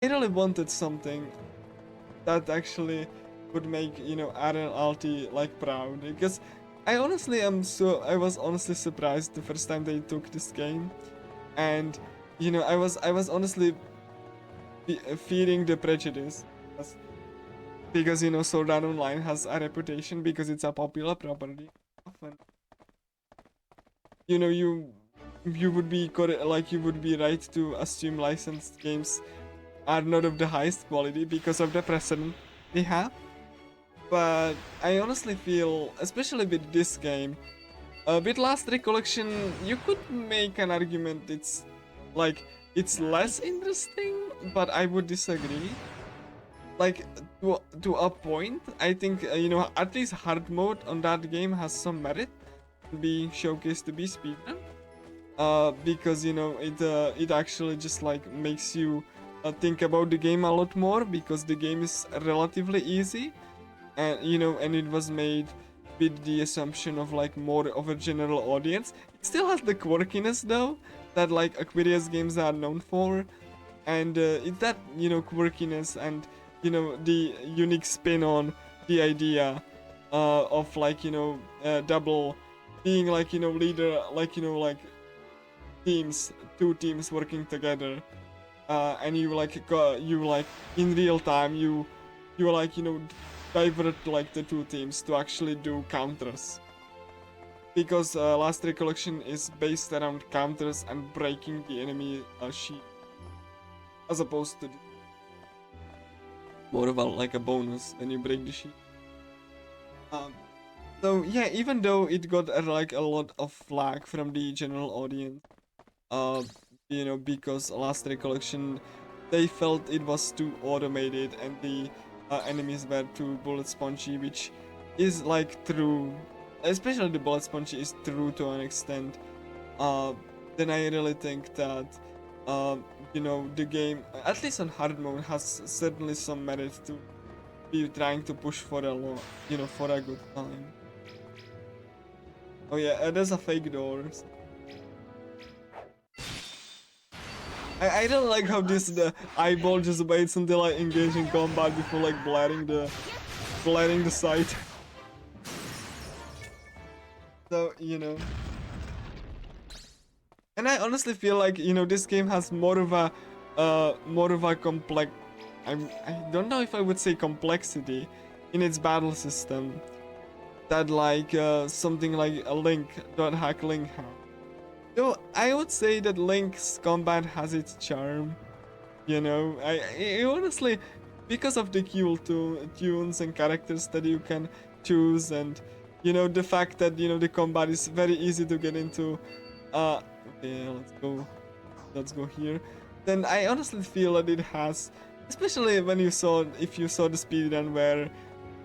I really wanted something that actually would make, you know, RRLT like proud, because I was honestly surprised the first time they took this game, and you know, I was honestly fearing the prejudice, because you know, Sword Art Online has a reputation because it's a popular property. Often, you know, you would be like you would be right to assume licensed games are not of the highest quality because of the precedent they have. But I honestly feel, especially with this game, with Last Recollection, you could make an argument like it's less interesting, but I would disagree. Like to a point, I think you know, at least hard mode on that game has some merit to be showcased to be speedrun. Because you know it actually just like makes you think about the game a lot more, because the game is relatively easy, and you know, and it was made with the assumption of like more of a general audience. It still has the quirkiness though that like Aquarius games are known for, and it's that, you know, quirkiness and, you know, the unique spin on the idea of like, you know, double being like, you know, leader, like, you know, like teams, two teams working together, and you like you like in real time you like, you know, divert like the two teams to actually do counters, because Last Recollection is based around counters and breaking the enemy shield, as opposed to more of a like a bonus when you break the shield. Um, so yeah, even though it got like a lot of flack from the general audience, uh, you know, because Last Recollection, they felt it was too automated and the enemies were too bullet spongy, which is like true, especially the bullet spongy is true to an extent. Uh, then I really think that, you know, the game, at least on hard mode, has certainly some merit to be trying to push for a long, you know, for a good time. Oh yeah, there's a fake door. I don't like how this the eyeball just waits until I engage in combat before like blaring the sight. So, you know. And I honestly feel like, you know, this game has more of a complex, I don't know if I would say complexity in its battle system that like something like a Link, dot hack Link has. So I would say that Link's combat has its charm. You know, I honestly, because of the cool tunes and characters that you can choose, and you know, the fact that, you know, the combat is very easy to get into. Okay, let's go here. Then I honestly feel that it has, especially when if you saw the speedrun where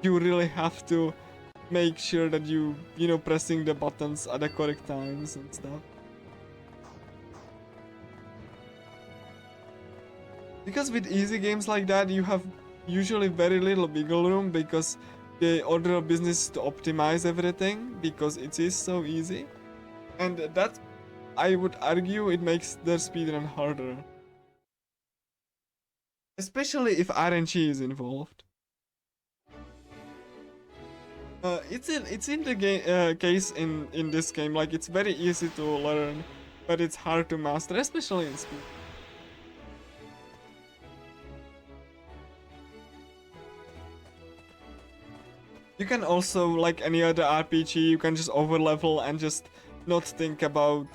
you really have to make sure that you know, pressing the buttons at the correct times and stuff. Because with easy games like that, you have usually very little wiggle room, because the order of business is to optimize everything because it is so easy. And that, I would argue, it makes the speedrun harder. Especially if RNG is involved. It's in the game case in this game, like it's very easy to learn, but it's hard to master, especially in speed. You can also, like any other RPG, you can just overlevel and just not think about,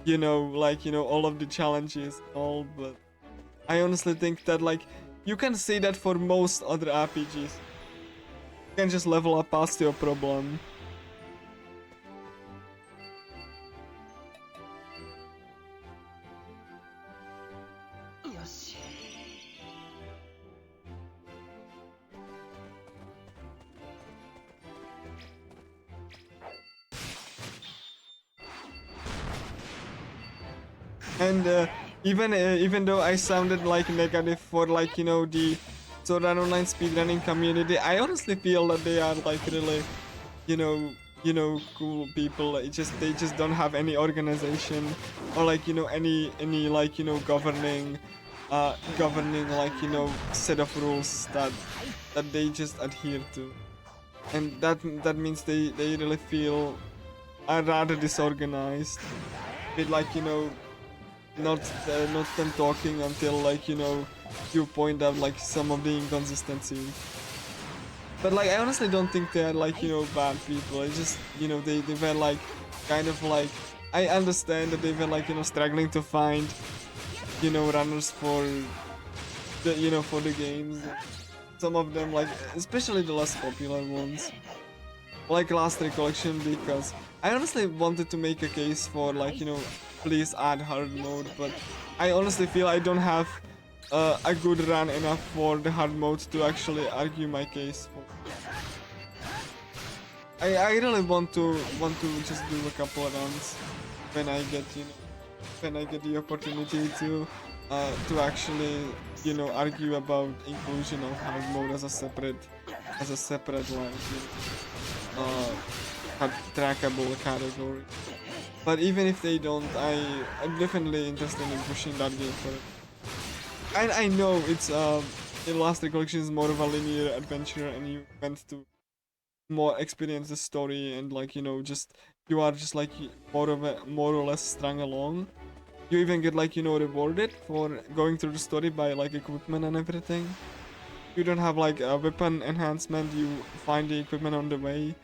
you know, like, you know, all of the challenges and all, but I honestly think that, like, you can say that for most other RPGs. You can just level up past your problem. And even though I sounded like negative for, like, you know, the Sword Art Online speedrunning community, I honestly feel that they are like really, you know, cool people. They just don't have any organization or, like, you know, any like, you know, governing governing, like, you know, set of rules that they just adhere to, and that means they really feel rather disorganized, with, like, you know, not them talking until, like, you know, you point out like some of the inconsistency. But like I honestly don't think they're, like, you know, bad people. I just, you know, they were like kind of like, I understand that they were, like, you know, struggling to find, you know, runners for the, you know, for the games. Some of them, like, especially the less popular ones, like Last Recollection, because I honestly wanted to make a case for, like, you know, please add hard mode, but I honestly feel I don't have a good run enough for the hard mode to actually argue my case for. I really want to just do a couple of runs when I get, you know, when I get the opportunity to actually, you know, argue about inclusion of hard mode as a separate, like, you know, trackable category. But even if they don't, I'm definitely interested in pushing that game further. I know it's in Last Recollection is more of a linear adventure, and you meant to more experience the story, and, like, you know, just you are just like more or less strung along. You even get, like, you know, rewarded for going through the story by, like, equipment and everything. You don't have, like, a weapon enhancement, you find the equipment on the way.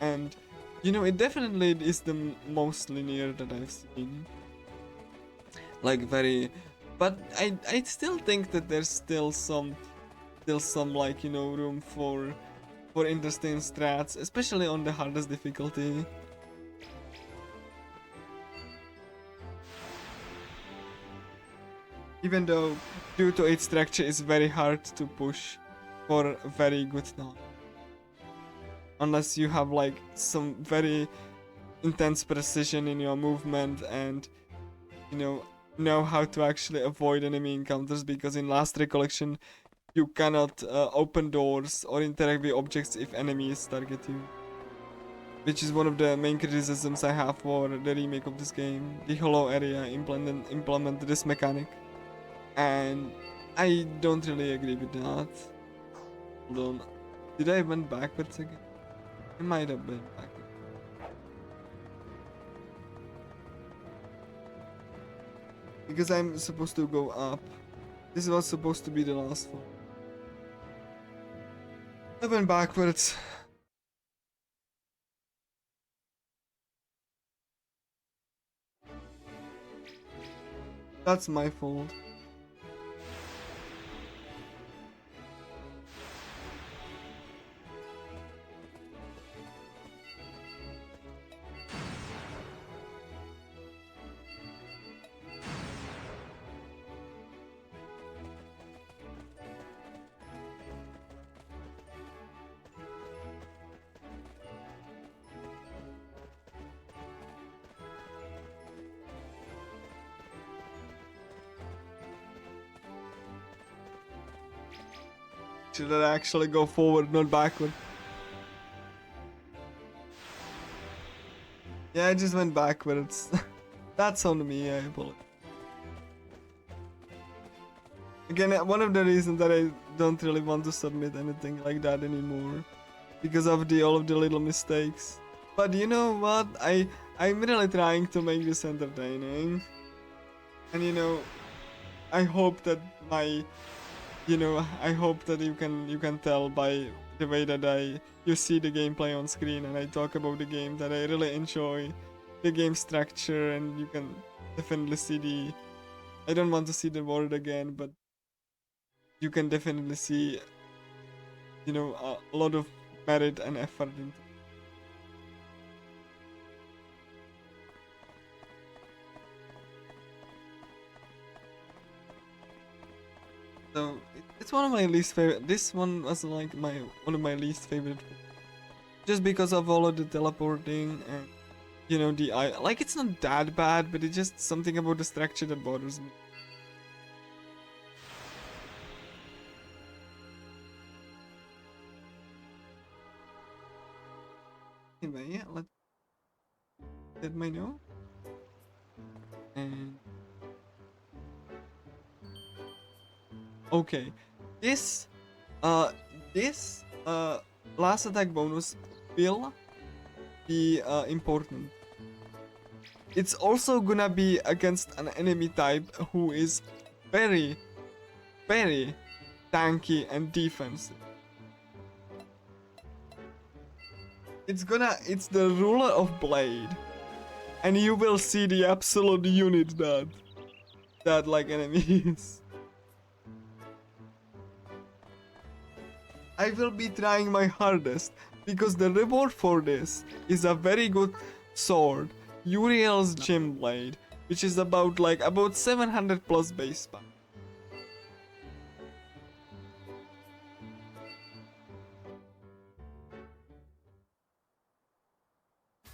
And you know, it definitely is the most linear that I've seen. Like, very, but I still think that there's still some, like, you know, room for interesting strats, especially on the hardest difficulty. Even though, due to its structure, it's very hard to push for very good knowledge. Unless you have, like, some very intense precision in your movement, and, you know how to actually avoid enemy encounters, because in Last Recollection you cannot open doors or interact with objects if enemies target you, which is one of the main criticisms I have for the remake of this game. The hollow area implement this mechanic, and I don't really agree with that. Hold on, did I went backwards again? I might have been backwards. Because I'm supposed to go up. This was supposed to be the last one. I went backwards. That's my fault. Should I actually go forward, not backward? Yeah, I just went backwards. That's on me, I apologize. Again, one of the reasons that I don't really want to submit anything like that anymore, because of all of the little mistakes. But you know what? I'm really trying to make this entertaining, and, you know, I hope that my, you know, I hope that you can tell by the way that you see the gameplay on screen, and I talk about the game, that I really enjoy the game structure, and you can definitely see the, I don't want to see the word again, but you can definitely see, you know, a lot of merit and effort into. So it's one of my least favorite. This one was like one of my least favorite, just because of all of the teleporting, and, you know, the eye. Like, it's not that bad, but it's just something about the structure that bothers me. Anyway, yeah, let's let me know. And Okay, this uh this last attack bonus will be important. It's also gonna be against an enemy type who is very, very tanky and defensive. It's the ruler of blade, and you will see the absolute unit that like enemy is. I will be trying my hardest because the reward for this is a very good sword, Uriel's Gem Blade, which is about 700 plus base spam.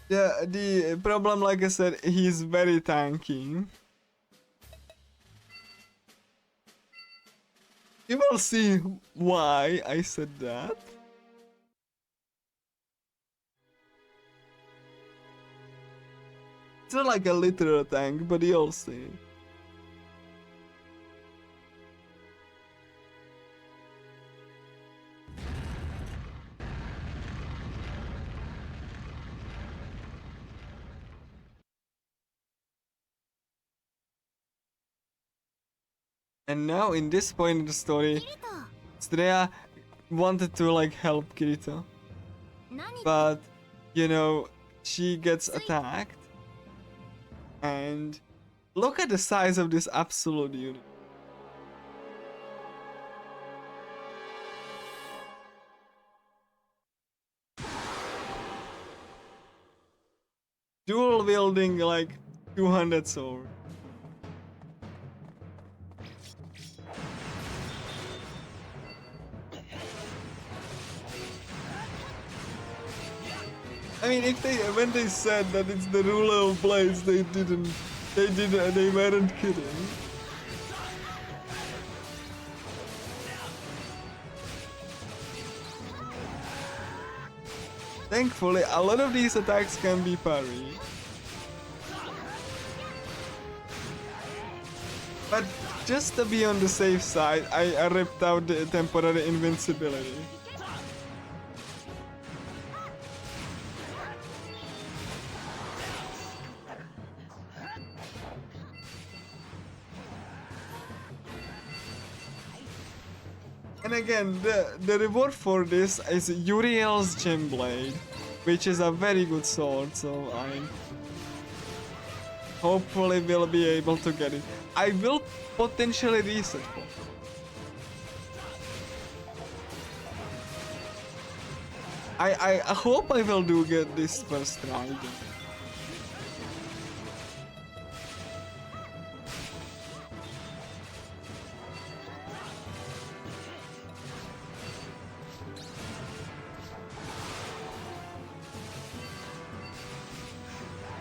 The problem, like I said, he's very tanky. You will see why I said that. It's not like a literal tank, but you'll see. And now, in this point in the story, Strea wanted to like help Kirito, but you know, she gets attacked, and look at the size of this absolute unit. Dual wielding like 200 sword. I mean, when they said that it's the ruler of blades, they weren't kidding. Thankfully, a lot of these attacks can be parried. But just to be on the safe side, I ripped out the temporary invincibility. And again, the reward for this is Uriel's Gem Blade, which is a very good sword, so I hopefully will be able to get it. I will potentially reset for it. I hope I will do get this first try.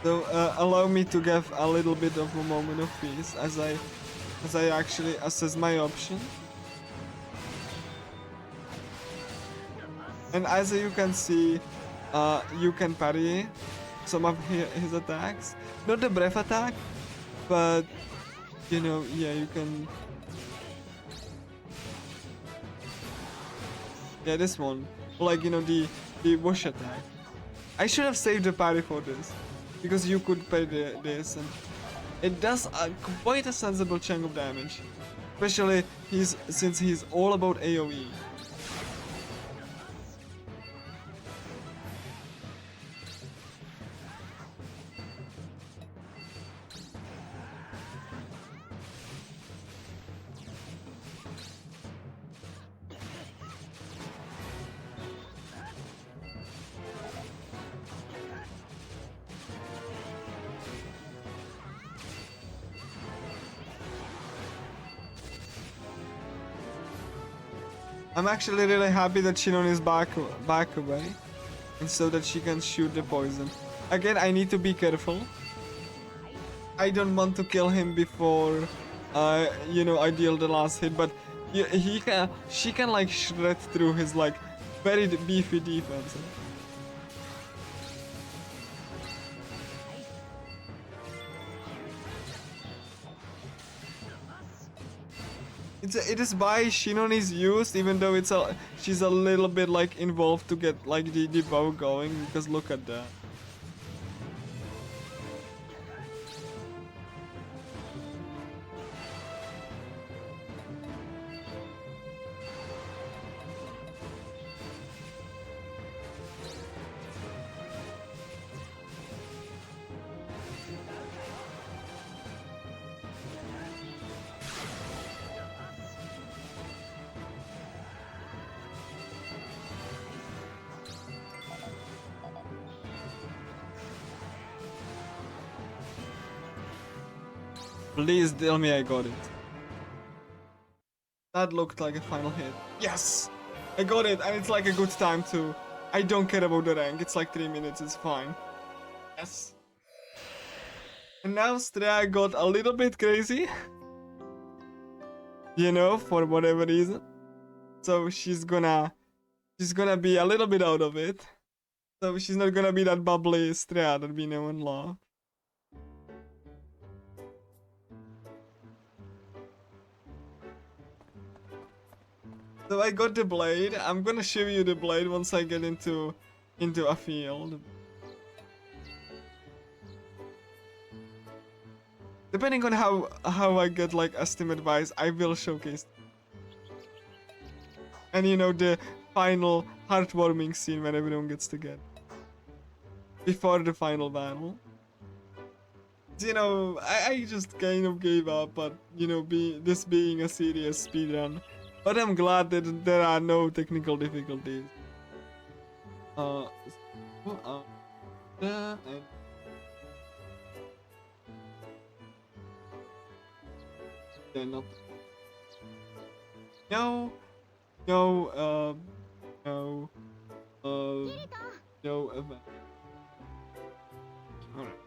So allow me to give a little bit of a moment of peace as I actually assess my option. And as you can see, you can parry some of his attacks. Not the breath attack, but you know, yeah, you can. Yeah, this one, like you know, the whoosh attack. I should have saved the parry for this, because you could pay this, and it does quite a sensible chunk of damage, especially since he's all about AoE. I'm actually really happy that Shinon is back away, and so that she can shoot the poison. Again, I need to be careful. I don't want to kill him before, you know, I deal the last hit, but she can like shred through his like very beefy defense. it is by Shinon is used, even though she's a little bit like involved to get like the bow going, because look at that. Please tell me I got it. That looked like a final hit. Yes! I got it, and it's like a good time too. I don't care about the rank, it's like 3 minutes, it's fine. Yes. And now Strea got a little bit crazy. You know, for whatever reason. So she's gonna be a little bit out of it. So she's not gonna be that bubbly Strea that we know and love. So I got the blade. I'm gonna show you the blade once I get into a field. Depending on how I get like estimate wise, I will showcase. And you know, the final heartwarming scene when everyone gets together. Before the final battle. You know, I just kind of gave up, but you know, this being a serious speedrun. But I'm glad that there are no technical difficulties. And they're not. No, no event. Alright.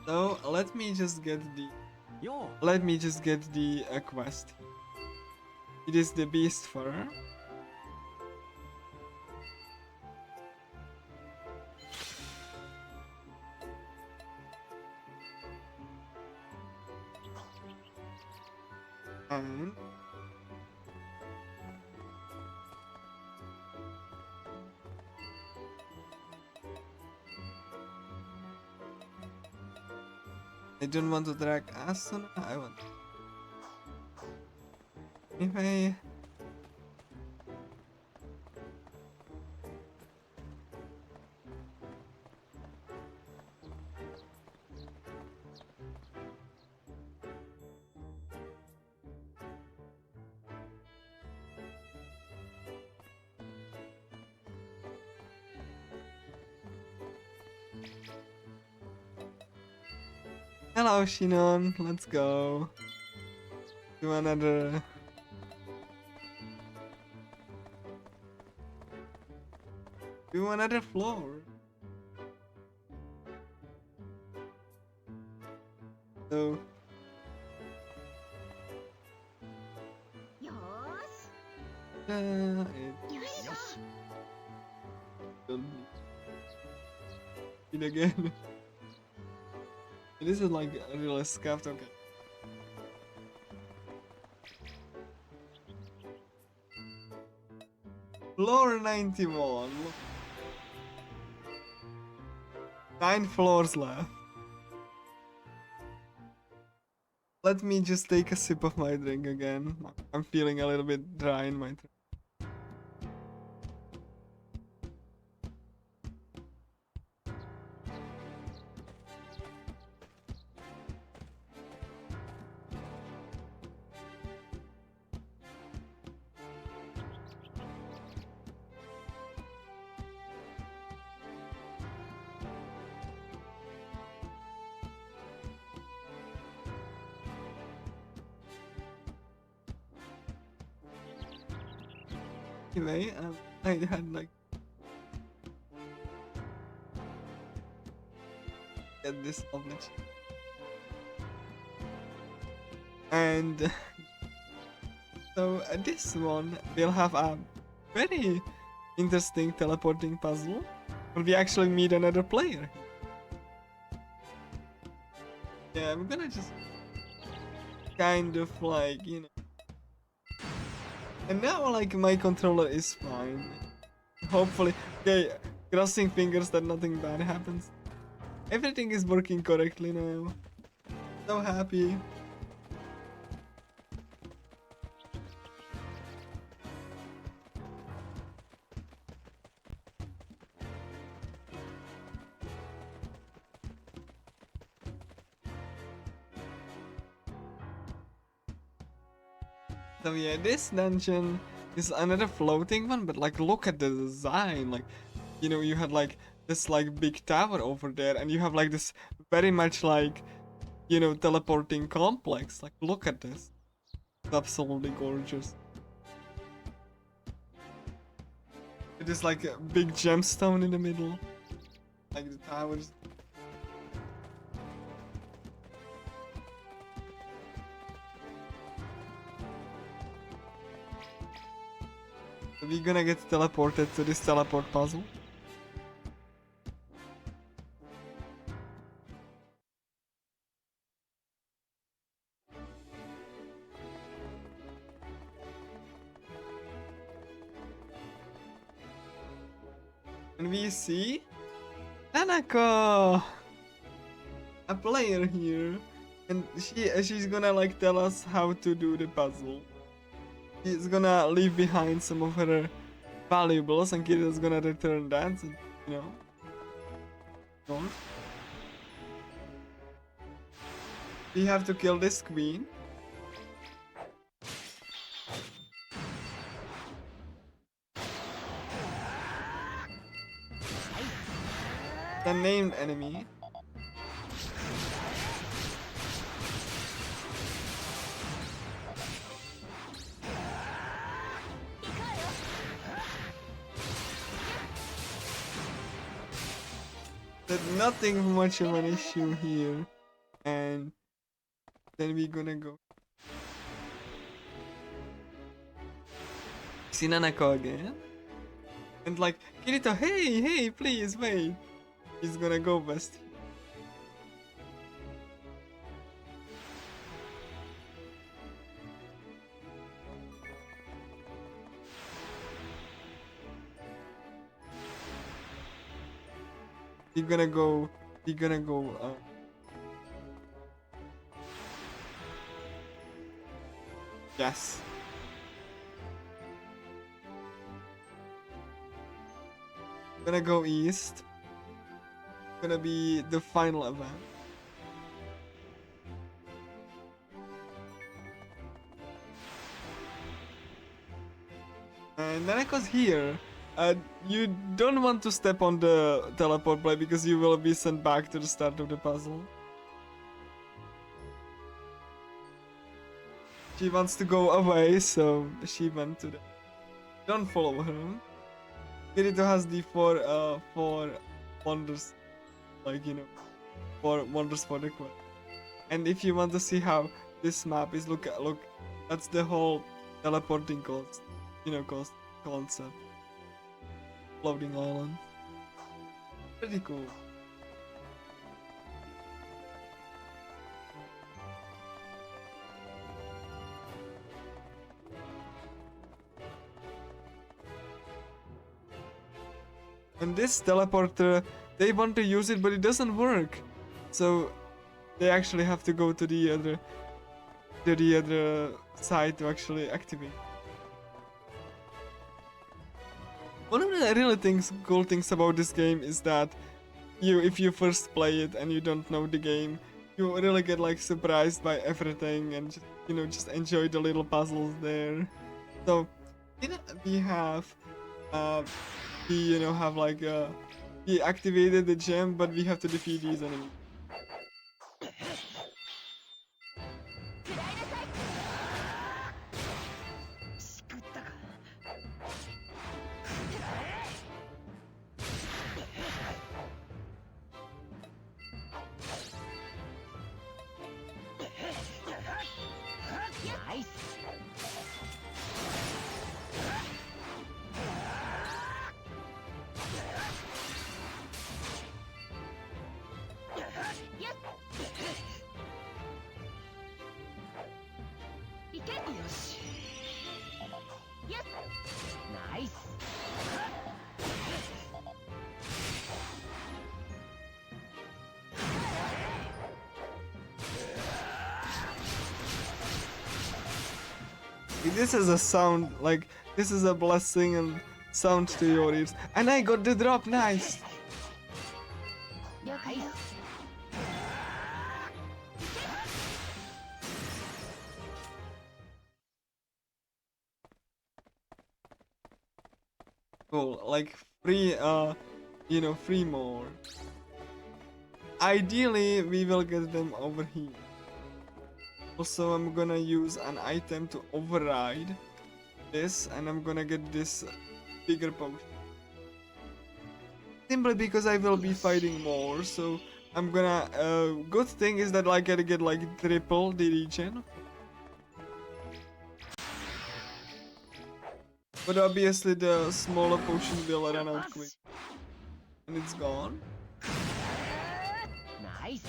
So let me just get the quest. It is the beast fur. And I don't want to drag Asuna, I want. If I Hello Shinon, let's go. Do another floor. So it again. It isn't like a real scuffed, okay. Floor 91. 9 floors left. Let me just take a sip of my drink again. I'm feeling a little bit dry in my throat. Anyway, I had like get this object, and so this one will have a very interesting teleporting puzzle, where we actually meet another player. Yeah, I'm gonna just kind of like, you know. And now like my controller is fine. Hopefully, okay, crossing fingers that nothing bad happens. Everything is working correctly now. So happy. So yeah, this dungeon is another floating one, but like look at the design. Like, you know, you had like this like big tower over there, and you have like this very much like, you know, teleporting complex. Like, look at this. It's absolutely gorgeous. It is like a big gemstone in the middle. Like the towers. So we're gonna get teleported to this teleport puzzle. And we see Nanako, a player here, and she's gonna like tell us how to do the puzzle. She's gonna leave behind some of her valuables, and Kirito's gonna return that, and, you know. Don't. We have to kill this queen. The named enemy. There's nothing much of an issue here. And then we're gonna go. See Nanako again. And like, Kirito, hey, please wait. He's gonna go west. We're gonna go, yes. Gonna go east. Gonna be the final event. And Nanako's here. You don't want to step on the teleport plate because you will be sent back to the start of the puzzle. She wants to go away, so she went to the... Don't follow her. Kirito has the four wonders, like, you know, 4 wonders for the quest. And if you want to see how this map is, look, that's the whole teleporting concept. Floating island. Pretty cool. And this teleporter, they want to use it, but it doesn't work. So they actually have to go to the other side to actually activate. One of the really cool things about this game is that if you first play it and you don't know the game, you really get like surprised by everything and just enjoy the little puzzles there. So we have we activated the gem, but we have to defeat these enemies. This is a sound, like, this is a blessing and sound to your ears. And I got the drop, nice! Cool, like, free, free more. Ideally, we will get them over here. Also, I'm gonna use an item to override this, and I'm gonna get this bigger potion. Simply because I will be fighting more, so I'm gonna... good thing is that like, I get like triple the regen. But obviously the smaller potion will run out quick. And it's gone. Nice.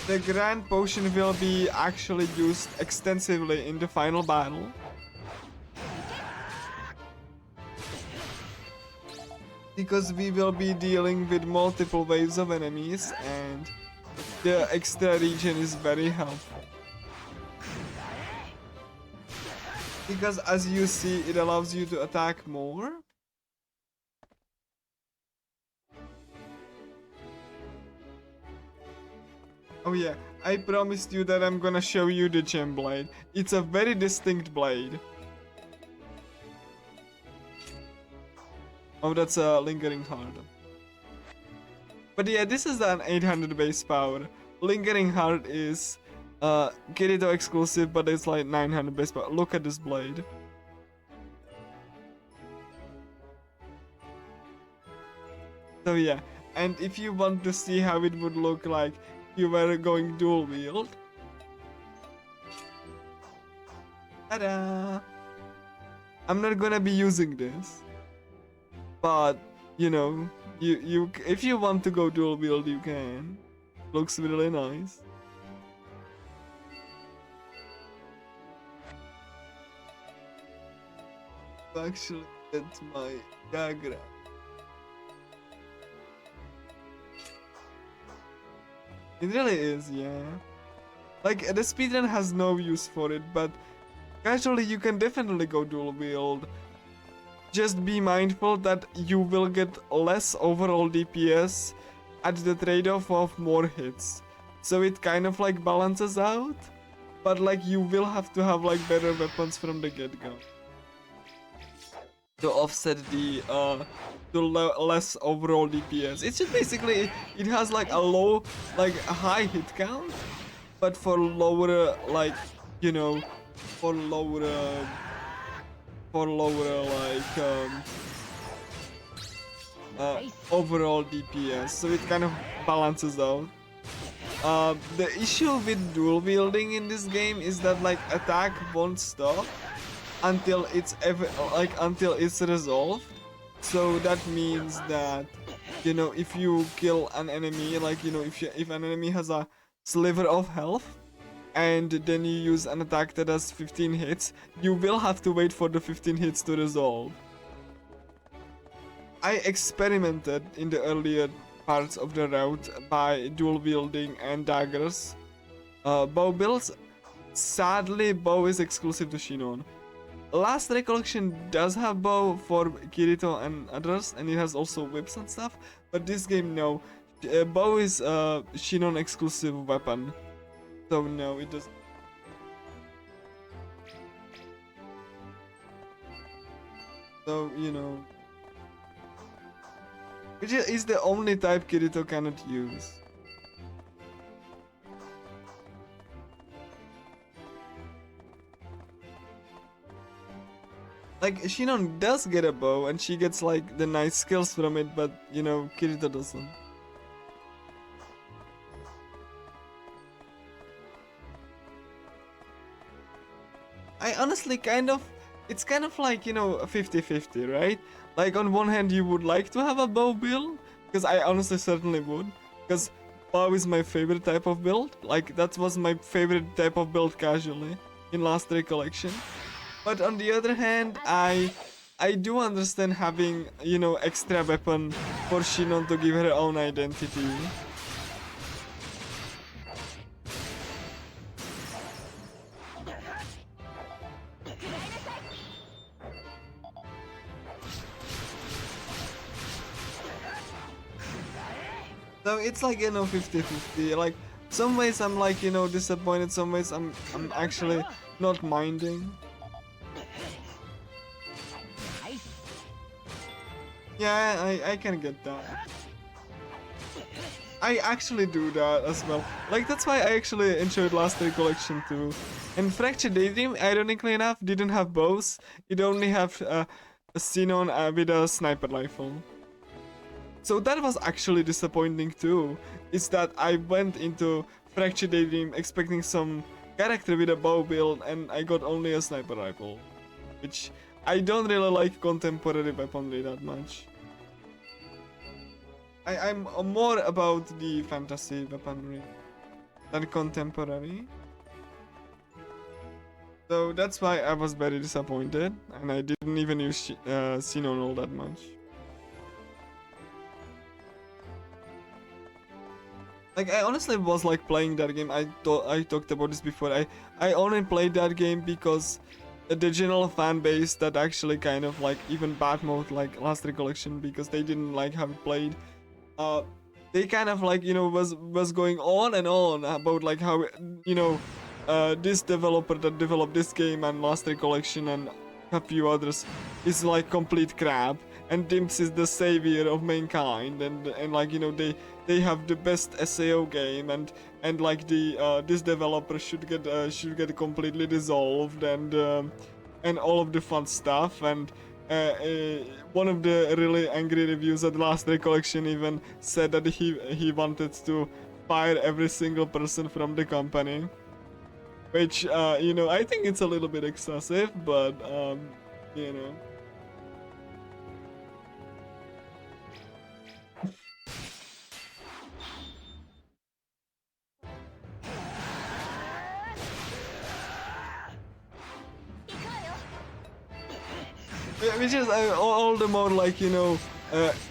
The grand potion will be actually used extensively in the final battle. Because we will be dealing with multiple waves of enemies and the extra regen is very helpful. Because as you see, it allows you to attack more. Oh yeah, I promised you that I'm gonna show you the gem blade. It's a very distinct blade. Oh, that's a lingering heart. But yeah, this is an 800 base power. Lingering heart is Kirito exclusive, but it's like 900 base power. Look at this blade. So yeah, and if you want to see how it would look like if you were going dual wield. Ta-da! I'm not gonna be using this. But, you know, you if you want to go dual wield, you can. Looks really nice. Actually, that's my diagram. It really is, yeah. Like, the speedrun has no use for it, but casually you can definitely go dual wield. Just be mindful that you will get less overall DPS at the trade-off of more hits. So it kind of like balances out, but like you will have to have like better weapons from the get-go to offset the less overall DPS. It's just basically, it has like a low, like a high hit count, but for lower, like, you know, for lower like overall DPS, so it kind of balances out. The issue with dual wielding in this game is that like attack won't stop until it's until it's resolved. So that means that, you know, if you kill an enemy, like, you know, if an enemy has a sliver of health and then you use an attack that has 15 hits, you will have to wait for the 15 hits to resolve. I experimented in the earlier parts of the route by dual wielding and daggers. Bow builds. Sadly, bow is exclusive to Shinon. Last Recollection does have bow for Kirito and others, and it has also whips and stuff, but this game, no. Bow is a Shinon exclusive weapon, so no, it doesn't. So, you know, which is the only type Kirito cannot use. Like, Shinon does get a bow and she gets like the nice skills from it, but you know, Kirito doesn't. I honestly it's kind of like, you know, 50-50, right? Like, on one hand you would like to have a bow build, because I honestly certainly would, because bow is my favorite type of build. Like, that was my favorite type of build casually in Last Recollection. But on the other hand, I do understand having, you know, extra weapon for Shinon to give her own identity. So it's like, you know, 50-50. Like, some ways I'm like, you know, disappointed, some ways I'm actually not minding. Yeah, I can get that. I actually do that as well. Like, that's why I actually enjoyed Last Recollection too. And Fractured Daydream, ironically enough, didn't have bows. It only had a Xenon with a sniper rifle. So that was actually disappointing too. Is that I went into Fractured Daydream expecting some character with a bow build, and I got only a sniper rifle. Which I don't really like contemporary weaponry that much. I'm more about the fantasy weaponry than contemporary. So that's why I was very disappointed, and I didn't even use Xenon all that much. Like, I honestly was like playing that game. I talked about this before. I only played that game because the general fan base that actually kind of like even bad mode like Last Recollection, because they didn't like how it played. They kind of like, you know, was going on and on about like how, you know, this developer that developed this game and Last Recollection and a few others is like complete crap, and Dimps is the savior of mankind, and like, you know, they have the best SAO game, and like the this developer should get completely dissolved, and all of the fun stuff. And one of the really angry reviews at Last Recollection even said that he wanted to fire every single person from the company, which you know, I think it's a little bit excessive, but you know. Which is all the more like, you know,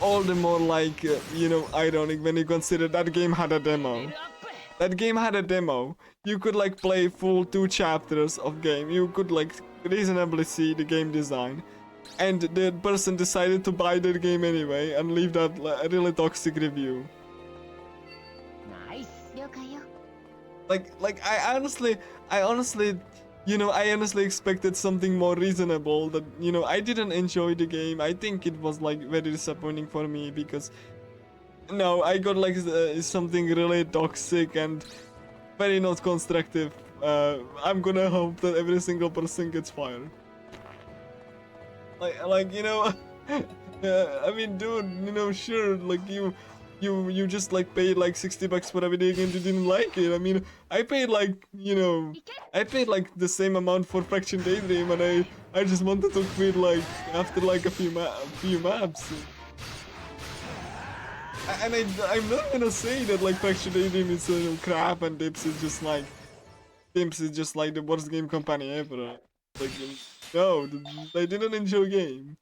all the more like, you know, ironic when you consider that game had a demo. That game had a demo. You could like play full 2 chapters of game. You could like reasonably see the game design. And the person decided to buy the game anyway and leave that a really toxic review. Nice. Like I honestly, you know, I honestly expected something more reasonable. That, you know, I didn't enjoy the game. I think it was like very disappointing for me because no, I got like something really toxic and very not constructive. I'm gonna hope that every single person gets fired. Like you know, I mean, dude, you know, sure, like you just like paid like $60 for a video game you didn't like it. I mean, I paid like, you know, I paid like the same amount for Fraction Daydream, and I just wanted to quit like after like a few maps. And I'm not gonna say that like Fraction Daydream is crap and Dimps is just like the worst game company ever. Like, no, I didn't enjoy game.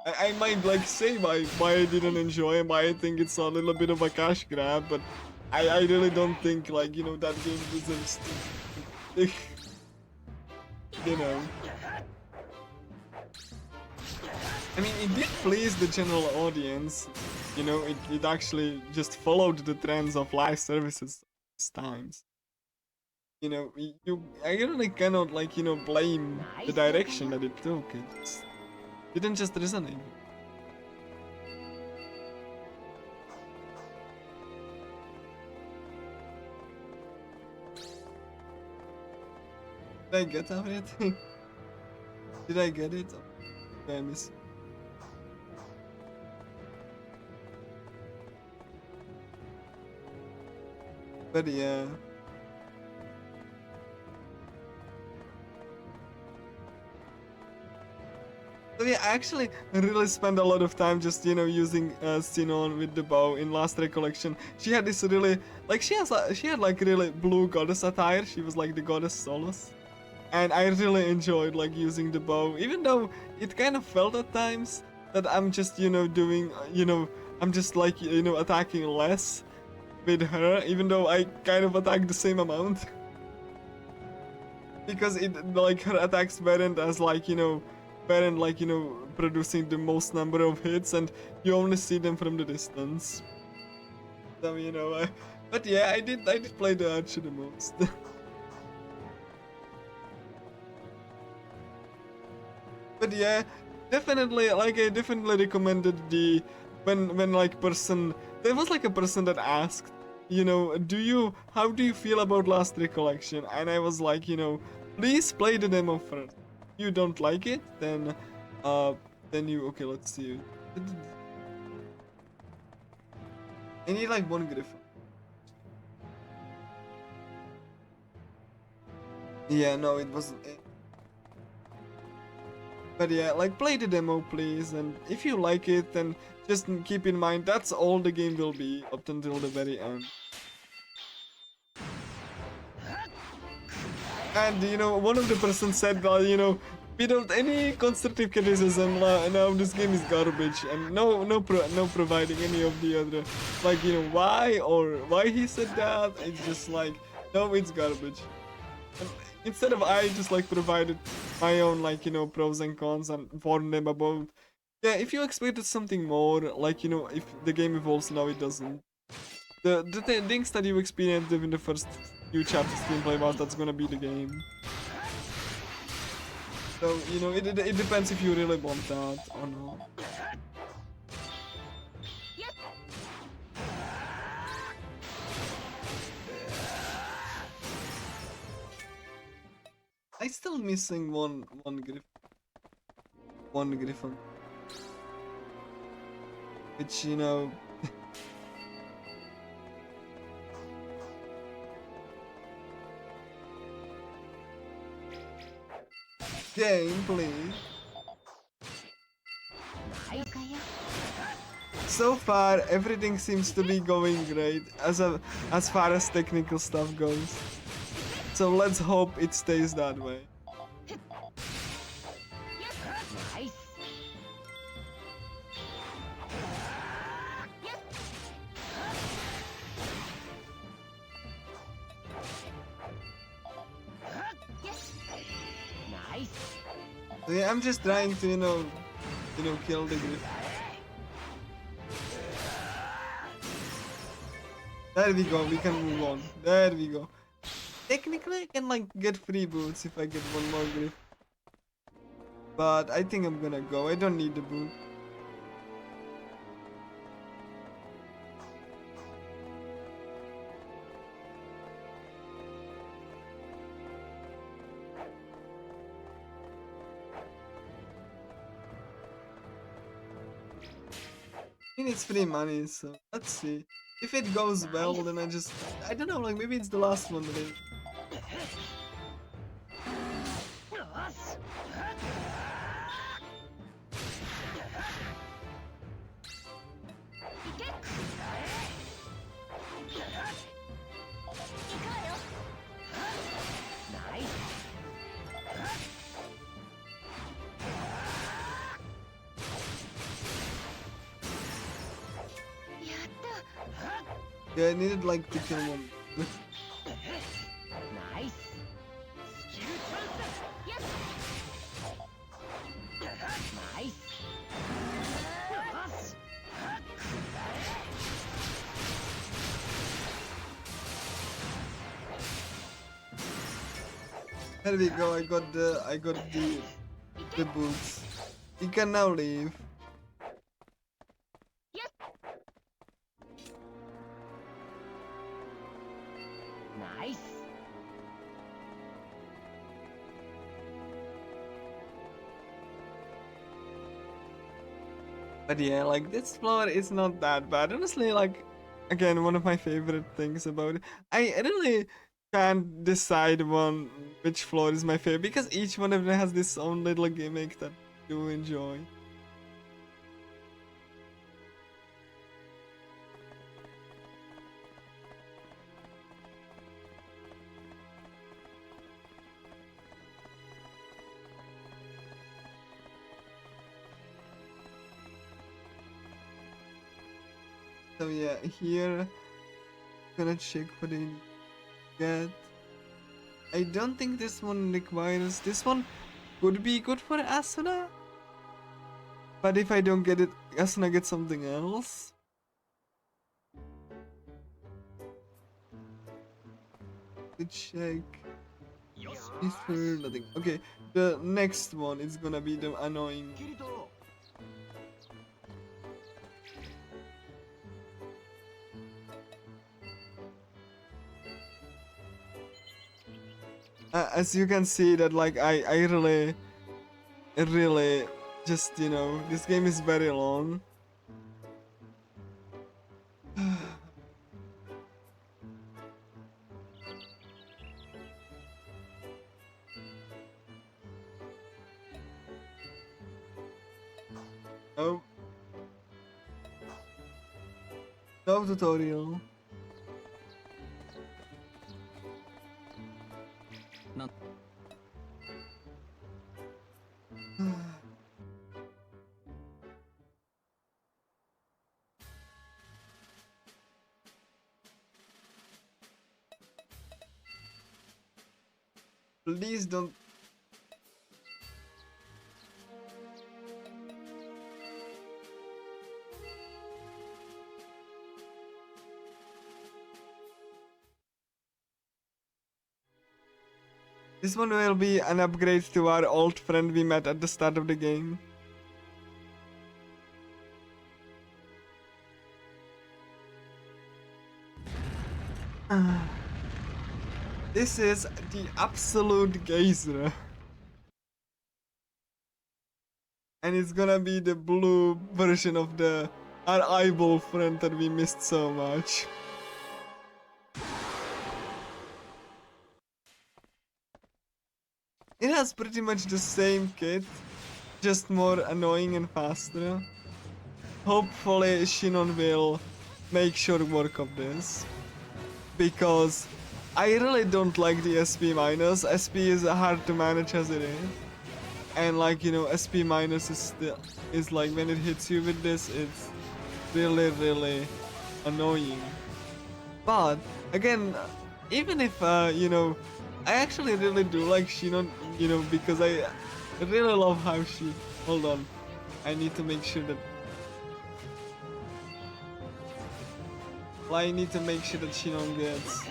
I might like say why I didn't enjoy and why I think it's a little bit of a cash grab, but I really don't think like, you know, that game deserves to, you know. I mean, it did please the general audience, you know, it actually just followed the trends of live services times. You know, I really cannot like, you know, blame the direction that it took. It didn't just resonate. Did I get everything? Did I get it? Did I miss it? But yeah. So yeah, I actually really spent a lot of time just, you know, using Sinon with the bow in Last Recollection. She had this really, like, she had like really blue goddess attire. She was like the goddess Solus. And I really enjoyed like using the bow, even though it kind of felt at times that I'm just, you know, doing, you know, I'm just like, you know, attacking less with her, even though I kind of attack the same amount. Because it, like, her attacks weren't as like, you know, producing the most number of hits, and you only see them from the distance. So you know, but yeah, I did play the Archer the most. But yeah, definitely, like I definitely recommended the when like person there was like a person that asked, you know, how do you feel about Last Recollection? And I was like, you know, please play the demo first. If you don't like it, uh then you okay, let's see. I need like one Griffin. Yeah, no, it wasn't it. But yeah, like play the demo please, and if you like it, then just keep in mind that's all the game will be up until the very end. And you know, one of the person said, you know, without any constructive criticism, now this game is garbage, and no providing any of the other, like you know why he said that. It's just like no, it's garbage. And instead of I just like provided my own like you know pros and cons and warned them about. Yeah, if you expected something more, like you know, if the game evolves now, it doesn't. The things that you experienced in the first few chapters gameplay was that's gonna be the game. So you know, it depends if you really want that or not. I still missing one griffin, which you know. Game, please. So far, everything seems to be going great as far as technical stuff goes. So let's hope it stays that way. So yeah, I'm just trying to, you know, kill the griffin. There we go, we can move on. There we go. Technically, I can like get free boots if I get one more griffin. But I think I'm gonna go. I don't need the boot. I mean, it's free money, so let's see. If it goes well, then I don't know, like maybe it's the last one, really. Yeah, I needed like to kill one. There we go. I got the boots. You can now leave. But yeah, like this floor is not that bad. Honestly, like again, one of my favorite things about it. I really can't decide which floor is my favorite because each one of them has this own little gimmick that I do enjoy. So yeah, here gonna check what I get. I don't think this one requires. This one could be good for Asuna. But if I don't get it, Asuna gets something else. to check. Is there nothing? Okay, the next one is gonna be the annoying. As you can see that like I really just, you know, this game is very long. Oh. No tutorial. Please don't. This one will be an upgrade to our old friend we met at the start of the game. This is the absolute geyser. And it's gonna be the blue version of our eyeball friend that we missed so much. It has pretty much the same kit, just more annoying and faster. Hopefully Shinon will make short work of this. Because I really don't like the SP minus. SP is hard to manage as it is. And like, you know, SP minus is like when it hits you with this, it's really annoying. But again, even if you know, I actually really do like Shinon, you know, because I really love how she. Hold on, I need to make sure that. I need to make sure that Shinon gets,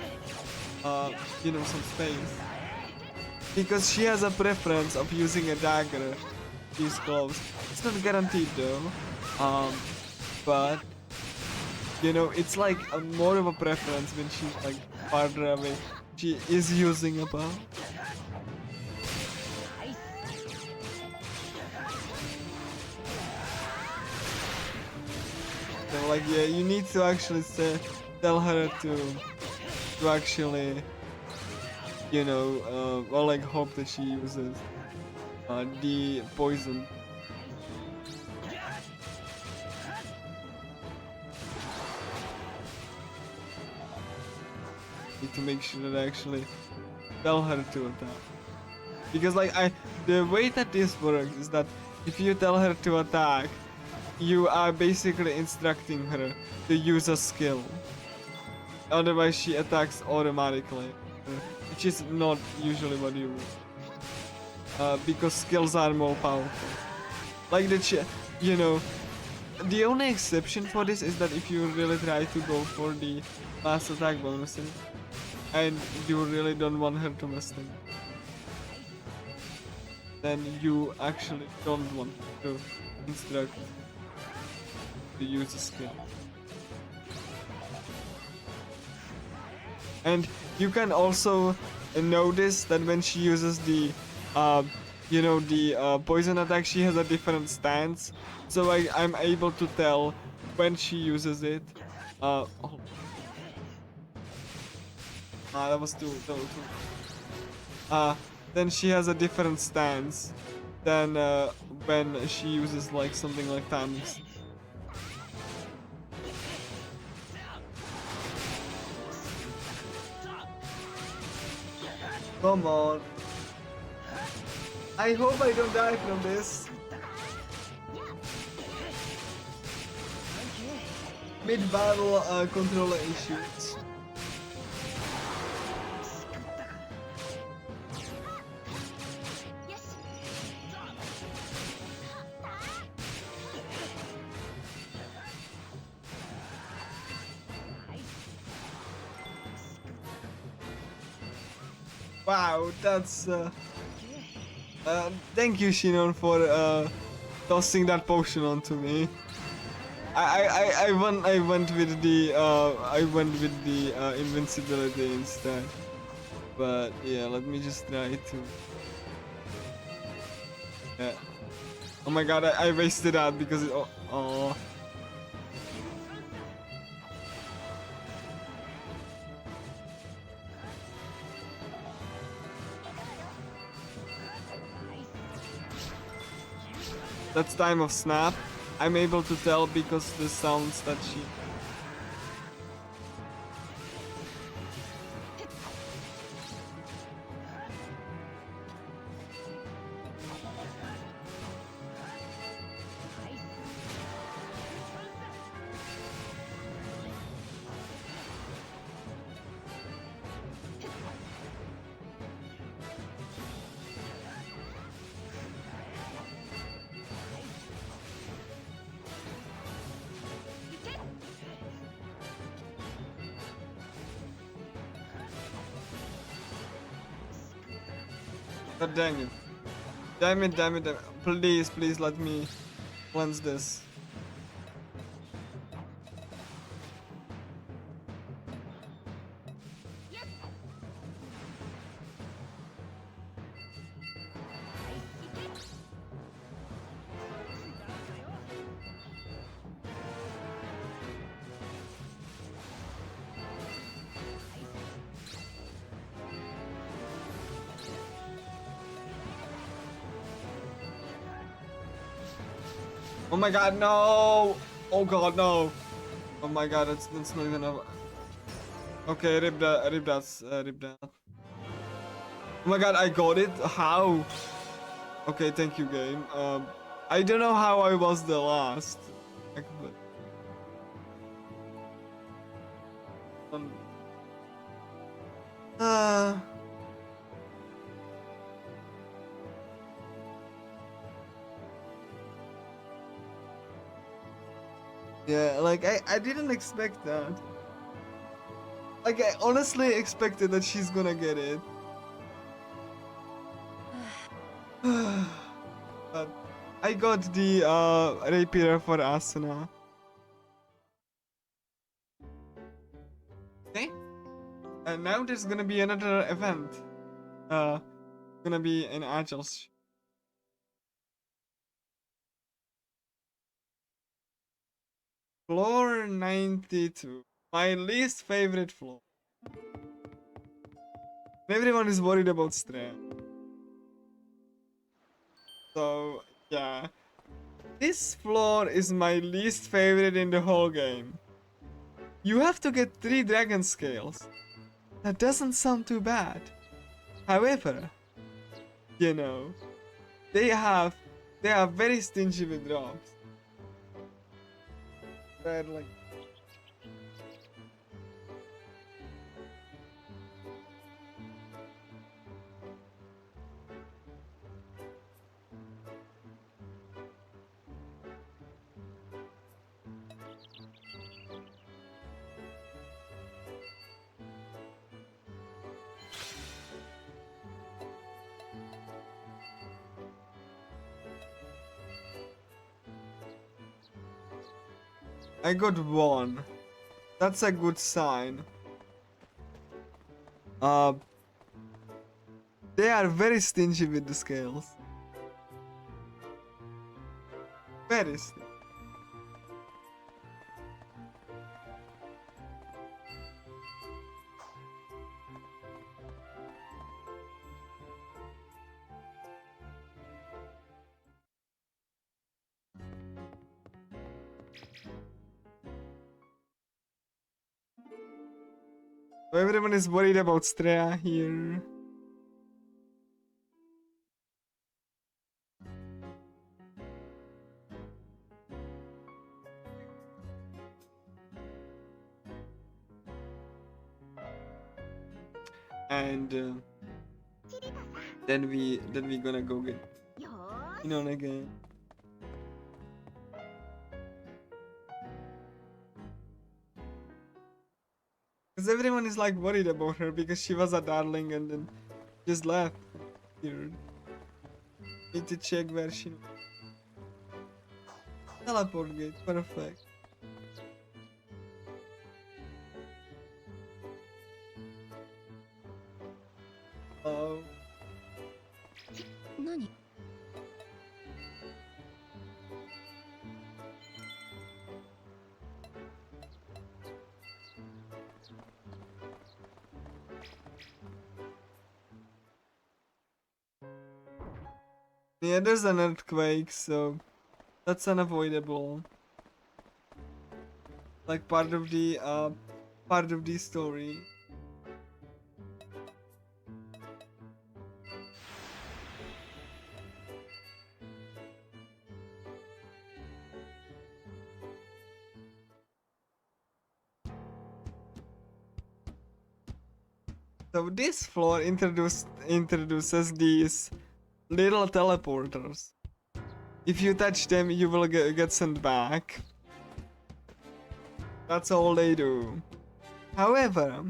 you know, some space. Because she has a preference of using a dagger. She's close. It's not guaranteed though. But you know, it's like more of a preference when she's like farther away. She is using a bow. So like, yeah, you need to actually tell her to actually, you know, well, like hope that she uses the poison. Need to make sure that I actually tell her to attack. Because like the way that this works is that if you tell her to attack, you are basically instructing her to use a skill. Otherwise she attacks automatically, which is not usually what you would. Because skills are more powerful. Like you know, the only exception for this is that if you really try to go for the last attack bonuses, and you really don't want her to miss them, then you actually don't want to instruct to use a skill. And you can also notice that when she uses the you know, the poison attack, she has a different stance, so I'm able to tell when she uses it. Oh. That was too. Then she has a different stance than when she uses like something like Thanos. Come on. I hope I don't die from this. Mid-battle controller issues. Wow, that's thank you, Shinon, for tossing that potion onto me. I went with the invincibility instead. But yeah, let me just try to. Yeah. Oh my god, I wasted that because it. Oh. That's time of snap. I'm able to tell because the sounds that she. God dang it. Damn it, damn it, damn it. Please, please let me cleanse this. Oh my god, no! Oh god, no! Oh my god, that's not even a... Okay, rip that, rip that, rip that. Oh my god, I got it? How? Okay, thank you, game. I don't know how I was the last. Like, but... Uh... Yeah, like, I didn't expect that. Like, I honestly expected that she's gonna get it. But I got the rapier for Asuna. Okay. And now there's gonna be another event. Gonna be an agile. Floor 92. My least favorite floor. Everyone is worried about Strand. So, yeah. This floor is my least favorite in the whole game. You have to get 3 dragon scales. That doesn't sound too bad. However, you know, they are very stingy with drops. They're like I got 1. That's a good sign. They are very stingy with the scales. Very stingy. So everyone is worried about Strea here. And then we gonna go get again. Because everyone is like worried about her because she was a darling and then Just left. Weird. Need to check where she. Teleport gate. Perfect. Oh. Nani? Yeah, there's an earthquake, so that's unavoidable. Like part of the story. So this floor introduces these little teleporters. If you touch them, you will get sent back. That's all they do. However,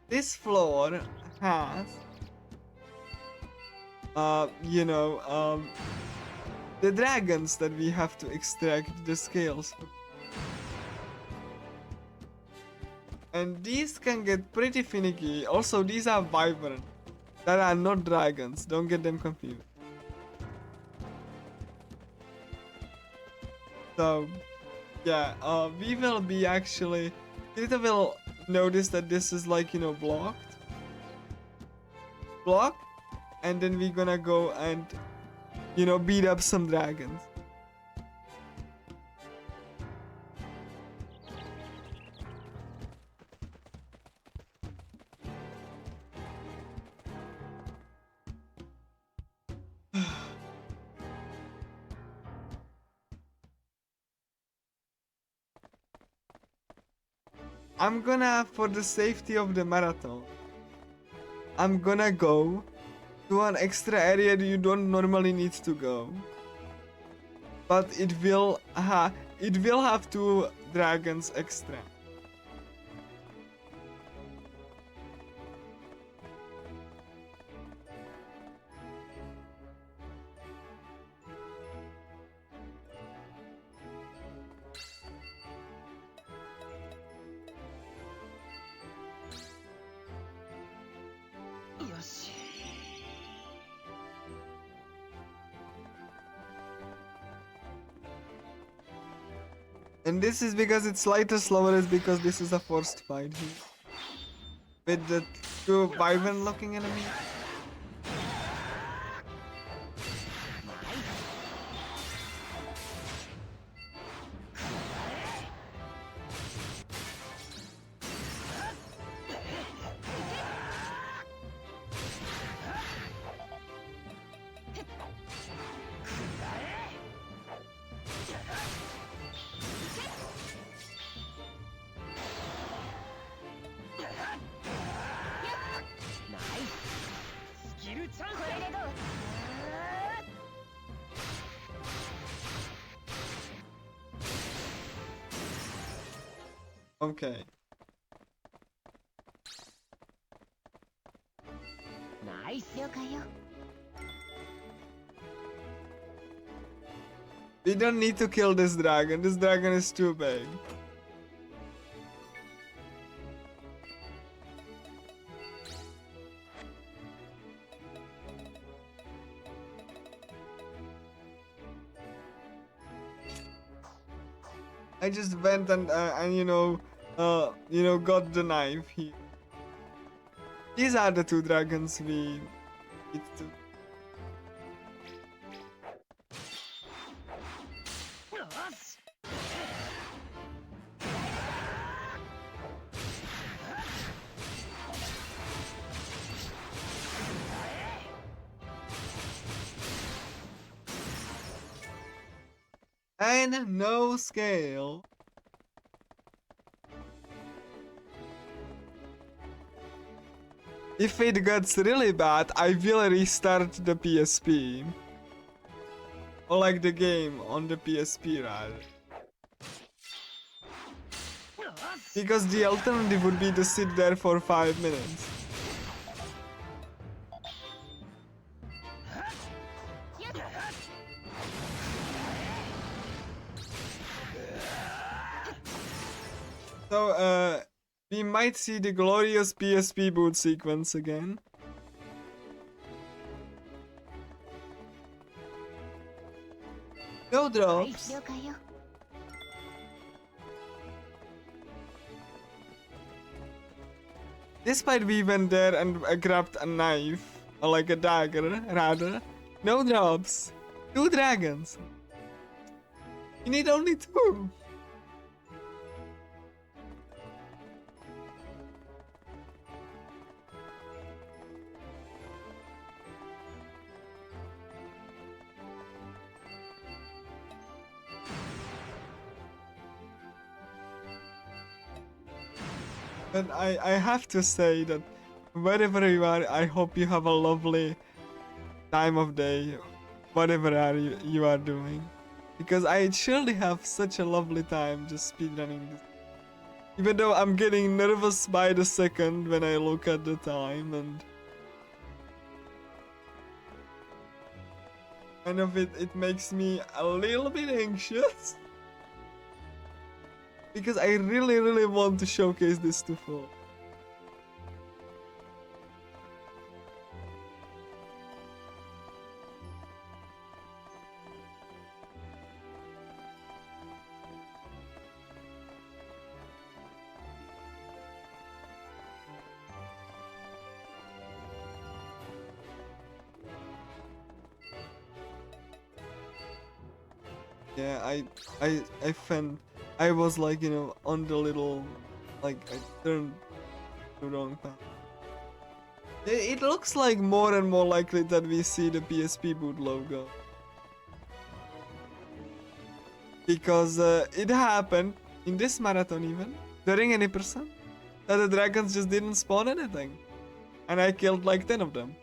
this floor has, the dragons that we have to extract the scales from. And these can get pretty finicky. Also, these are wyvern. That are not dragons. Don't get them confused. So, yeah, we will be actually... Kirita will notice that this is like, blocked. Blocked. And then we're gonna go and, beat up some dragons. I'm gonna, for the safety of the marathon, I'm gonna go to an extra area that you don't normally need to go. But it will have 2 dragons extra. And this is because it's slightly slower, is because this is a forced fight here. With the 2 wyvern looking enemies. Okay. Nice. We don't need to kill this dragon. This dragon is too big. I just went and got the knife here. These are the 2 dragons we need to. And no scale. If it gets really bad, I will restart the PSP. Or like the game on the PSP rather. Because the alternative would be to sit there for 5 minutes. So, we might see the glorious PSP boot sequence again. No drops. Despite we went there and grabbed a knife, or like a dagger, rather. No drops. 2 dragons. You need only 2. But I have to say that wherever you are, I hope you have a lovely time of day, whatever you are doing. Because I surely have such a lovely time just speedrunning this. Even though I'm getting nervous by the second when I look at the time, and kind of it makes me a little bit anxious. Because I really want to showcase this to full. Yeah, I was like, you know, on the little, like, I turned the wrong path. It looks like more and more likely that we see the PSP boot logo. Because it happened in this marathon even, during any percent, that the dragons just didn't spawn anything. And I killed like 10 of them.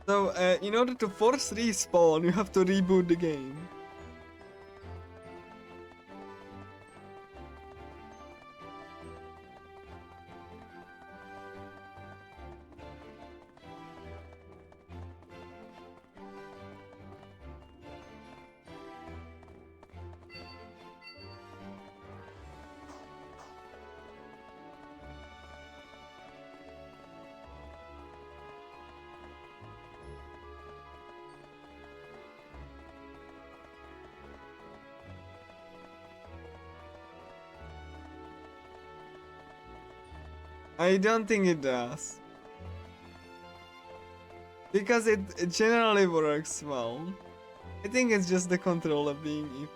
So, in order to force respawn, you have to reboot the game. I don't think it does. Because it generally works well. I think it's just the controller being evil.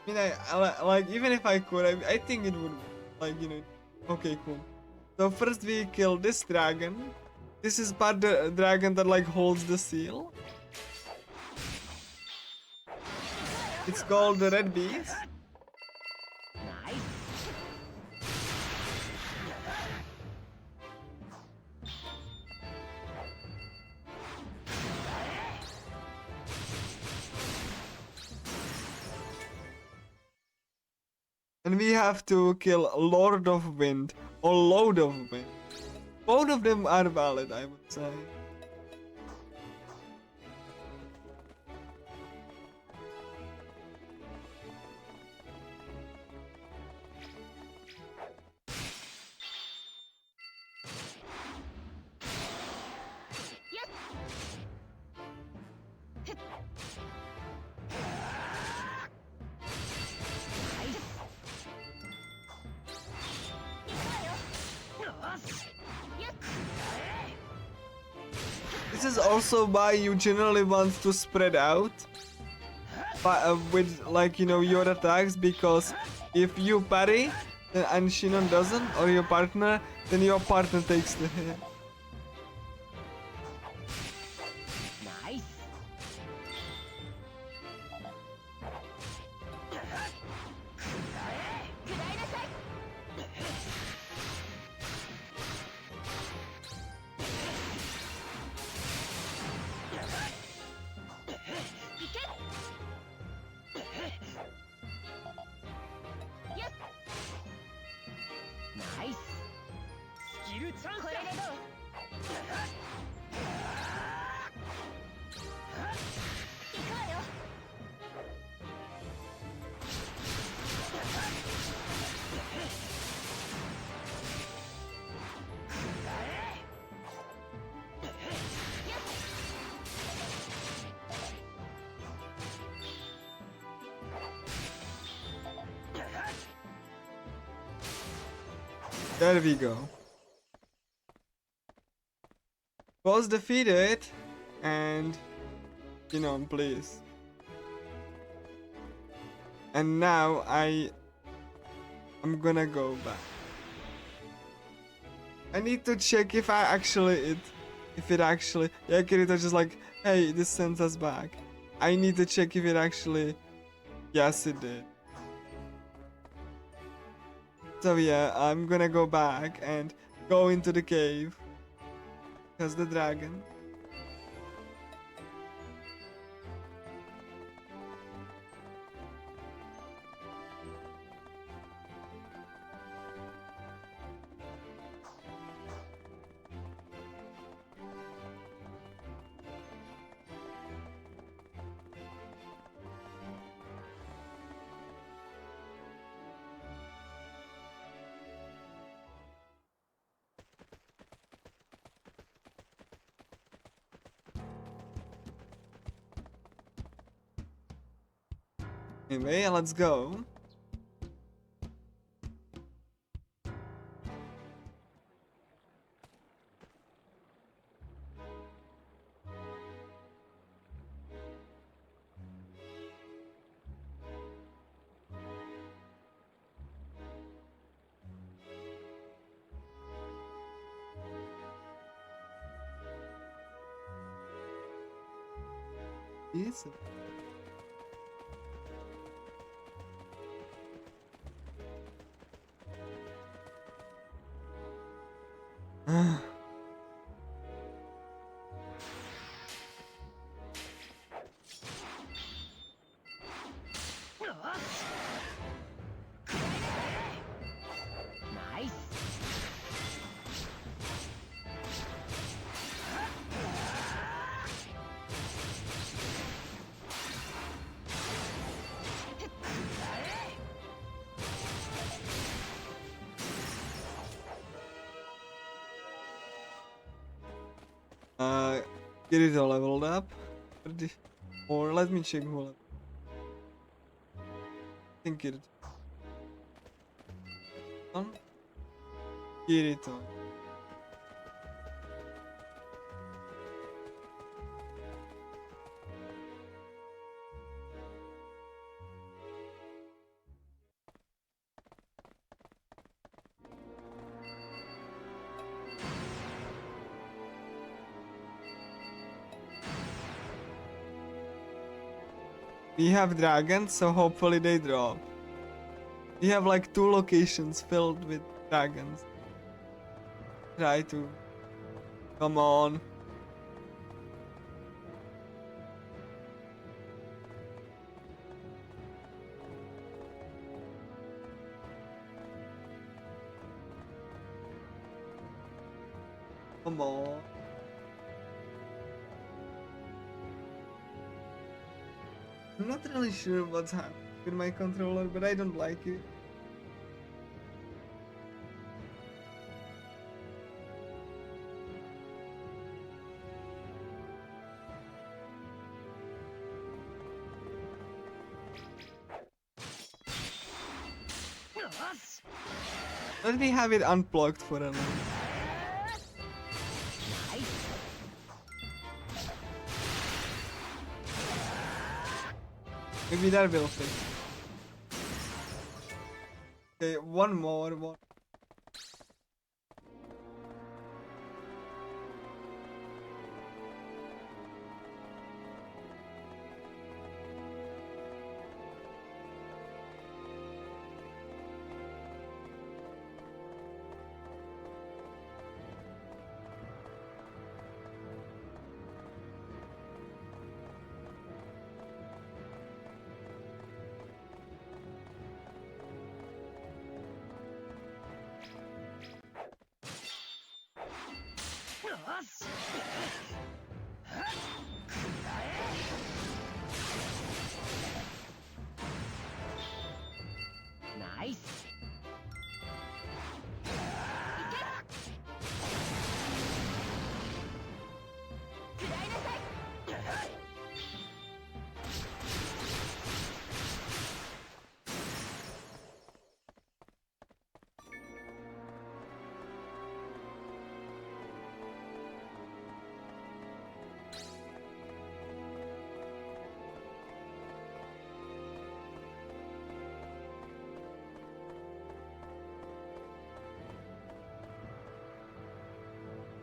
I mean, I like, even if I could, I think it would, like, you know. Okay, cool. So first we kill this dragon. This is part the dragon that like holds the seal. It's called the Red Beast. And we have to kill Lord of Wind or Load of Wind. Both of them are valid, I would say. This is also why you generally want to spread out with, like, you know, your attacks, because if you parry and Shinon doesn't, or your partner, then your partner takes the hit. There we go. Boss defeated, and you know, please. And now I'm gonna go back. I need to check if it actually, yeah, Kirito just like, hey, this sends us back. I need to check if it actually, yes it did. So yeah, I'm gonna go back and go into the cave. Because the dragon. Anyway, let's go. Yes. Nice. Get it all leveled up. Or let me check who leveled. I think it on Kirito. We have dragons, so hopefully they drop. We have like 2 locations filled with dragons. Try to. Come on. Come on. I'm not really sure what's happening with my controller, but I don't like it. Let me have it unplugged for a minute. Maybe that will fix it. Okay, one more.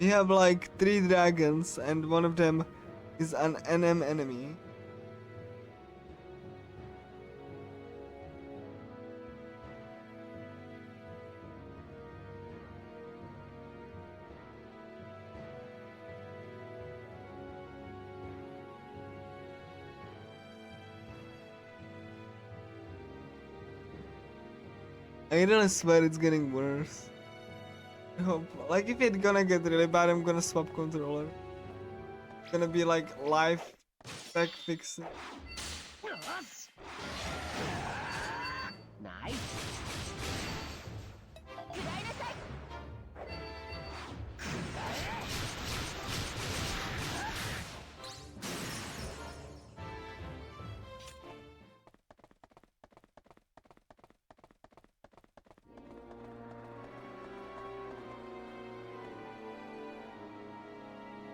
We have like 3 dragons, and one of them is an NM enemy. I really swear it's getting worse. I hope, like, if it's gonna get really bad, I'm gonna swap controller. It's gonna be like live back fixing. Nice.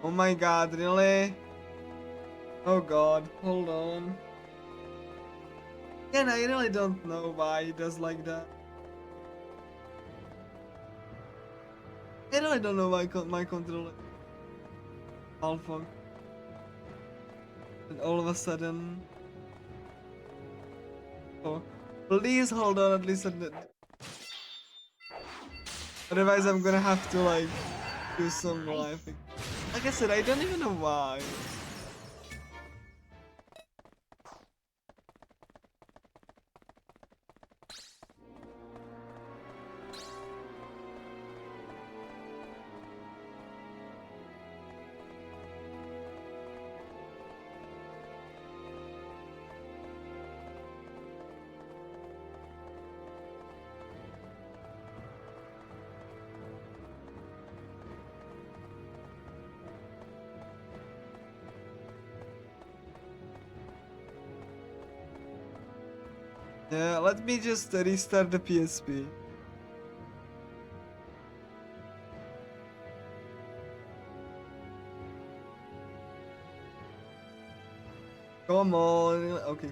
Oh my god, really? Oh god, hold on. Again, I really don't know why he does like that. I really don't know why my controller alpha. And all of a sudden... Oh, please hold on at least a bit. Otherwise I'm gonna have to like do some live. Like I said, I don't even know why. Yeah, let me just restart the PSP. Come on. Okay.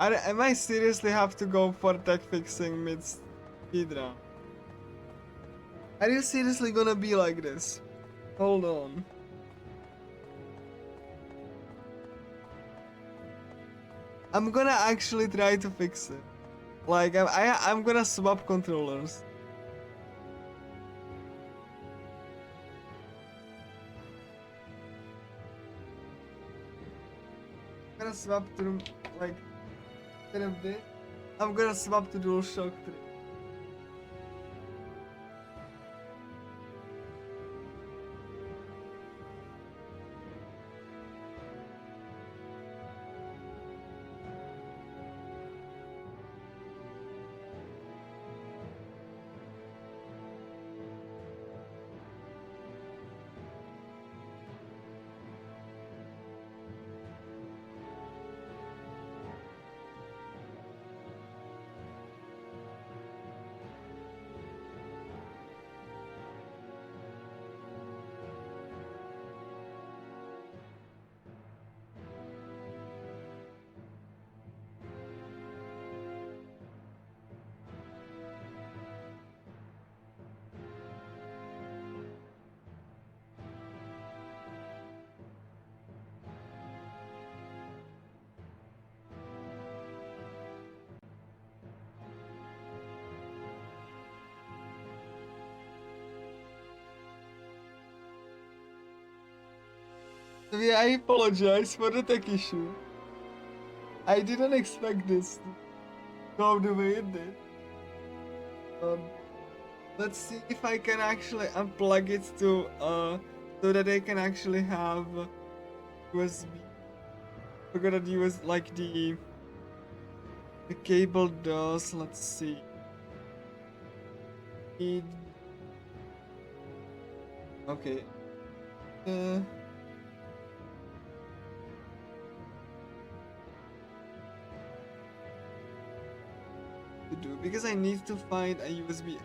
Am I seriously have to go for tech fixing mid speedrun? Are you seriously gonna be like this? Hold on. I'm gonna actually try to fix it. Like I'm gonna swap controllers. I'm gonna swap to like instead of this. I'm gonna swap to DualShock 3. Yeah, I apologize for the tech issue. I didn't expect this to go the way it did. Um, let's see if I can actually unplug it to so that I can actually have USB. Forgot that US like the cable does. Let's see. It, okay. Uh, to do because I need to find a USB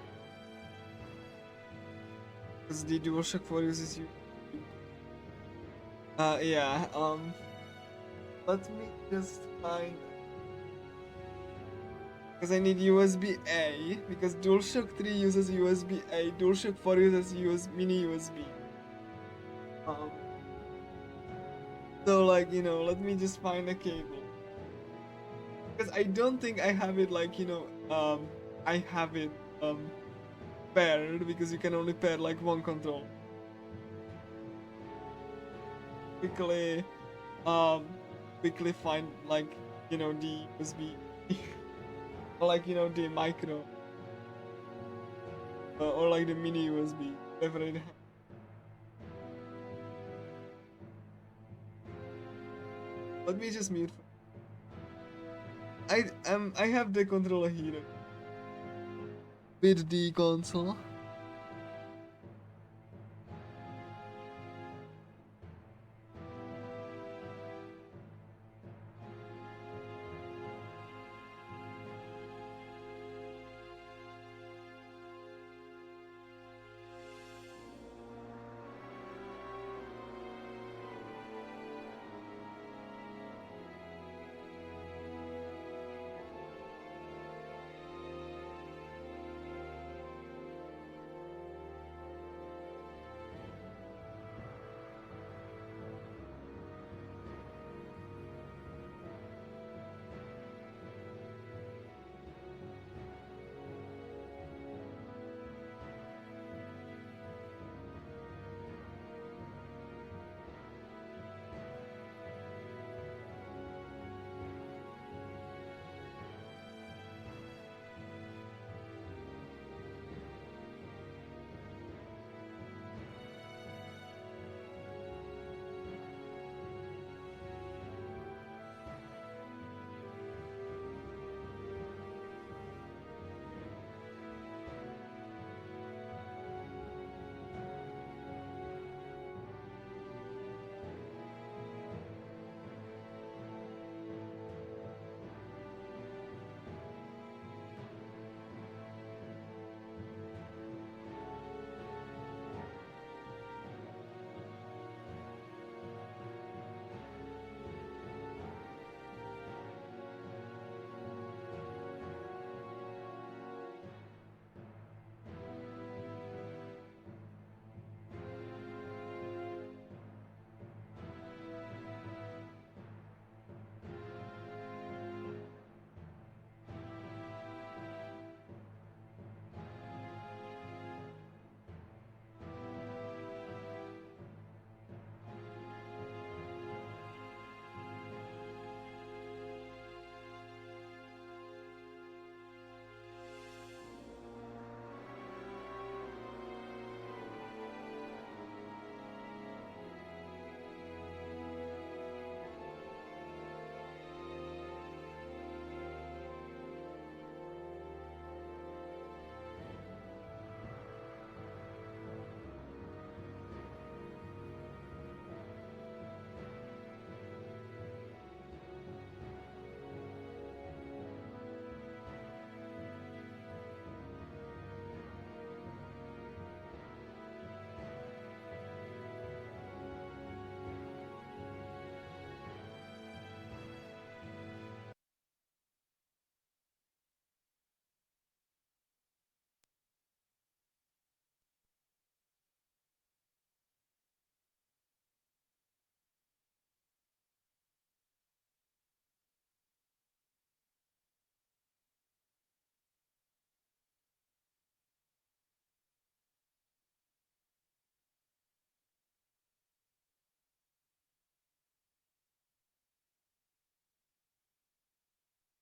because the DualShock 4 uses USB. Yeah. Let me just find because I need USB A because DualShock 3 uses USB A, DualShock 4 uses mini USB. Um, so like let me just find a cable because I don't think I have it like I have it paired because you can only pair like one controller. Quickly um quickly find like the USB or like the micro or like the mini USB whatever it has. Let me just mute. I have the controller here with the console.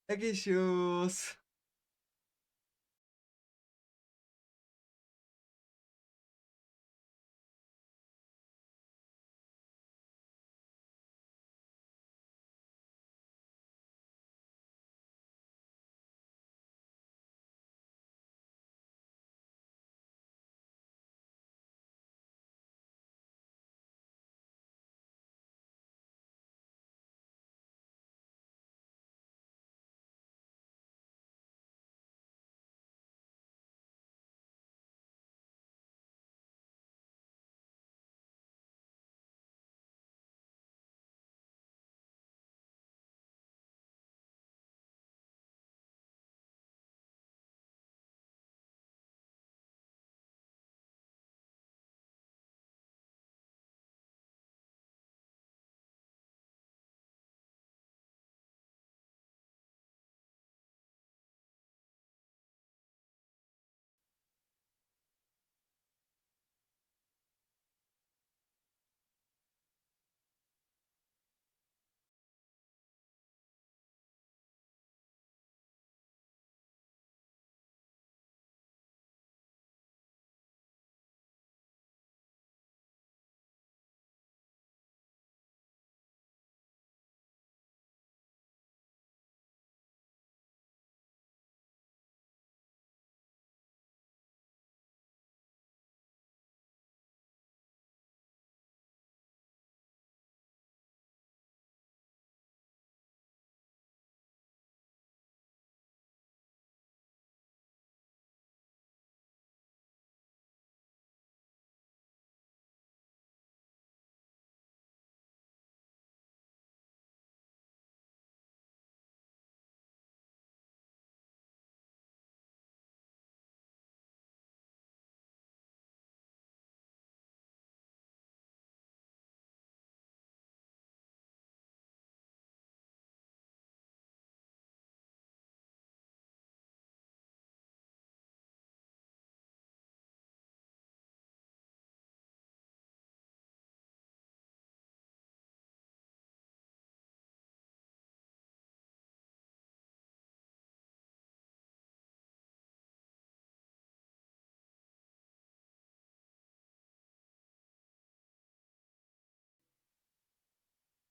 Tech issues.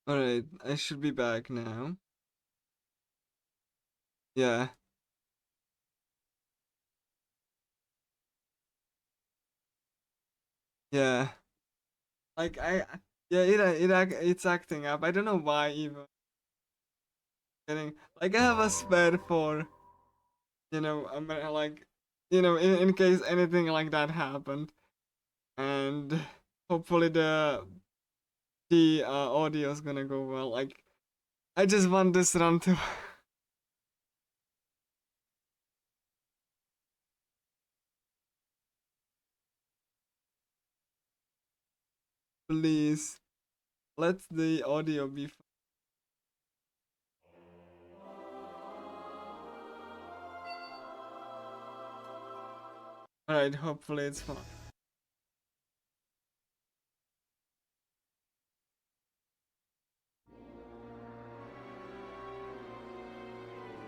Alright, I should be back now. Yeah. Yeah. Like yeah, it's acting up. I don't know why even. Getting like I have a spare for like in case anything like that happened, and hopefully the audio is gonna go well. Like I just want this run to please let the audio be. Alright, hopefully it's fine.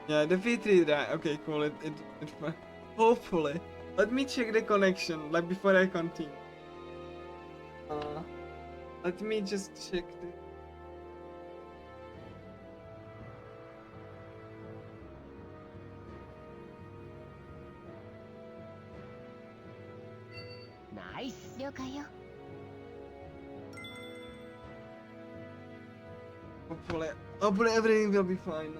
Yeah, the V3 right. Okay, cool. It hopefully. Let me check the connection like before I continue. Uh, let me just check the. Nice. 了解よ。Hopefully everything will be fine.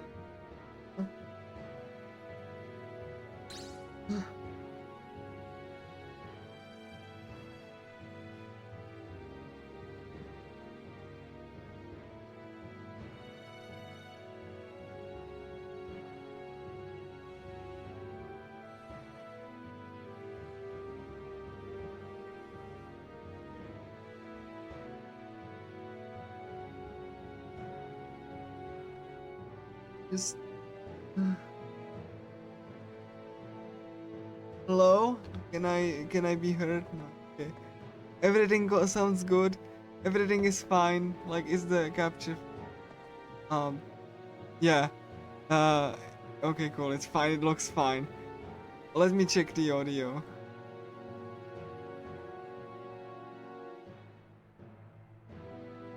Just hello? Can I be heard? No. Okay. Sounds good. Everything is fine. Like is the capture yeah. Uh Okay, cool. It's fine. It looks fine. Let me check the audio.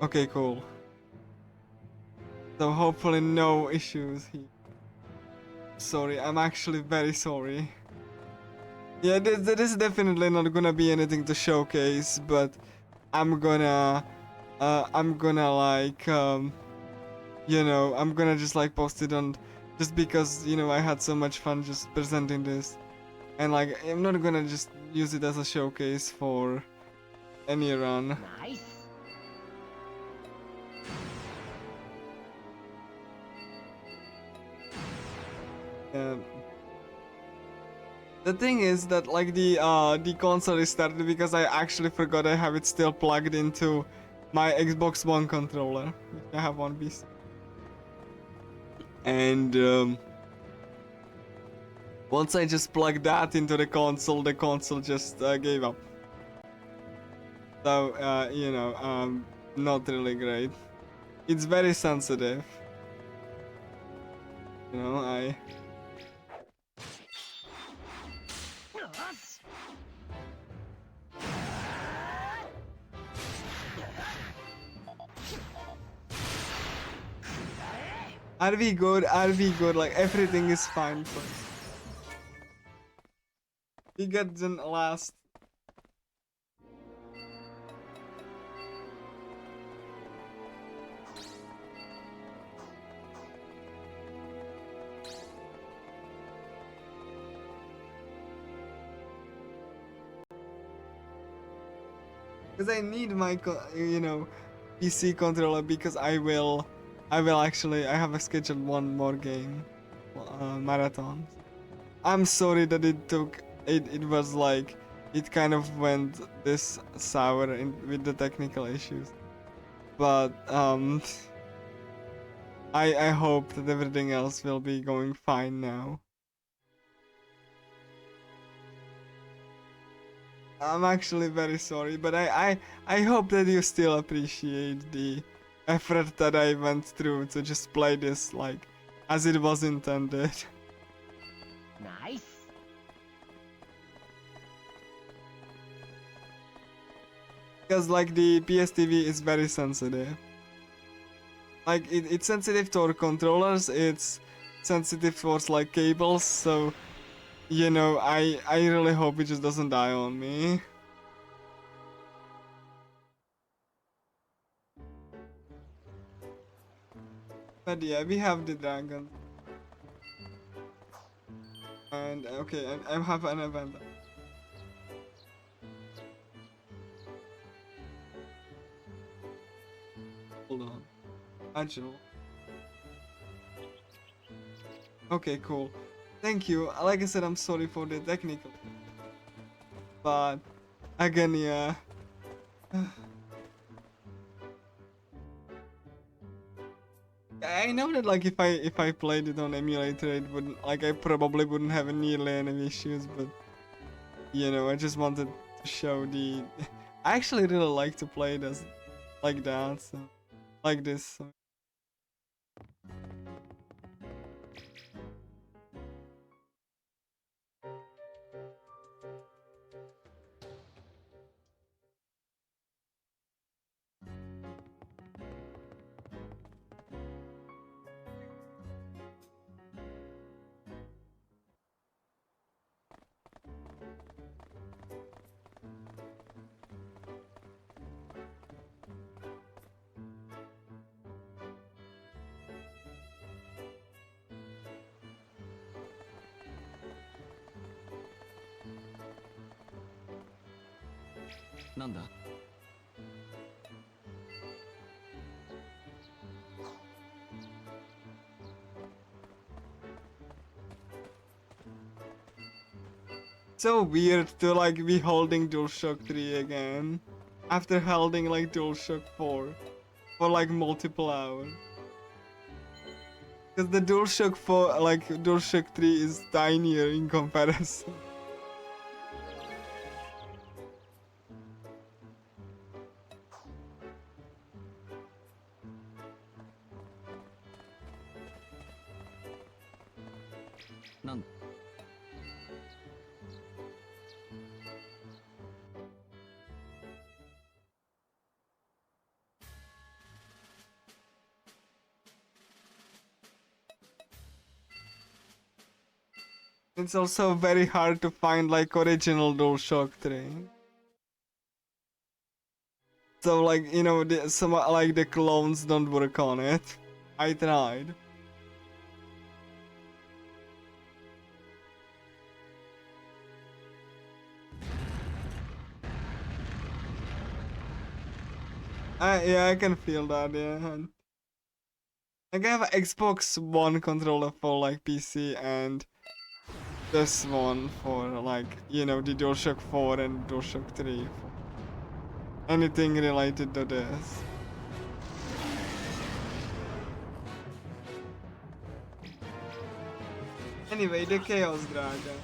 Okay, cool. So hopefully no issues here. Sorry, I'm actually very sorry. Yeah, there is definitely not gonna be anything to showcase, but I'm gonna like, you know, I'm gonna just like post it on, just because, you know, I had so much fun just presenting this. And like, I'm not gonna just use it as a showcase for any run. Nice. The thing is that like the console is started because I actually forgot I have it still plugged into my Xbox One controller, which I have on PC. And once I just plugged that into the console just gave up. So you know, not really great. It's very sensitive. You know, Are we good? Are we good? Like everything is fine. We got the last. Because I need my, you know, PC controller, because I will actually, I have a scheduled one more game, marathon. I'm sorry that it was like, it kind of went this sour with the technical issues. But, I hope that everything else will be going fine now. I'm actually very sorry, but I hope that you still appreciate the effort that I went through to just play this like as it was intended. Nice. Because like the PSTV is very sensitive. Like it's sensitive to our controllers, it's sensitive towards like cables, so you know, I really hope it just doesn't die on me. But yeah, we have the dragon. And okay, and I have an event. Hold on. Angelo. Okay, cool. Thank you. Like I said, I'm sorry for the technical. But again, yeah. I know that like if I played it on emulator, it wouldn't, like, I probably wouldn't have nearly any issues, but you know, I just wanted to show the I actually really like to play it as like that, so like this. So. なんだ So weird to like be holding DualShock 3 again after holding like DualShock 4 for like multiple hours. Because the DualShock 4, like DualShock 3 is tinier in comparison. なん It's also very hard to find like original DualShock 3. So like, you know, some like the clones don't work on it. I tried. Yeah, I can feel that, yeah. Like I have an Xbox One controller for like PC and this one for like, you know, the DualShock 4 and DualShock 3 for anything related to this. Anyway, the Chaos Dragon.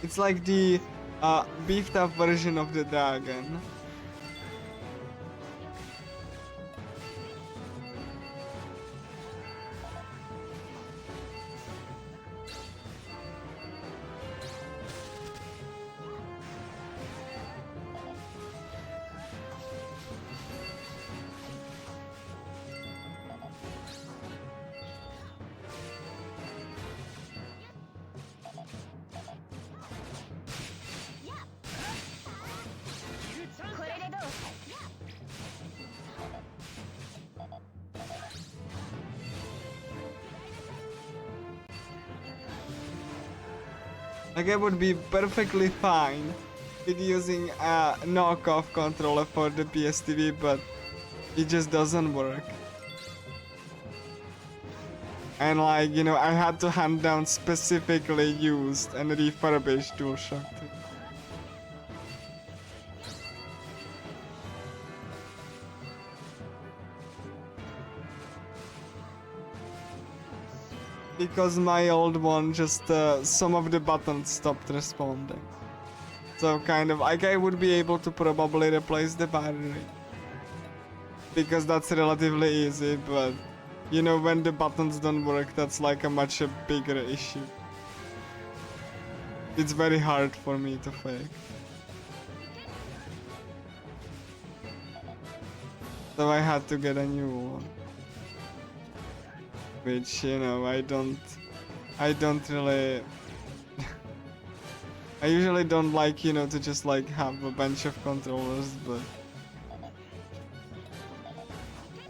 It's like the beefed up version of the dragon. Like I would be perfectly fine with using a knockoff controller for the PSTV, but it just doesn't work. And like, you know, I had to hand down specifically used and refurbished DualShock 2. Because my old one just, some of the buttons stopped responding. So kind of, like I would be able to probably replace the battery. Because that's relatively easy, but you know, when the buttons don't work, that's like a much bigger issue. It's very hard for me to fix. So I had to get a new one. Which, you know, I don't really I usually don't like, you know, to just like have a bunch of controllers, but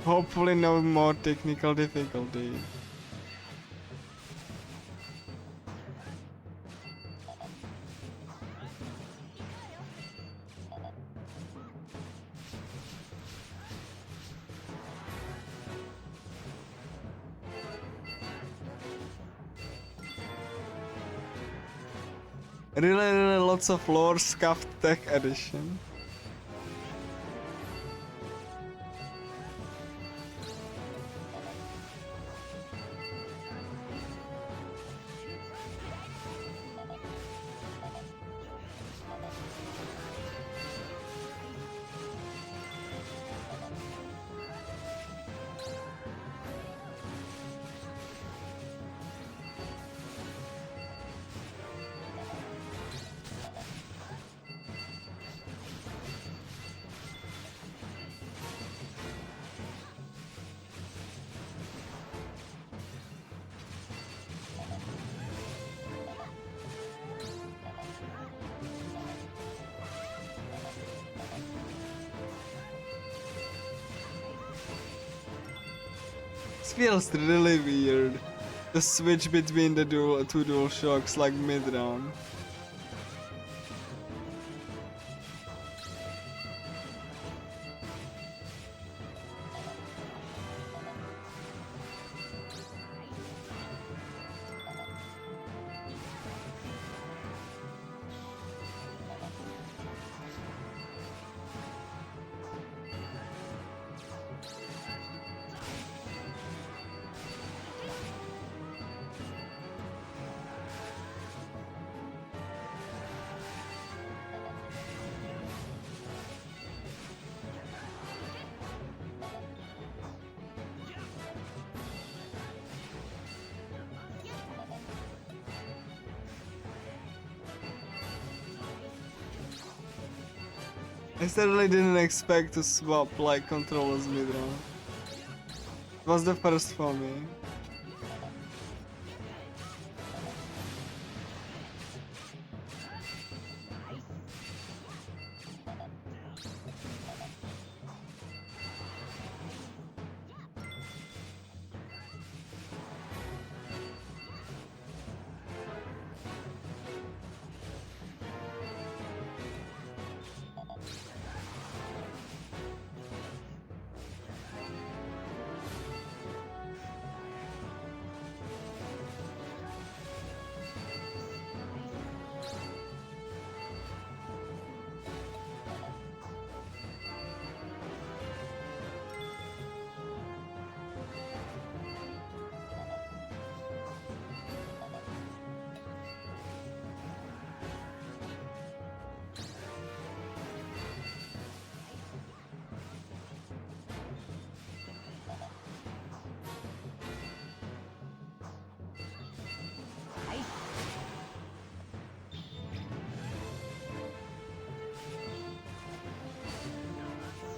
hopefully no more technical difficulty. Really lots of lore scuffed tech edition. This feels really weird. The switch between the two dual shocks like mid-round. I certainly didn't expect to swap like controllers mid-round. It was the first for me.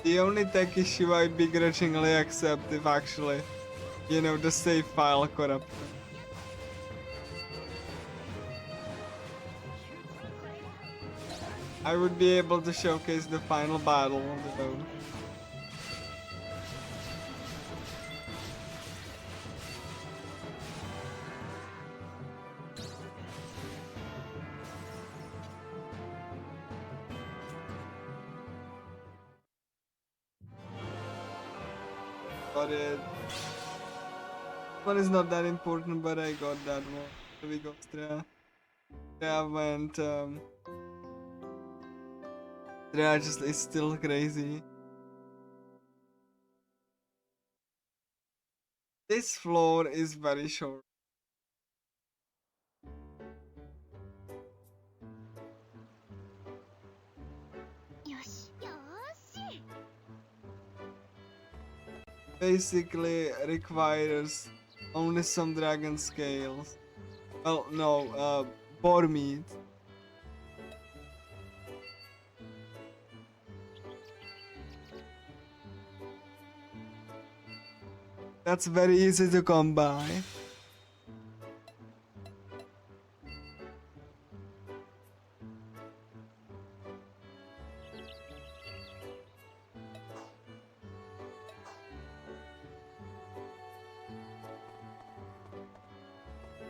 The only tech issue I'd begrudgingly accept if actually, you know, the save file corrupted. I would be able to showcase the final battle though. But one is not that important, but I got that one. There we go, Strea. Strea went, Strea just is still crazy. This floor is very short. Basically requires only some dragon scales. Well, no, boar meat. That's very easy to come by.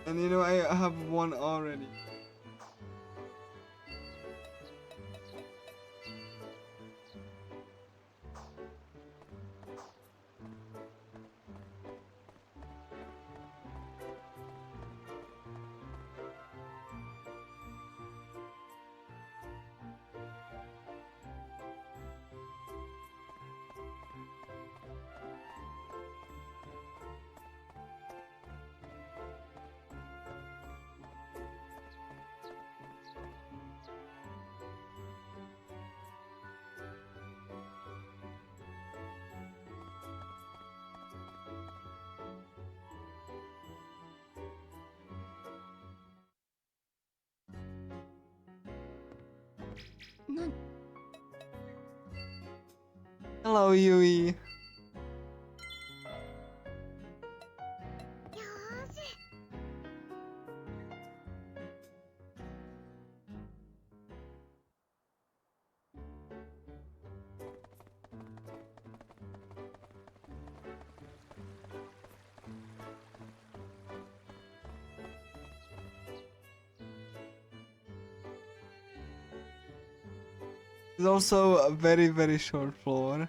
And you know, I have one already. Hello, Yui. It's also a very, very short floor.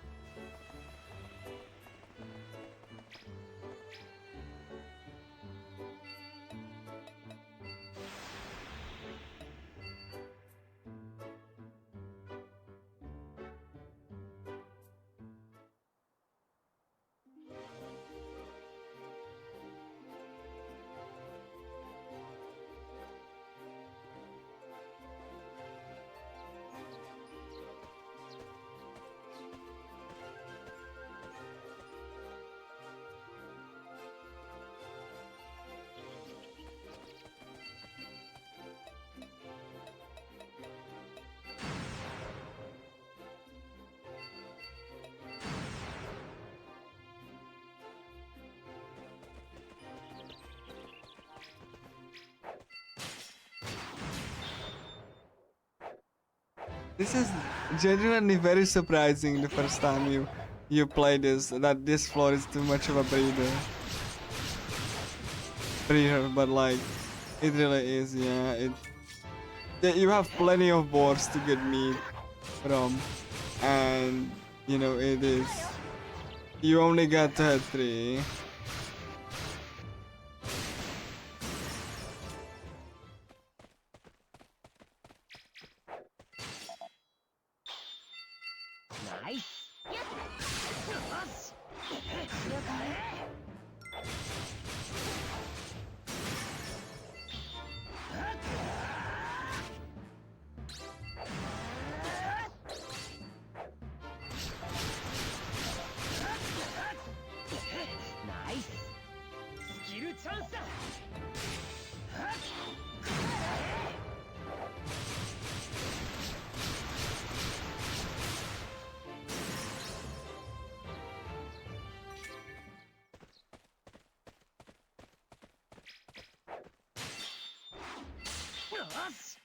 This is genuinely very surprising the first time you play this, that this floor is too much of a breeder, but like it really is, yeah. You have plenty of boards to get meat from, and you know it is. You only got to hit 3. Nice. Nice. Skill chance だ。よし。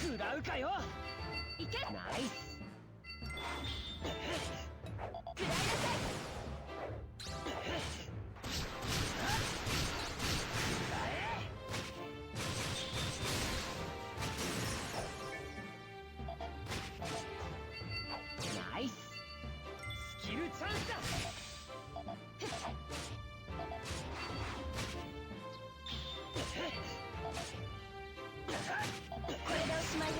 食らうかよ。いけ。ナイス。食らいなさい。ナイス。スキルチャンスだ。これでおしまいよ。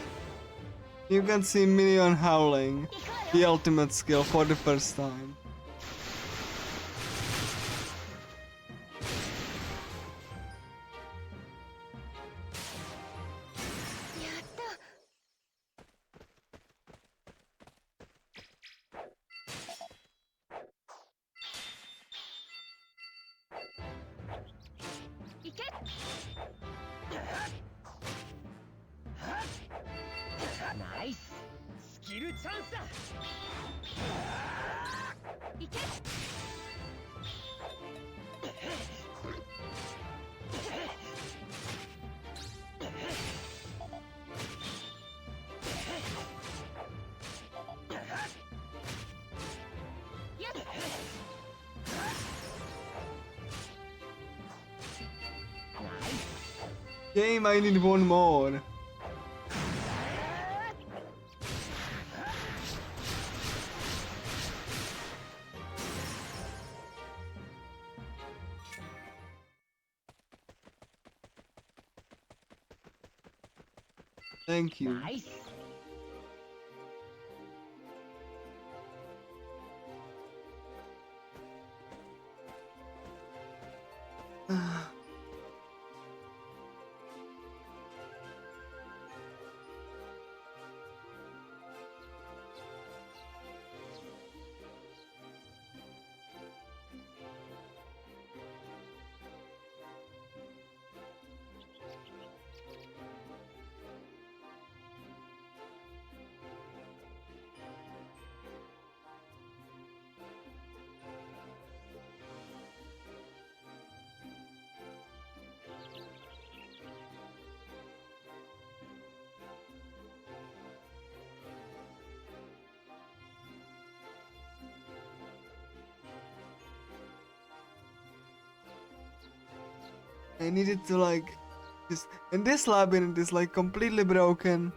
You can see Minion howling, the ultimate skill for the first time. Nice. スキルチャンスだ。いけ。Game, I need one more. Thank you. Nice. I needed to like just, and this labyrinth is like completely broken.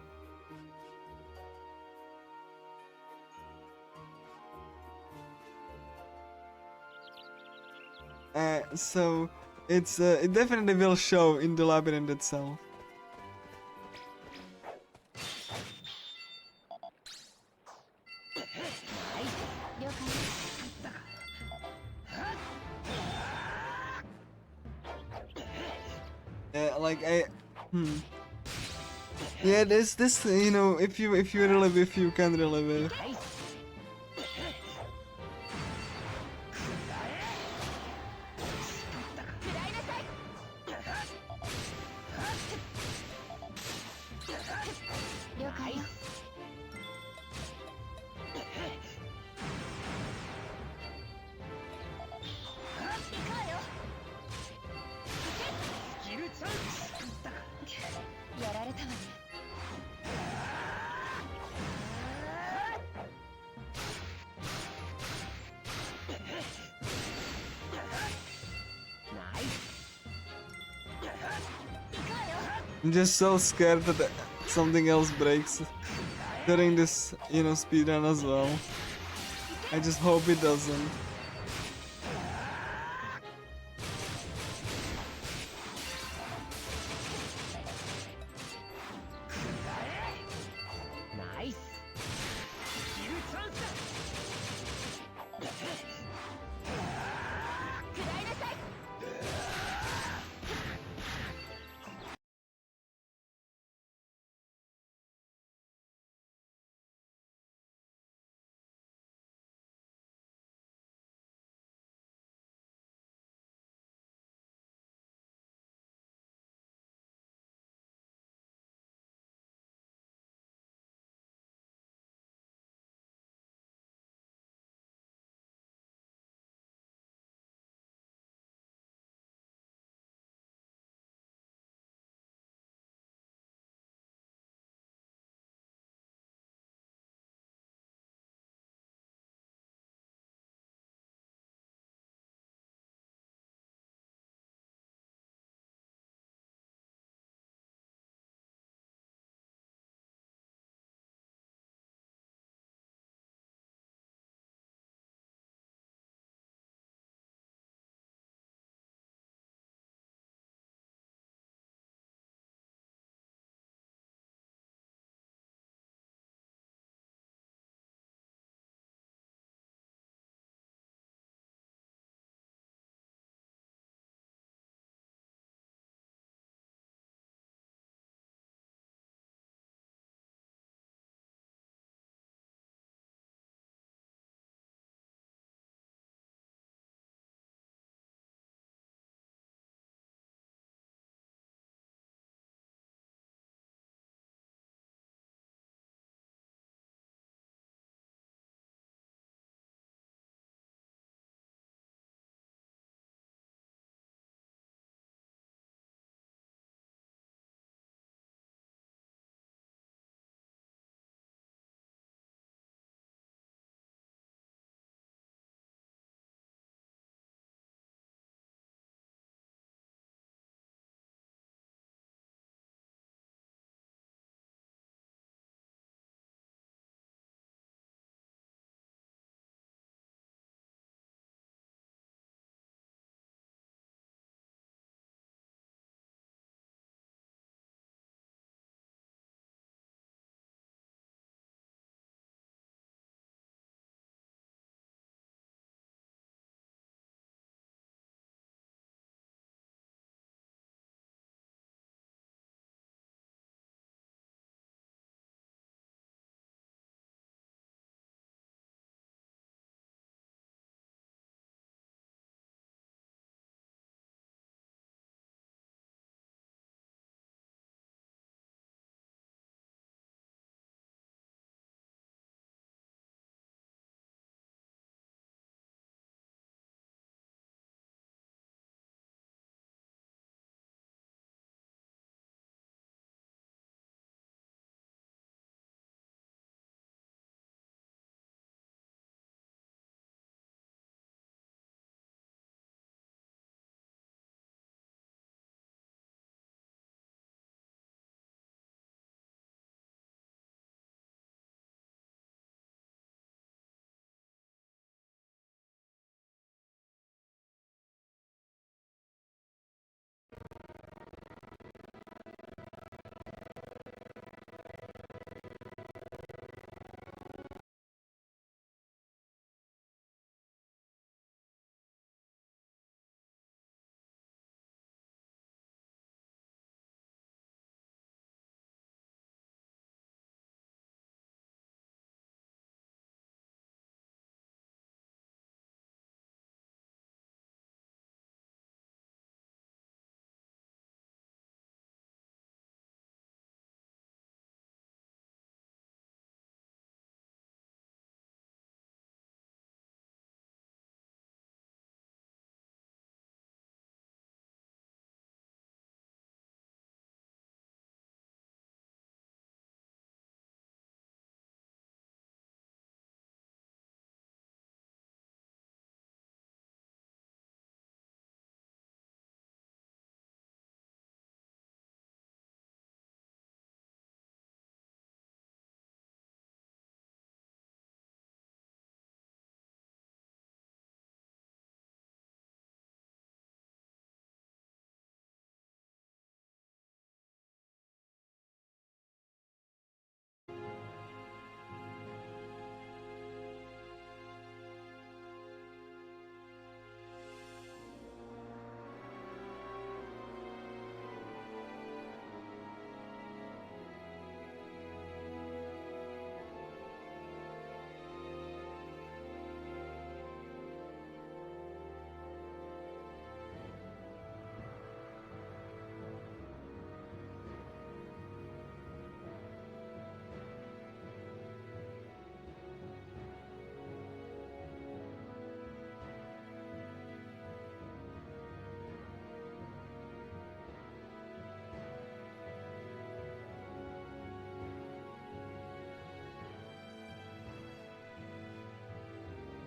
So it definitely will show in the labyrinth itself. Yeah, this you know, if you relive, if you can relive it. I'm just so scared that something else breaks during this, speedrun as well. I just hope it doesn't.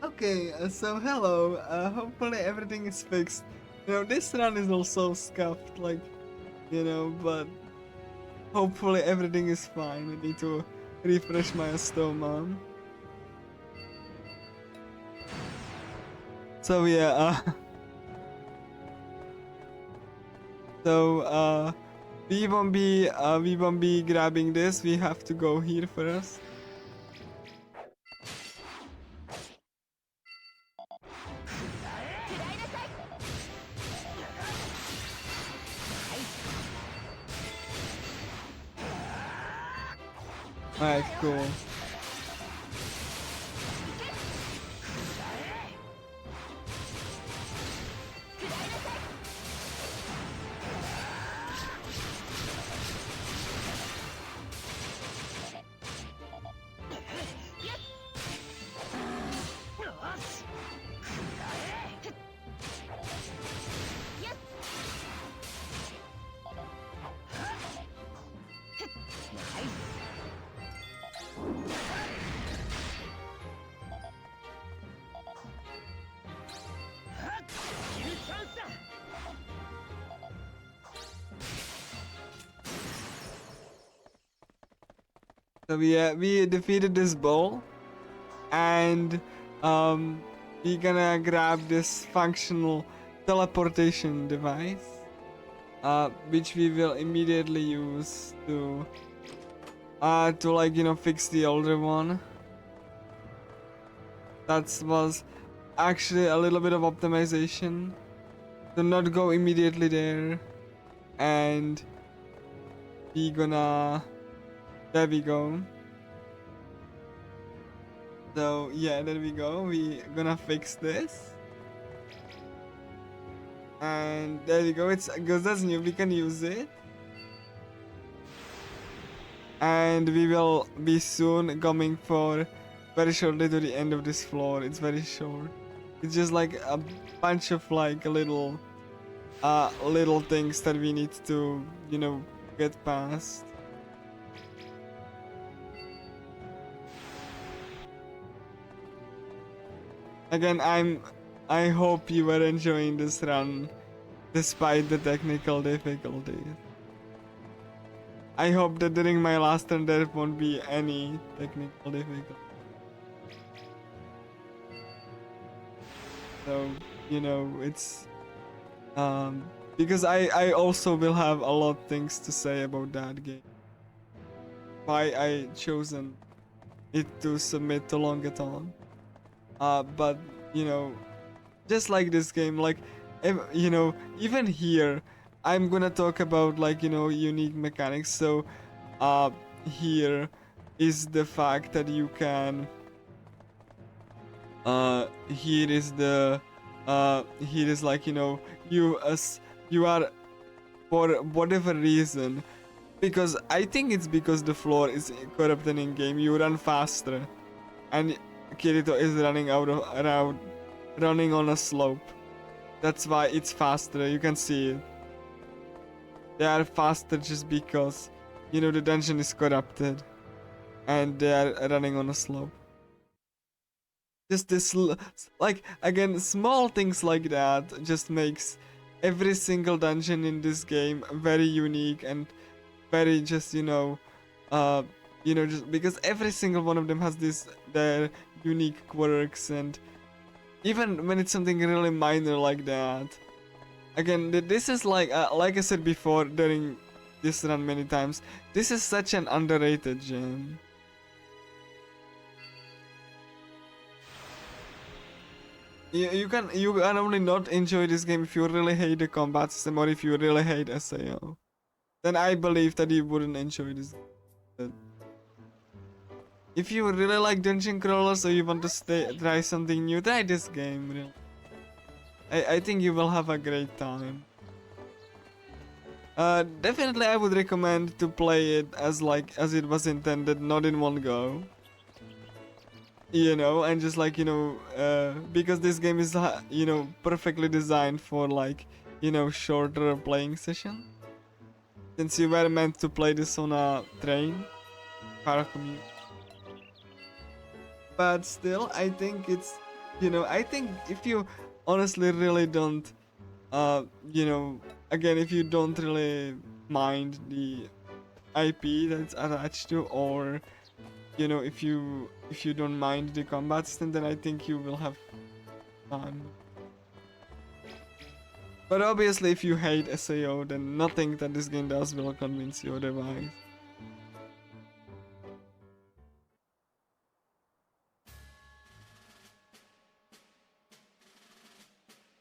Okay, so hello. Hopefully everything is fixed. You know, this run is also scuffed, like, you know, but hopefully everything is fine. I need to refresh my stoma. So yeah, so we won't be grabbing this. We have to go here first. Alright, cool. So yeah, we defeated this bull, and um, we gonna grab this functional teleportation device, which we will immediately use to like, you know, fix the older one. That was actually a little bit of optimization. So not go immediately there, and we gonna, there we go. So yeah, there we go. We gonna fix this. And there we go. It's because that's new. We can use it. And we will be soon coming for very shortly to the end of this floor. It's very short. It's just like a bunch of like little things that we need to, you know, get past. Again, I hope you are enjoying this run despite the technical difficulties. I hope that during my last run there won't be any technical difficulty. So, you know, it's because I also will have a lot of things to say about that game. Why I chosen it to submit to Longathon. But you know, just like this game, like, you know, even here, I'm gonna talk about like, you know, unique mechanics. So, here is the fact that you can. Here is the. Here is like, you know, you are, for whatever reason, because I think it's because the floor is corrupted in game. You run faster, and Kirito is running on a slope. That's why it's faster. You can see it. They are faster just because, you know, the dungeon is corrupted, and they are running on a slope. Just this, like, again, small things like that just makes every single dungeon in this game very unique and very just, you know, just because every single one of them has their unique quirks, and even when it's something really minor like that. Again, this is like I said before during this run many times, this is such an underrated gem. You can only not enjoy this game if you really hate the combat system or if you really hate SAO. Then I believe that you wouldn't enjoy this. If you really like dungeon crawlers or you want to try something new, try this game. Really. I think you will have a great time. Definitely I would recommend to play it as it was intended, not in one go. You know, and just like, you know, because this game is, you know, perfectly designed for like, you know, shorter playing session. Since you were meant to play this on a train, car commute. But still, I think it's you know, I think if you honestly really don't, you know, again, if you don't really mind the IP that's attached to, or you know, if you don't mind the combat system, then I think you will have fun. But obviously, if you hate SAO, then nothing that this game does will convince you otherwise.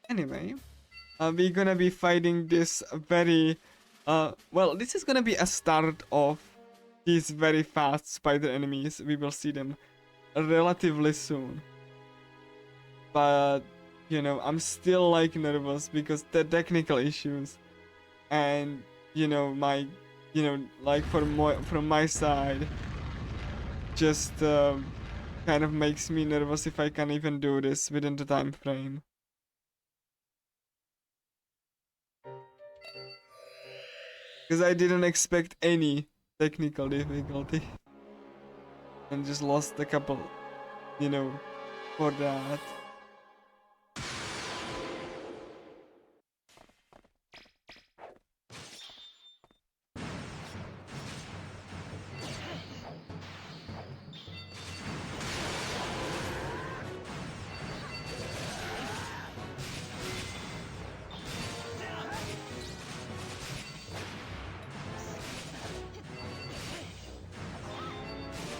Anyway, we're gonna be fighting this very, well, this is gonna be a start of these very fast spider enemies. We will see them relatively soon. But, you know, I'm still like nervous because the technical issues and, you know, my, you know, like from my side, just kind of makes me nervous if I can even do this within the time frame. Because I didn't expect any technical difficulty. And just lost a couple, you know, for that.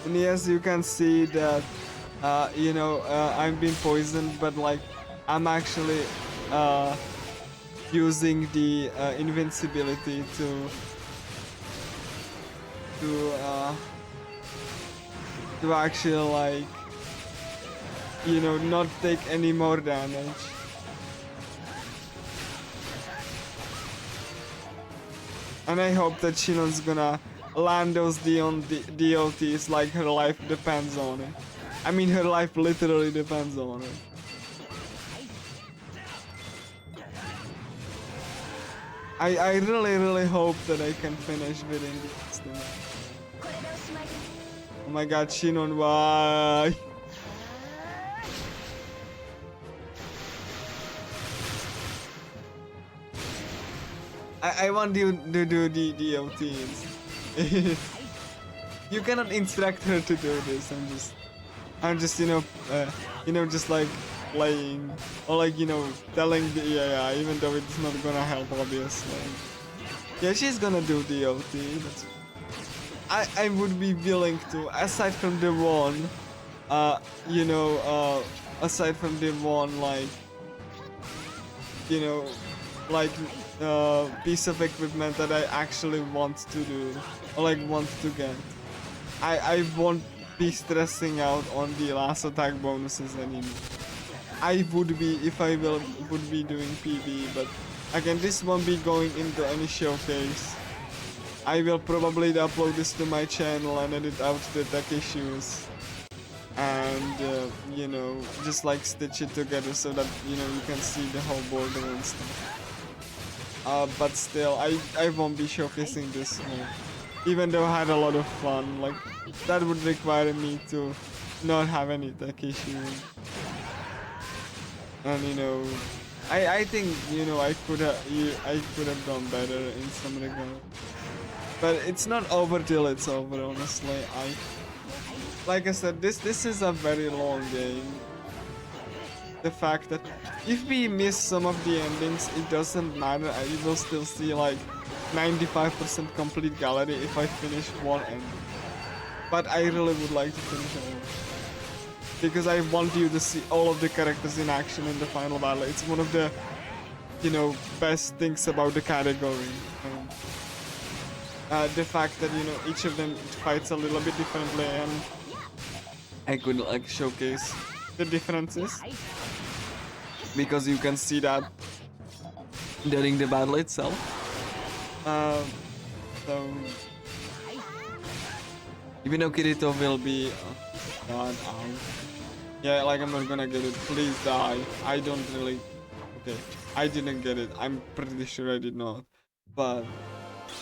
And yes, you can see that, you know, I'm being poisoned, but like, I'm actually using the invincibility to actually like, you know, not take any more damage. And I hope that Shinon's gonna land those DLTs like her life depends on it. I mean, her life literally depends on it. I really hope that I can finish within the estimate. Oh my god, Shinon, why? I want you to do the DLTs. You cannot instruct her to do this. I'm just you know, just like playing or like, you know, telling the AI, even though it's not gonna help, obviously. Yeah, she's gonna do DLT. I would be willing to, aside from the one, you know, aside from the one, like, you know, like piece of equipment that I actually want to do or like want to get. I won't be stressing out on the last attack bonuses anymore. I would be if I would be doing PB, but again, this won't be going into any showcase. I will probably upload this to my channel and edit out the tech issues and you know, just like stitch it together so that, you know, you can see the whole border and stuff. But still, I won't be showcasing this more. Even though I had a lot of fun, like, that would require me to not have any tech issues. And you know, I think, you know, I could have done better in some regard. But it's not over till it's over, honestly. Like I said, this is a very long game. The fact that if we miss some of the endings, it doesn't matter. I will still see like 95% complete gallery if I finish one ending. But I really would like to finish all, because I want you to see all of the characters in action in the final battle. It's one of the, you know, best things about the category. The fact that, you know, each of them fights a little bit differently, and I could like showcase the differences, because you can see that during the battle itself. So even though Kirito will be God, yeah, like, I'm not gonna get it. Please die. I don't really. Okay, I didn't get it. I'm pretty sure I did not. But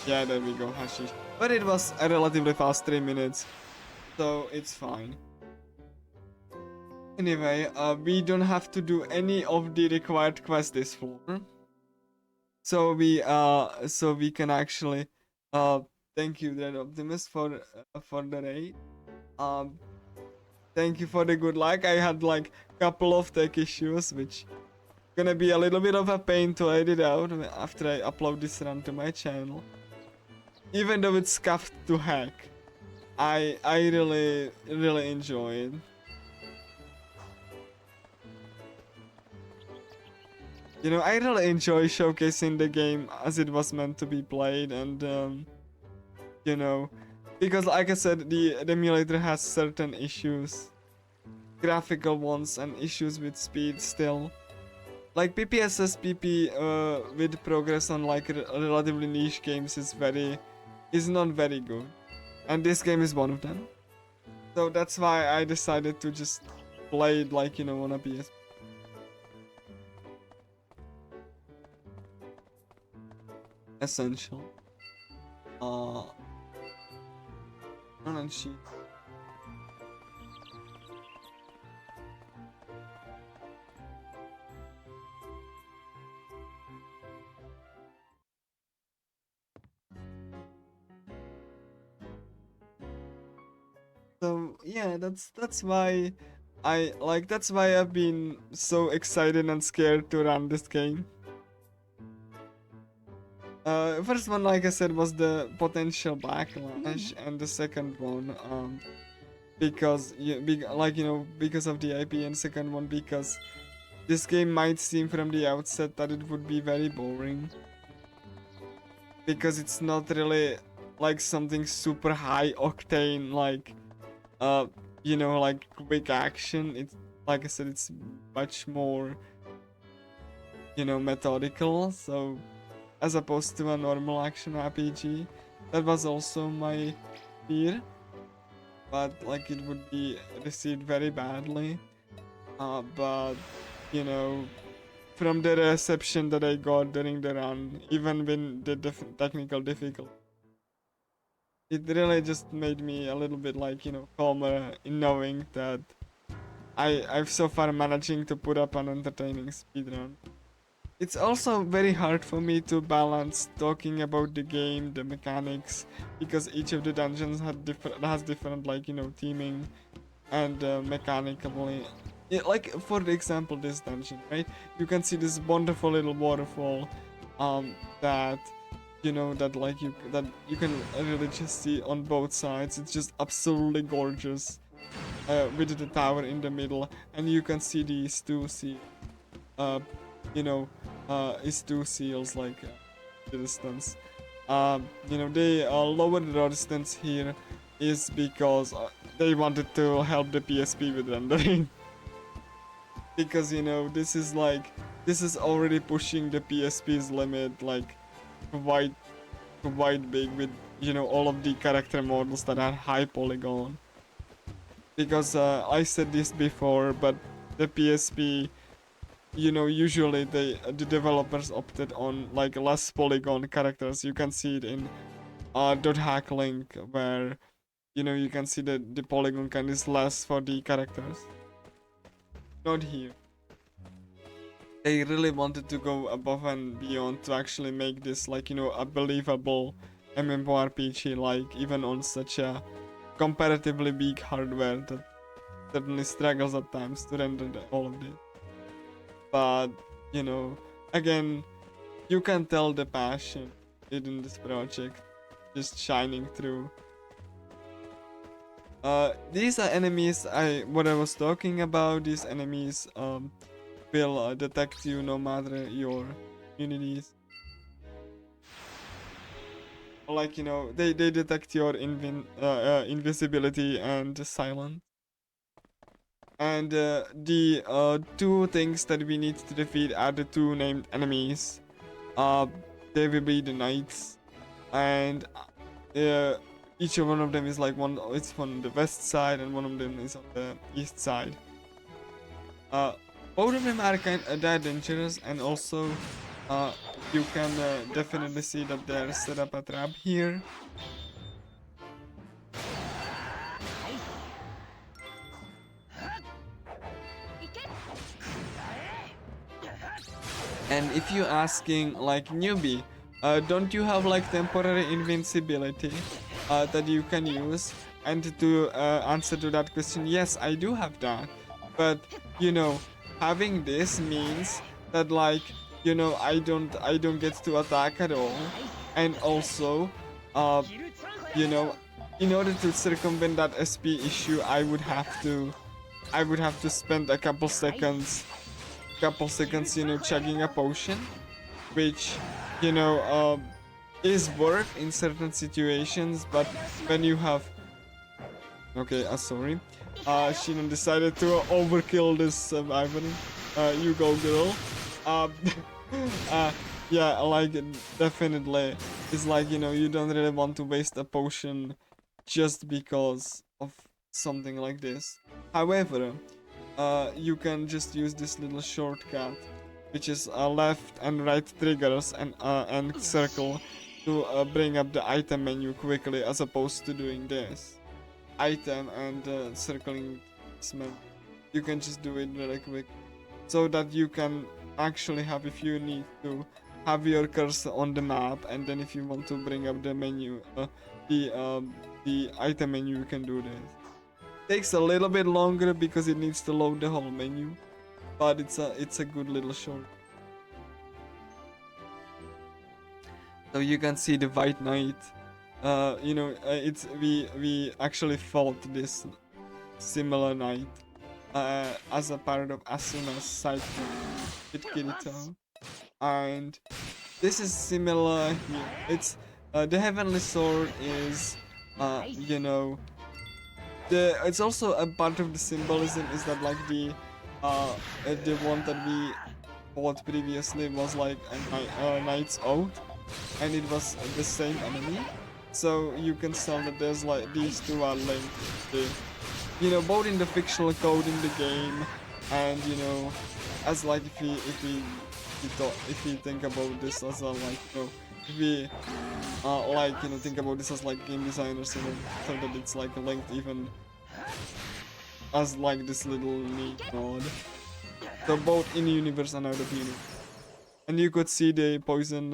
yeah, there we go, Hashish. But it was a relatively fast 3 minutes, so it's fine. Anyway, we don't have to do any of the required quests this floor. So we can actually thank you Red Optimus for the raid. Um thank you for the good luck. I had like couple of tech issues which gonna be a little bit of a pain to edit out after I upload this run to my channel. Even though it's scuffed to heck, I really enjoy it. You know, I really enjoy showcasing the game as it was meant to be played, and you know, because like I said, the emulator has certain issues, graphical ones, and issues with speed still. Like PPSS PP with progress on like relatively niche games is not very good, and this game is one of them. So that's why I decided to just play it like, you know, on a PS. Essential. And she. So yeah, that's why that's why I've been so excited and scared to run this game. First one, like I said, was the potential backlash, and the second one, because because of the IP, and second one because this game might seem from the outset that it would be very boring, because it's not really like something super high octane like like quick action. It's like I said, it's much more methodical. So as opposed to a normal action RPG, that was also my fear. But like it would be received very badly. But you know, from the reception that I got during the run, even when the technical difficulty, it really just made me a little bit like, calmer in knowing that I've so far managing to put up an entertaining speedrun. It's also very hard for me to balance talking about the game, the mechanics, because each of the dungeons has different theming and mechanically. Yeah, like for example, this dungeon, right? You can see this wonderful little waterfall, that that you can really just see on both sides. It's just absolutely gorgeous, with the tower in the middle, and you can see these two uh, you know, is two seals like the distance. They lowered the distance here is because they wanted to help the PSP with rendering. Because this is already pushing the PSP's limit like quite big with all of the character models that are high polygon. Because I said this before, but the PSP, usually the developers opted on like less polygon characters. You can see it in Dot Hack Link, where you can see that the polygon count is less for the characters. Not here. They really wanted to go above and beyond to actually make this like a believable MMORPG, like even on such a comparatively weak hardware that certainly struggles at times to render all of this. But again, you can tell the passion in this project just shining through. These are enemies what I was talking about. These enemies will detect you no matter your immunities. Like they detect your invisibility and silence. And the two things that we need to defeat are the two named enemies. They will be the knights, and each one of them is like it's on the west side and one of them is on the east side. Both of them are kind of dangerous, and also you can definitely see that they're set up a trap here. And if you're asking like newbie, don't you have like temporary invincibility that you can use? And to answer to that question, yes, I do have that. But you know, having this means that like I don't get to attack at all. And also, uh, you know, in order to circumvent that SP issue, I would have to spend a couple seconds, chugging a potion, which, you know, is worth in certain situations. But when you have, okay, sorry, Shinon decided to overkill this survivor. You go, girl. Um, uh, yeah, like definitely, it's like you don't really want to waste a potion just because of something like this. However, you can just use this little shortcut, which is left and right triggers and circle to bring up the item menu quickly, as opposed to doing this item and circling this menu. You can just do it really quick, so that you can actually have, if you need to, have your cursor on the map, and then if you want to bring up the menu, the item menu, you can do this. Takes a little bit longer because it needs to load the whole menu, but it's a good little short. So you can see the White Knight. It's we actually fought this similar knight as a part of Asuna's side with Kirito, and this is similar here. It's the Heavenly Sword is it's also a part of the symbolism is that like the one that we fought previously was like a knight's oath, and it was the same enemy. So you can tell that there's like these two are linked, both in the fictional code in the game, and as like if we think about this as a like if we think about this as like game designers, so that it's like linked even as like this little neat nod. So both in universe and out of universe, and you could see the poison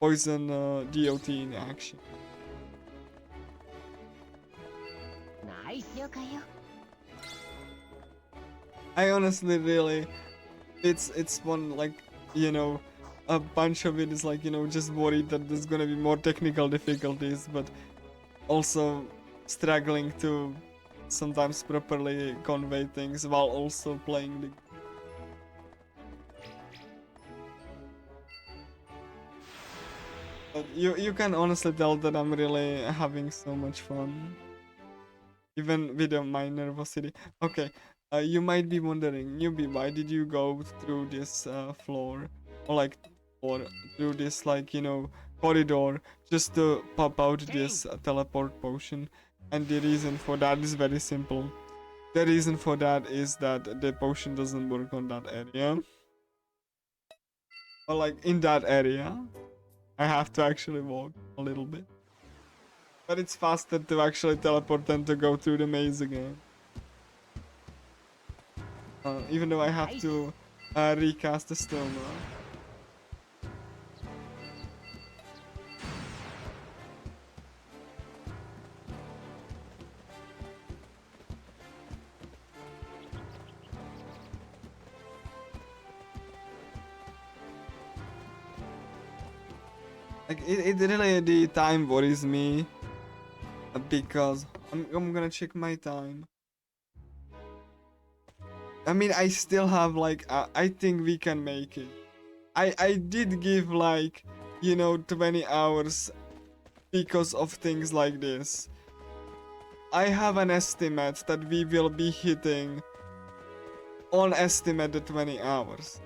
DOT in action. Nice. I honestly really, it's one like a bunch of it is like just worried that there's gonna be more technical difficulties, but also struggling to sometimes properly convey things while also playing the. But you can honestly tell that I'm really having so much fun, even with my nervosity. Okay, you might be wondering, newbie, why did you go through this floor, or through this corridor just to pop out this teleport potion? And the reason for that is very simple. The reason for that is that the potion doesn't work on that area, or like in that area. I have to actually walk a little bit. But it's faster to actually teleport than to go through the maze again. Even though I have to recast the stoma. Like it really, the time worries me because I'm gonna check my time. I mean, I still have like I think we can make it. I did give like 20 hours because of things like this. I have an estimate that we will be hitting on estimate the 20 hours.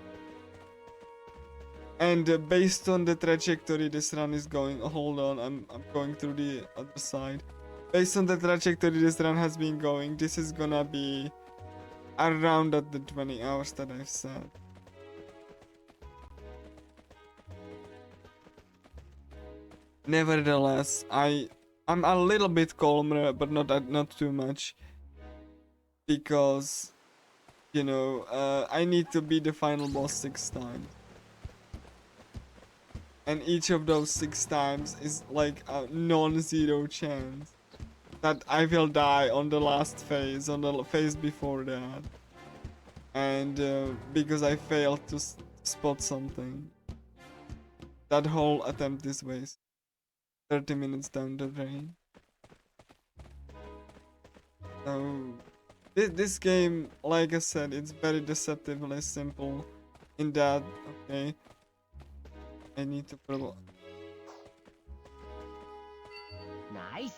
And based on the trajectory this run is going, hold on, I'm going through the other side. Based on the trajectory this run has been going, this is gonna be around at the 20 hours that I've said. Nevertheless, I'm a little bit calmer, but not too much, because I need to be the final boss 6 times. and each of those 6 times is like a non-zero chance that I will die on the last phase, on the phase before that, and because I failed to spot something. That whole attempt is waste. 30 minutes down the drain. So this game, like I said, it's very deceptively simple in that, okay, I need to put Nice.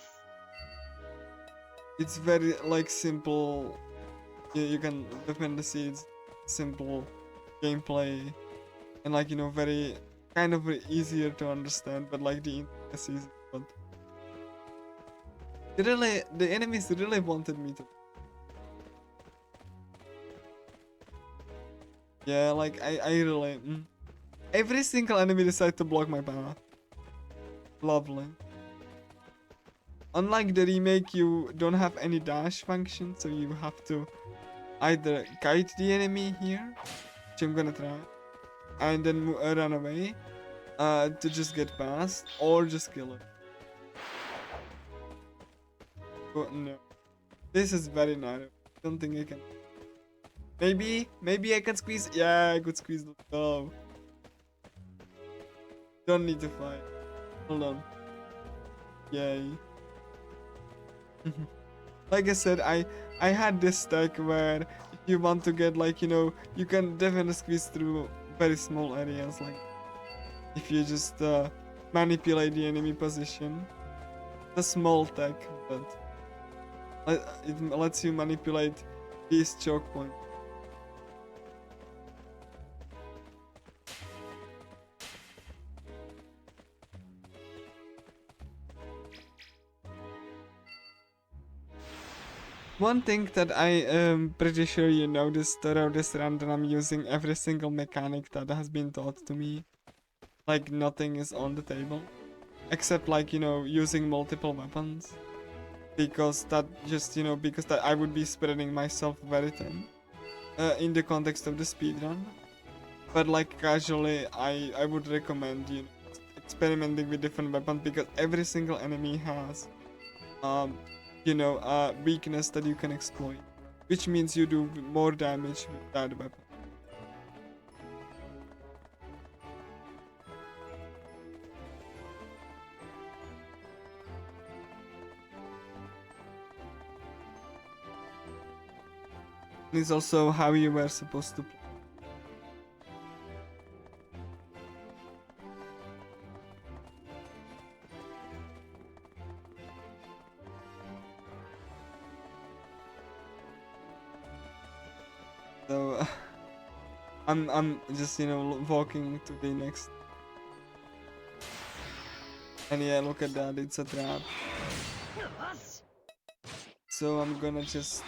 it's very like simple. You can definitely see it's simple gameplay and like, you know, very kind of easier to understand, but like the intricacies, but the enemies really wanted me to. Yeah, like I really every single enemy decided to block my path. Lovely. Unlike the remake, you don't have any dash function, so you have to either guide the enemy here, which I'm gonna try, and then run away to just get past, or just kill it. But no, this is very narrow. Don't think I can. Maybe I can squeeze. Yeah, I could squeeze. No, don't need to fight. Hold on. Yay. Like I said, I had this tech where if you want to get, like, you know, you can definitely squeeze through very small areas, like if you just manipulate the enemy position. The small tech, but it lets you manipulate these choke points. One thing that I am pretty sure you noticed throughout this run, that I'm using every single mechanic that has been taught to me. Like nothing is on the table. Except, like, you know, using multiple weapons. Because that just, you know, because that I would be spreading myself very thin. In the context of the speedrun. But like casually, I would recommend, you know, experimenting with different weapons, because every single enemy has you know, a weakness that you can exploit, which means you do more damage with that weapon. It's also how you were supposed to play. So I'm just, you know, walking to the next. And yeah, look at that, it's a trap. So I'm gonna just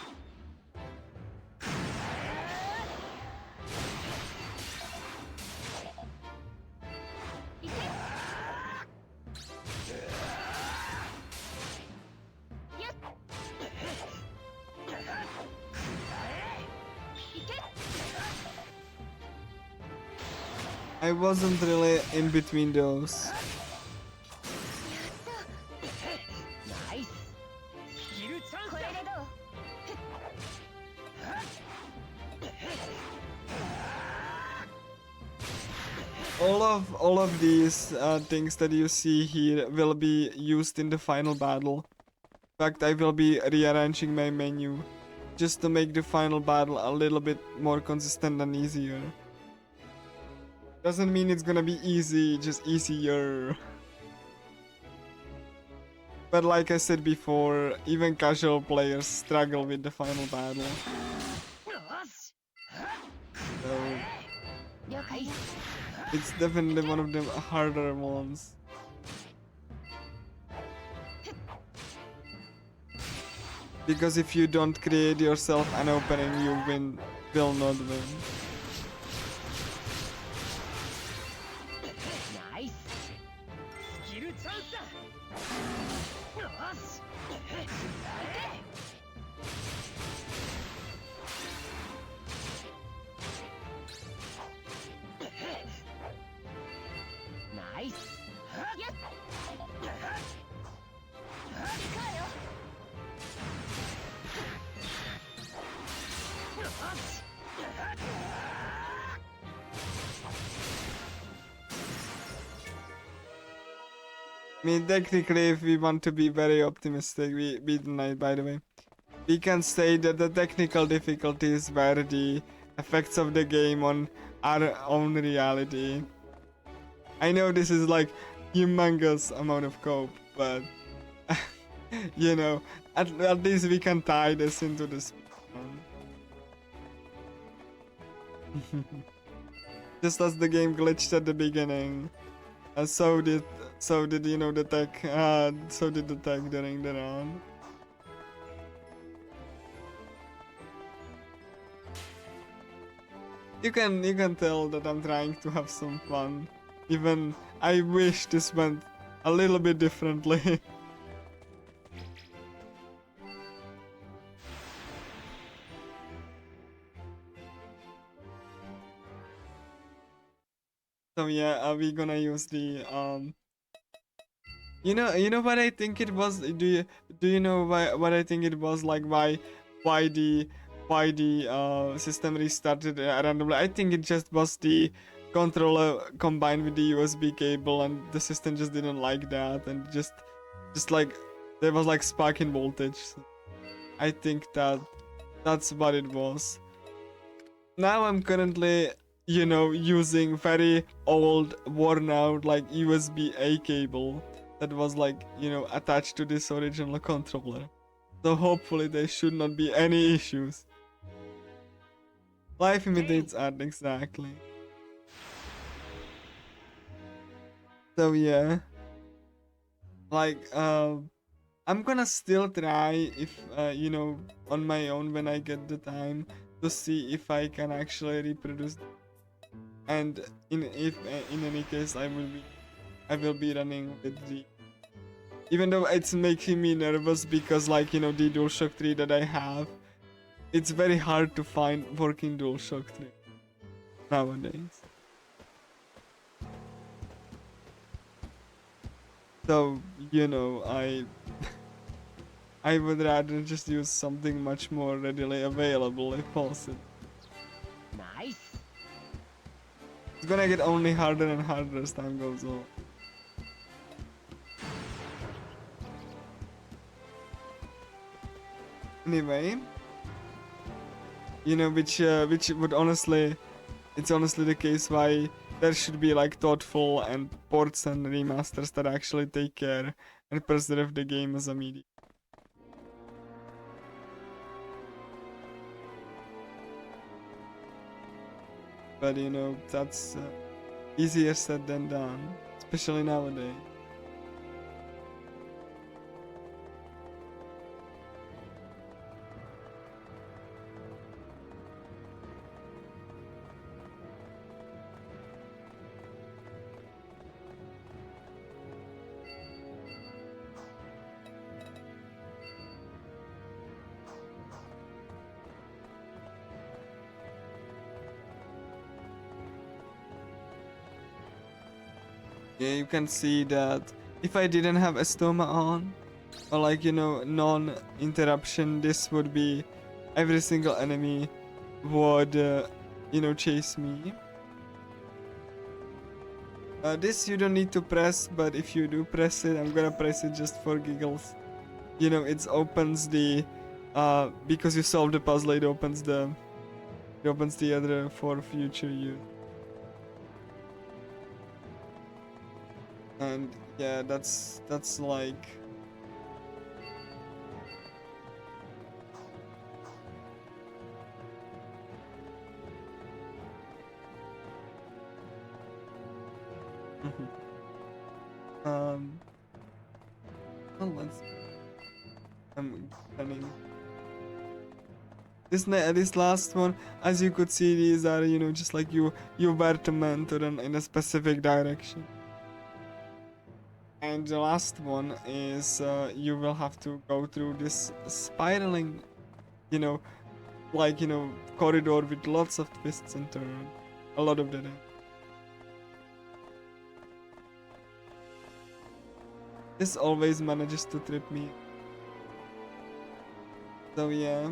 I wasn't really in between those. Nice. All of these things that you see here will be used in the final battle. In fact, I will be rearranging my menu just to make the final battle a little bit more consistent and easier. Doesn't mean it's gonna be easy, just easier. But like I said before, even casual players struggle with the final battle. So it's definitely one of the harder ones. Because if you don't create yourself an opening, you will not win. Nice. Nice. I mean, technically, if we want to be very optimistic, we deny, by the way, we can say that the technical difficulties were the effects of the game on our own reality. I know this is like humongous amount of cope, but you know, at least we can tie this into this. Just as the game glitched at the beginning, so did you know the tech. So did the tech during the run. You can tell that I'm trying to have some fun. Even I wish this went a little bit differently. So yeah, are we gonna use the You know what I think it was? Do you know what I think it was, like why the system restarted randomly? I think it just was the controller combined with the USB cable, and the system just didn't like that, and just like there was like spike in voltage. So I think that's what it was. Now I'm currently, you know, using very old, worn out like USB-A cable that was like, you know, attached to this original controller. So hopefully there should not be any issues. Life imitates art, exactly. So yeah, like I'm gonna still try, if you know, on my own when I get the time, to see if I can actually reproduce. And in any case, I will be running with the, even though it's making me nervous because, like, you know, the DualShock 3 that I have, it's very hard to find working DualShock 3 nowadays. So, you know, I would rather just use something much more readily available if possible. Nice. It's gonna get only harder and harder as time goes on. Anyway, you know, which would honestly, it's honestly the case why there should be like thoughtful and ports and remasters that actually take care and preserve the game as a medium. But you know, that's easier said than done, especially nowadays. Yeah, you can see that if I didn't have Estoma on, or like, you know, non-interruption, this would be every single enemy would, you know, chase me. This you don't need to press, but if you do press it, I'm gonna press it just for giggles. You know, it opens the, because you solved the puzzle, it opens the other for future use. And yeah, that's like, well, let's, I'm planning this last one. As you could see, these are, you know, just like you were to meant to run in a specific direction. And the last one is you will have to go through this spiraling, you know, like, you know, corridor with lots of twists and turns, a lot of dead end. This always manages to trip me. So yeah.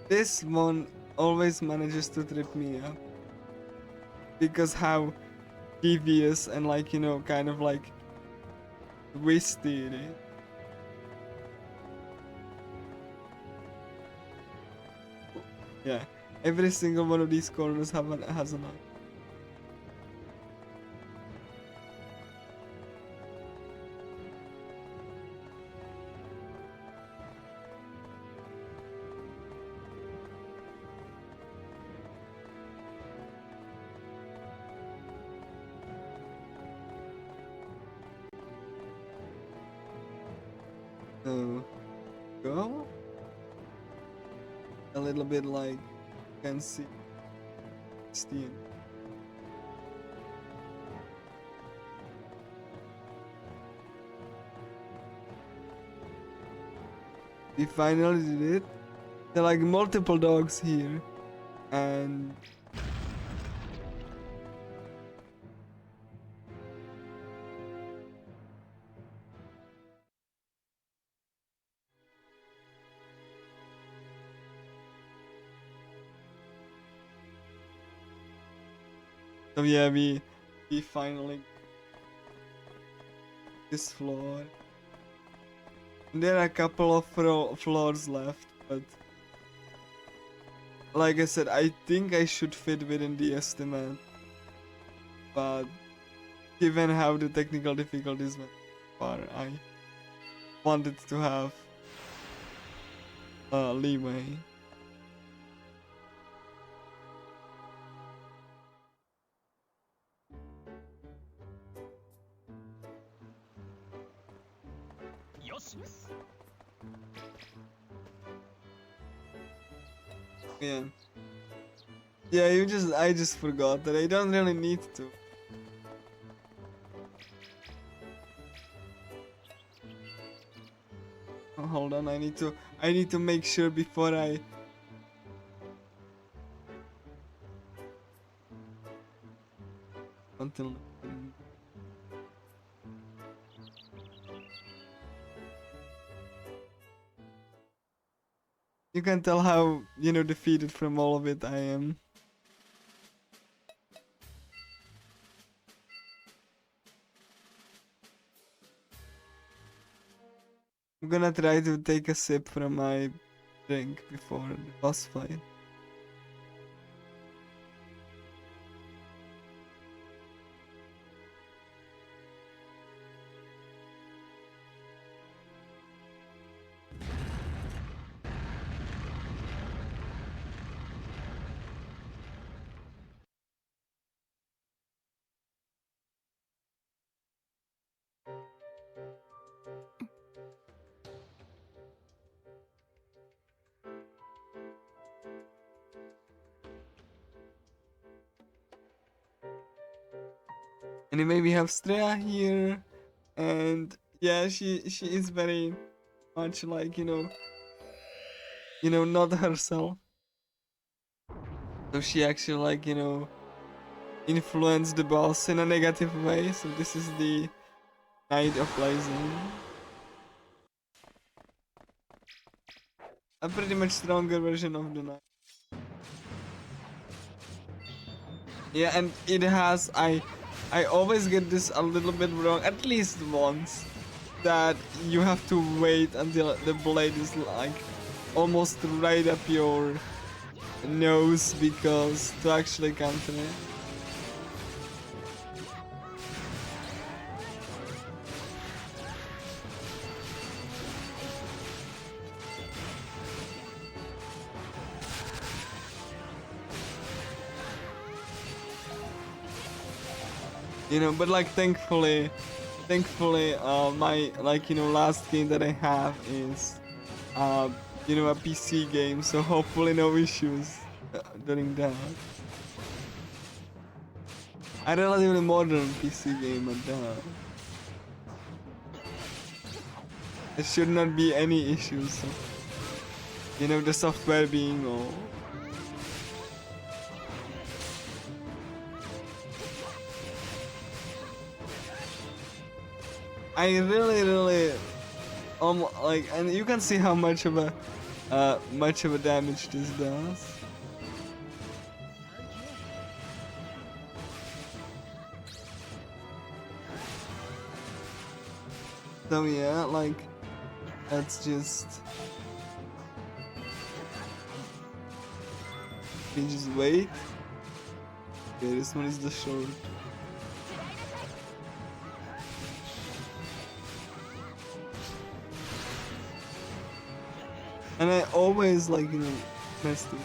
this one always manages to trip me up because how devious and like, you know, kind of like twisty it is. Yeah, every single one of these corners has an eye. So, go a little bit like you can see Steam. We finally did it. There are like multiple dogs here, and so yeah, we finally this floor. There are a couple of floors left, but like I said, I think I should fit within the estimate. But given how the technical difficulties went far, I wanted to have leeway. Yeah. Yeah, I just forgot that I don't really need to. Oh, hold on, I need to make sure before I until you can tell how, you know, defeated from all of it I am. I'm gonna try to take a sip from my drink before the boss fight. Anyway, we have Streya here, and yeah, she is very much like, you know, not herself. So she actually like, you know, influenced the boss in a negative way. So this is the Knight of Blazing. A pretty much stronger version of the Knight. Yeah, and it has I always get this a little bit wrong, at least once, that you have to wait until the blade is like almost right up your nose because to actually counter it. You know, but like thankfully, my like, you know, last game that I have is, you know, a PC game, so hopefully no issues during that. A relatively modern PC game at that. There should not be any issues. You know, the software being all. I really like, and you can see how much of a much of a damage this does. So yeah, like, let's just... we just wait. Okay, this one is the short. And I always, like, you know, messed it.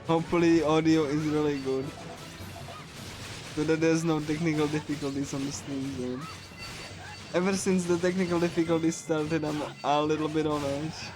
Hopefully audio is really good, so that there's no technical difficulties on the stream zone. Ever since the technical difficulties started, I'm a little bit on edge.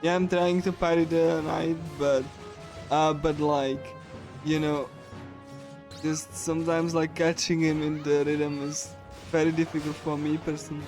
Yeah, I'm trying to parry the knight, but like, you know, just sometimes like catching him in the rhythm is very difficult for me personally.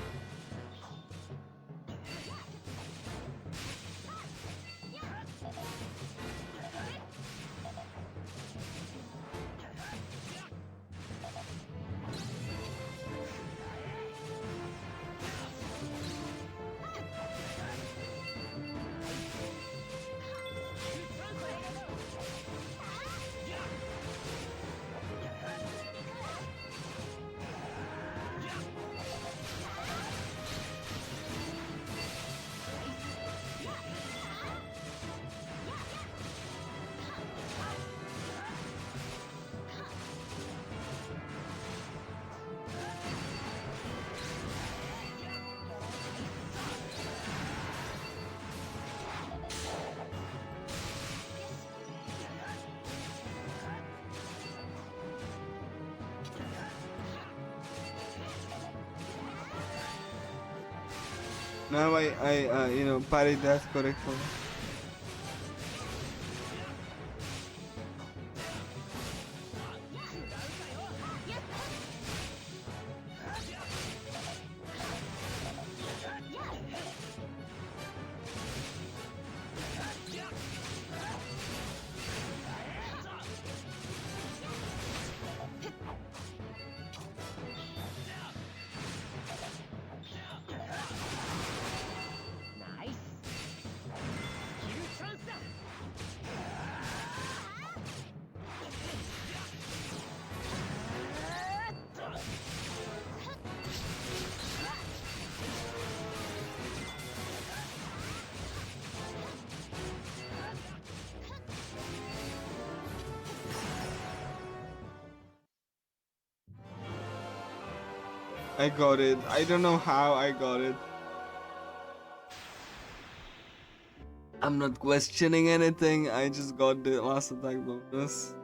Now I you know, parried that correctly. I got it. I don't know how I got it. I'm not questioning anything. I just got the last attack bonus.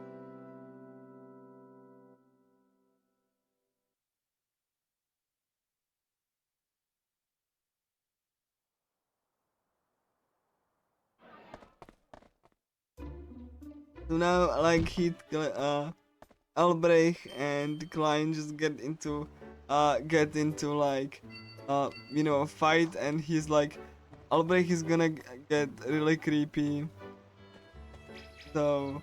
So now, like, Albrecht and Klein just get into like, you know, a fight, and he's like, Albrecht is gonna get really creepy. So.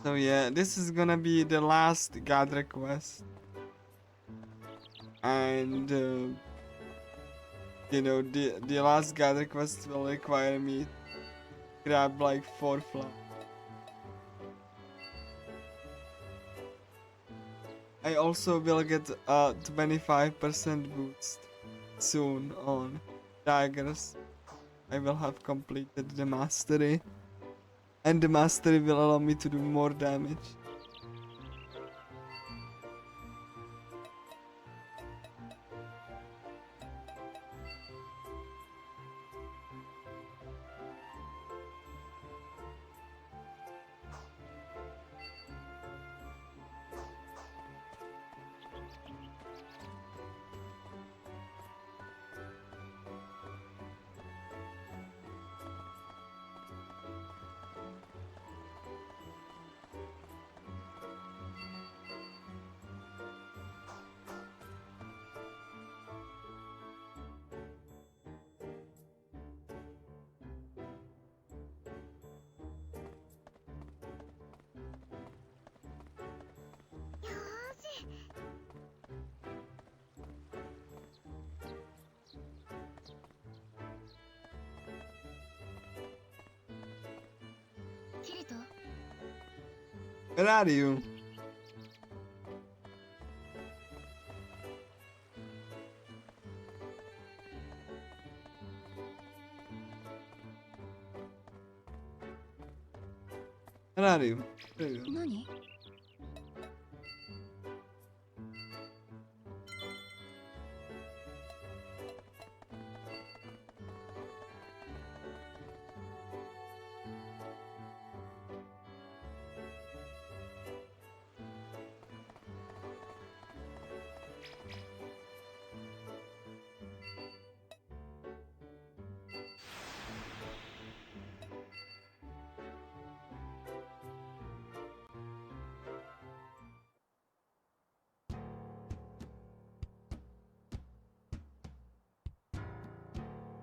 So yeah, this is gonna be the last god request, and you know, the last god request will require me to grab like 4 flowers. I also will get a 25% boost soon on daggers. I will have completed the mastery, and the mastery will allow me to do more damage. Where are you? Where are you? There you go. 何？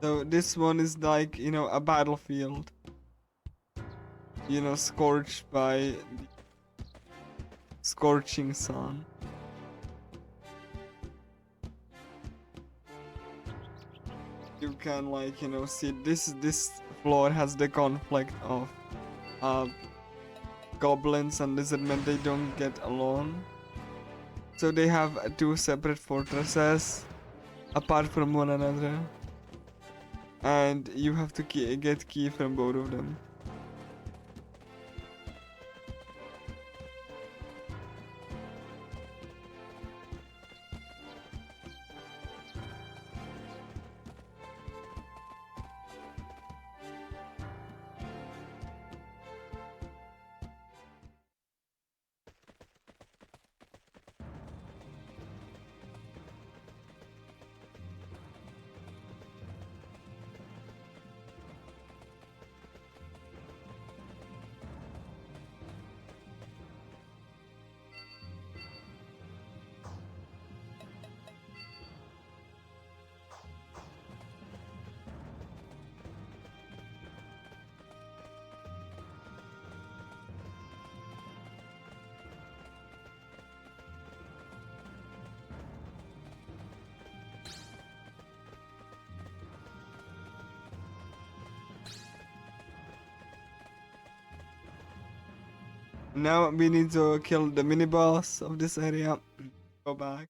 So this one is like, you know, a battlefield. You know, scorched by the scorching sun. You can, like, you know, see this floor has the conflict of goblins and lizardmen. They don't get along, so they have two separate fortresses apart from one another, and you have to get key from both of them. Now we need to kill the mini boss of this area. Go back.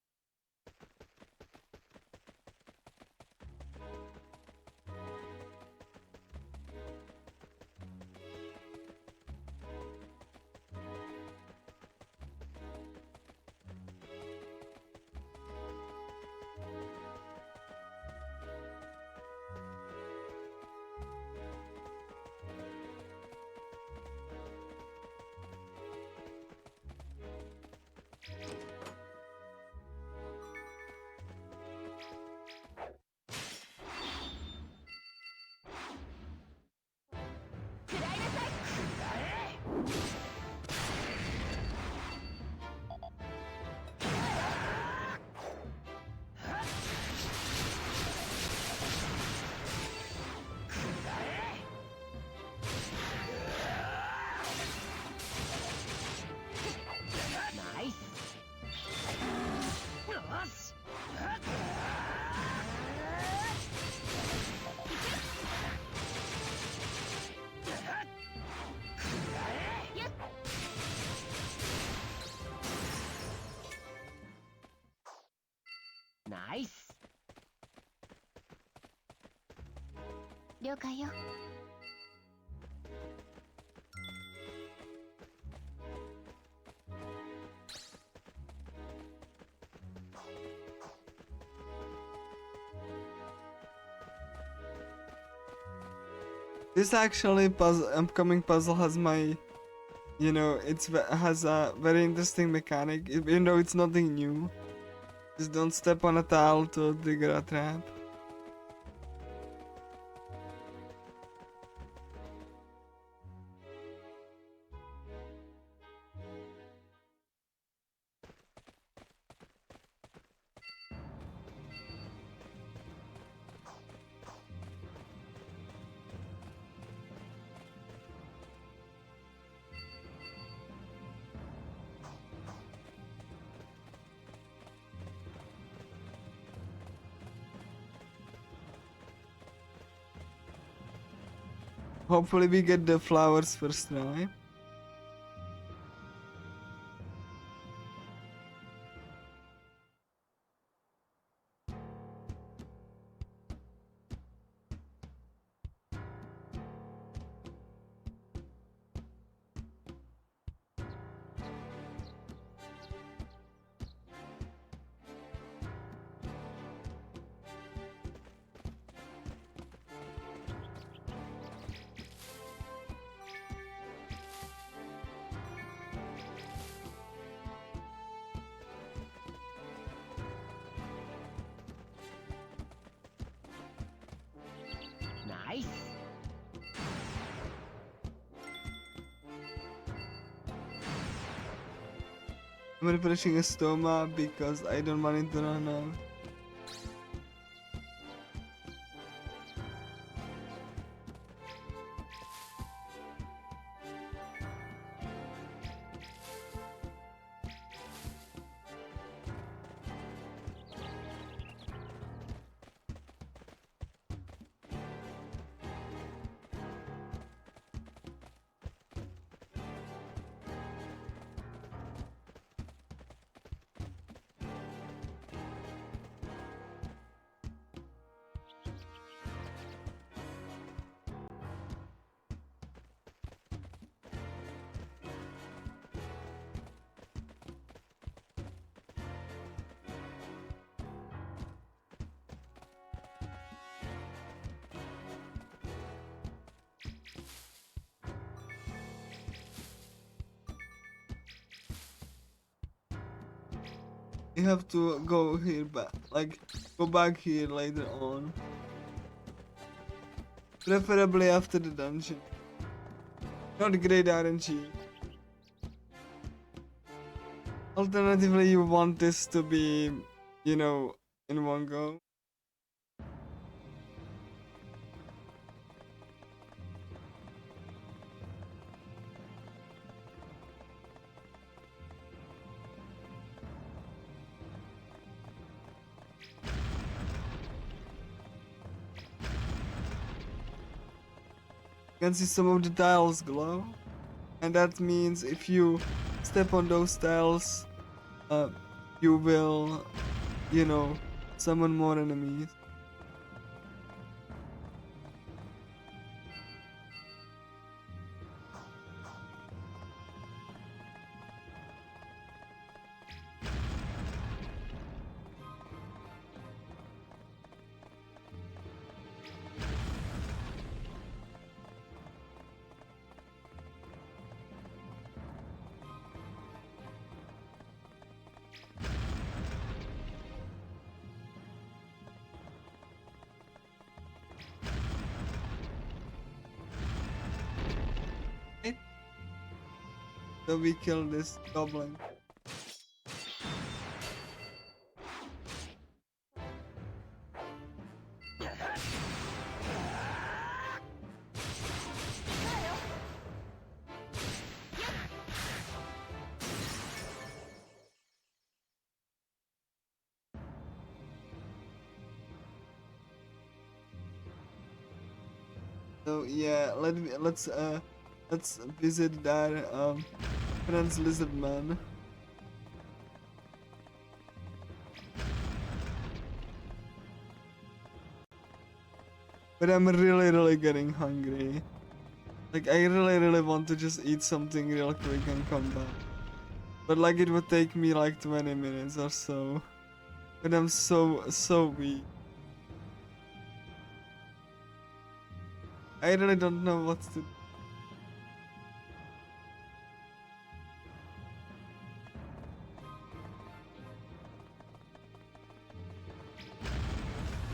ナイス。了解よ。This actually upcoming puzzle has my, you know, has a very interesting mechanic, even though it's nothing new. Just don't step on a tile to trigger a trap. Hopefully we get the flowers first try. Nice. I'm refreshing a stoma because I don't want it to run out. You have to go here back, like go back here later on. Preferably after the dungeon. Not great RNG. Alternatively, you want this to be, you know, in one go. You can see some of the tiles glow, and that means if you step on those tiles, you will, you know, summon more enemies. So we kill this goblin. So yeah, let's visit that friend's lizard man. but I'm really getting hungry. Like, I really want to just eat something real quick and come back. But like, it would take me like 20 minutes or so. But I'm so weak. I really don't know what to do.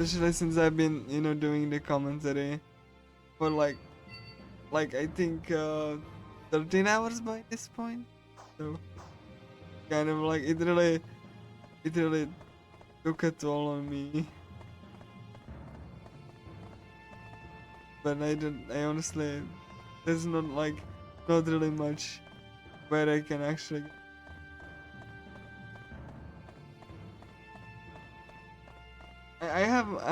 Especially since I've been, you know, doing the commentary for like I think 13 hours by this point. So kind of like it really took a toll on me. But I honestly, there's not really much where I can actually. I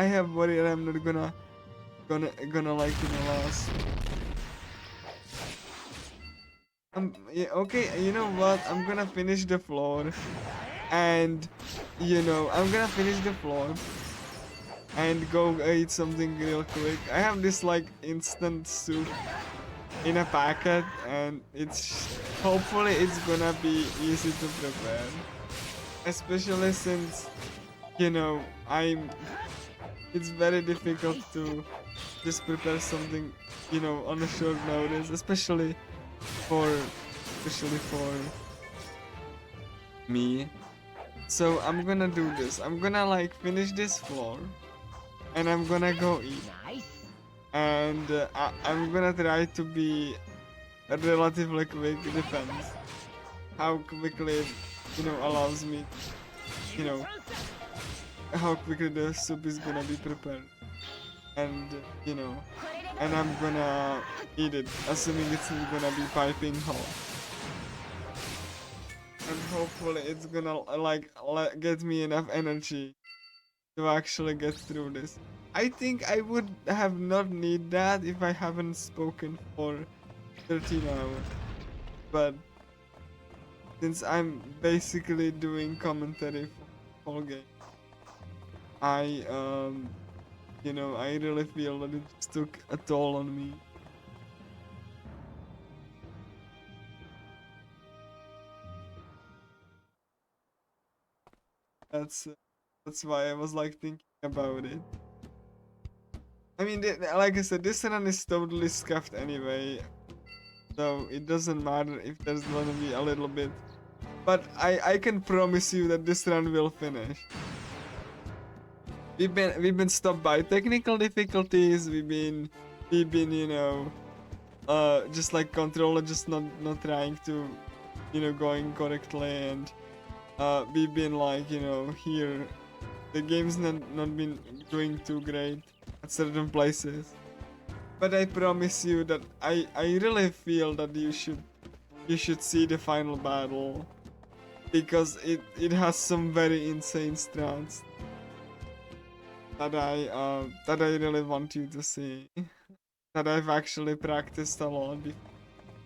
have worry that I'm not gonna like, you know, last. Yeah, okay, you know what? I'm gonna finish the floor, and you know, I'm gonna finish the floor and go eat something real quick. I have this like instant soup in a packet, and hopefully it's gonna be easy to prepare, especially since, you know, it's very difficult to just prepare something, you know, on a short notice, especially for me. So I'm gonna do this. I'm gonna like finish this floor, and I'm gonna go eat. And I'm gonna try to be relatively quick. It depends how quickly, you know, allows me, you know, how quickly the soup is gonna be prepared. And you know, and I'm gonna eat it, assuming it's gonna be piping hot. And hopefully it's gonna get me enough energy to actually get through this. I think I would have not need that if I haven't spoken for 13 hours. But since I'm basically doing commentary for the whole game, you know, I really feel that it just took a toll on me. That's why I was like thinking about it. I mean, like I said, this run is totally scuffed anyway, so it doesn't matter if there's gonna be a little bit. But I can promise you that this run will finish. We've been stopped by technical difficulties. We've been you know, just like controller just not trying to, you know, going correctly, and we've been like, you know, here the game's not been doing too great at certain places. But I promise you that I really feel that you should see the final battle, because it has some very insane strats that I really want you to see, that I've actually practiced a lot.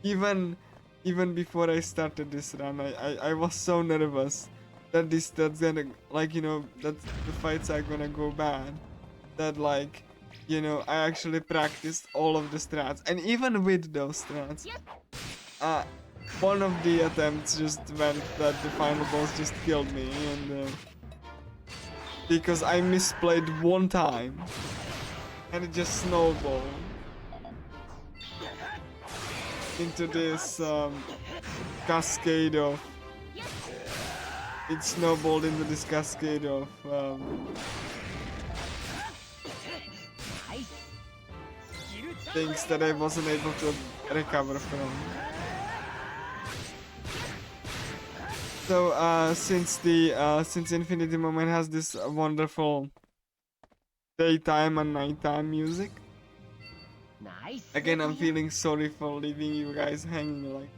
Even before I started this run, I was so nervous that that's gonna, like, you know, that the fights are gonna go bad, that like, you know, I actually practiced all of the strats, and even with those strats, one of the attempts just went that the final boss just killed me, and because I misplayed one time, and it just snowballed into this cascade of. It snowballed into this cascade of things that I wasn't able to recover from. So since Infinity Moment has this wonderful daytime and nighttime music, again, I'm feeling sorry for leaving you guys hanging, like,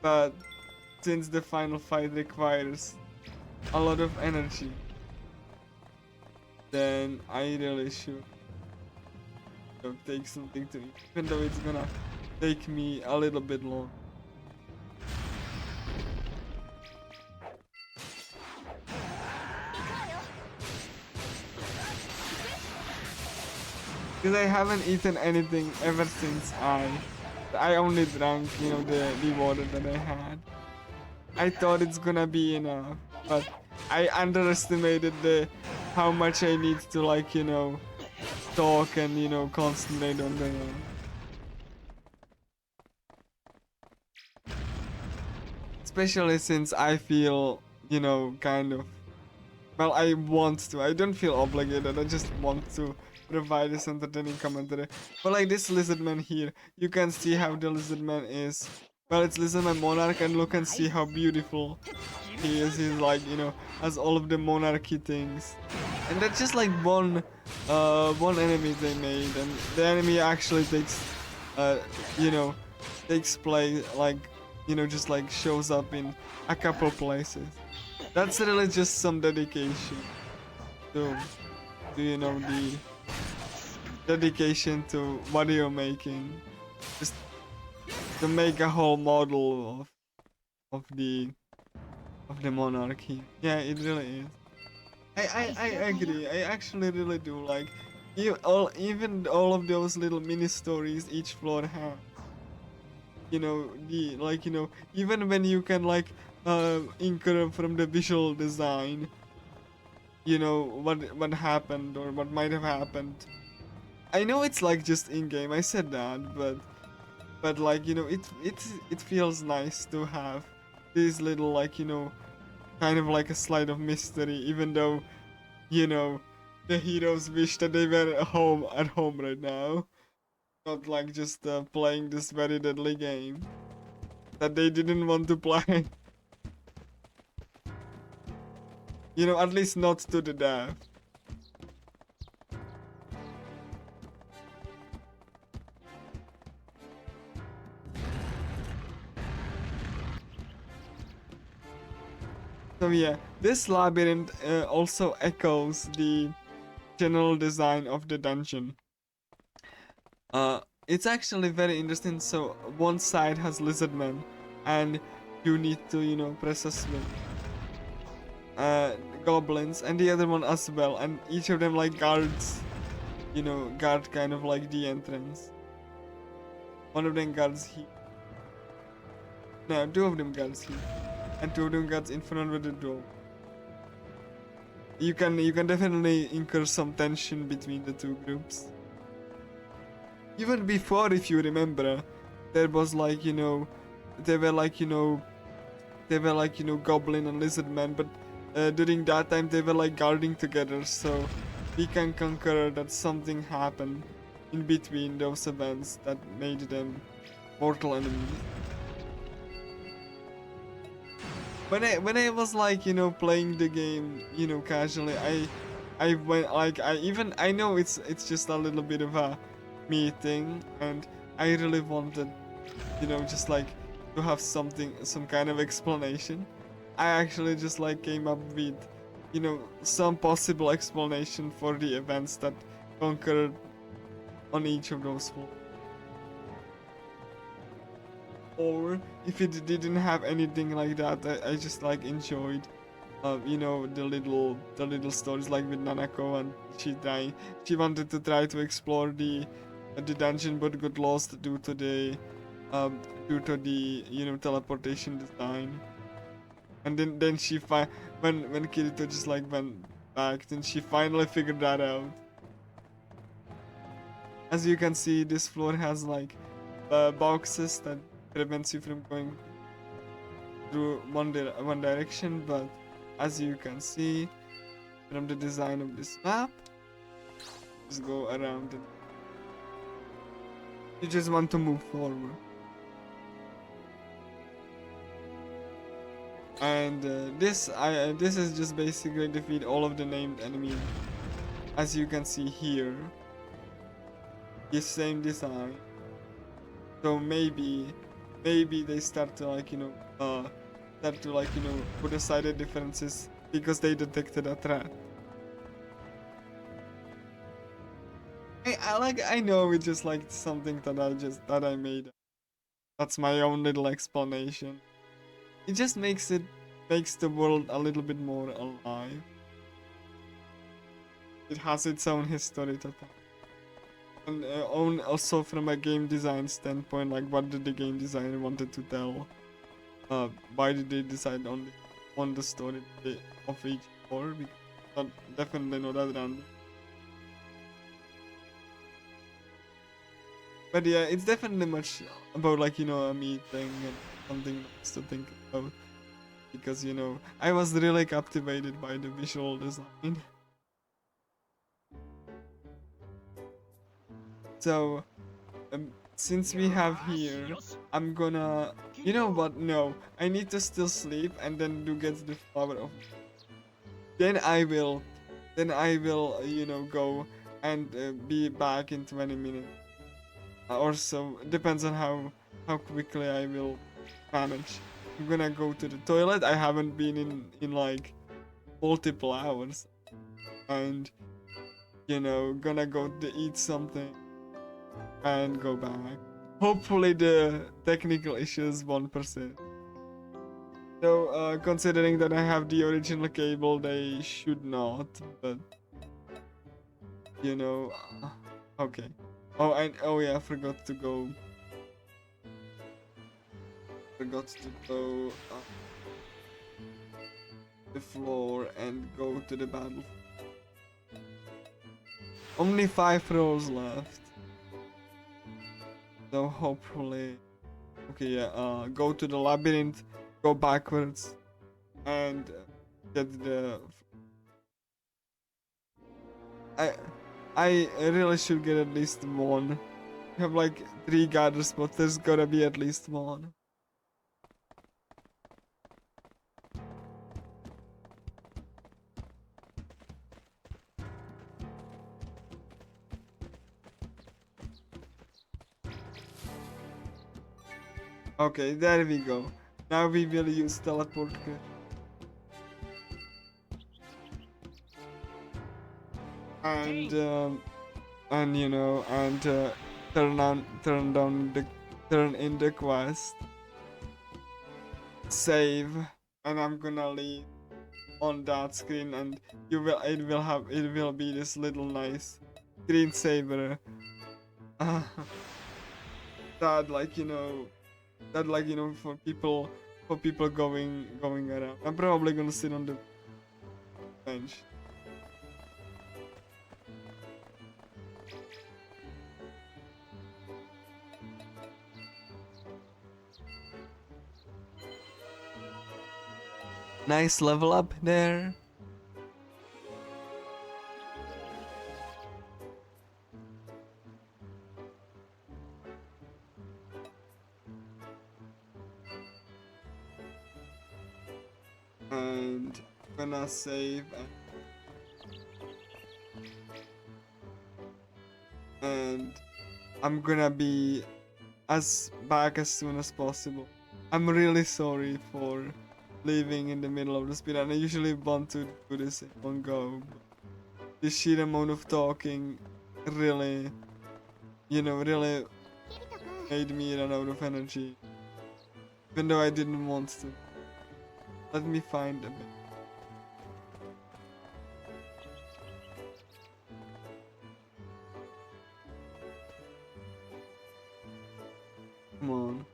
but since the final fight requires a lot of energy, then I really should take something to eat, even though it's gonna take me a little bit long. Because I haven't eaten anything ever since I only drank, you know, the water that I had. I thought it's gonna be enough, but I underestimated the how much I need to, like, you know, talk and, you know, concentrate on the especially since I feel, you know, kind of, well, I want to. I don't feel obligated. I just want to provide this entertaining commentary. But like this lizardman here, you can see how the lizardman is. Well, it's lizardman monarch, and look and see how beautiful he is. He's like, you know, has all of the monarchy things. And that's just like one enemy they made, and the enemy actually takes, you know, takes place like, you know, just like shows up in a couple places. That's really just some dedication to, you know, the dedication to what you're making. Just to make a whole model of the monarchy. Yeah, it really is. I agree. I actually really do like even all of those little mini stories each floor has. You know, the like, you know, even when you can like infer from the visual design, you know, what happened or what might have happened. I know it's like just in game. I said that, but like, you know, it feels nice to have these little, like, you know, kind of like a slide of mystery, even though, you know, the heroes wish that they were at home right now, not like just playing this very deadly game that they didn't want to play. You know, at least not to the death. So yeah, this labyrinth also echoes the general design of the dungeon. It's actually very interesting. So one side has lizardmen, and you need to, you know, press a switch. Goblins, and the other one as well, and each of them like guards, you know, guard kind of like the entrance. One of them guards here. No, two of them guards here, and two of them guards in front of the door. You can definitely incur some tension between the two groups. Even before, if you remember, there was like, you know, they were like, you know, goblin and lizard men, but during that time they were like guarding together, so we can concur that something happened in between those events that made them mortal enemies. When I was like, you know, playing the game, you know, casually, I went like, I know it's just a little bit of a me thing, and I really wanted, you know, just like to have some kind of explanation. I actually just like came up with, you know, some possible explanation for the events that occurred on each of those floors. Or if it didn't have anything like that, I just like enjoyed, you know, the little stories like with Nanako, and she wanted to try to explore the dungeon but got lost due to the you know, teleportation design. And then when Kirito just like went back, then she finally figured that out. As you can see, this floor has like boxes that prevents you from going through one direction, but as you can see from the design of this map, just go around it. You just want to move forward. And this is just basically defeat all of the named enemies. As you can see here, the same design. So maybe they start to like, you know, put aside the differences because they detected a threat. I know it's just like something that I made. That's my own little explanation. It just makes the world a little bit more alive. It has its own history to tell. And also from a game design standpoint, like what did the game designer wanted to tell? Why did they decide on the story of each floor? Because definitely not that random. But yeah, it's definitely much about like, you know, a meeting and something nice to think about. Because, you know, I was really captivated by the visual design. So, since we have here, I'm gonna... You know what? No, I need to still sleep and then do get the flower of... Then I will, you know, go and be back in 20 minutes. Or so, depends on how quickly I will manage. I'm gonna go to the toilet. I haven't been in like multiple hours. And, you know, gonna go to eat something and go back. Hopefully the technical issues won't persist. So, considering that I have the original cable, they should not, but... You know... okay. Oh, and oh yeah, I forgot to go... the floor and go to the battle. Only 5 rows left. So hopefully... Okay, yeah, go to the labyrinth, go backwards, and get the... I really should get at least one. We have like 3 gather spots, there's gotta be at least one. Okay, there we go. Now we will use teleport. And you know, and turn in the quest. Save, and I'm gonna leave on that screen, and it will be this little nice screensaver. That like you know. For people going around. I'm probably gonna sit on the bench. Nice level up there. And gonna save and I'm gonna be back as soon as possible. I'm really sorry for leaving in the middle of the speed, and I usually want to do this in one go. The sheer amount of talking really, really made me run out of energy. Even though I didn't want to. Let me find a bit. Come on.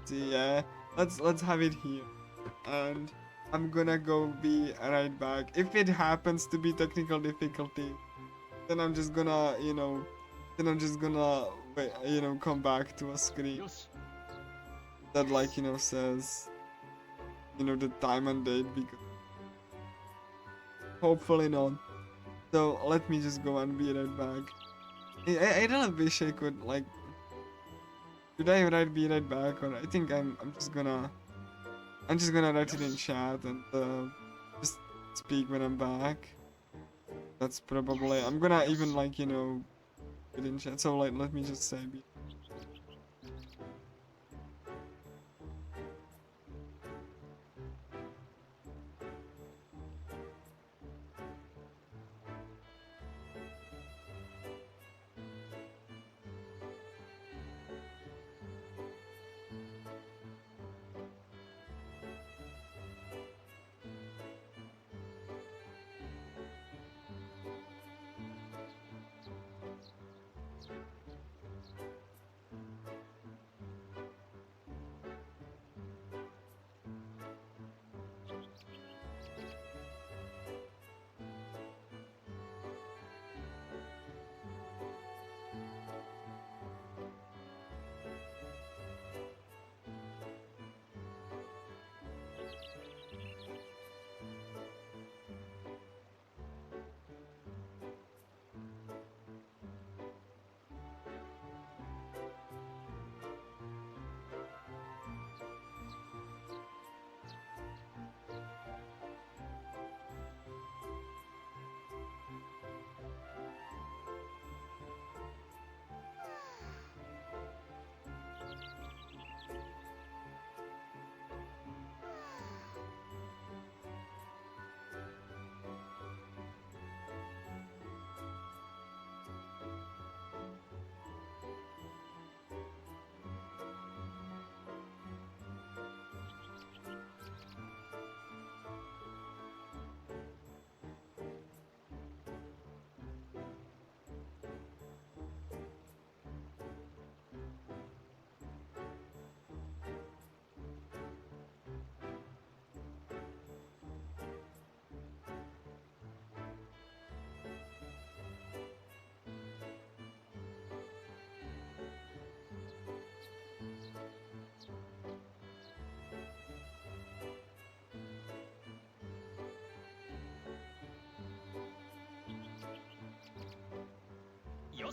See, yeah. Let's have it here. And I'm gonna go be right back. If it happens to be technical difficulty, then I'm just gonna, come back to a screen that says, the time and date, because hopefully not. So let me just go and be right back. I really wish I could, should I be right back, or I think I'm just gonna write it in chat and just speak when I'm back. That's probably, I'm gonna even get in chat, so let me just say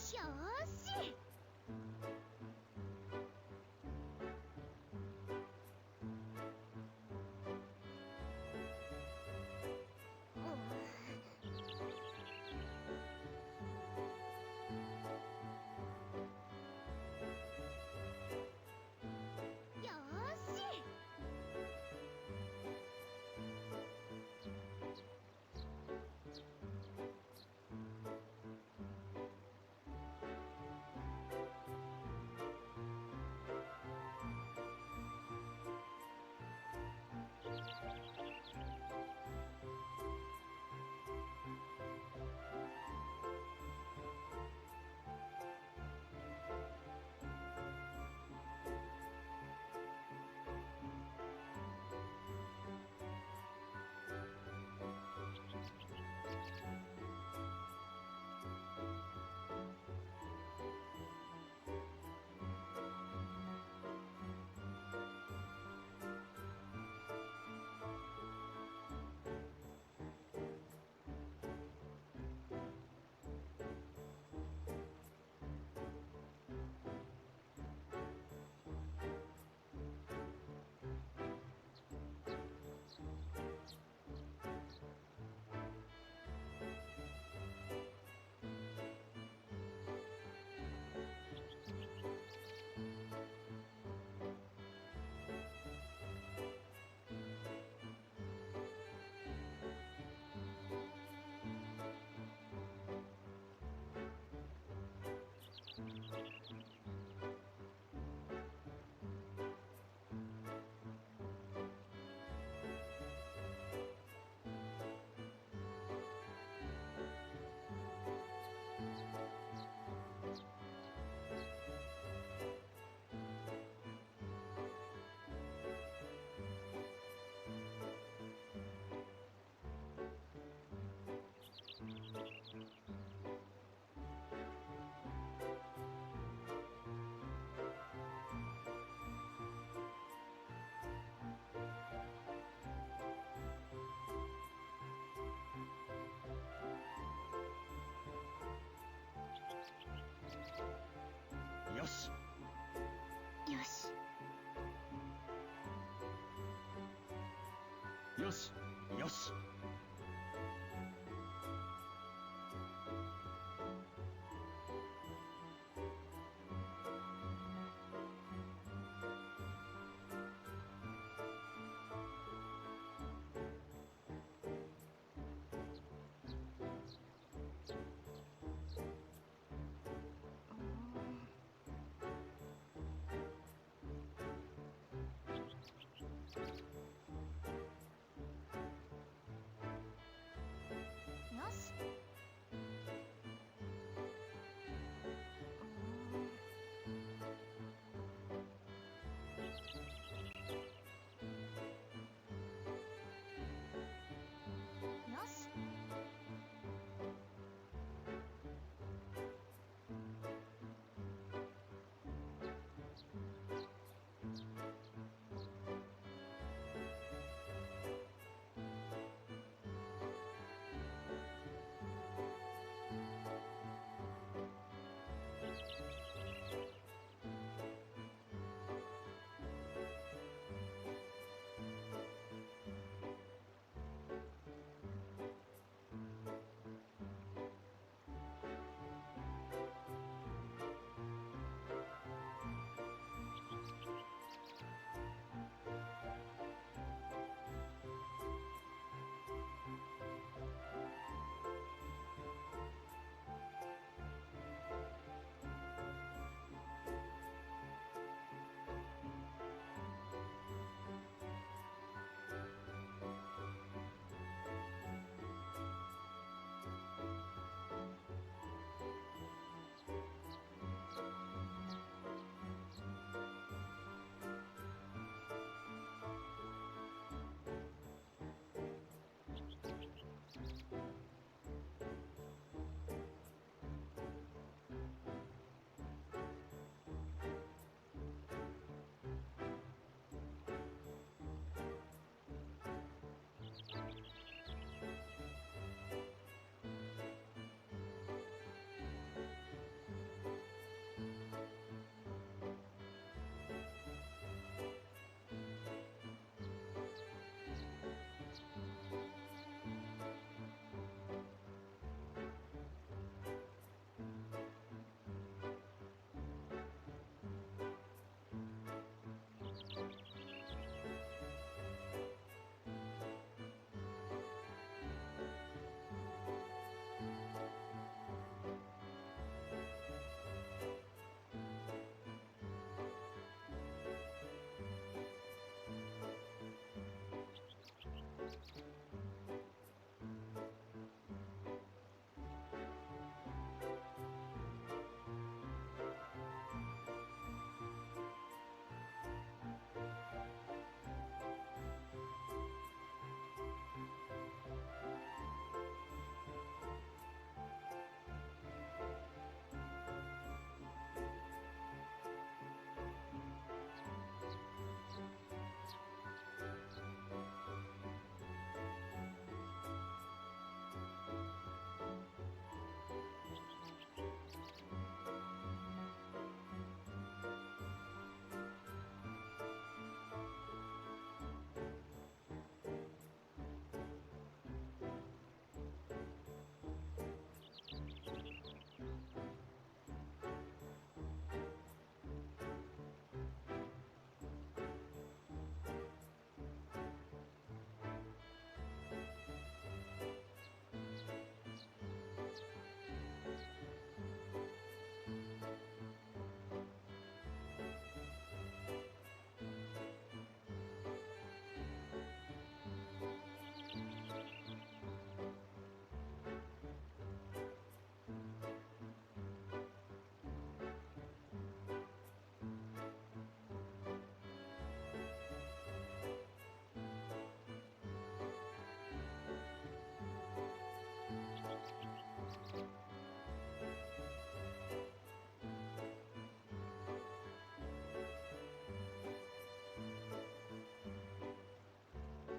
し。よーし。よーし。よし。よし。よし。よし。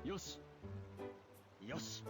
よしよし。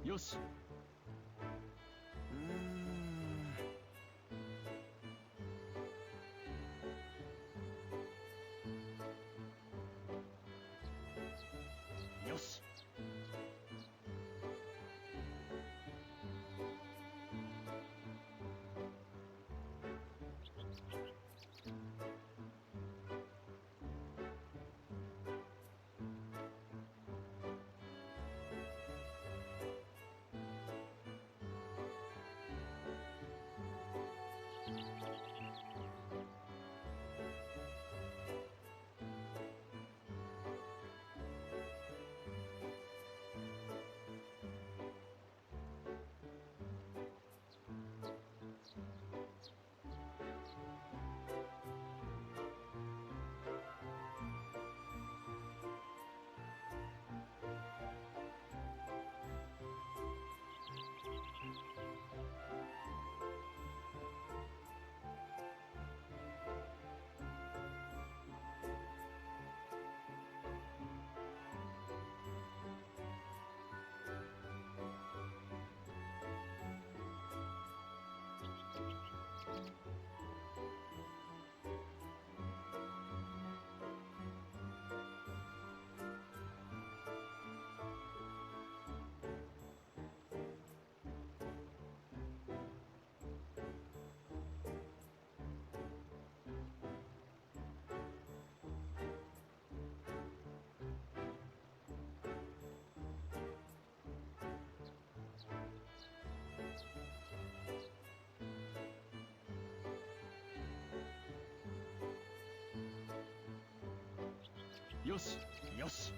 よし。よし。よし。よし。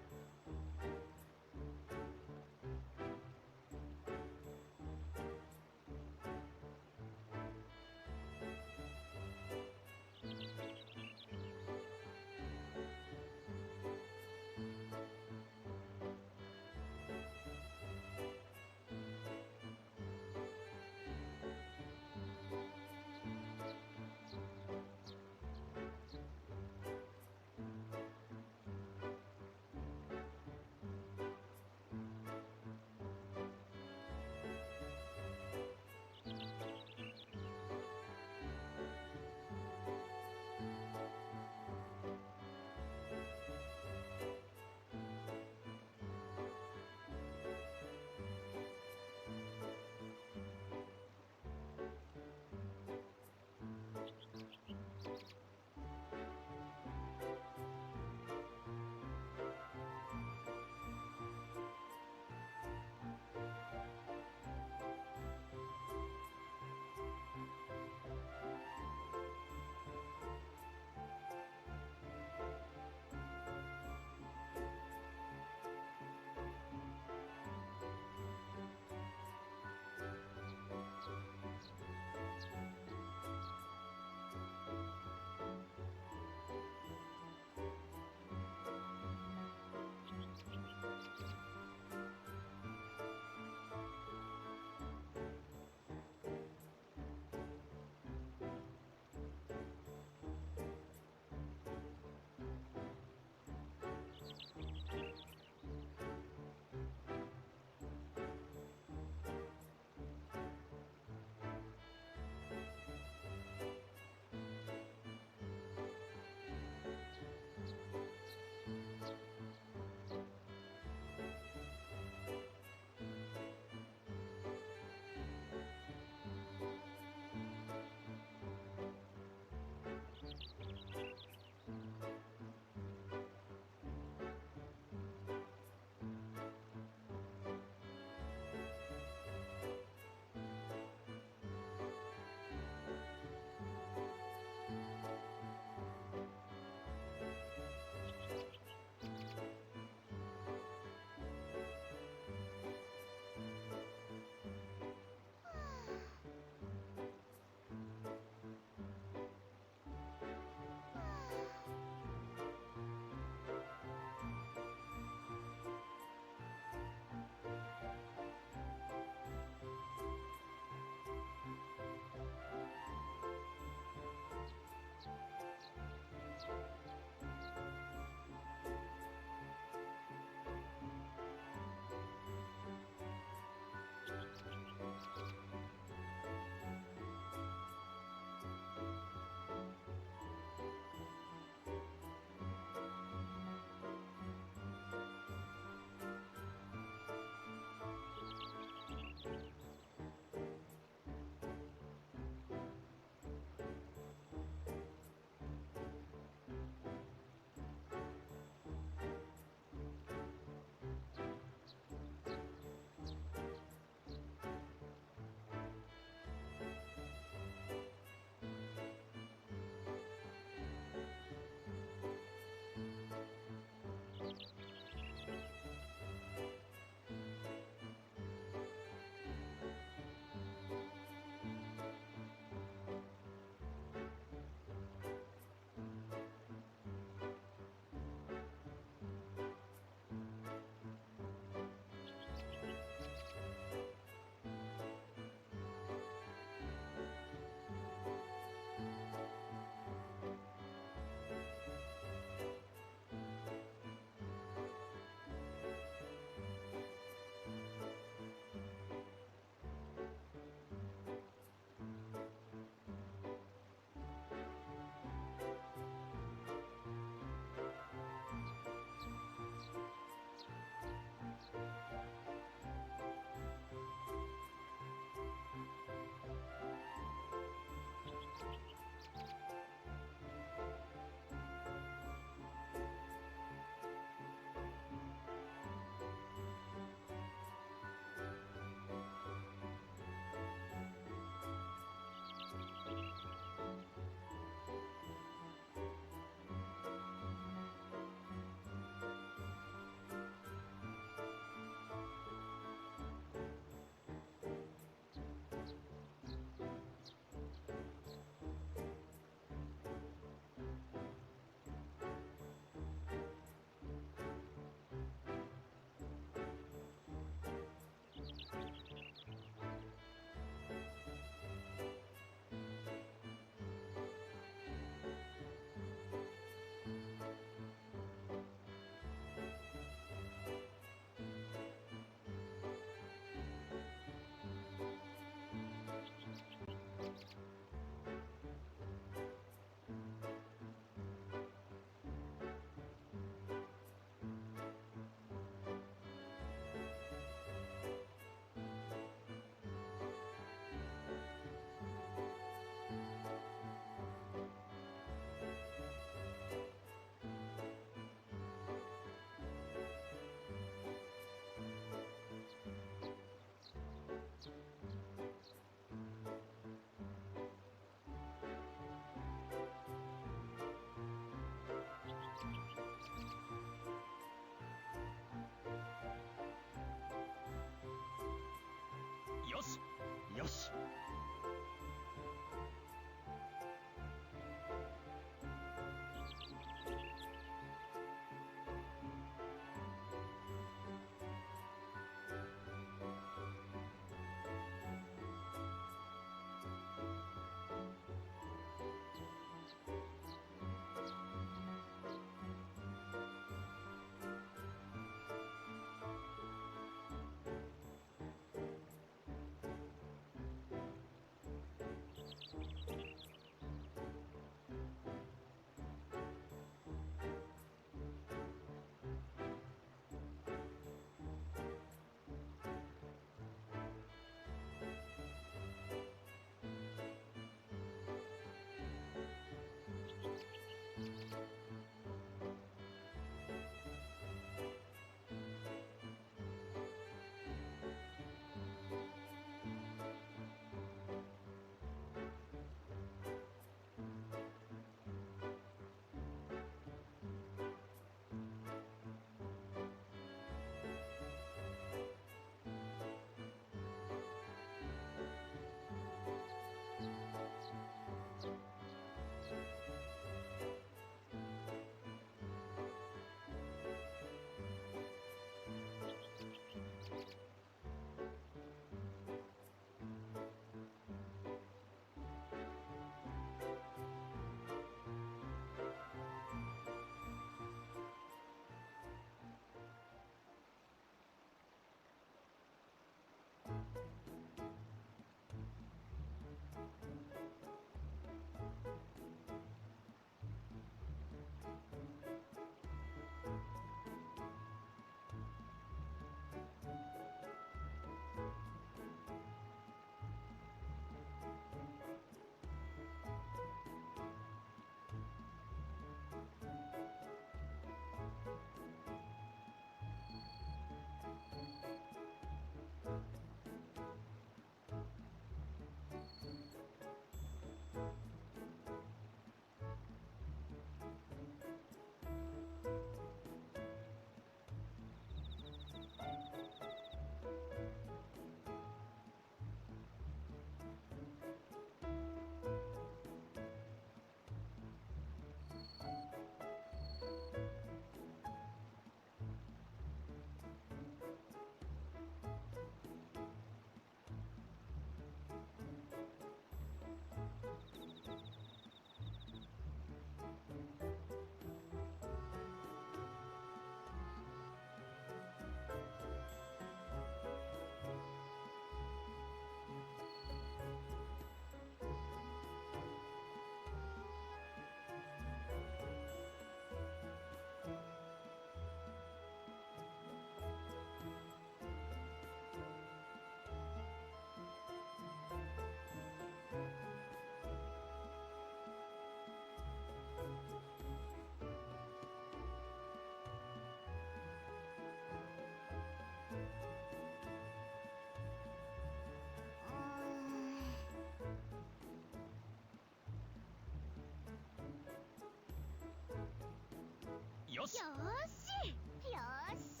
し。よーしよーし。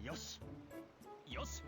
よしよし。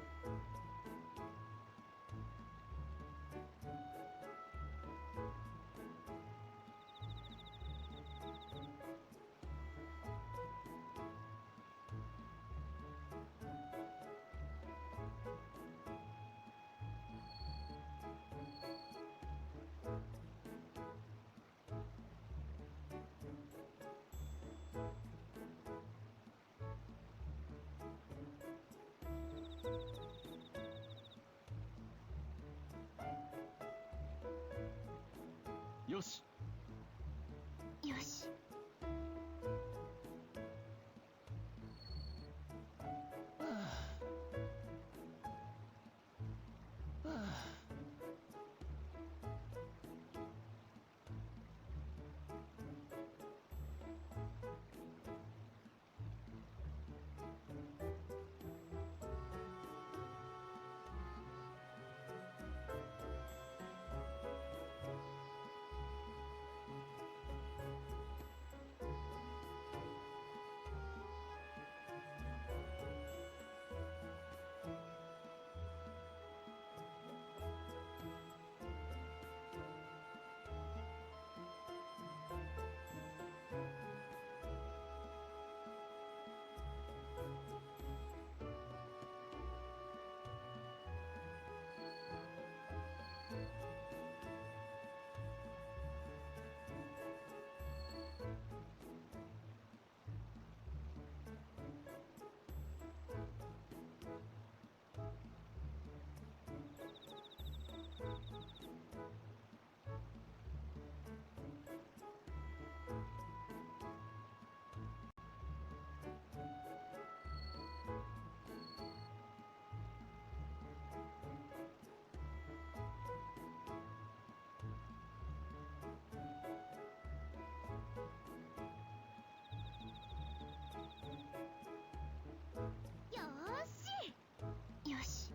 よしよし。よーしよし。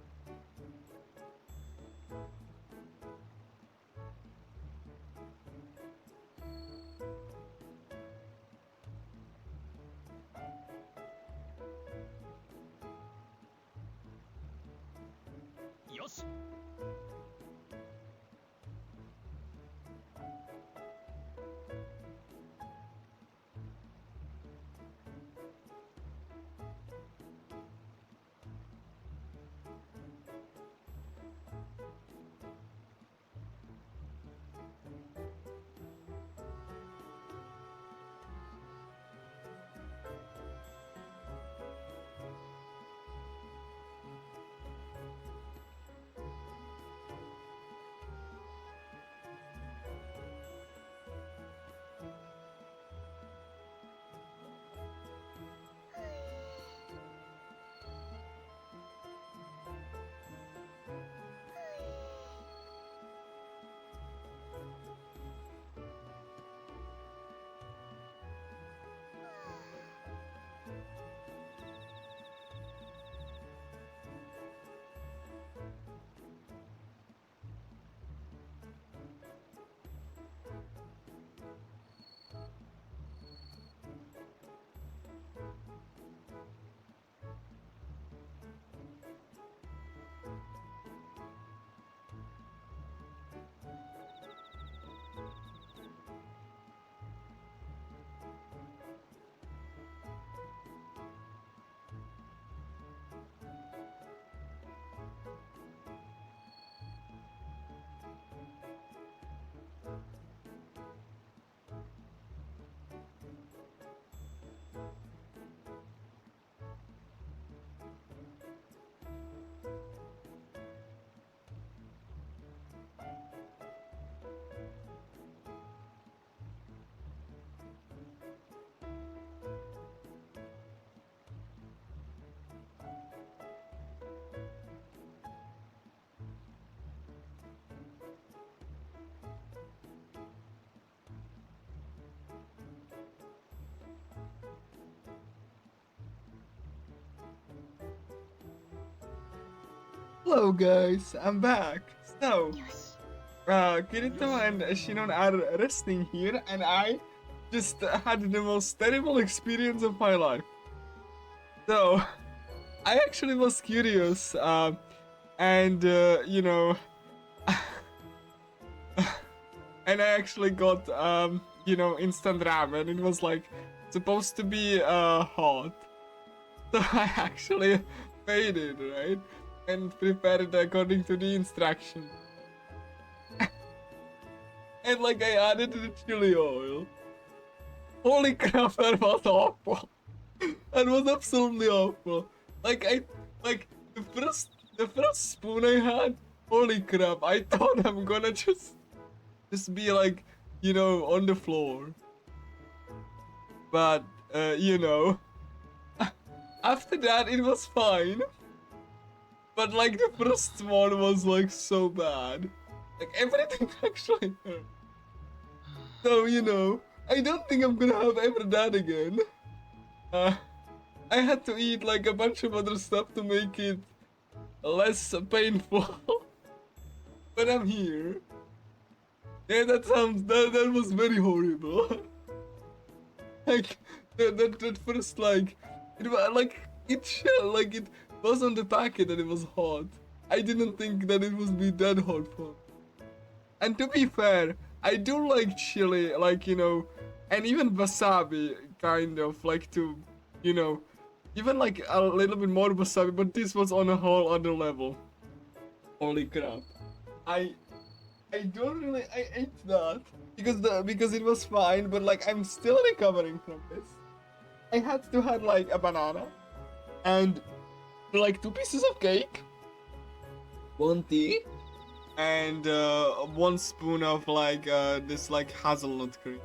よし。Hello guys, I'm back. So, よし Kirito and Shinon are resting here, and I just had the most terrible experience of my life. So, I actually was curious, and you know, and I actually got instant ramen. It was like supposed to be hot, so I actually made it right and prepared it according to the instructions. And like I added the chili oil. Holy crap, that was awful. That was absolutely awful. Like the first spoon I had, holy crap, I thought I'm gonna just be like, on the floor. But after that it was fine. But like the first one was like so bad. Like everything actually hurt. So, I don't think I'm gonna have ever that again. I had to eat like a bunch of other stuff to make it less painful. But I'm here. Yeah, that was very horrible. Like, that first, like, it was like, it was on the packet and it was hot. I didn't think that it would be that hot for me. And to be fair, I do like chili, like, and even wasabi, kind of, like to, even like a little bit more wasabi, but this was on a whole other level. Holy crap. I ate that because it was fine, but like I'm still recovering from this. I had to have like a banana and like 2 pieces of cake, 1 tea, and 1 spoon of like this like hazelnut cream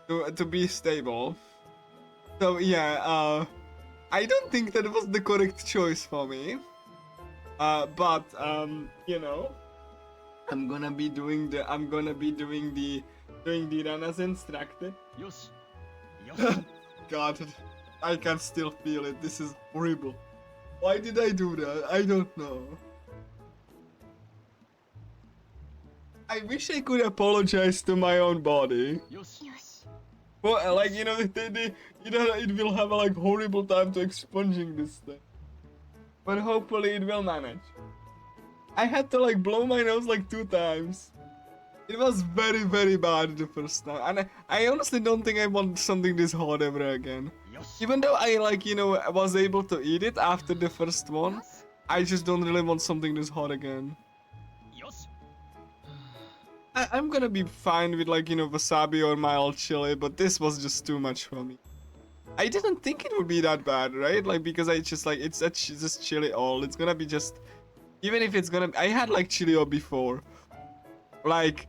to be stable. So yeah, I don't think that was the correct choice for me. But I'm gonna be doing the run as instructed. よしよし God, I can still feel it. This is horrible. Why did I do that? I don't know. I wish I could apologize to my own body. よし よし Well, like, it will have a like horrible time to expunging this thing. But hopefully it will manage. I had to like blow my nose like 2 times. It was very, very bad the first time. And I honestly don't think I want something this hot ever again. よし Even though I like, was able to eat it after the first one, I just don't really want something this hot again. よし I'm gonna be fine with like, wasabi or mild chili, but this was just too much for me. I didn't think it would be that bad, right? Like, because I just like, it's just chili oil. It's gonna be just, even if it's gonna, I had like chili oil before. Like,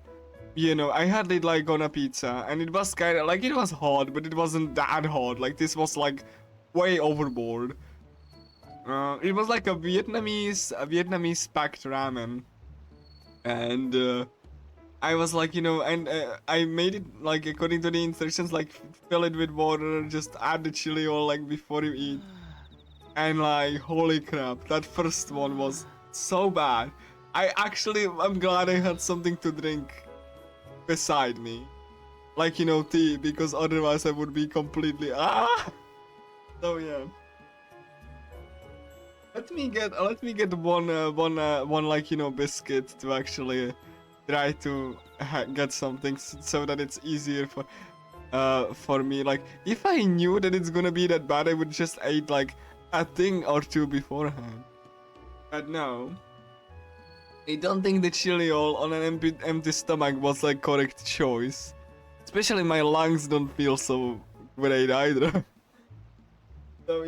I had it like on a pizza, and it was kind of, like, it was hot, but it wasn't that hot. Like, this was like way overboard. It was like a Vietnamese packed ramen. And, I was like, and I made it like according to the instructions, like fill it with water, just add the chili oil like before you eat. And like, holy crap, that first one was so bad. I'm glad I had something to drink beside me. Like, tea, because otherwise I would be completely, So yeah. Let me get one like, biscuit to actually try to get something so that it's easier for me. Like, if I knew that it's gonna be that bad, I would just eat like a thing or 2 beforehand. But no, I don't think the chili oil on an empty stomach was like correct choice. Especially my lungs don't feel so great either. So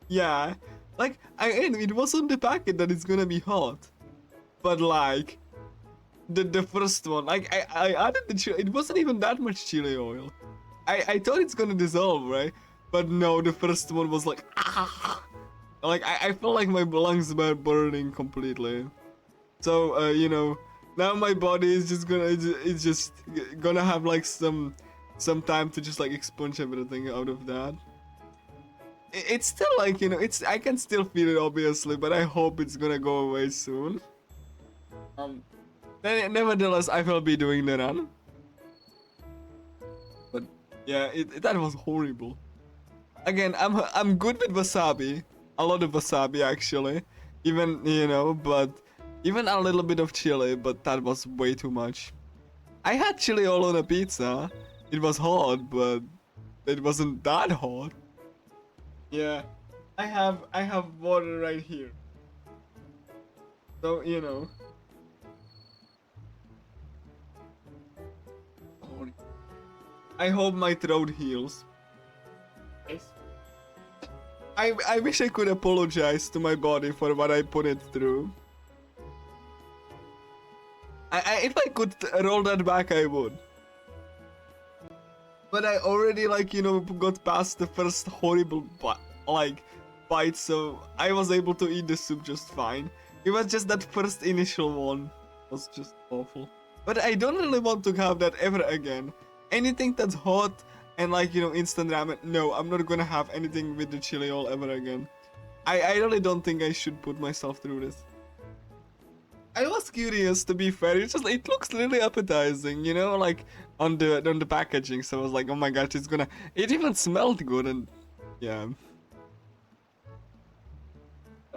yeah, like it was on the packet that it's gonna be hot, but like. The first one, like I added the chili, it wasn't even that much chili oil. I thought it's gonna dissolve, right? But no, the first one was like, like I felt like my lungs were burning completely. So now my body is just gonna have like some time to just like expunge everything out of that. it's still like, you know, it's, I can still feel it obviously, but I hope it's gonna go away soon. Nevertheless, I will be doing the run. But yeah, that was horrible. Again, I'm good with wasabi. A lot of wasabi actually. Even, you know, but even a little bit of chili, but that was way too much. I had chili all on a pizza. It was hot, but it wasn't that hot. Yeah. I have water right here. So, you know. I hope my throat heals. I wish I could apologize to my body for what I put it through. If I could roll that back, I would. But I already, like, you know, got past the first horrible bite, so I was able to eat the soup just fine. It was just that first initial one was just awful. But I don't really want to have that ever again. Anything that's hot and, like, you know, instant ramen, no, I'm not gonna have anything with the chili oil ever again. I really don't think I should put myself through this. I was curious, to be fair. It looks really appetizing, you know, like on the packaging. So I was like, oh my gosh, it even smelled good, and yeah.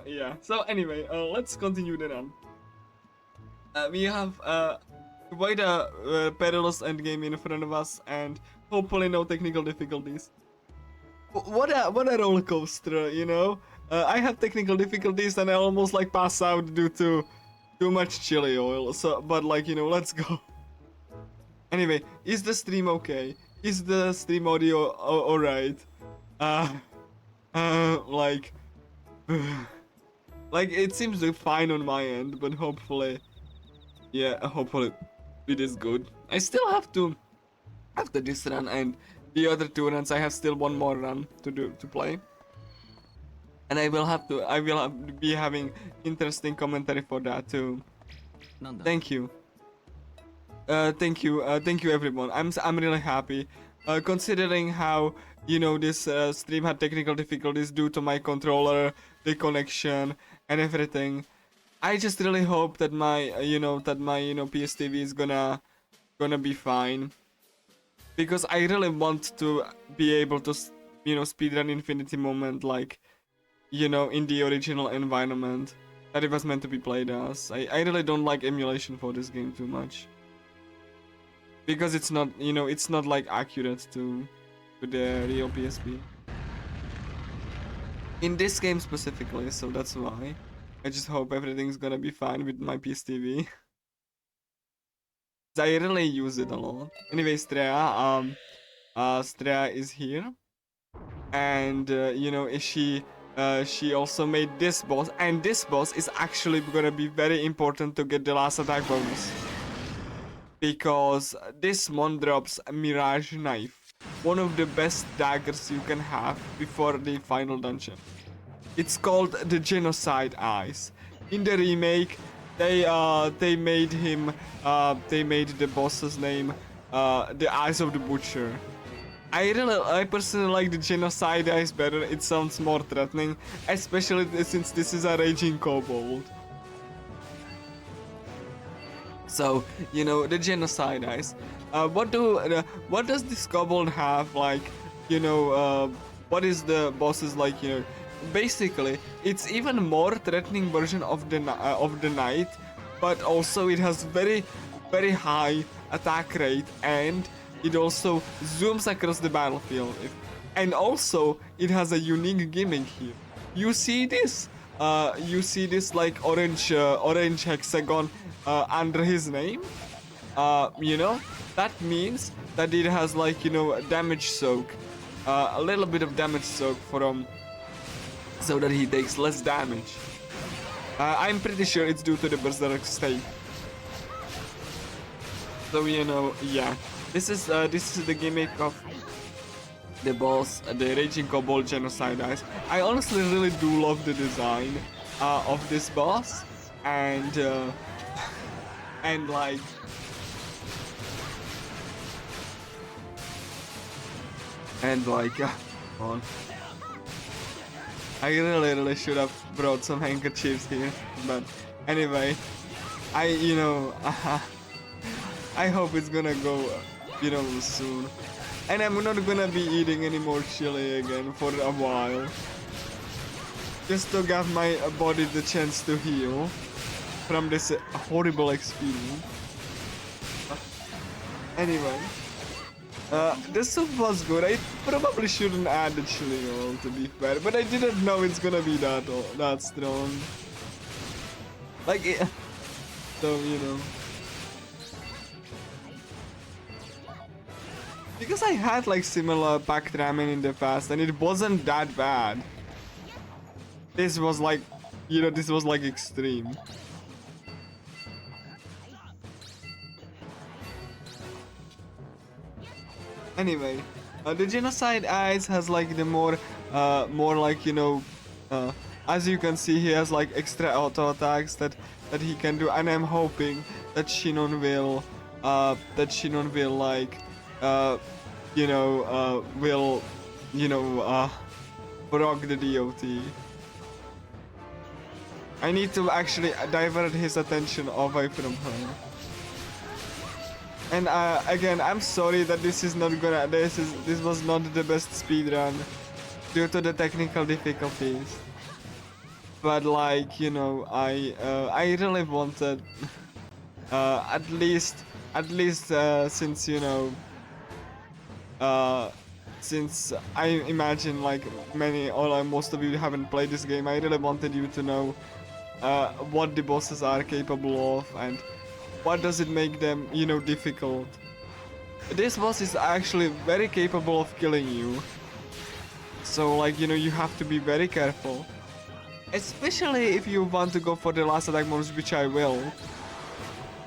Yeah. So anyway, let's continue the run. We have quite a perilous endgame in front of us, and hopefully no technical difficulties. What a roller coaster, you know. I have technical difficulties, and I almost like pass out due to too much chili oil. So, but like, you know, let's go. Anyway, is the stream okay? Is the stream audio alright? Like, like it seems fine on my end, but hopefully, yeah, hopefully it is good. I still have to, after this run and the other 2 runs, I have still 1 more run to play. And I will be having interesting commentary for that too. Thank you. Thank you everyone. I'm really happy. Considering how, you know, this stream had technical difficulties due to my controller, the connection, and everything. I just really hope that my PS TV is gonna be fine. Because I really want to be able to, you know, speedrun Infinity Moment, like, you know, in the original environment that it was meant to be played as. I really don't like emulation for this game too much. Because it's not, you know, it's not like accurate to the real PSP. In this game specifically, so that's why. I just hope everything's gonna be fine with my PS TV. I really use it a lot. Anyway, Strea is here. And, you know, she also made this boss, and this boss is actually gonna be very important to get the last attack bonus. Because this one drops a Mirage Knife, one of the best daggers you can have before the final dungeon. It's called the Genocide Eyes. In the remake, they made the boss's name the Eyes of the Butcher. I personally like the Genocide Eyes better. It sounds more threatening, especially since this is a raging kobold. So, you know, the Genocide Eyes. What does this kobold have? Like, you know, what is the boss's, like, you know? Basically, it's even more threatening version of the knight, but also it has very high attack rate, and it also zooms across the battlefield. And also, it has a unique gimmick here. You see this? Like orange hexagon under his name? You know, that means that it has, like, you know, damage soak. A little bit of damage soak from, so that he takes less damage. I'm pretty sure it's due to the Berserk state. So, you know, yeah. This is the gimmick of the boss, the Raging Kobold Genocide Eyes. I honestly really do love the design of this boss, and like, on. I really should have brought some handkerchiefs here, but anyway, you know, I hope it's gonna go, you know, soon. And I'm not gonna be eating any more chili again for a while. Just to give my body the chance to heal from this horrible experience. Anyway, the soup was good. I probably shouldn't add the chili oil, to be fair, but I didn't know it's gonna be that strong. Like, so you know. Because I had like similar packed ramen in the past and it wasn't that bad. This was like, you know, this was like extreme. Anyway, the genocide eyes has like the more like, you know, as you can see, he has like extra auto attacks that he can do, and I'm hoping that Shinon will like, you know, will, you know, proc the DOT. I need to actually divert his attention away from her. And again, I'm sorry that this is not gonna. This was not the best speedrun due to the technical difficulties. But like, you know, I really wanted at least since, you know, since I imagine like many or like most of you haven't played this game, I really wanted you to know what the bosses are capable of and what does it make them, you know, difficult. This boss is actually very capable of killing you. So like, you know, you have to be very careful. Especially if you want to go for the last attack moves, which I will.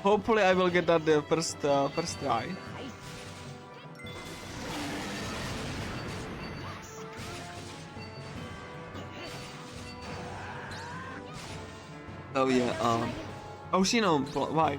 Hopefully I will get that the first try. Oh yeah, oh Shino, why?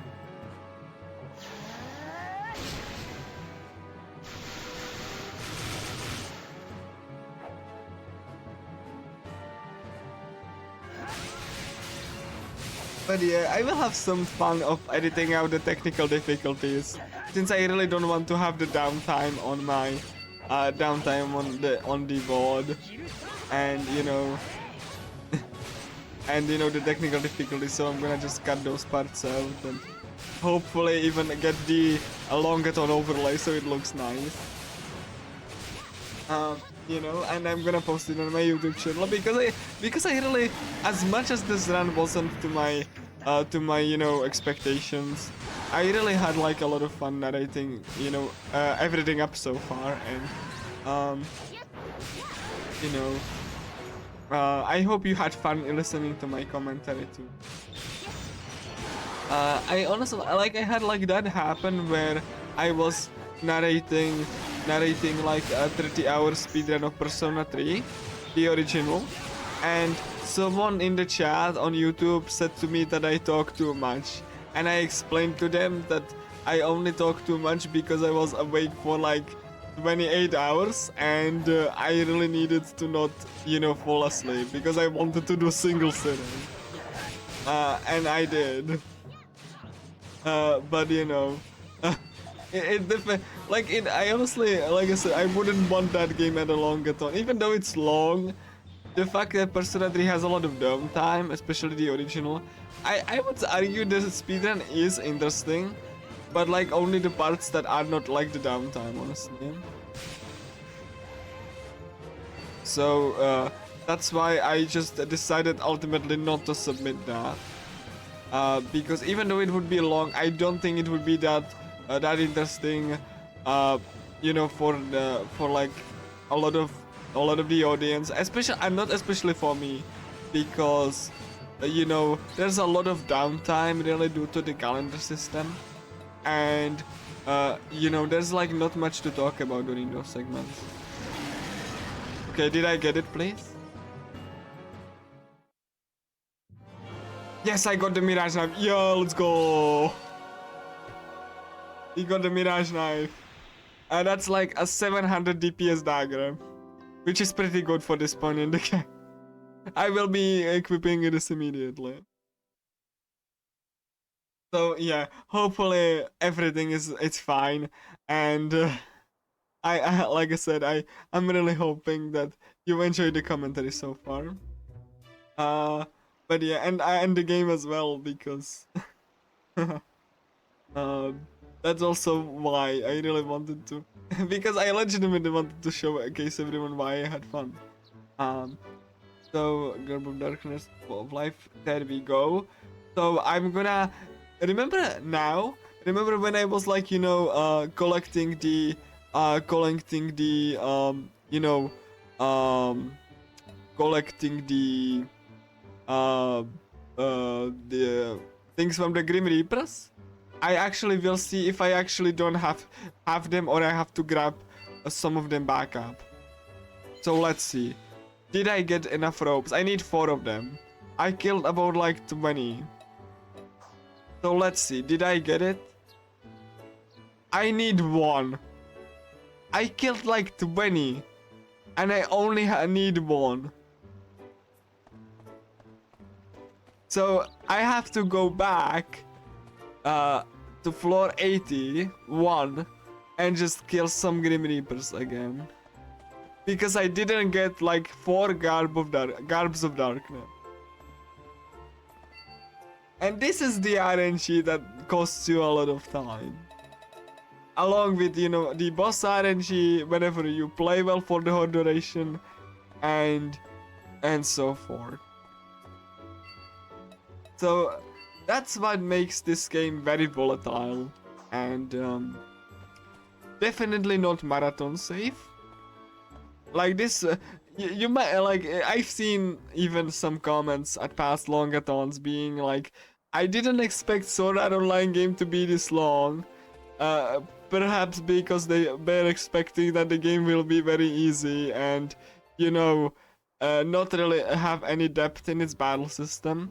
But yeah, I will have some fun of editing out the technical difficulties, since I really don't want to have the downtime on my on the board, and you know, and you know the technical difficulties. So I'm gonna just cut those parts out and hopefully even get the longathon overlay so it looks nice. You know, and I'm gonna post it on my YouTube channel because I really, as much as this run wasn't to my you know expectations, I really had like a lot of fun narrating, you know, everything up so far, and you know, I hope you had fun listening to my commentary too. I honestly like I had like that happen where I was narrating like a 30-hour speedrun of Persona 3, the original, and someone in the chat on YouTube said to me that I talk too much, and I explained to them that I only talk too much because I was awake for like 28 hours and I really needed to not, you know, fall asleep because I wanted to do single sitting, and I did, but you know. I honestly, like I said, I wouldn't want that game at a longathon. Even though it's long, the fact that Persona 3 has a lot of downtime, especially the original, I would argue the speedrun is interesting, but like only the parts that are not like the downtime, honestly. So that's why I just decided ultimately not to submit that. Because even though it would be long, I don't think it would be that interesting, you know, for like a lot of the audience, especially for me, because you know there's a lot of downtime really due to the calendar system, and you know there's like not much to talk about during those segments. Okay, did I get it, please? Yes, I got the Mirage Knife. Yo, let's go. He got the Mirage Knife. And that's like a 700 DPS dagger, which is pretty good for this point in the game. I will be equipping this immediately. So yeah, hopefully everything it's fine, and I like I said, I'm really hoping that you enjoyed the commentary so far. But yeah, and I end the game as well because that's also why I really wanted to, because I legitimately wanted to showcase everyone why I had fun. So Garb of Darkness, Full of Life, there we go. So I'm gonna remember now. Remember when I was like, collecting the, collecting uh, the things from the Grim Reapers. I actually will see if I actually don't have them, or I have to grab some of them back up. So let's see. Did I get enough ropes? I need 4 of them. I killed about like 20. So let's see. Did I get it? I need 1. I killed like 20. And I only need 1. So I have to go back to floor 81 and just kill some Grim Reapers again. Because I didn't get like 4 Garbs of Darkness. And this is the RNG that costs you a lot of time. Along with, the boss RNG whenever you play well for the whole duration, and so forth. So that's what makes this game very volatile, and definitely not marathon safe. Like this, you might like. I've seen even some comments at past longathons being like, "I didn't expect Sword Art Online game to be this long." Perhaps because they're expecting that the game will be very easy and, not really have any depth in its battle system,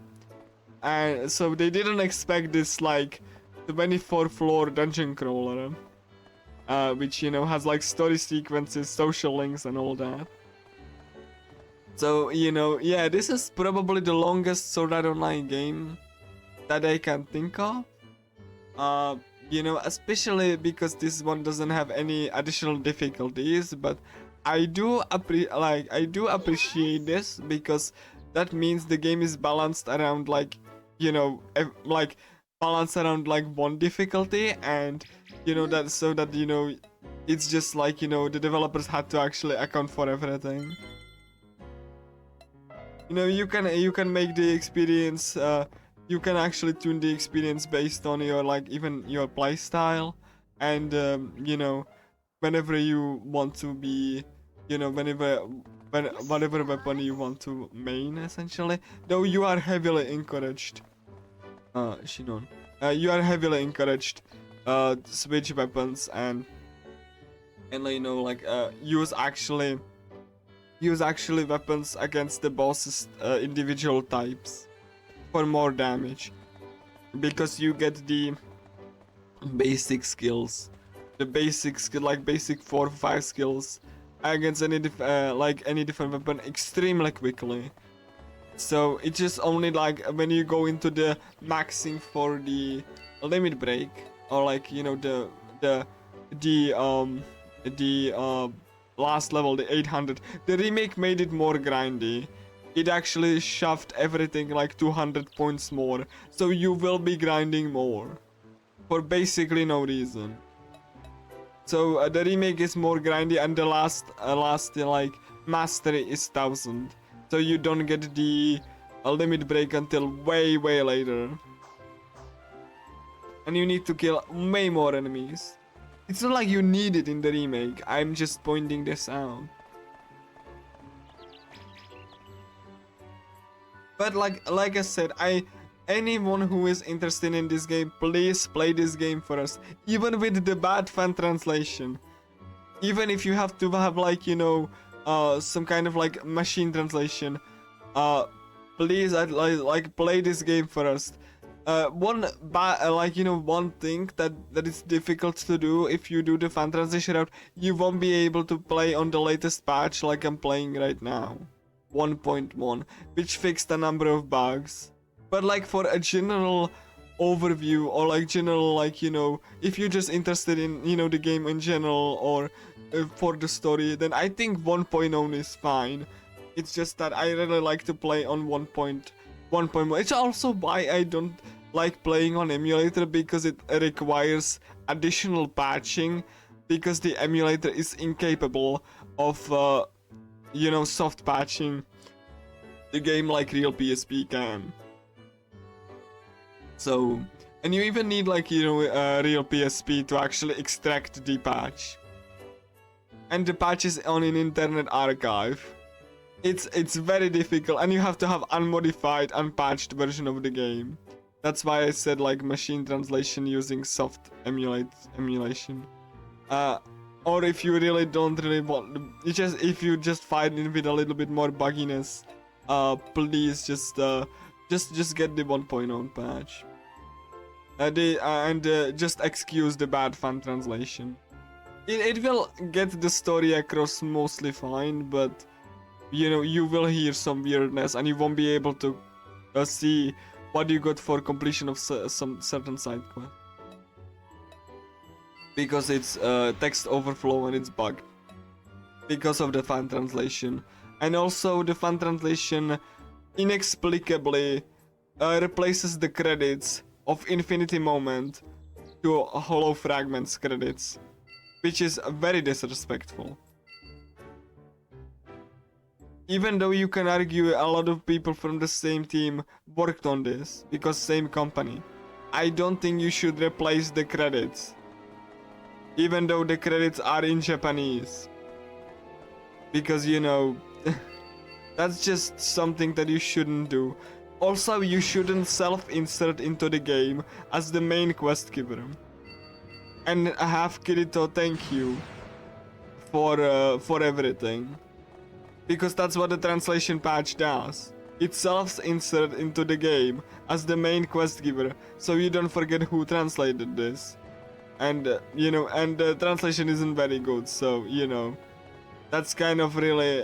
and so they didn't expect this like 24 floor dungeon crawler. Which, has like story sequences, social links, and all that. So, yeah, this is probably the longest Sword Art Online game that I can think of. Especially because this one doesn't have any additional difficulties, but I do appreciate this because that means the game is balanced around like, balanced around like 1 difficulty, and that so that it's just like the developers had to actually account for everything. You can make the experience, you can actually tune the experience based on your like even your playstyle, and whenever you want to be, whatever weapon you want to main, essentially. Though you are heavily encouraged, Shinon, you are heavily encouraged switch weapons and use actually weapons against the boss's individual types for more damage, because you get the basic skills, like basic 4 or 5 skills against any different weapon extremely quickly. So it's just only like when you go into the maxing for the limit break, or like the last level, the 800, the remake made it more grindy. It actually shoved everything like 200 points more, so you will be grinding more for basically no reason. So the remake is more grindy, and the last like mastery is 1000, so you don't get the limit break until way later, and you need to kill way more enemies. It's not like you need it in the remake, I'm just pointing this out. But like I said, anyone who is interested in this game, please play this game first, even with the bad fan translation. Even if you have to have like some kind of like machine translation, please play this game first. One thing that is difficult to do if you do the fan translation route, you won't be able to play on the latest patch like I'm playing right now. 1.1, which fixed a number of bugs. But like for a general overview or like general like if you're just interested in the game in general or for the story, then I think 1.0 is fine. It's just that I really like to play on 1.1. It's also why I don't like playing on emulator, because it requires additional patching, because the emulator is incapable of soft patching the game like real PSP can. So, and you even need like a real PSP to actually extract the patch, and the patch is on an internet archive. It's very difficult, and you have to have unmodified, unpatched version of the game. That's why I said like machine translation using soft emulation. Or if you really don't really want, if you just find it with a little bit more bugginess, please just get the 1.0 patch. Just excuse the bad fan translation. It will get the story across mostly fine, but you will hear some weirdness, and you won't be able to see what you got for completion of some certain side quest, because it's text overflow and it's bugged because of the fan translation. And also the fan translation inexplicably replaces the credits of Infinity Moment to Hollow Fragments credits, which is very disrespectful. Even though you can argue a lot of people from the same team worked on this, because same company, I don't think you should replace the credits, even though the credits are in Japanese, because that's just something that you shouldn't do. Also, you shouldn't self-insert into the game as the main quest giver and have Kirito thank you for everything, because that's what the translation patch does. It self-insert into the game as the main quest giver, so you don't forget who translated this. And and the translation isn't very good, so that's kind of really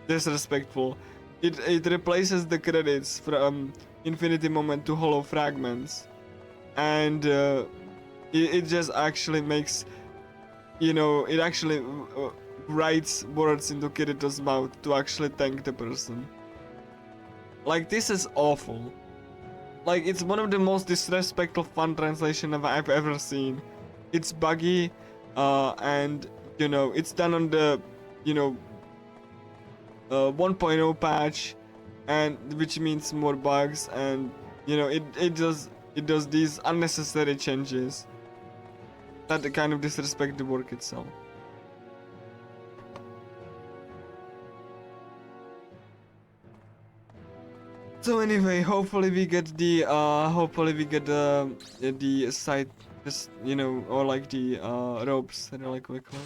disrespectful. It replaces the credits from Infinity Moment to Hollow Fragments, and it just actually makes it actually writes words into Kirito's mouth to actually thank the person. Like, this is awful. Like, it's one of the most disrespectful fan translation I've ever seen. It's buggy, and it's done on the 1.0 patch, and which means more bugs, and it does these unnecessary changes that kind of disrespect the work itself. So anyway, hopefully we get the side, just or like the ropes really quickly.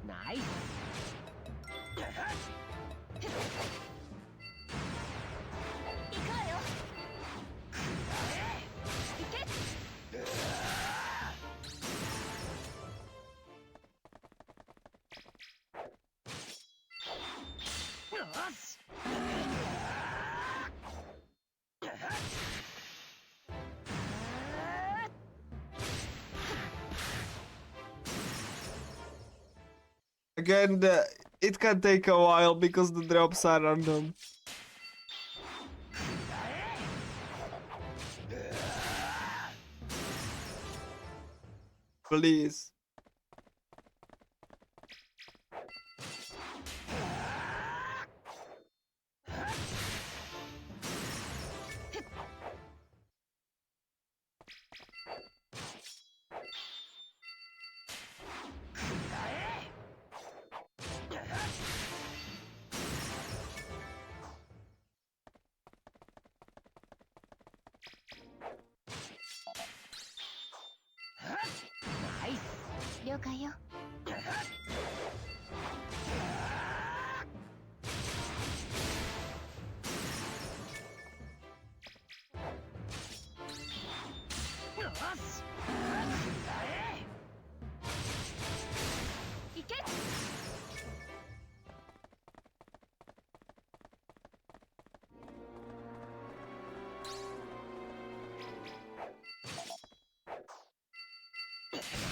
Nice. Again, it can take a while because the drops are random. Please. 了解よ。よし行け。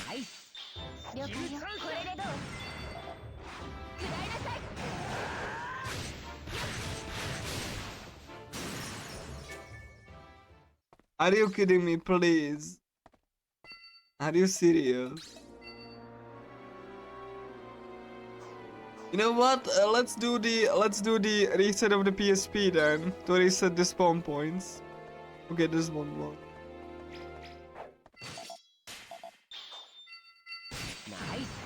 ナイス了解よ。これでどう？食らいなさい。 Are you kidding me, please? Are you serious? You know what? Let's do the reset of the PSP then to reset the spawn points. Okay, there's one more. ナイス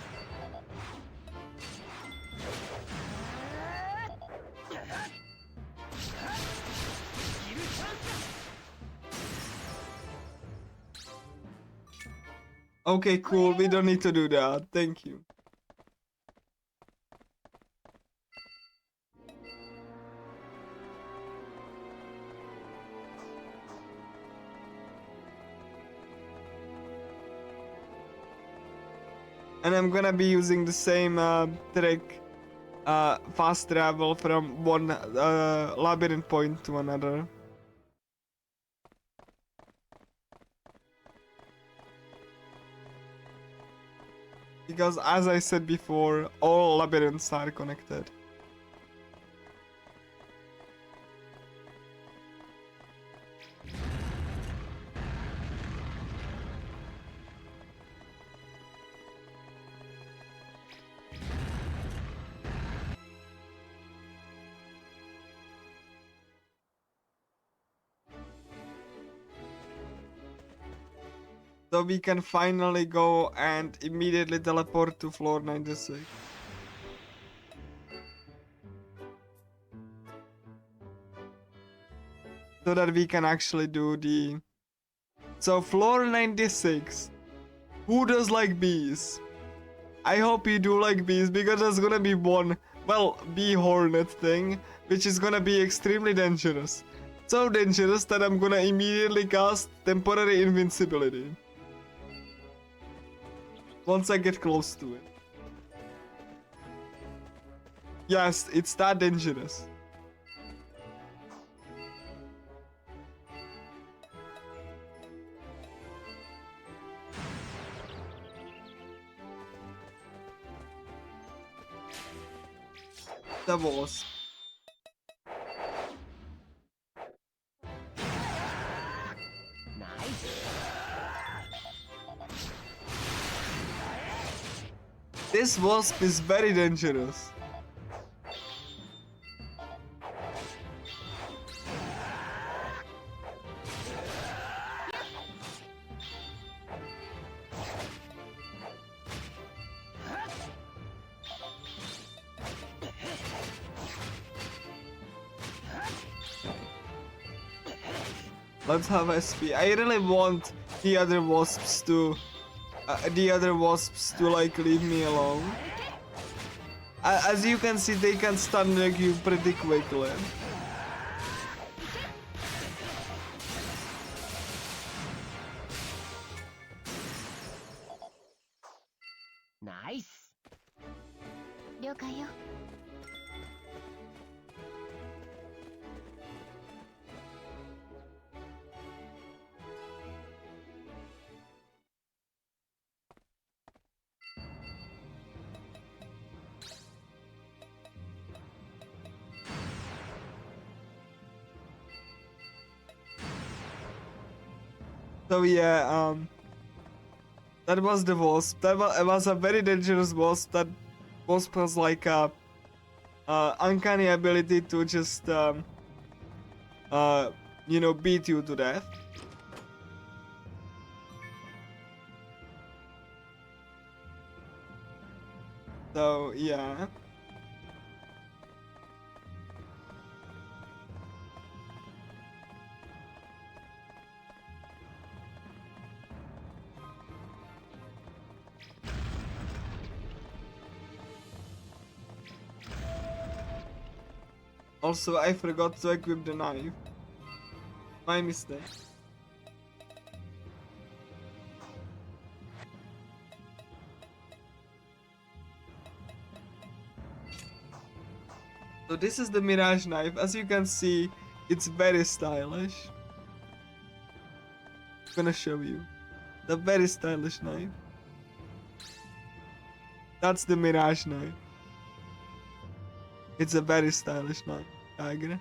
Okay, cool. We don't need to do that. Thank you. And I'm gonna be using the same trick, fast travel from one labyrinth point to another. Because as I said before, all labyrinths are connected. So we can finally go and immediately teleport to floor 96. So that we can actually do the... So floor 96. Who does like bees? I hope you do like bees because there's gonna be one, well, bee hornet thing, which is gonna be extremely dangerous. So dangerous that I'm gonna immediately cast temporary invincibility. Once I get close to it. Yes, it's that dangerous. The wasp. This wasp is very dangerous. Let's have SP. I really want the other wasps to like leave me alone. As you can see, they can stun you pretty quickly. Nice. 了解よ。 So yeah, that was the wasp. That was a very dangerous wasp. That wasp has like a uncanny ability to just you know, beat you to death. So yeah. Also, I forgot to equip the knife. My mistake. So this is the Mirage knife. As you can see, it's very stylish. I'm gonna show you. The very stylish knife. That's the Mirage knife. It's a very stylish knife. Tiger.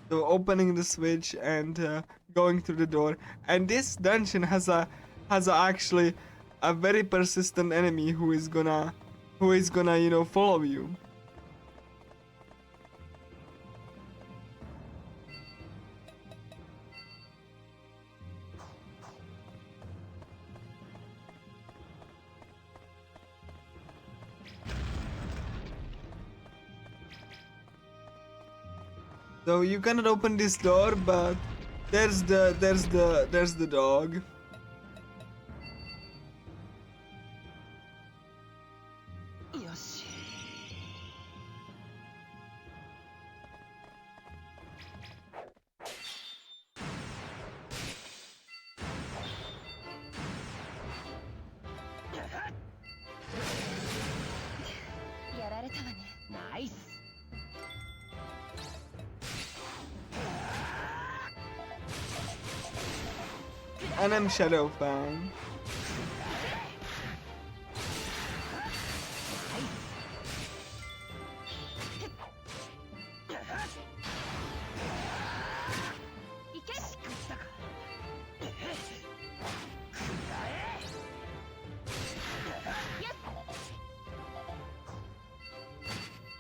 So opening the switch and going through the door, and this dungeon has actually a very persistent enemy who is gonna follow you. So you cannot open this door, but there's the dog. Yoshi. Nice. And I'm Shadow Fang.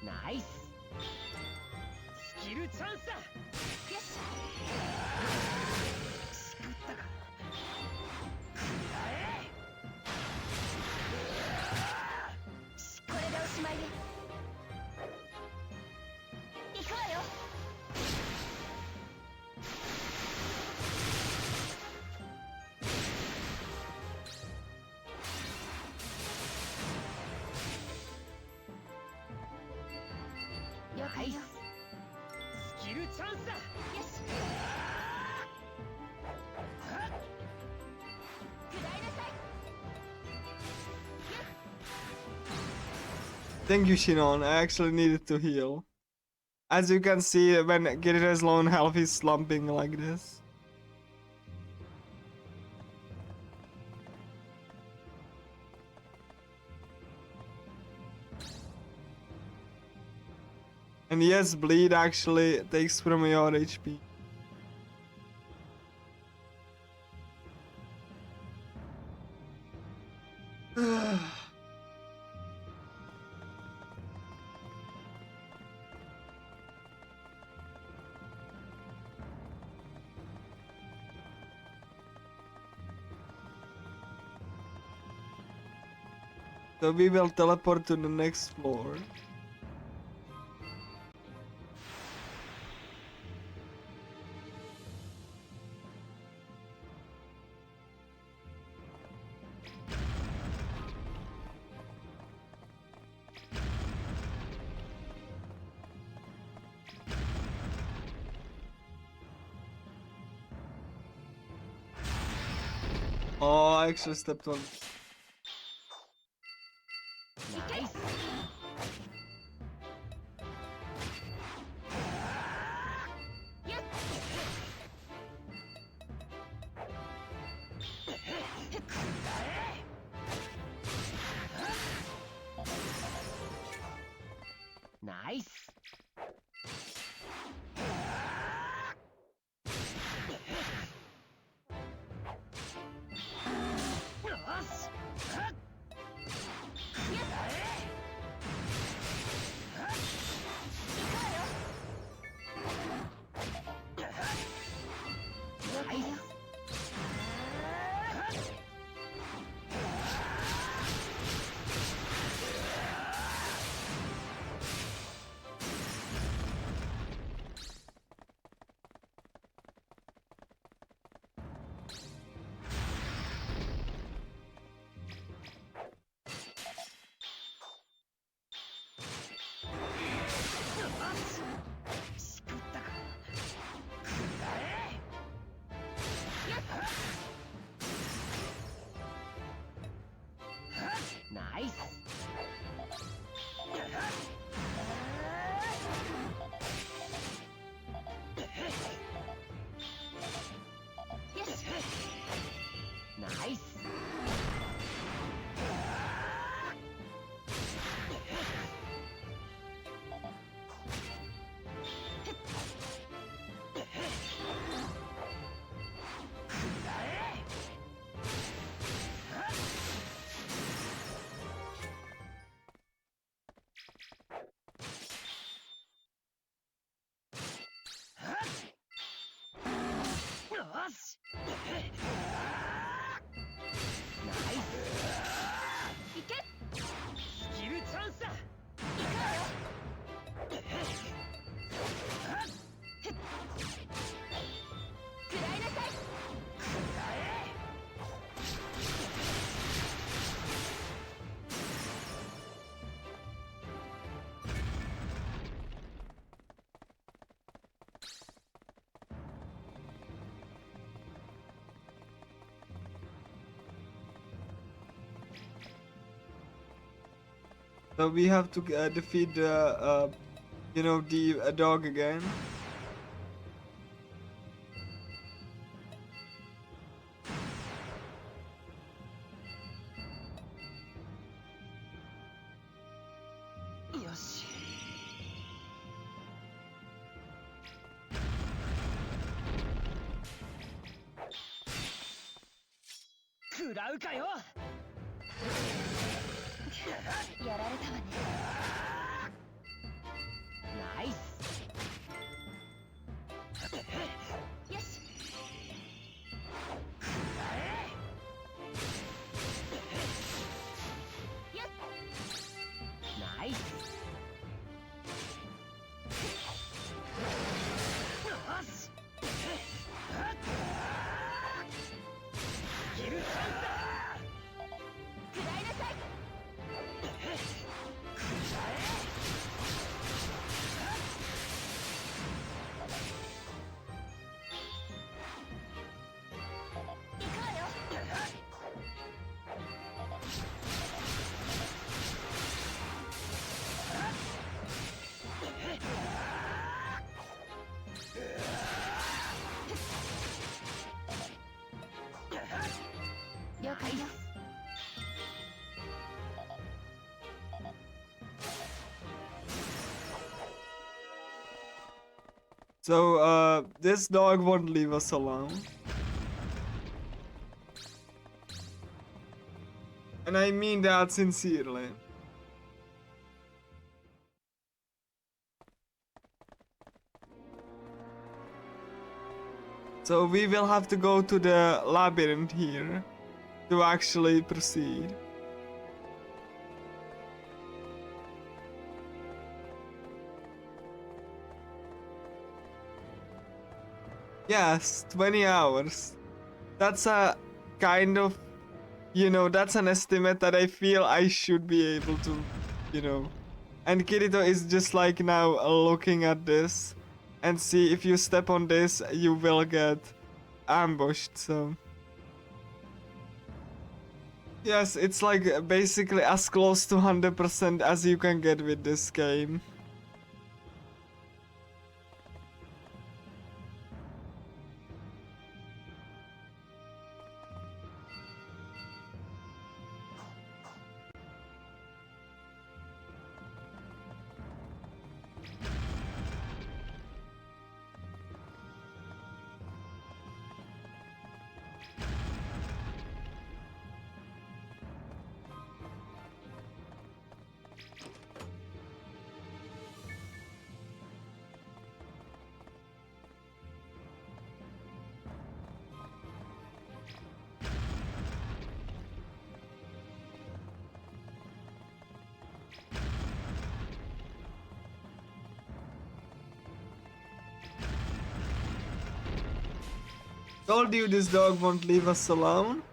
Nice. Skill chance だ。よし。しくったか。くらえ。しこれでおしまいね。行くわよ。了解よ。スキルチャンスだ。よし。くらいなさい。Thank you, Shinon. I actually needed to heal. As you can see, when Kirito is low on health, he's slumping like this. And yes, bleed actually takes from your HP. So we will teleport to the next floor. Oh, I actually stepped on. Nice. Nice. ナイス。よし。ナイス。よし。ナイス。いけ。スキルチャンスだ。いくわよ。食らいなさい。食らえ。So we have to defeat the, the dog again.よし。食らうかよ。やられたわね。ナイス。よし。よっ。ナイス。よし。スキルチャンスだ。食らいなさい。行くわよ。了解よ。So this dog won't leave us alone. And I mean that sincerely. So we will have to go to the labyrinth here to actually proceed. Yes, 20 hours. That's a kind of, that's an estimate that I feel I should be able to. And Kirito is just like now looking at this and see if you step on this, you will get ambushed, so. Yes, it's like basically as close to 100% as you can get with this game. Told you this dog won't leave us alone.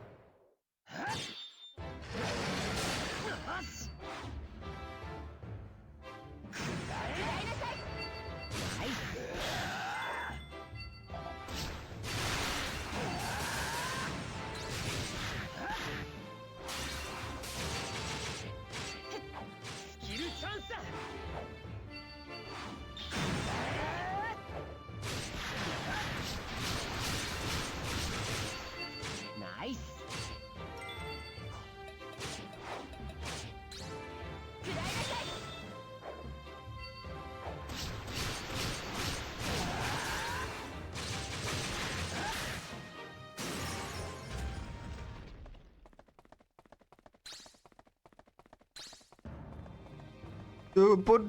To put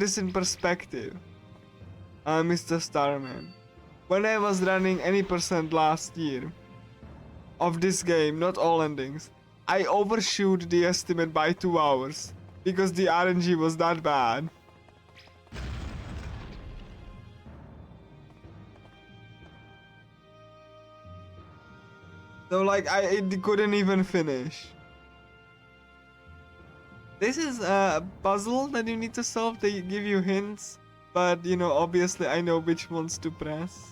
this in perspective, Mr. Starman, when I was running any percent last year of this game, not all endings, I overshoot the estimate by 2 hours because the RNG was that bad. So like it couldn't even finish. This is a puzzle that you need to solve. They give you hints, but you know, obviously I know which ones to press.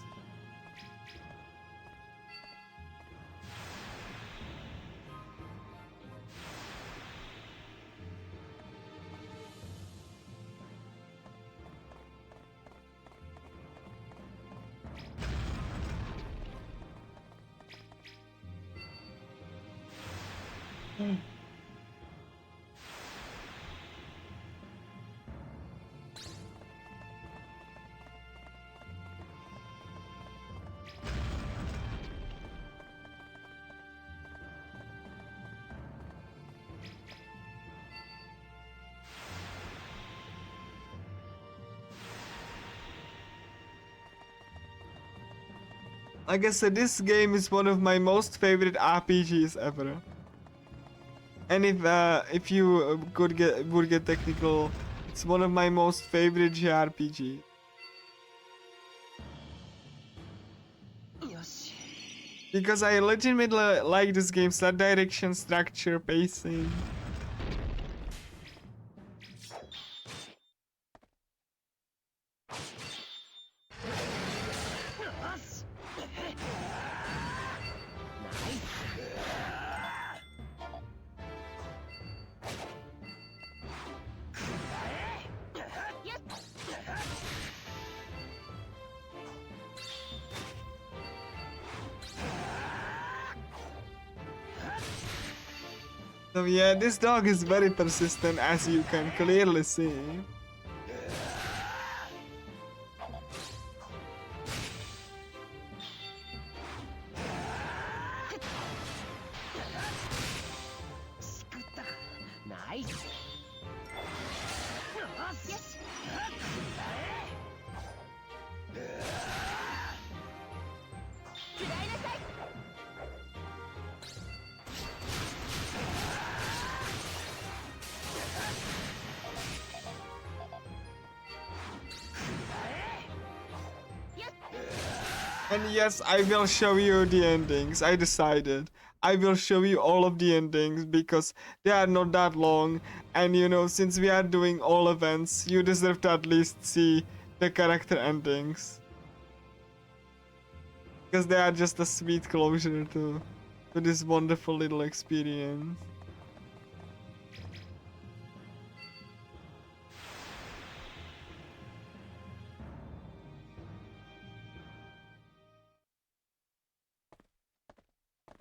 Like I said, this game is one of my most favorite RPGs ever. And if you would get technical, it's one of my most favorite JRPG. よし Because I legitimately like this game's direction, structure, pacing. よしナイスよっ So yeah, this dog is very persistent, as you can clearly see. Nice. よし And yes, I will show you the endings. I decided. I will show you all of the endings because they are not that long. And you know, since we are doing all events, you deserve to at least see the character endings. Because they are just a sweet closure to this wonderful little experience.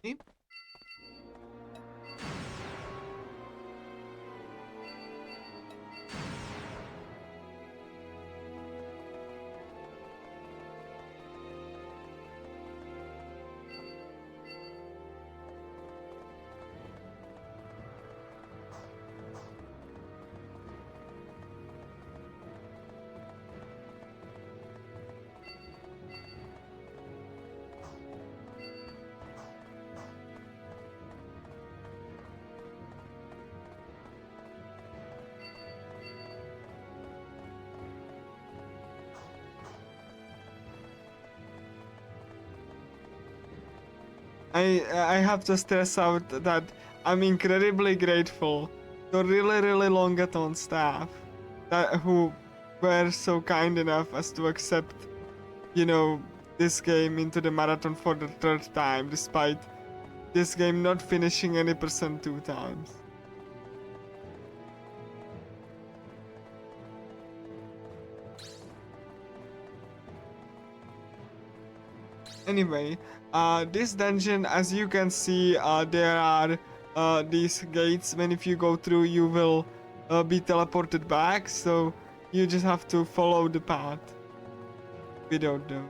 Okay. I have to stress out that I'm incredibly grateful to really Longathon staff that who were so kind enough as to accept, you know, this game into the marathon for the third time, despite this game not finishing any percent 2 times. Anyway, this dungeon, as you can see, there are these gates. When if you go through, you will be teleported back. So you just have to follow the path without them.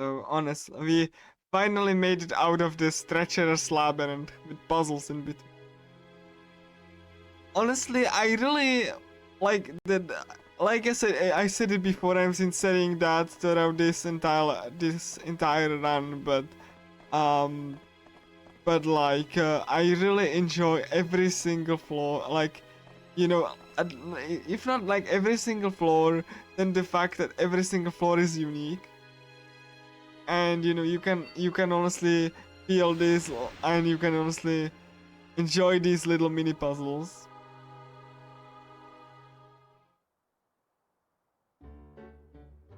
So honestly, we finally made it out of this treacherous labyrinth with puzzles in between. Honestly, I really like that. Like I said it before. I'm been saying that throughout this entire run, but like I really enjoy every single floor. Like, you know, if not like every single floor, then the fact that every single floor is unique, and you can honestly feel this, and you can honestly enjoy these little mini puzzles.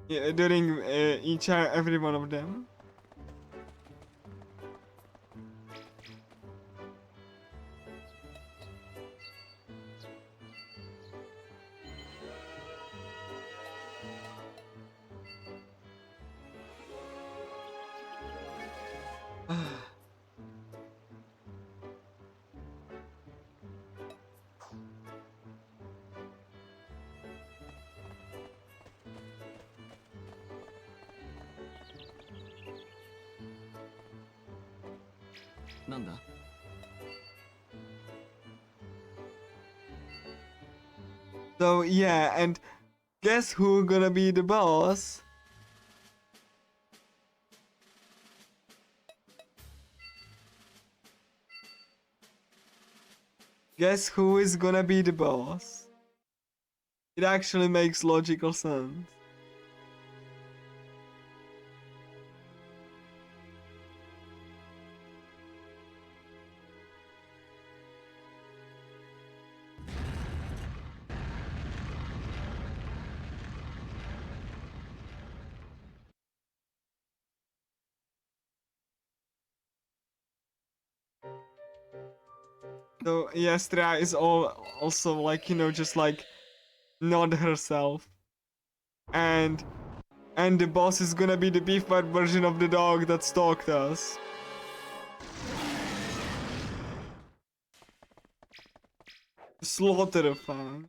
Yeah, during each and every one of them. So yeah, and guess who gonna be the boss? Guess who is gonna be the boss? It actually makes logical sense. So Yastra is also like, just like not herself. And the boss is gonna be the beef-fat version of the dog that stalked us. Slaughterfang.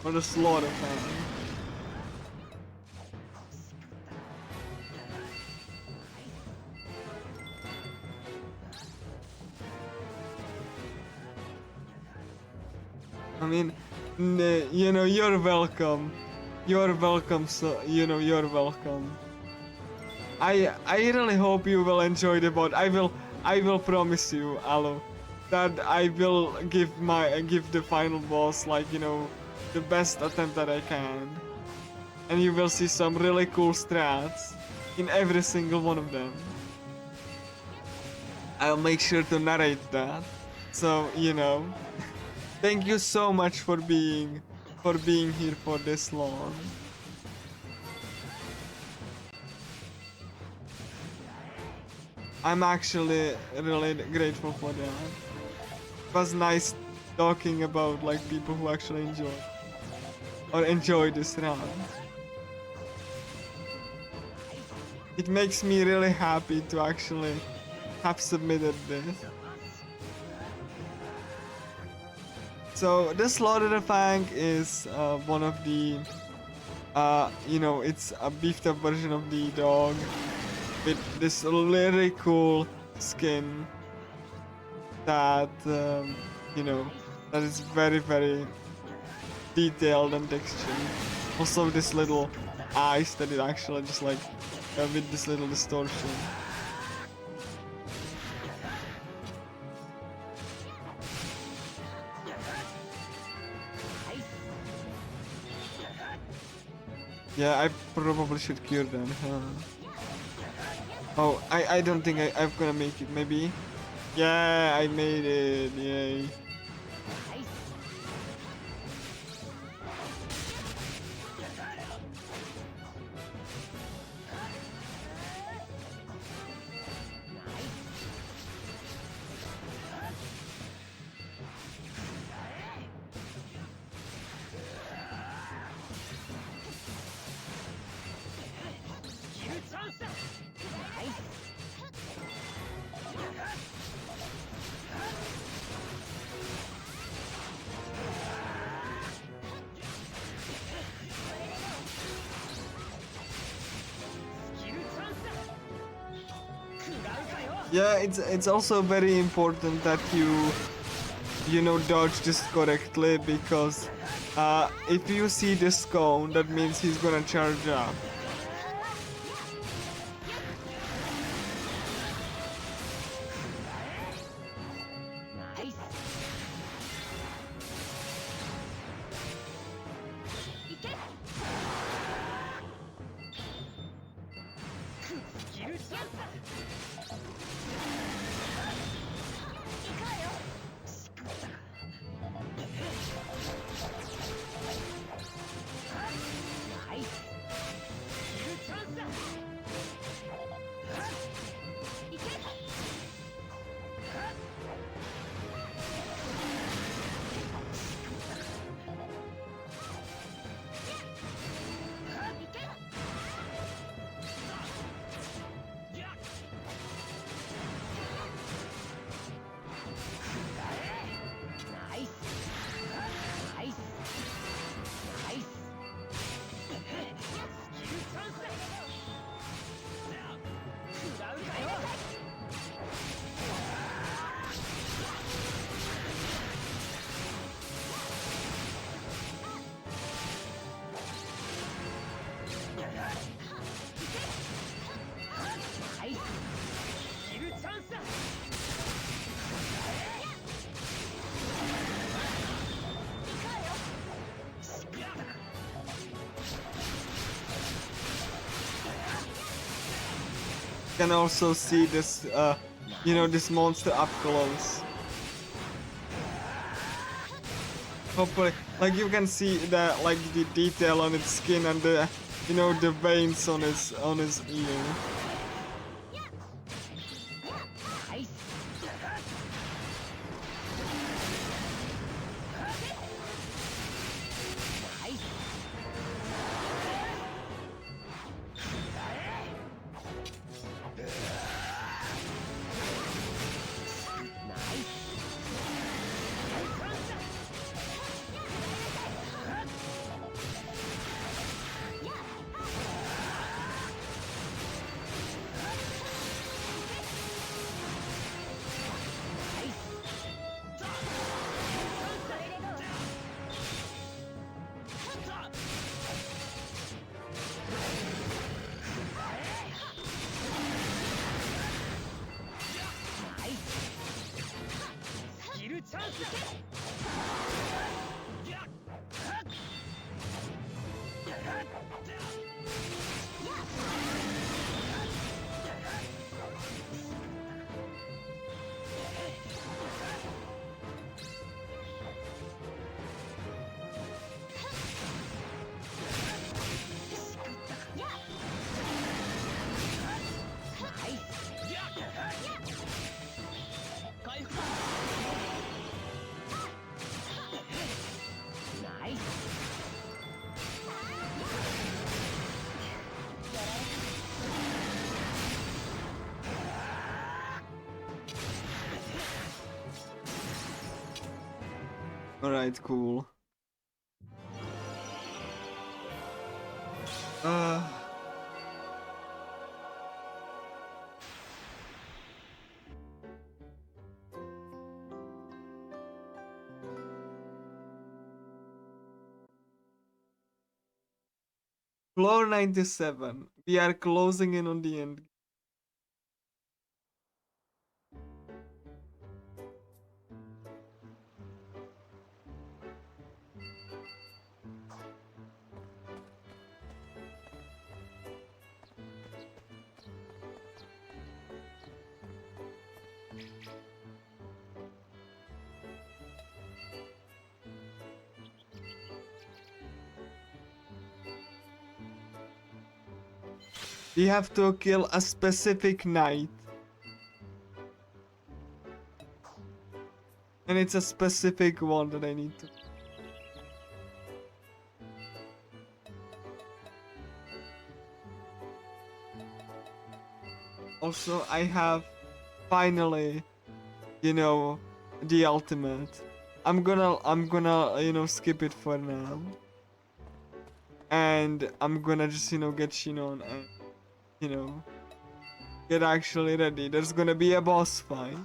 Or the Slaughterfang. I mean, you're welcome. You're welcome, so, you're welcome. I really hope you will enjoy the bot. I will promise you, Alo, that I will give the final boss, like, the best attempt that I can. And you will see some really cool strats in every single one of them. I'll make sure to narrate that. So, thank you so much for being here for this long. I'm actually really grateful for that. It was nice talking about like people who actually enjoy this run. It makes me really happy to actually have submitted this. So the Slaughterfang is one of the, it's a beefed up version of the dog with this really cool skin that, that is very, very detailed and textured. Also this little eyes that it actually just like, with this little distortion. Yeah, I probably should cure them, huh? Oh, I don't think I'm gonna make it, maybe? Yeah, I made it, yay. Yeah, it's also very important that you know dodge this correctly, because if you see this cone, that means he's gonna charge up. Nice. Skill chance. Nice. Skill chance. Nice. Nice. Nice. Skill chance. 食らうかよ。ナイス。スキルチャンスだ。Can also see this, you know, this monster up close. Hopefully, like you can see the like the detail on its skin and the, you know, the veins on his ear. ナイス。ナイス。ナイス。ナイス。スキルチャンス。ナイス。回復。ナイス。Alright, cool. Floor 97. We are closing in on the end. We have to kill a specific knight. And it's a specific one that I need to. Also, I have finally, you know, the ultimate. I'm gonna, you know, skip it for now. And I'm gonna just, you know, get Shinon and, you know, get actually ready. There's gonna be a boss fight.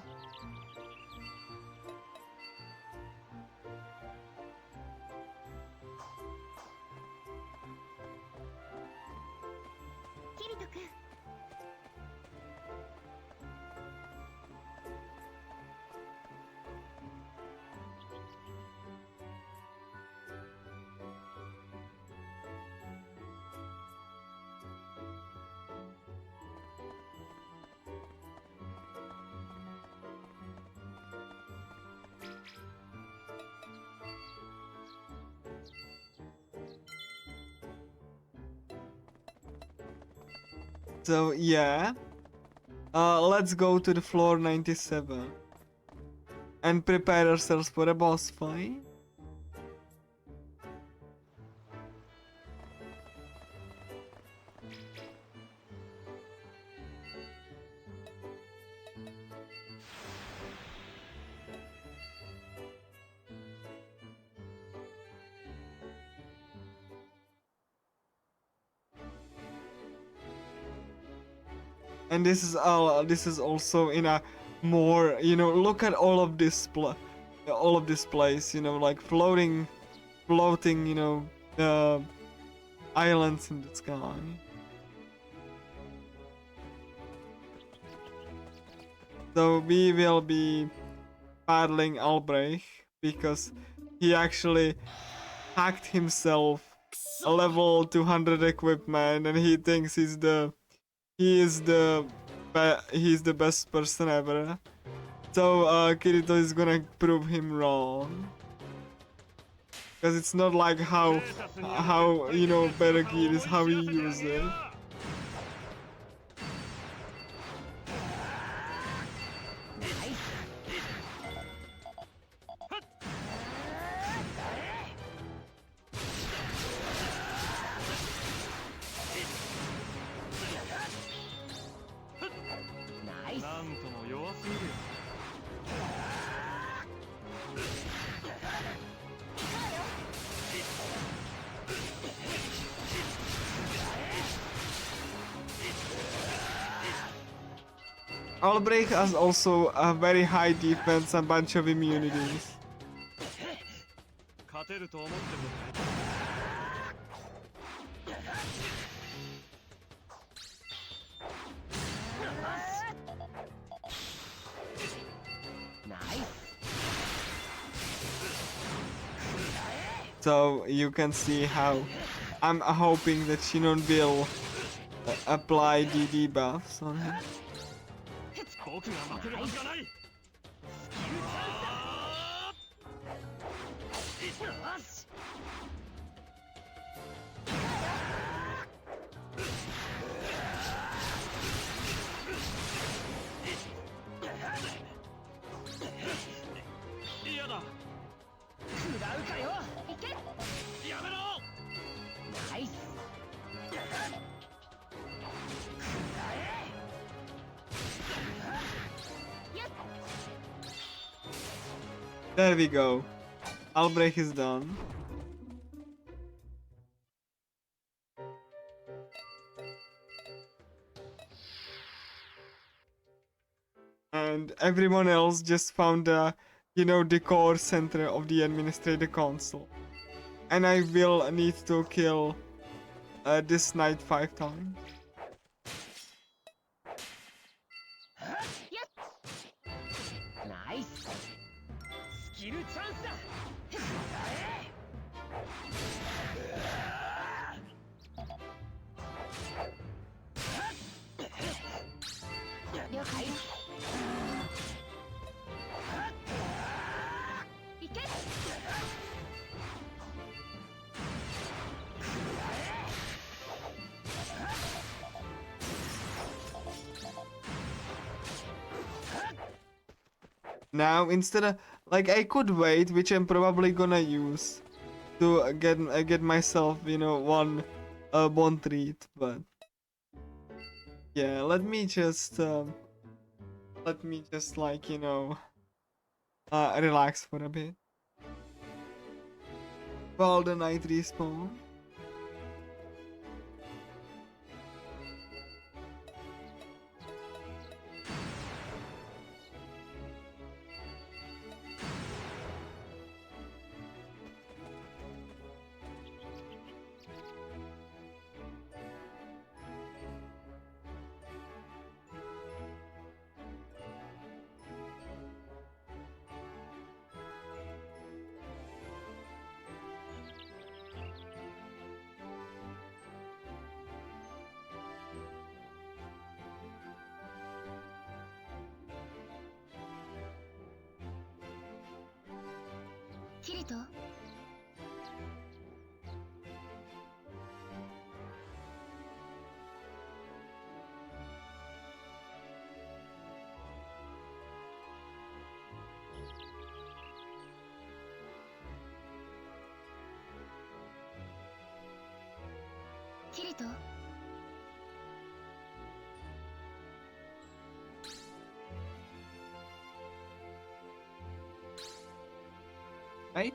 So yeah, let's go to the floor 97 and prepare ourselves for a boss fight. And this is all. This is also in a more, you know, look at all of this all of this place, you know, like floating, you know, islands in the sky. So we will be battling Albrecht because he actually hacked himself a level 200 equipment, and he thinks he's the best person ever. So Kirito is gonna prove him wrong. Because it's not like how you know, Better Gear is how he uses it. Albrecht has also a very high defense and bunch of immunities. So you can see how I'm hoping that Shinon will apply the debuffs on him. There we go. Albrecht is done. And everyone else just found the, you know, the core center of the administrator console. And I will need to kill this knight 5 times. Now, instead of, like, I could wait, which I'm probably gonna use to get myself, you know, one bond treat, but yeah, let me just like, you know, relax for a bit while the night respawn. リト。キリト。Right?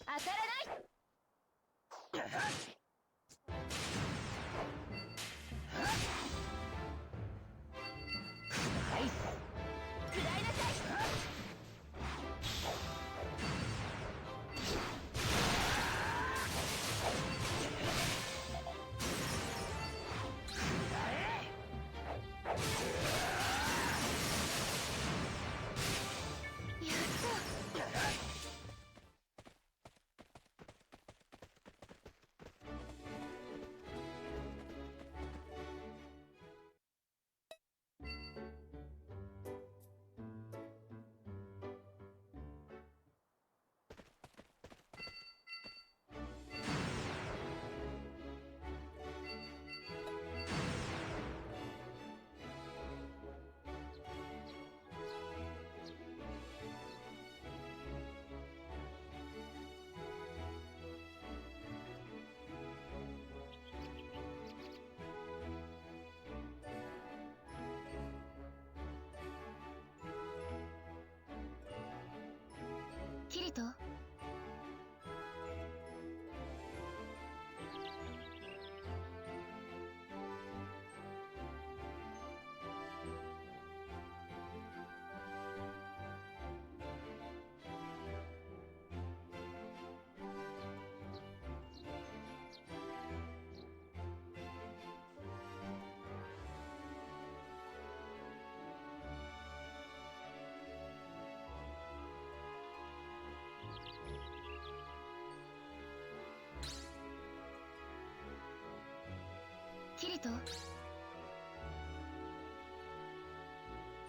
当たらないナイス食らいなさいやった。キリト。キリト。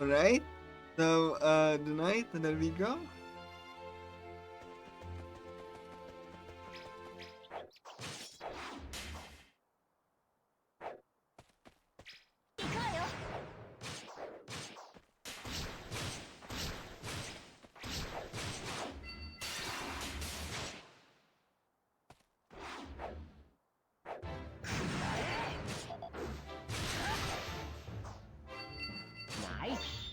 Alright. So, tonight, there we go. 行くわよナイス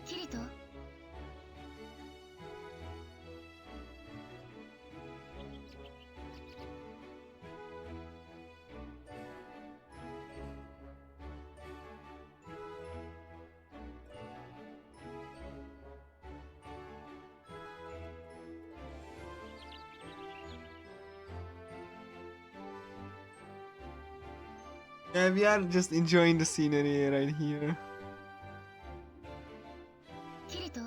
キリト。Yeah, we are just enjoying the scenery right here. キリト。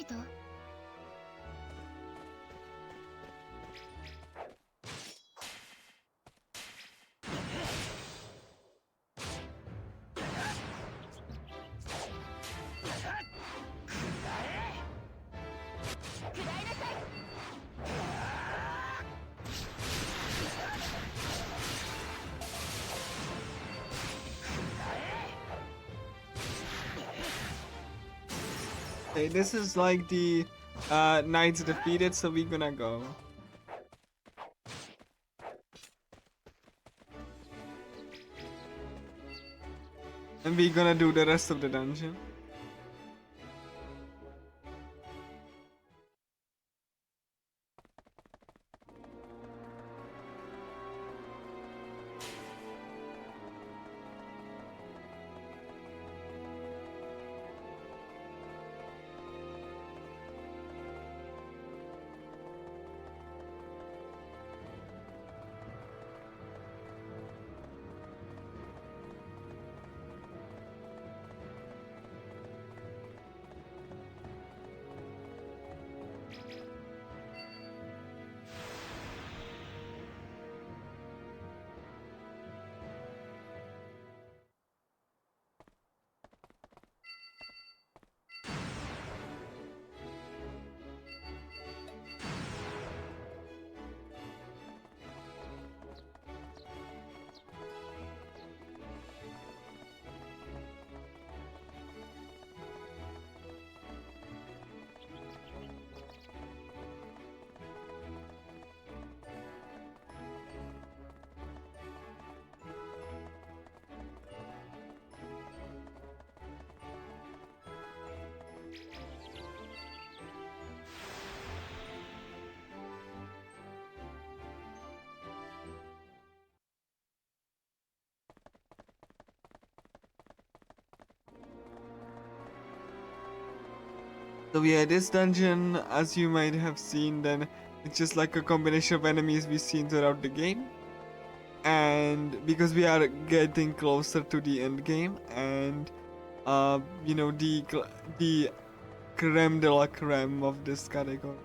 けど。食らいなさい。 Okay, this is like the knights defeated, so we're gonna go. And we're gonna do the rest of the dungeon. So yeah, this dungeon, as you might have seen, then it's just like a combination of enemies we've seen throughout the game. And because we are getting closer to the end game, and you know, the creme de la creme of this category,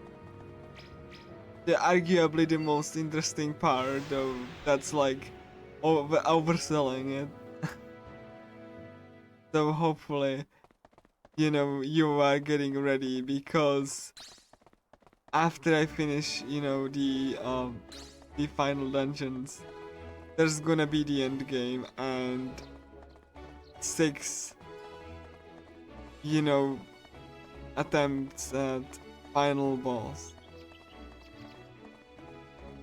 the arguably the most interesting part, though, that's like overselling it. So hopefully, you know, you are getting ready, because after I finish, you know, the final dungeons, there's gonna be the end game and 6, you know, attempts at final boss.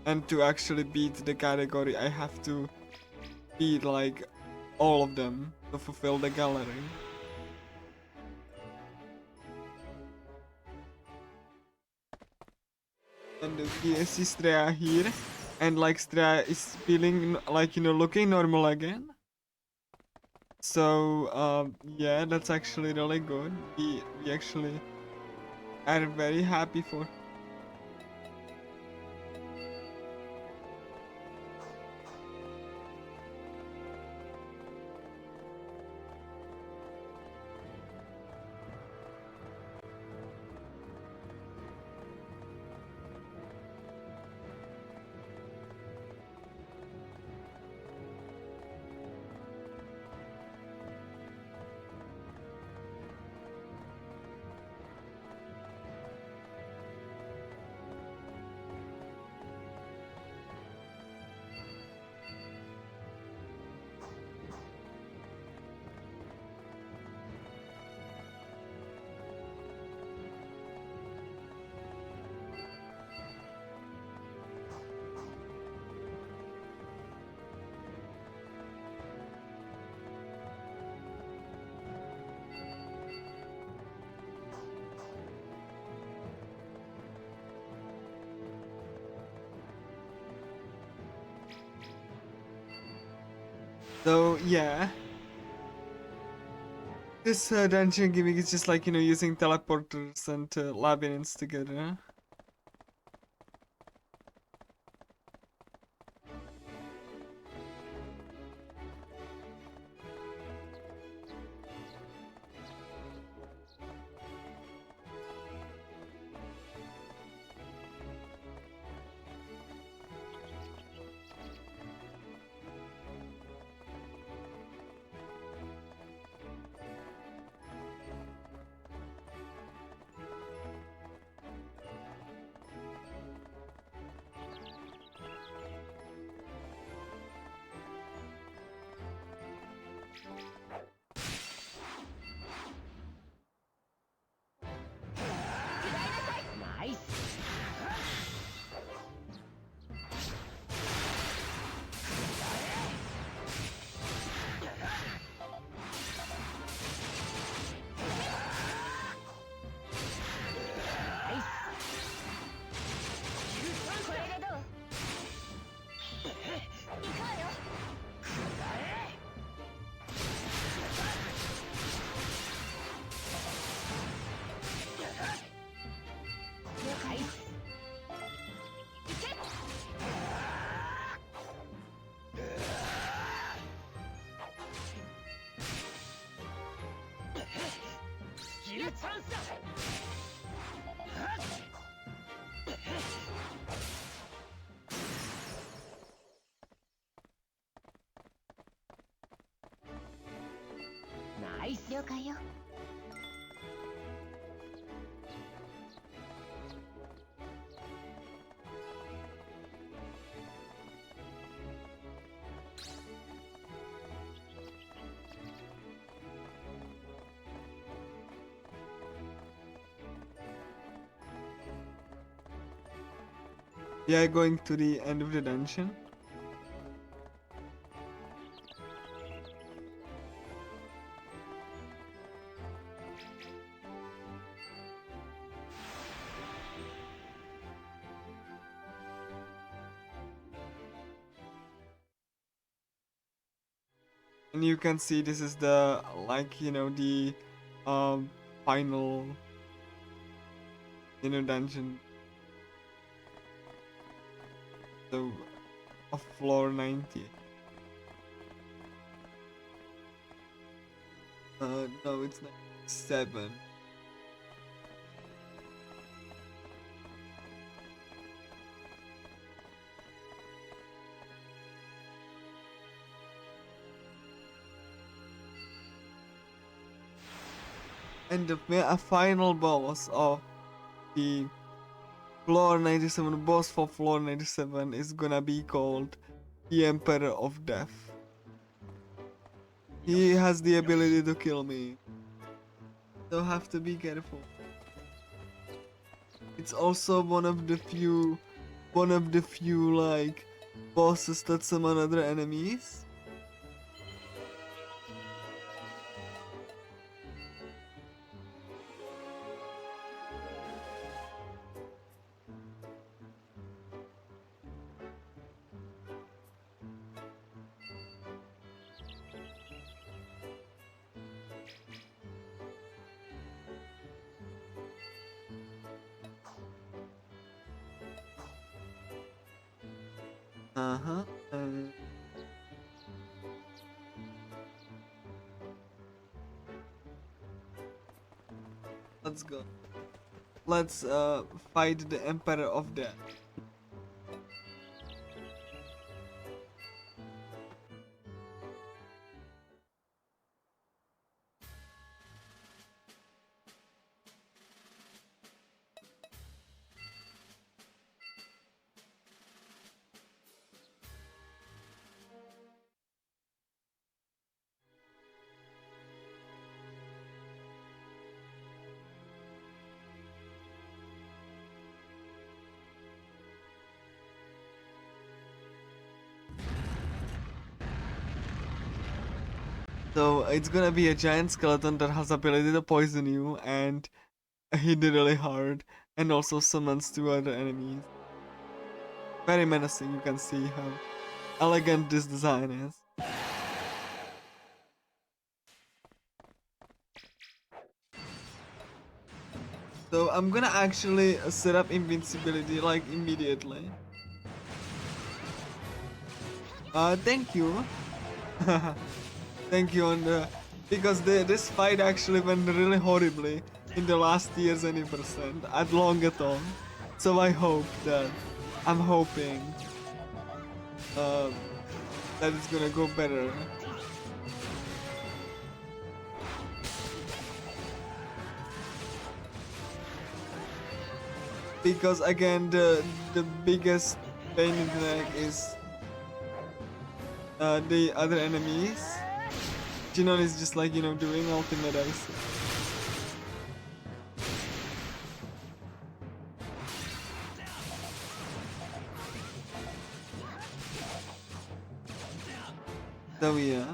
And to actually beat the category, I have to beat like all of them to fulfill the gallery. And we see Strea here, and like Strea is feeling like, you know, looking normal again. So yeah, that's actually really good. We actually are very happy for. So yeah, this dungeon gimmick is just like, you know, using teleporters and labyrinths together. チャンスだ。ナイス。了解よ。We are going to the end of the dungeon. And you can see this is the, like, you know, the final, you know, dungeon. So, of floor 90. No, it's 97. And the final boss of the floor 97, boss for floor 97 is gonna be called the Emperor of Death. He has the ability to kill me, so have to be careful. It's also one of the few like bosses that summon other enemies. Uh-huh. Let's go. Let's fight the Emperor of Death. So it's gonna be a giant skeleton that has ability to poison you and hit it really hard, and also summons two other enemies. Very menacing. You can see how elegant this design is. So I'm gonna actually set up invincibility like immediately. Thank you. Thank you, and because this fight actually went really horribly in the last year's anniversary at Longathon. So I'm hoping that it's gonna go better. Because again, the biggest pain in the neck is the other enemies. Jinon is just like, you know, doing ultimate ice. So yeah.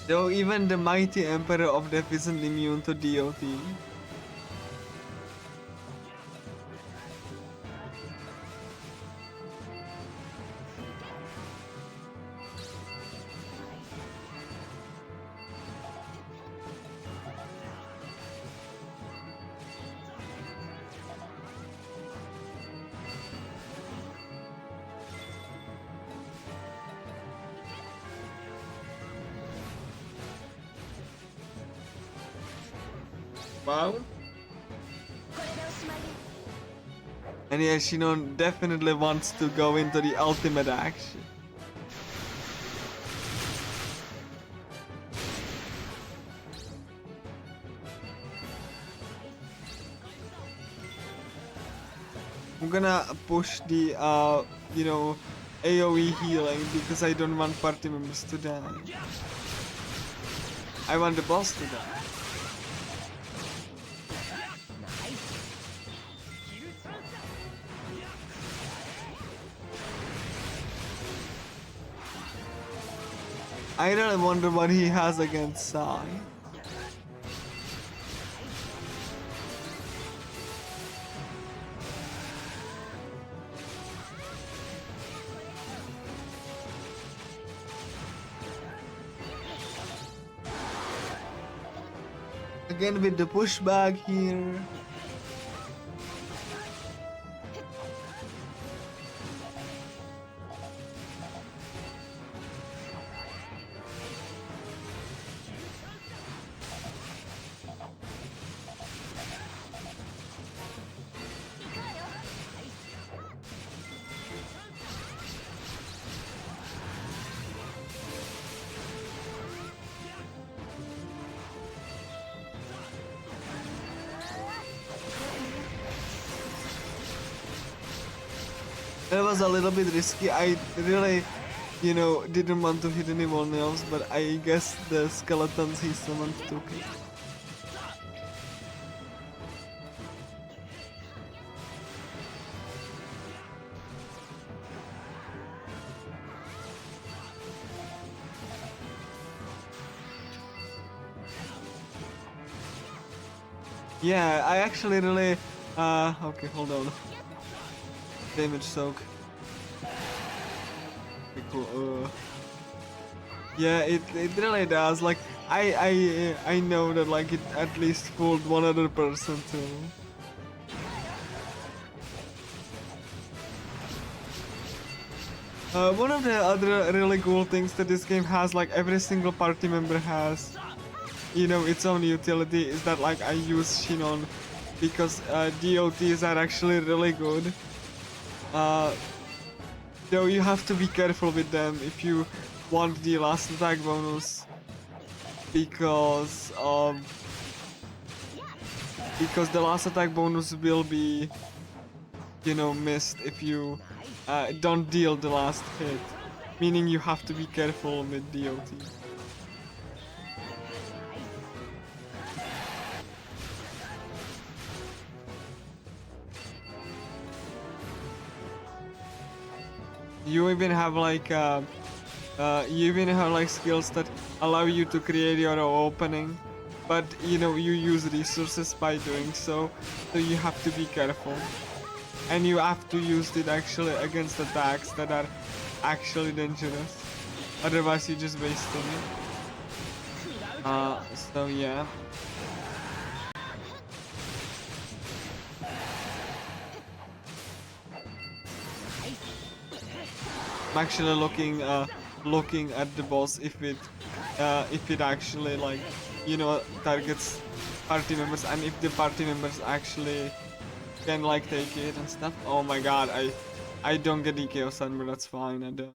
Though even the mighty Emperor of Death isn't immune to DOT. Wow. これでおしまいです And yeah, Shinon definitely wants to go into the ultimate action. I'm gonna push the, you know, AoE healing because I don't want party members to die. I want the boss to die. I really wonder what he has against Sai. Again with the pushback here. That was a little bit risky. I really, you know, didn't want to hit anyone else, but I guess the skeletons he summoned took it. Yeah, I actually really, okay, hold on. Damage soak. Okay, cool. Yeah, it really does. Like I know that like it at least fooled one other person too. One of the other really cool things that this game has, like every single party member has, you know, its own utility, is that like I use Shinon because DOTs are actually really good. Though you have to be careful with them if you want the last attack bonus, because the last attack bonus will be, you know, missed if you don't deal the last hit, meaning you have to be careful with DOT. You even have like skills that allow you to create your own opening, but you know you use resources by doing so, so you have to be careful, and you have to use it actually against attacks that are actually dangerous. Otherwise, you're just wasting it. So yeah. I'm actually looking at the boss if it actually, like, you know, targets party members, and if the party members actually can like take it and stuff. Oh my god, I don't get the chaos armor, that's fine. I don't.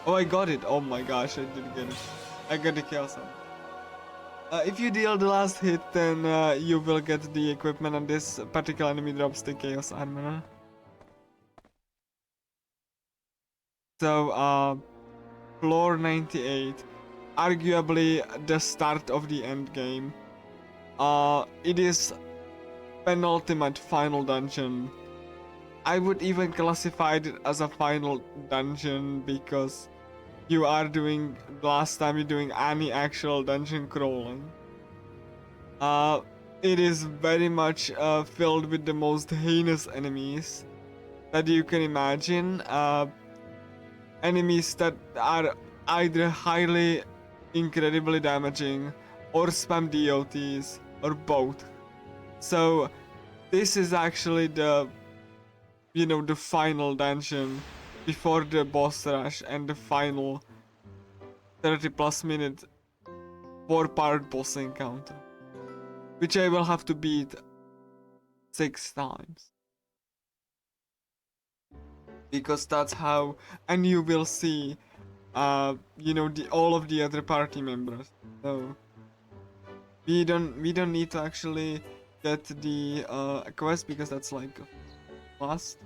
Oh, I got it. Oh my gosh, I did get it. I got the chaos armor. If you deal the last hit, then you will get the equipment, and this particular enemy drops the chaos armor. So, floor 98, arguably the start of the end game. It is penultimate final dungeon. I would even classify it as a final dungeon because you are doing, last time you're doing any actual dungeon crawling. It is very much filled with the most heinous enemies that you can imagine. Enemies that are either highly incredibly damaging or spam DOTs or both. So this is actually the, you know, the final dungeon before the boss rush and the final 30+ minute 4-part boss encounter. which I will have to beat 6 times. Because that's how, and you will see, you know, all of the other party members. So we don't need to actually get the quest because that's like a must.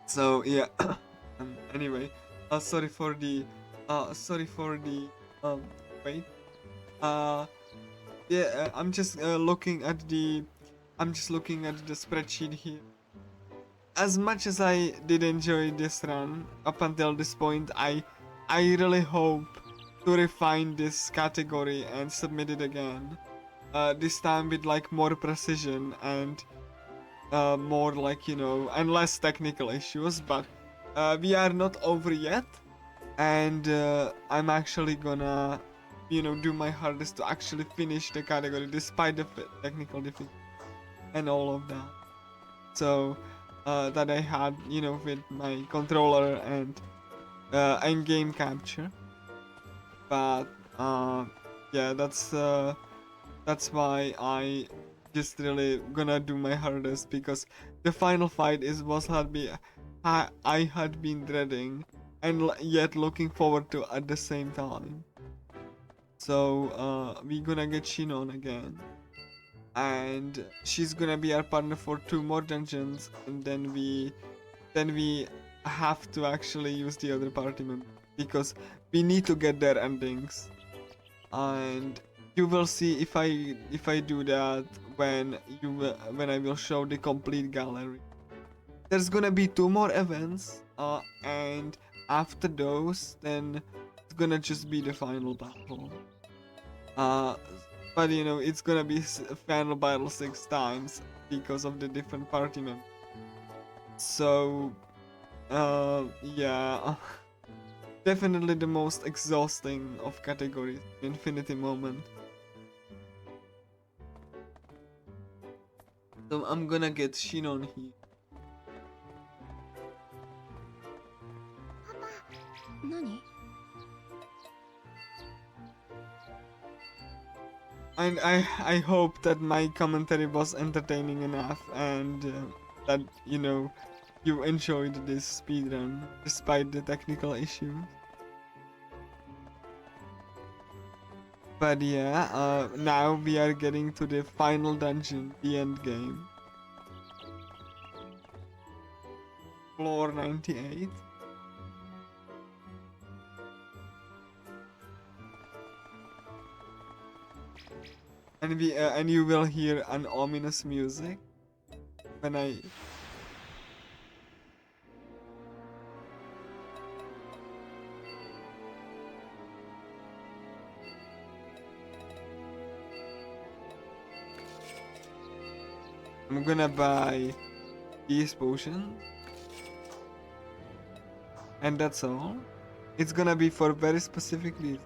So yeah. Anyway, sorry for the wait. Yeah, I'm just looking at the spreadsheet here. As much as I did enjoy this run up until this point, I really hope to refine this category and submit it again. This time with like more precision and more like, you know, and less technical issues, but we are not over yet, and I'm actually gonna, you know, do my hardest to actually finish the category despite the technical difficulty and all of that. So that I had, you know, with my controller and in-game capture. But yeah, that's why I just really gonna do my hardest, because the final fight I had been dreading and yet looking forward to at the same time. So we gonna get Shinon again, and she's gonna be our partner for 2 more dungeons, and then we have to actually use the other party member because we need to get their endings. And you will see if I do that when I will show the complete gallery. There's gonna be 2 more events, and after those, then it's gonna just be the final battle. Uh, but you know, it's gonna be final battle 6 times because of the different party members. So, yeah. Definitely the most exhausting of categories, Infinity Moment. So I'm gonna get Shinon here. 何？ And I hope that my commentary was entertaining enough, and that, you know, you enjoyed this speedrun despite the technical issue. But yeah, now we are getting to the final dungeon, the end game. Floor 98. And you will hear an ominous music when I. I'm gonna buy these potions, and that's all. It's gonna be for very specific reasons.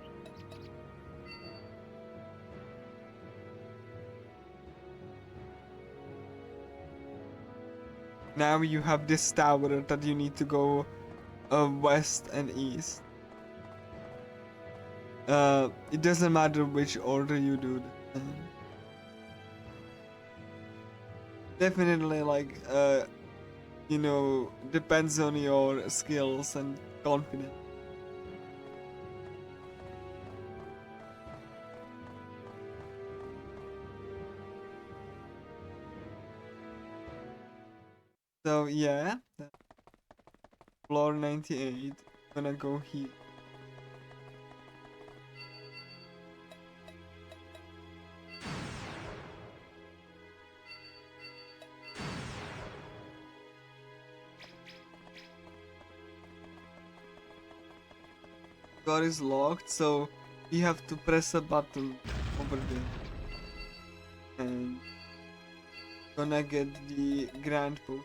Now you have this tower that you need to go west and east. It doesn't matter which order you do this in. Definitely, like, you know, depends on your skills and confidence. So yeah, floor 98, gonna go here. Door is locked, so we have to press a button over there. And gonna get the grand potion.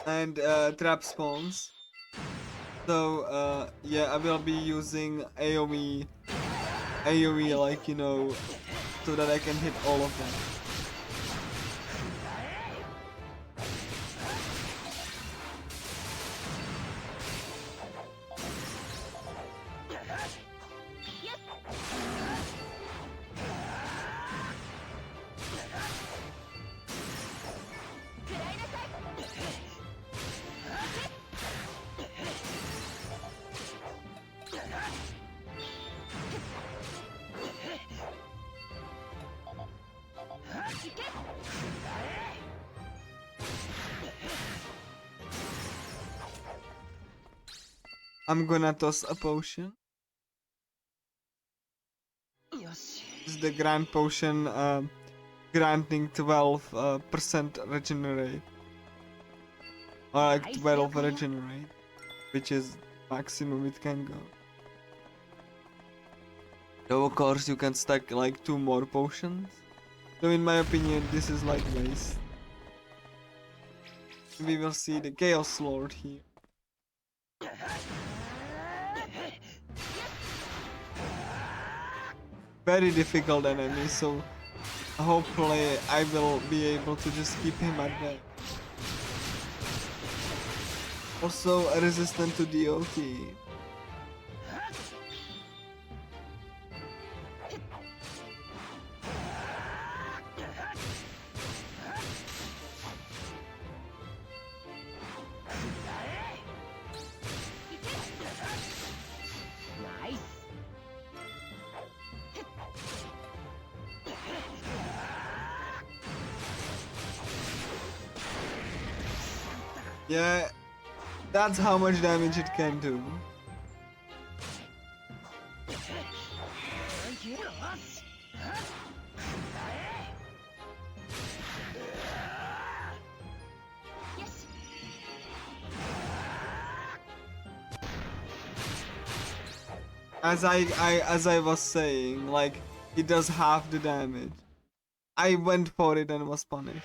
And trap spawns. So yeah, I will be using AoE like, you know, so that I can hit all of them. I'm gonna toss a potion. This is the grand potion, granting 12% regenerate. Or like 12 regenerate, which is maximum it can go. Though of course you can stack like 2 more potions. So in my opinion this is like waste. We will see the Chaos Lord here. Very difficult enemy, so hopefully I will be able to just keep him at bay. Also resistant to DOT. Yeah, that's how much damage it can do. As I was saying, like, he does half the damage. I went for it and was punished.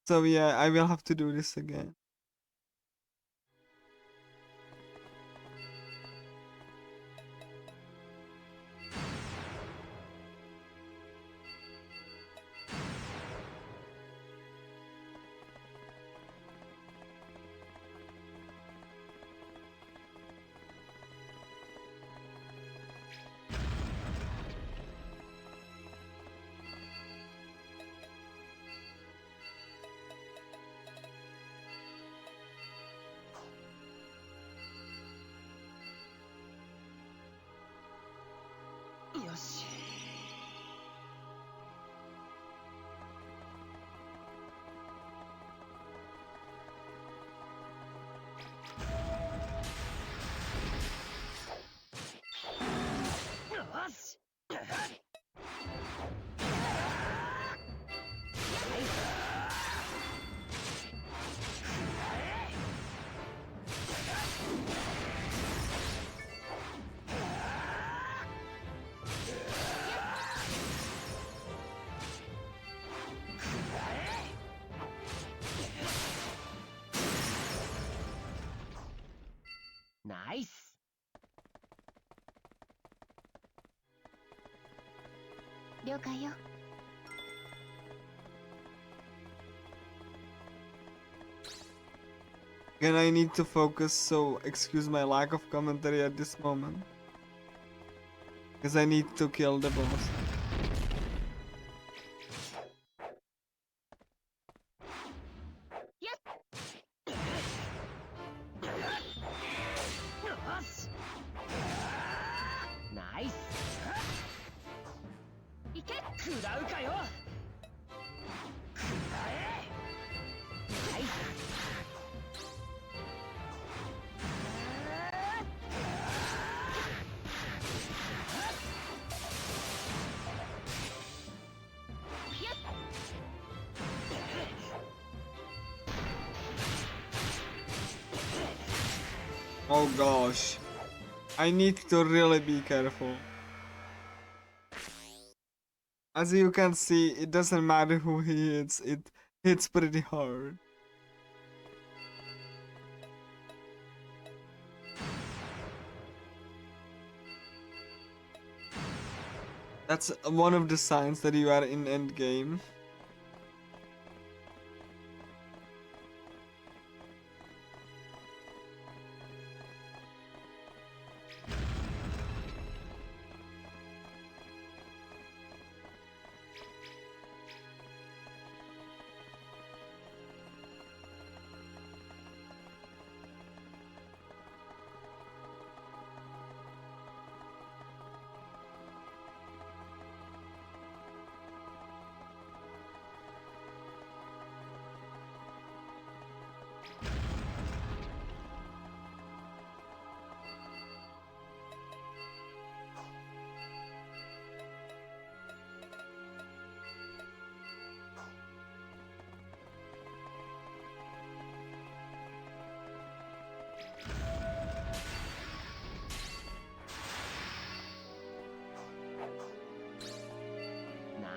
So yeah, I will have to do this again. Nice. Again, I need to focus, so excuse my lack of commentary at this moment. Because I need to kill the boss. Nice. 食らうかよ。食らえ。ナイス。Oh gosh. I need to really be careful. As you can see, it doesn't matter who he hits, it hits pretty hard. That's one of the signs that you are in endgame.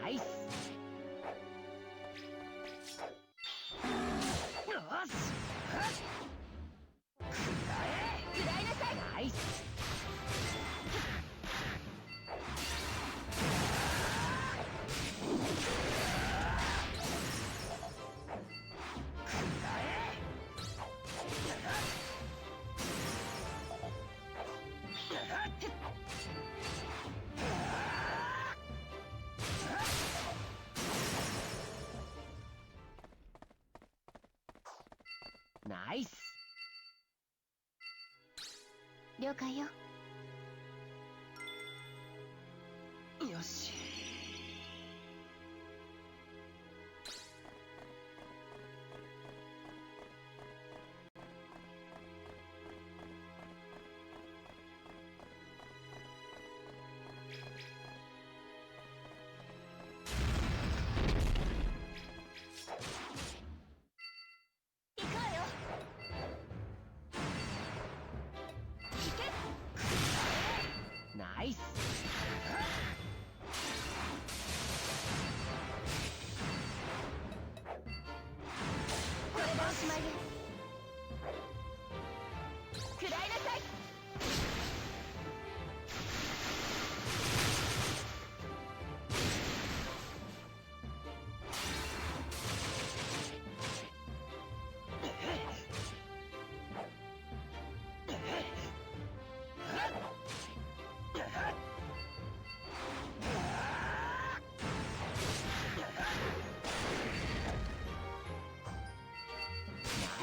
Nice. Nice. Nice. 了解よ。よし。行こうよ。行け。ナイス。これでおしまいよ。食らいなさい。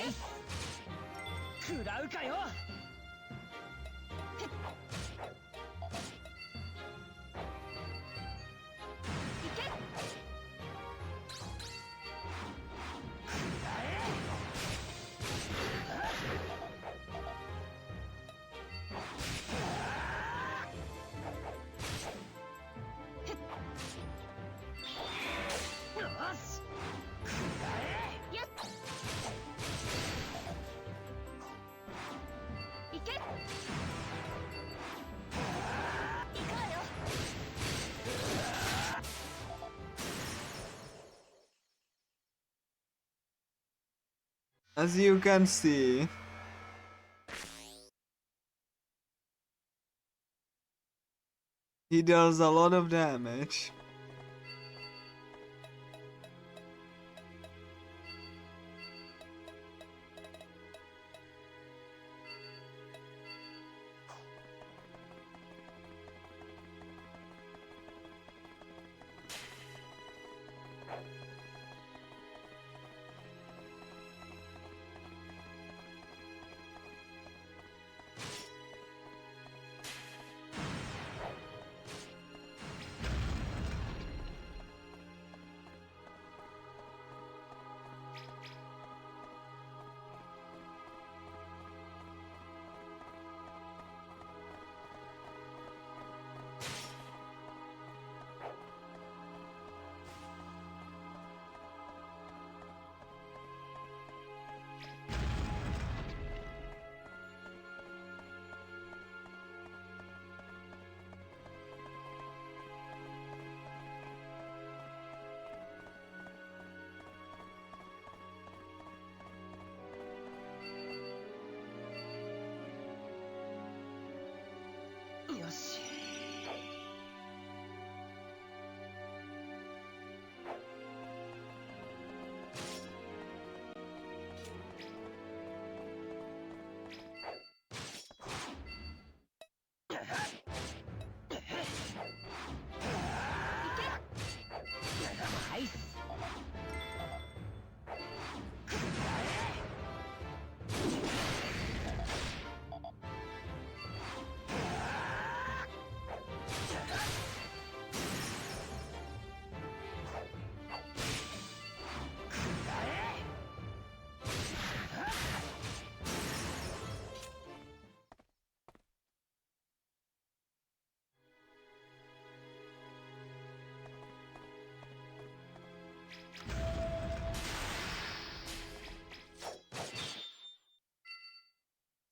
ナイス。食らうかよ。行け。よし。よっ。行け。行こうよ。As you can see, he does a lot of damage.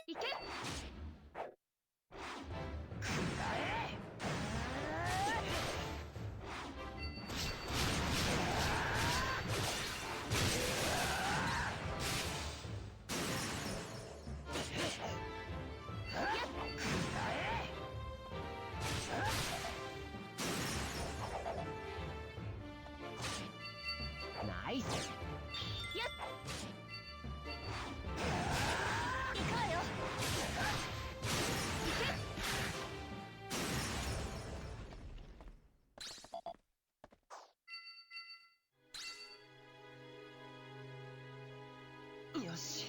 いけ。ナイス。やっ。行くわよ。行け。よし。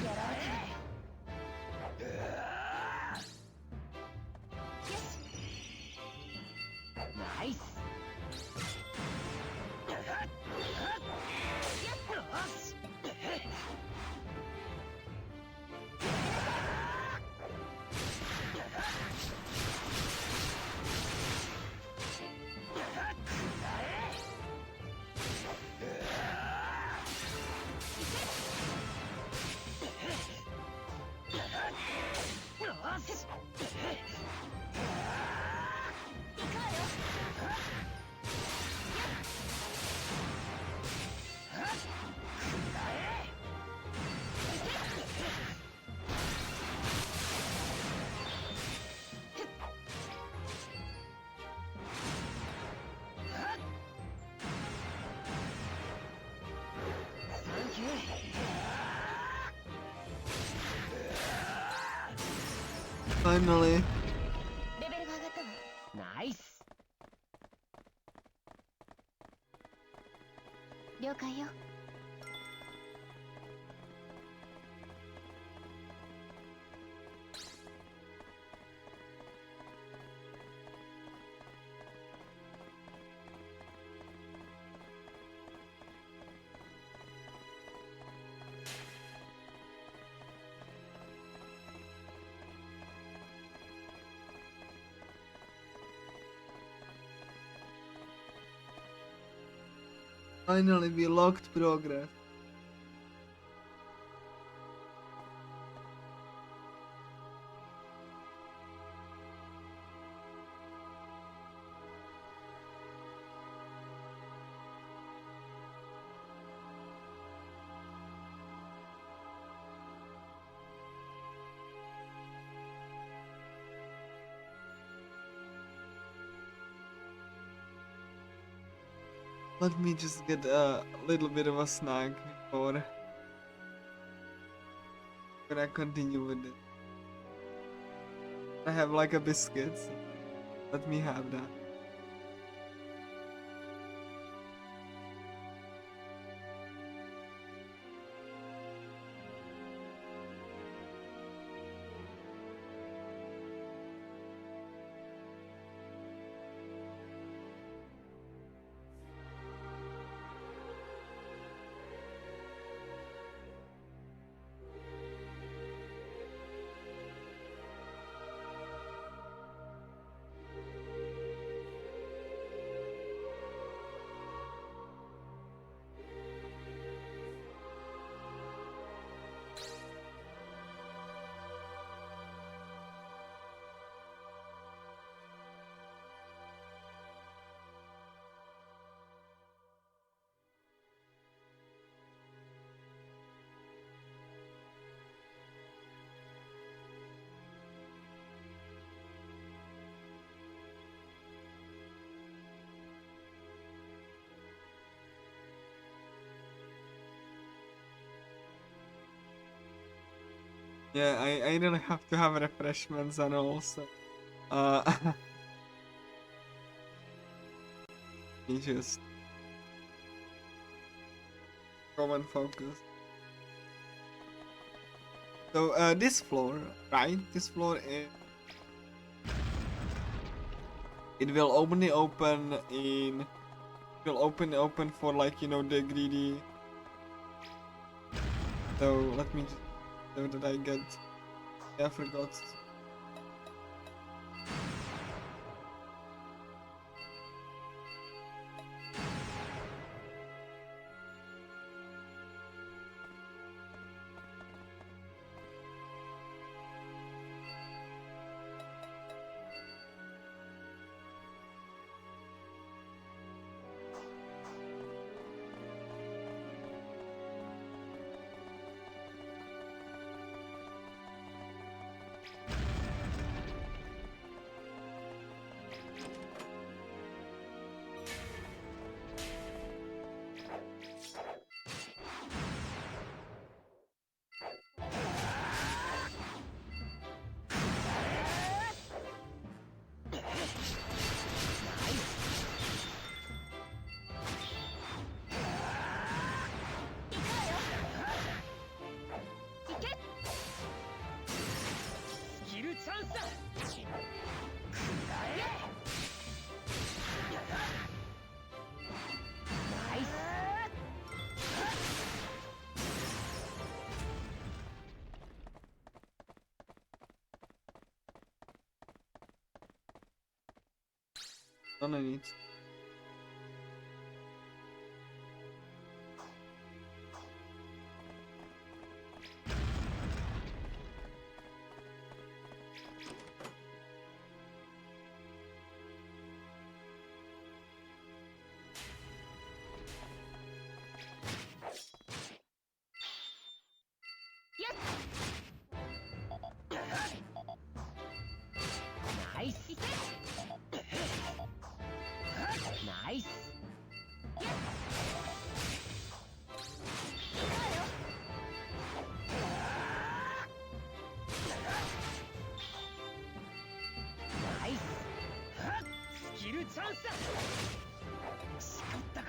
やられたわよ。よし。ナイス。やっ。よし。よし。行くわよ。サンキュー。Finally. レベルが上がったわ。ナイス。了解よ。Finally, we locked progress. Let me just get a little bit of a snack before I continue with it. I have like a biscuit, so let me have that. Yeah, I really have to have refreshments and also uh me just common focus. So this floor, right? This floor is, it will only open in, will open for like, you know, the greedy. So let me just, so that I get, I forgot. Don't I need? Yes. Nice. Nice. Nice. スキルチャンスだ。しかったか。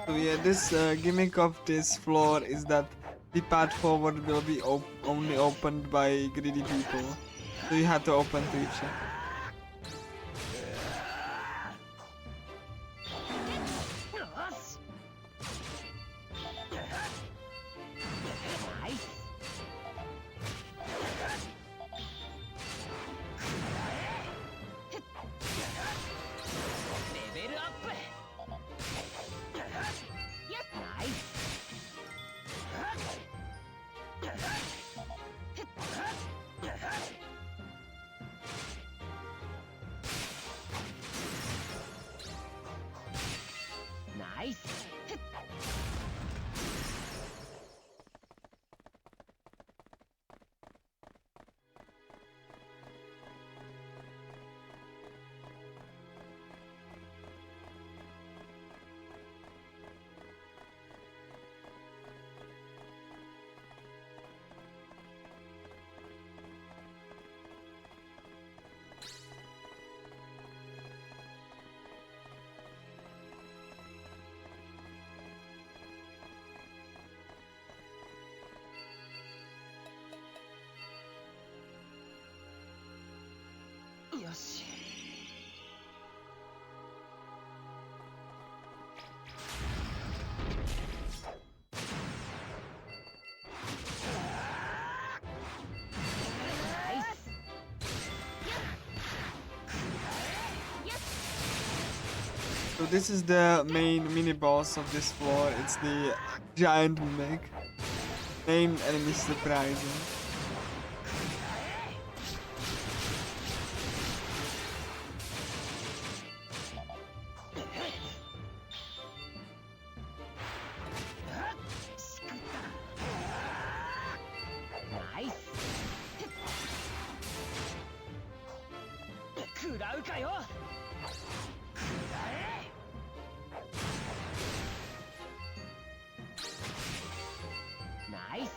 So yeah, this gimmick of this floor is that the path forward will be only opened by greedy people. So you have to open to each other. So this is the main mini boss of this floor. It's the giant mech. Main enemy surprising. Nice. 食らうかよ。食らえ。ナイス。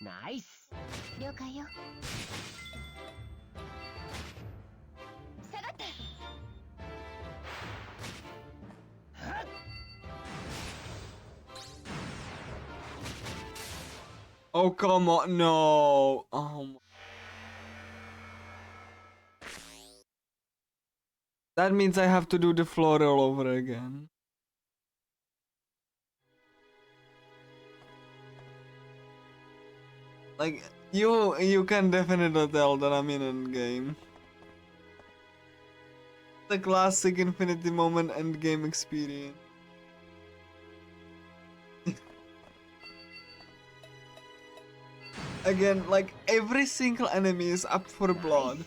ナイス。了解よ。下がって。 Oh, come on, no. Oh my. That means I have to do the floor all over again. Like, you can definitely tell that I'm in endgame. The classic Infinity Moment endgame experience. Again, like, every single enemy is up for blood.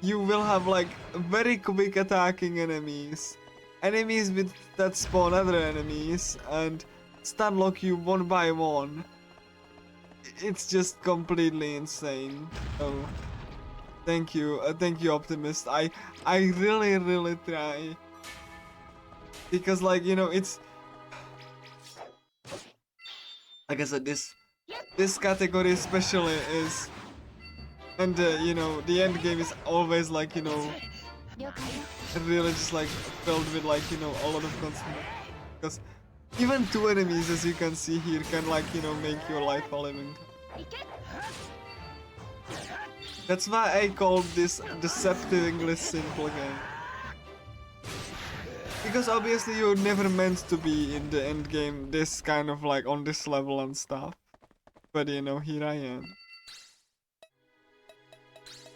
You will have, like, very quick attacking enemies. Enemies that spawn other enemies and stun lock you one by one. It's just completely insane. Oh, thank you, Optimist. I really try, because, like, you know, it's like I said, this category especially is, and you know, the end game is always, like, you know, 了解よ。 really just like filled with, like, you know, a lot of constant, because even two enemies, as you can see here, can, like, you know, make your life a living. いけ。 That's why I called this deceptive English simple game. Because obviously you're never meant to be in the end game this kind of, like, on this level and stuff. But, you know, here I am.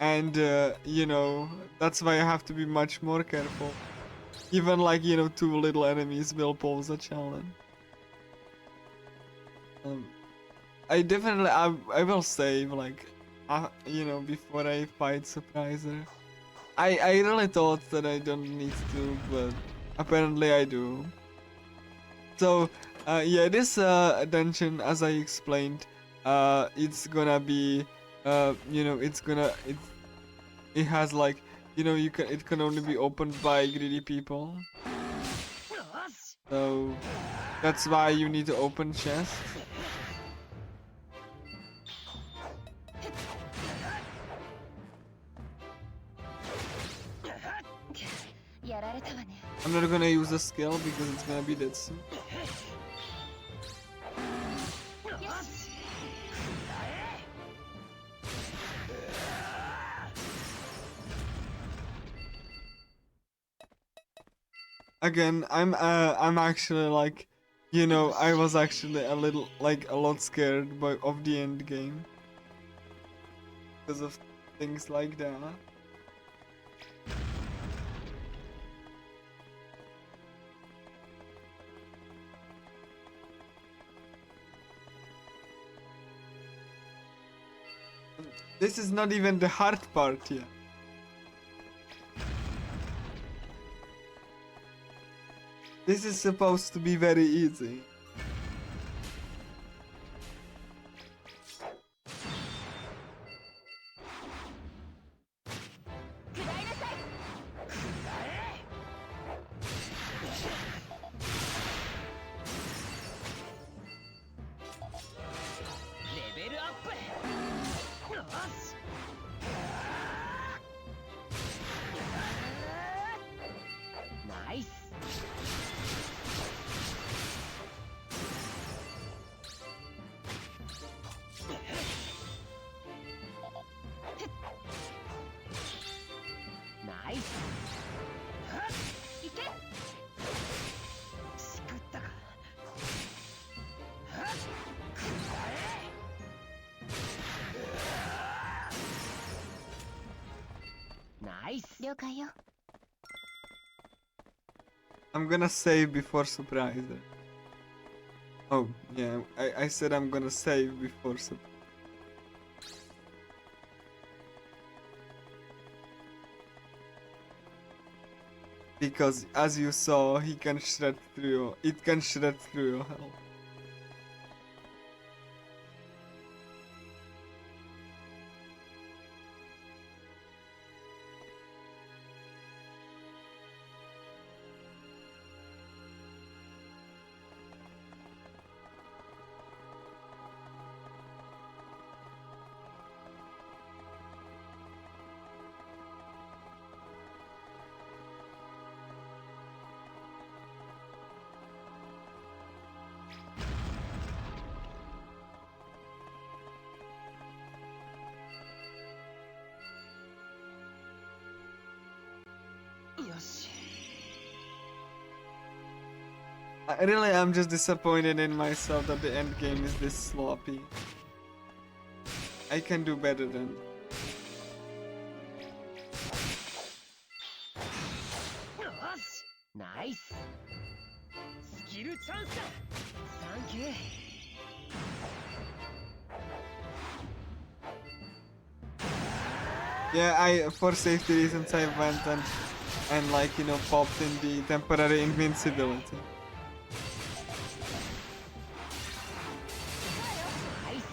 And you know, that's why I have to be much more careful. Even, like, you know, two little enemies will pose a challenge. I definitely, I will save, like, you know, before I fight Surpriser. I really thought that I don't need to, but apparently I do. So, yeah, this dungeon, as I explained, it's gonna be, you know, it has, like, you know, it can only be opened by greedy people. So that's why you need to open chests. I'm not gonna use a skill because it's gonna be dead soon. Again, I'm actually, like, you know, I was actually a lot scared of the end game because of things like that. This is not even the hard part yet. This is supposed to be very easy. 了解よ。 I'm gonna save before surprise. Oh, yeah, I said I'm gonna save before surprise. Because as you saw, he can shred through it can shred through your health. I really am just disappointed in myself that the end game is this sloppy. I can do better than. よしナイススキルチャンスだサンキュー Yeah, for safety reasons I went and like, you know, popped in the temporary invincibility. ナイス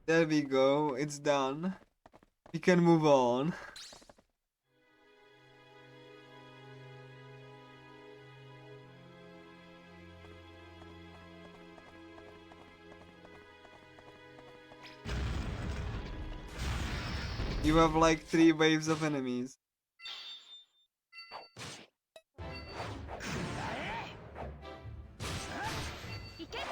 There we go, it's done. We can move on. You have like 3 waves of enemies. いけ。 よ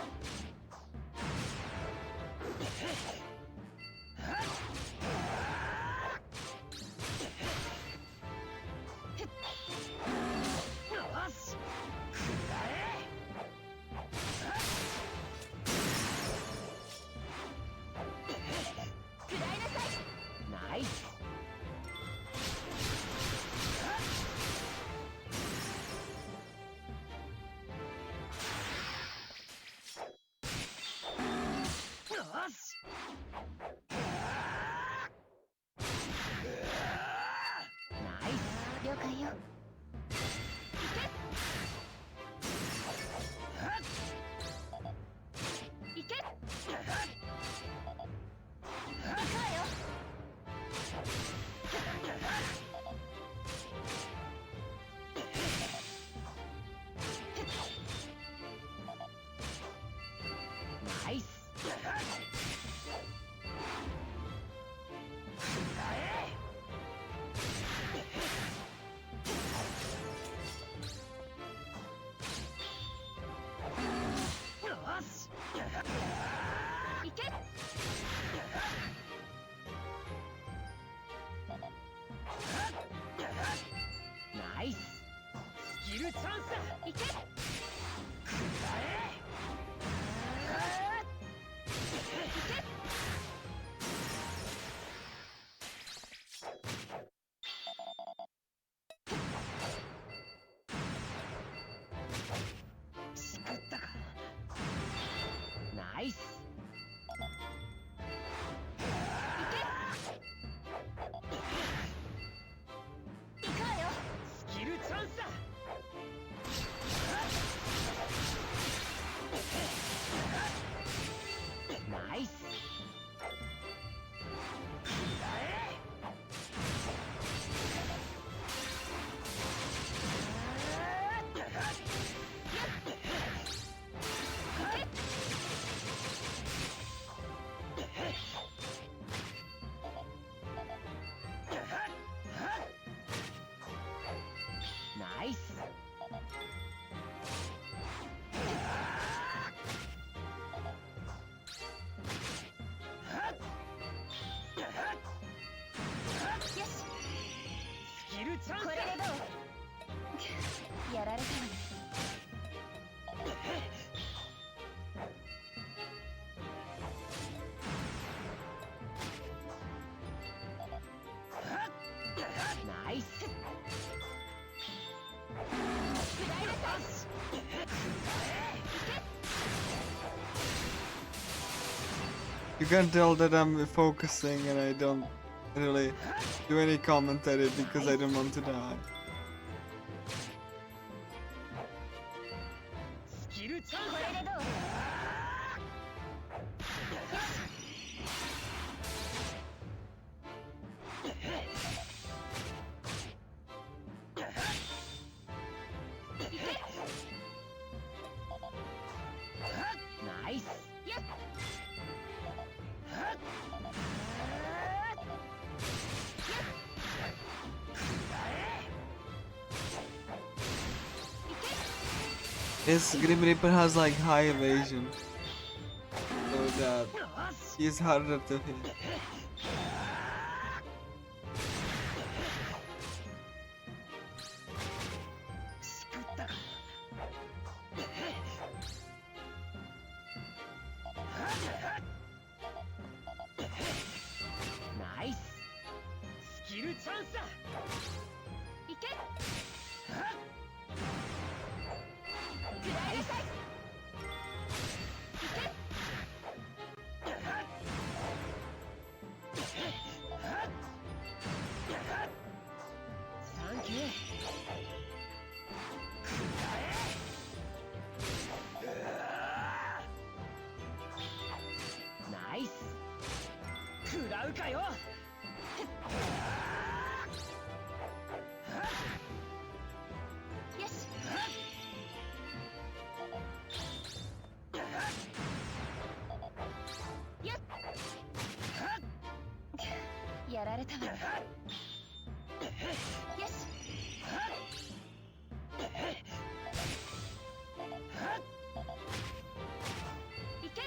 し 食らいなさい。ナイス よし ナイス 了解よ。 いけ。いけ。行くわよ。 ナイス よし いけ。 ナイススキルチャンスだいけ。しくったかナイス行くわよ。スキルチャンスだ You can tell that I'm focusing and I don't really do any commentary because I don't want to die. スキルチャンス。これでどう？ナイス。やっ。Yes, Grim Reaper has like high evasion, so that he's harder to hit. Nice. スキルチャンスだ。いけ。ナイス。サンキュー。ナイス。食らうかよ。よし。やられたわ。よし。いけ。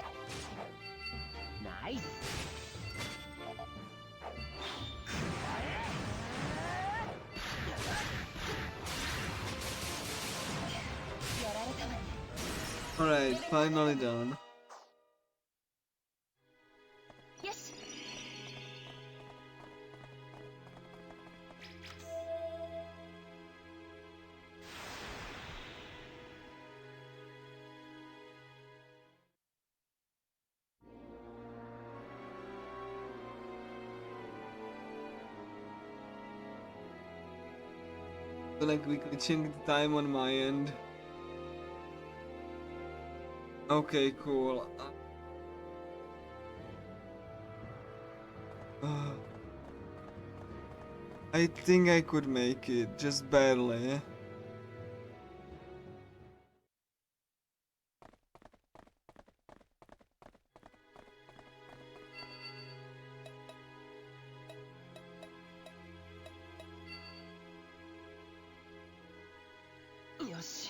ナイス。やられたわね。Alright, finally done. よし。So like we glitching the time on my end. Okay, cool. I think I could make it, just barely.よし。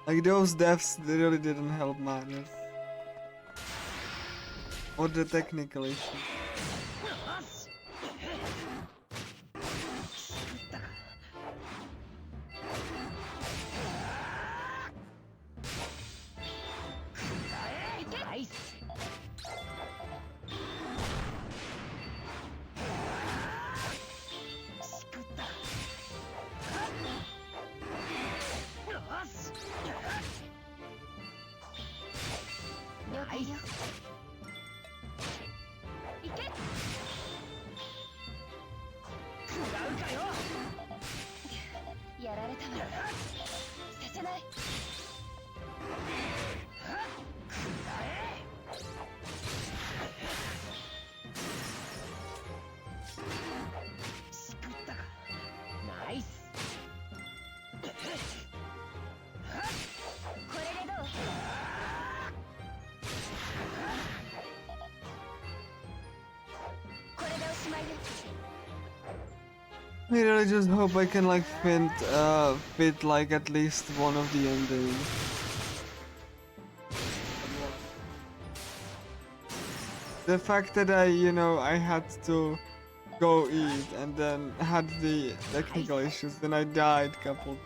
Like those deaths, they really didn't help matters. Or the technical issue. ナイス。しくった。よし。了解よ。いけ。食らうかよ。やられたわ。させない。しくったか。ナイス。これでどう？これでおしまいよ。I really just hope I can like fit like at least one of the endings. The fact that I had to go eat and then had the technical issues, then I died couple.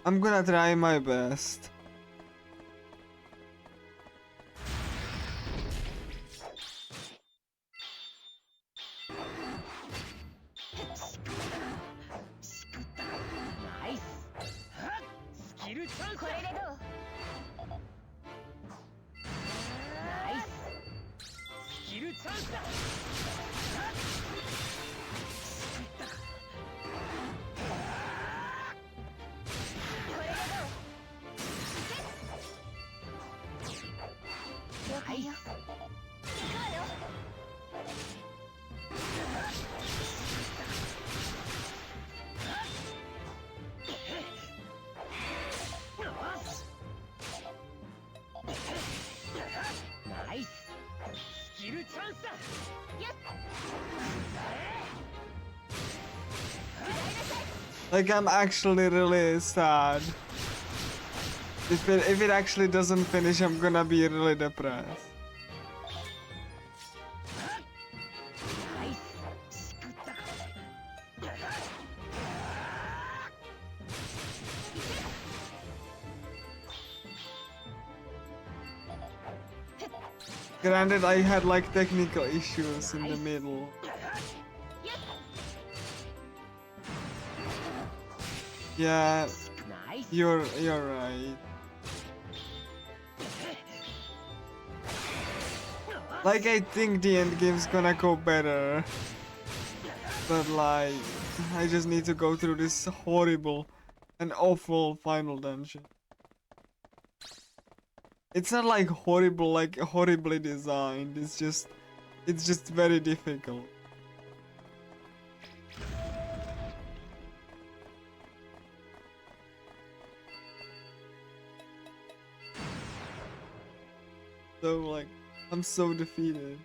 I'm gonna try my best. Like, I'm actually really sad. If it actually doesn't finish, I'm gonna be really depressed. Granted, I had like technical issues in the middle. Yeah, you're right. Like, I think the end game's gonna go better, but like, I just need to go through this horrible and awful final dungeon. It's not like horrible, like horribly designed. It's just very difficult. So like, I'm so defeated.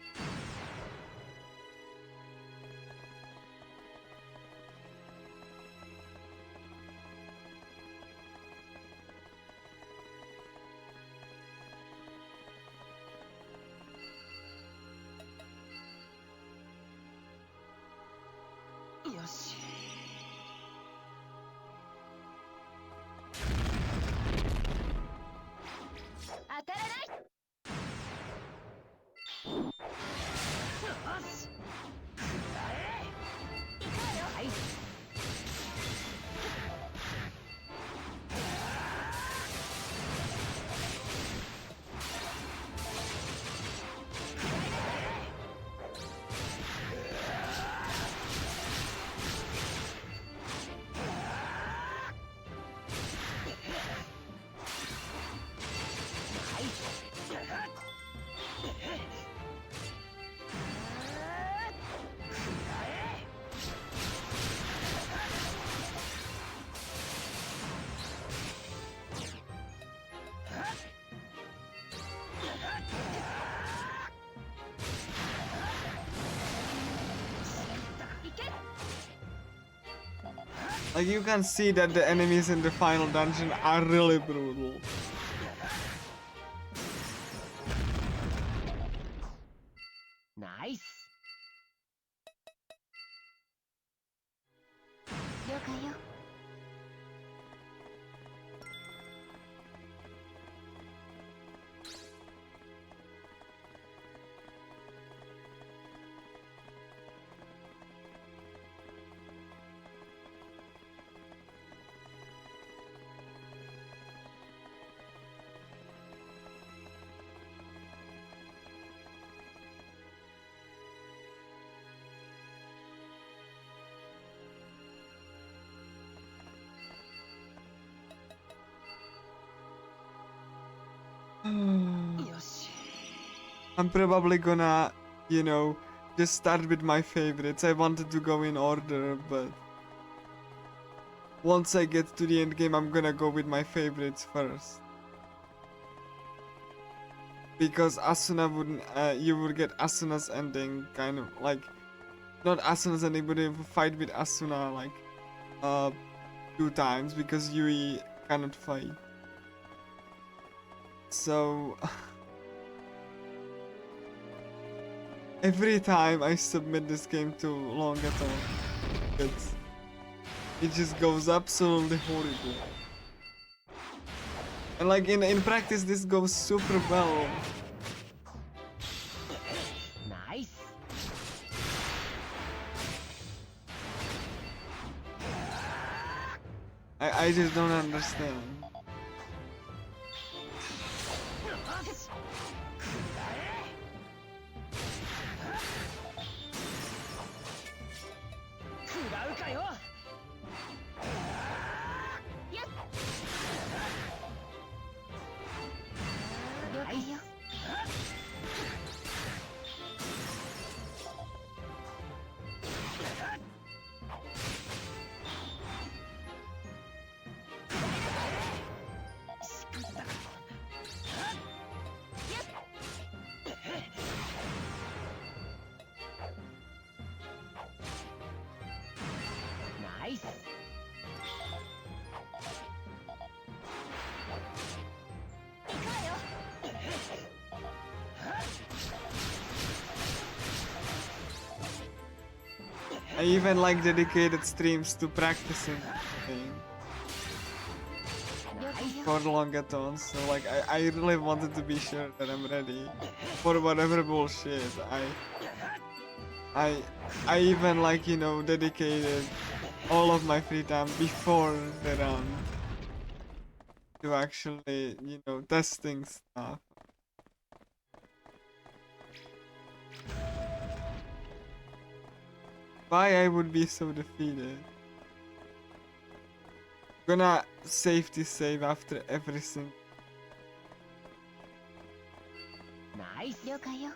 Like, you can see that the enemies in the final dungeon are really brutal. Nice. 了解よ。よし I'm probably gonna, you know, just start with my favorites. I wanted to go in order, but once I get to the end game, I'm gonna go with my favorites first. Because Asuna wouldn't, you would get Asuna's ending, kind of like, not Asuna's ending, but you fight with Asuna like, 2 times because Yui cannot fight. So every time I submit this game to Longathon, it just goes absolutely horrible. And like in practice, this goes super well. ナイス I just don't understand. 食らうかよ 了解よ。 ナイス I even like dedicated streams to practicing for Longathon, so like I really wanted to be sure that I'm ready for whatever bullshit. I even like, you know, dedicated all of my free time before the run to actually, you know, testing stuff. Why I would be so defeated? Gonna safety save after everything. ナイス 了解よ。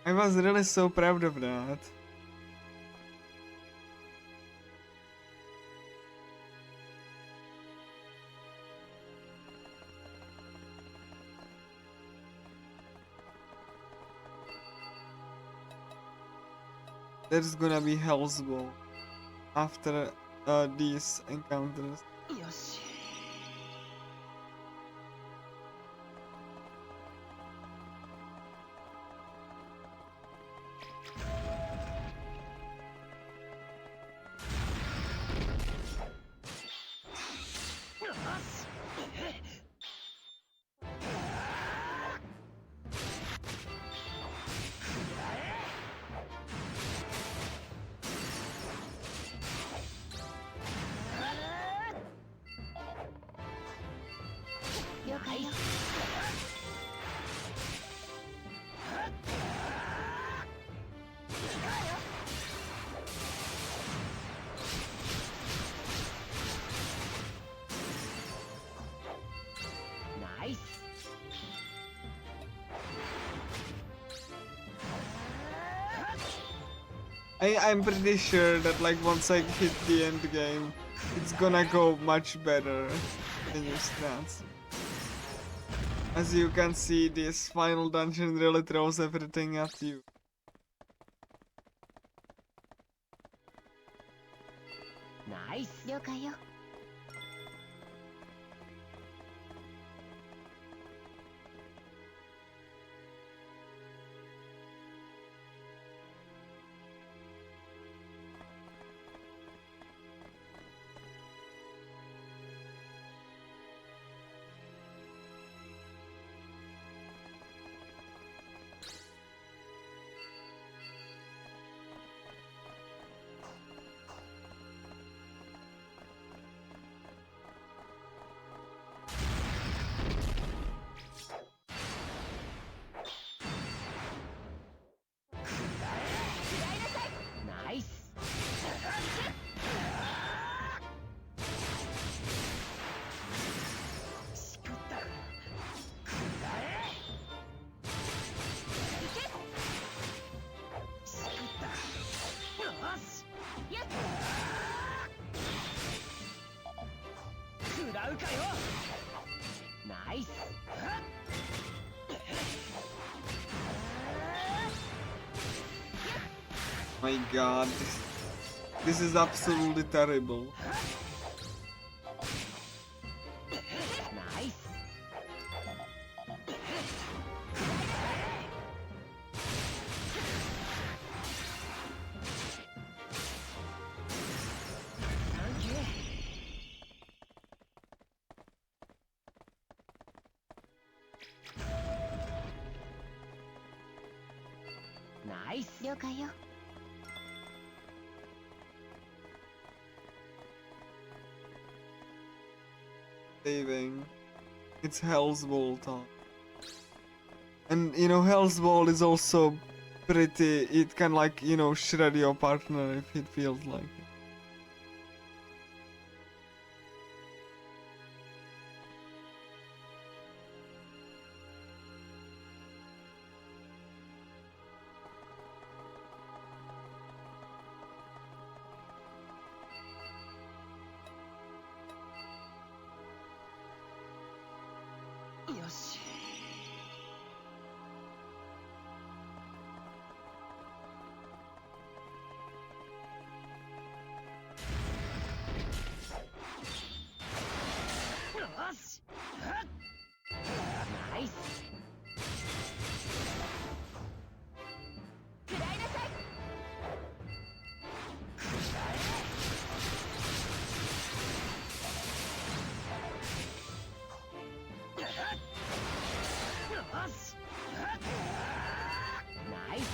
I was really so proud of that. There's gonna be Hell's Bowl after these encounters. よし 了解よ。 ナイス I'm pretty sure that like once I hit the end game, it's gonna go much better in your stats. As you can see, this final dungeon really throws everything at you. ナイス 了解よ。 ナ My god, this is absolutely terrible. Nice. Thank you. Nice. 了解よ。 Saving. It's Hell's Ball time. And you know, Hell's Ball is also pretty. It can, like, you know, shred your partner if it feels like it. Yoshi. Yoshi. Nice. 食らいなさい。 Yoshi. Nice.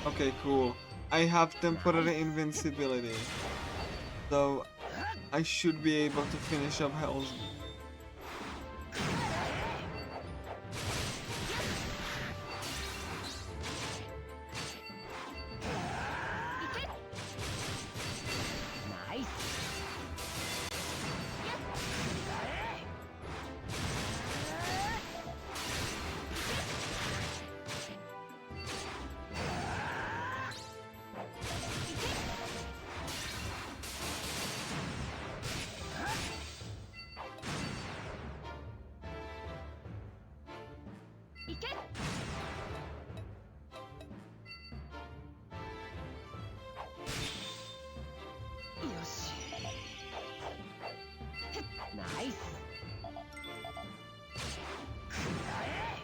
Okay, cool. I have temporary invincibility, so I should be able to finish up Hell's Ball. Nice. Yoshi. Nice.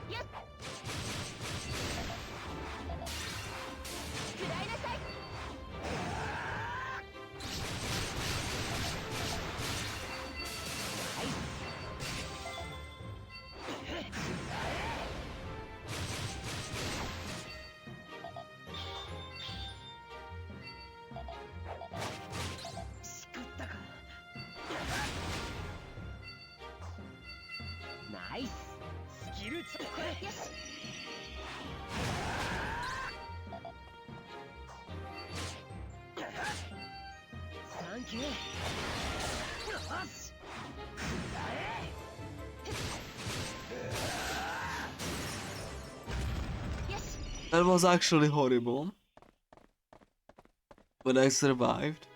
Yep. 食らいなさい。 しくったか。ナイス。スキルチェック。よし。サンキュー。よし。 That was actually horrible, but I survived.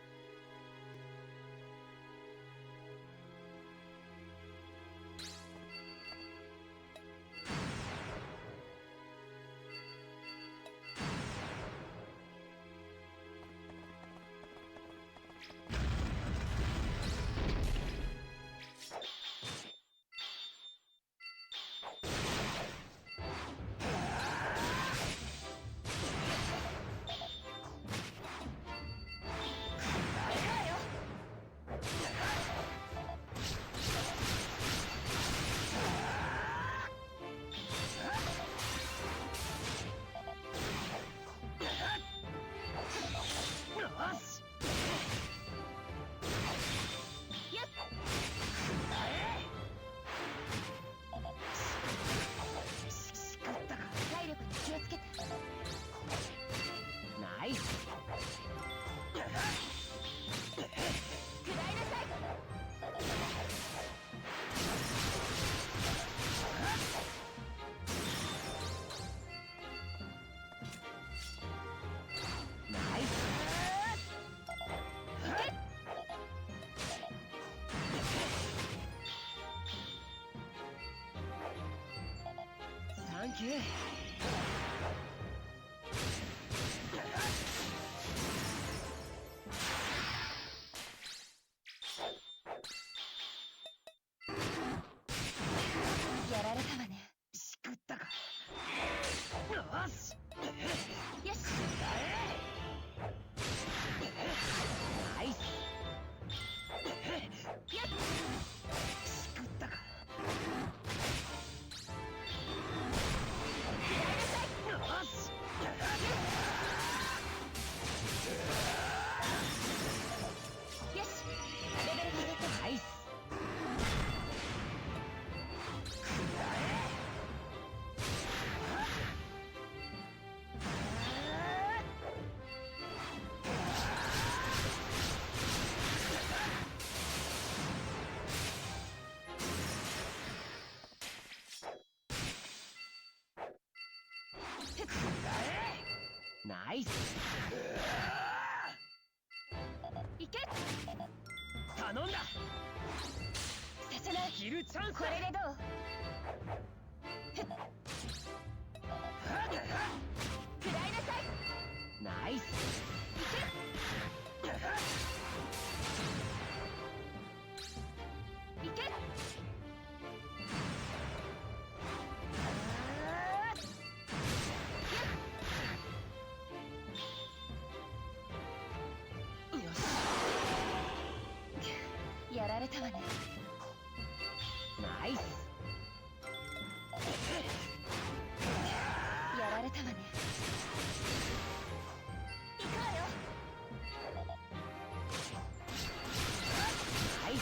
け。やられたわね。しくったか。よし。よし。ナイス。やっ。しくったか。よし。よし。レベルが上がった。ナイス。ナイス。いけ。頼んだ。させない。切るチャンス。これでどう。食らいなさい。ナイス。いけ。いけ。よし。やられたわね。ナイス。やられたわね。行くわよ。ナイス。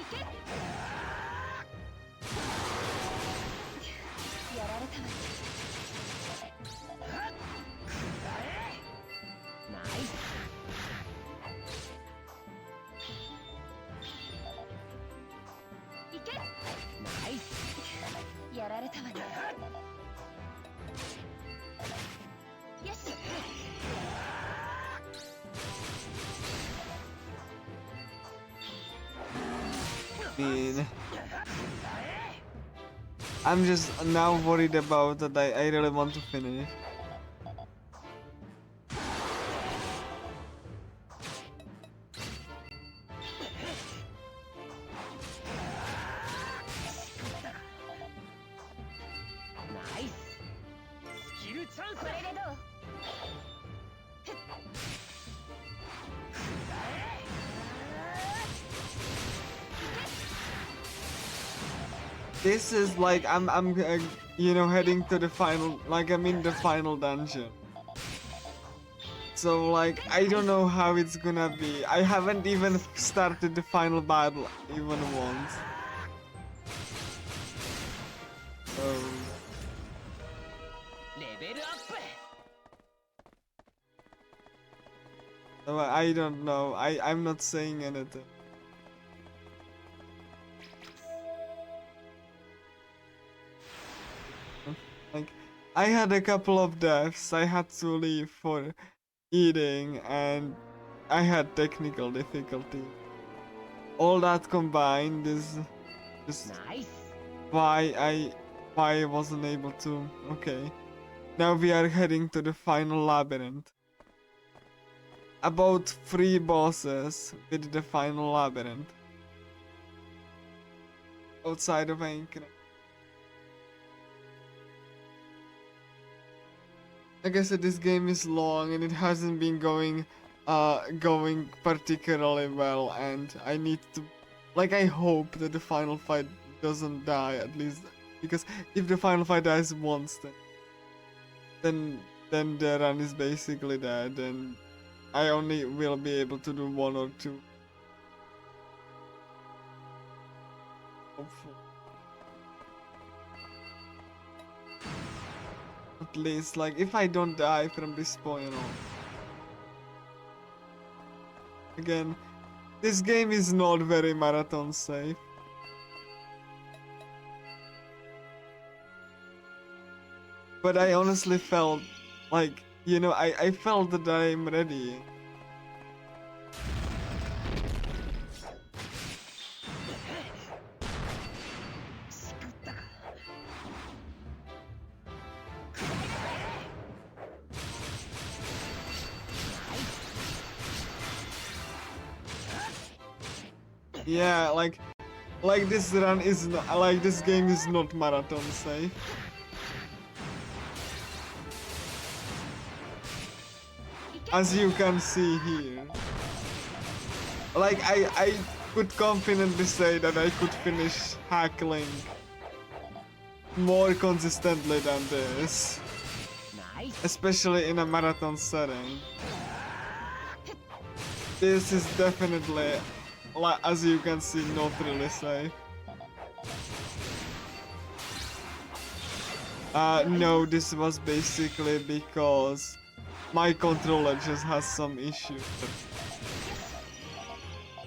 いけ。やられたわね。ナイス。いけ。ナイス。やられたわね。よし。mean, I'm just now worried about that I really want to finish. Nice. スキルチャンス。これでどう。This is like I'm you know, heading to the final, like I'm in the final dungeon. So like I don't know how it's gonna be. I haven't even started the final battle even once. So レベルアップ。so I don't know. I'm not saying anything. Like I had a couple of deaths. I had to leave for eating and I had technical difficulty. All that combined is just Nice. why I wasn't able to. Okay. Now we are heading to the final labyrinth. About 3 bosses with the final labyrinth. Outside of Anchor. Like I said, this game is long and it hasn't been going particularly well, and I need to, like, I hope that the final fight doesn't die, at least, because if the final fight dies once, then the run is basically dead, and I only will be able to do 1 or 2. Hopefully. At least, like, if I don't die from this point on. Again, this game is not very marathon safe. But I honestly felt like, you know, I felt that I'm ready. Yeah, like this run is not, like this game is not marathon safe. As you can see here. Like I could confidently say that I could finish hackling more consistently than this. Especially in a marathon setting. This is definitely, like, as you can see, not really safe. No, this was basically because my controller just has some issues.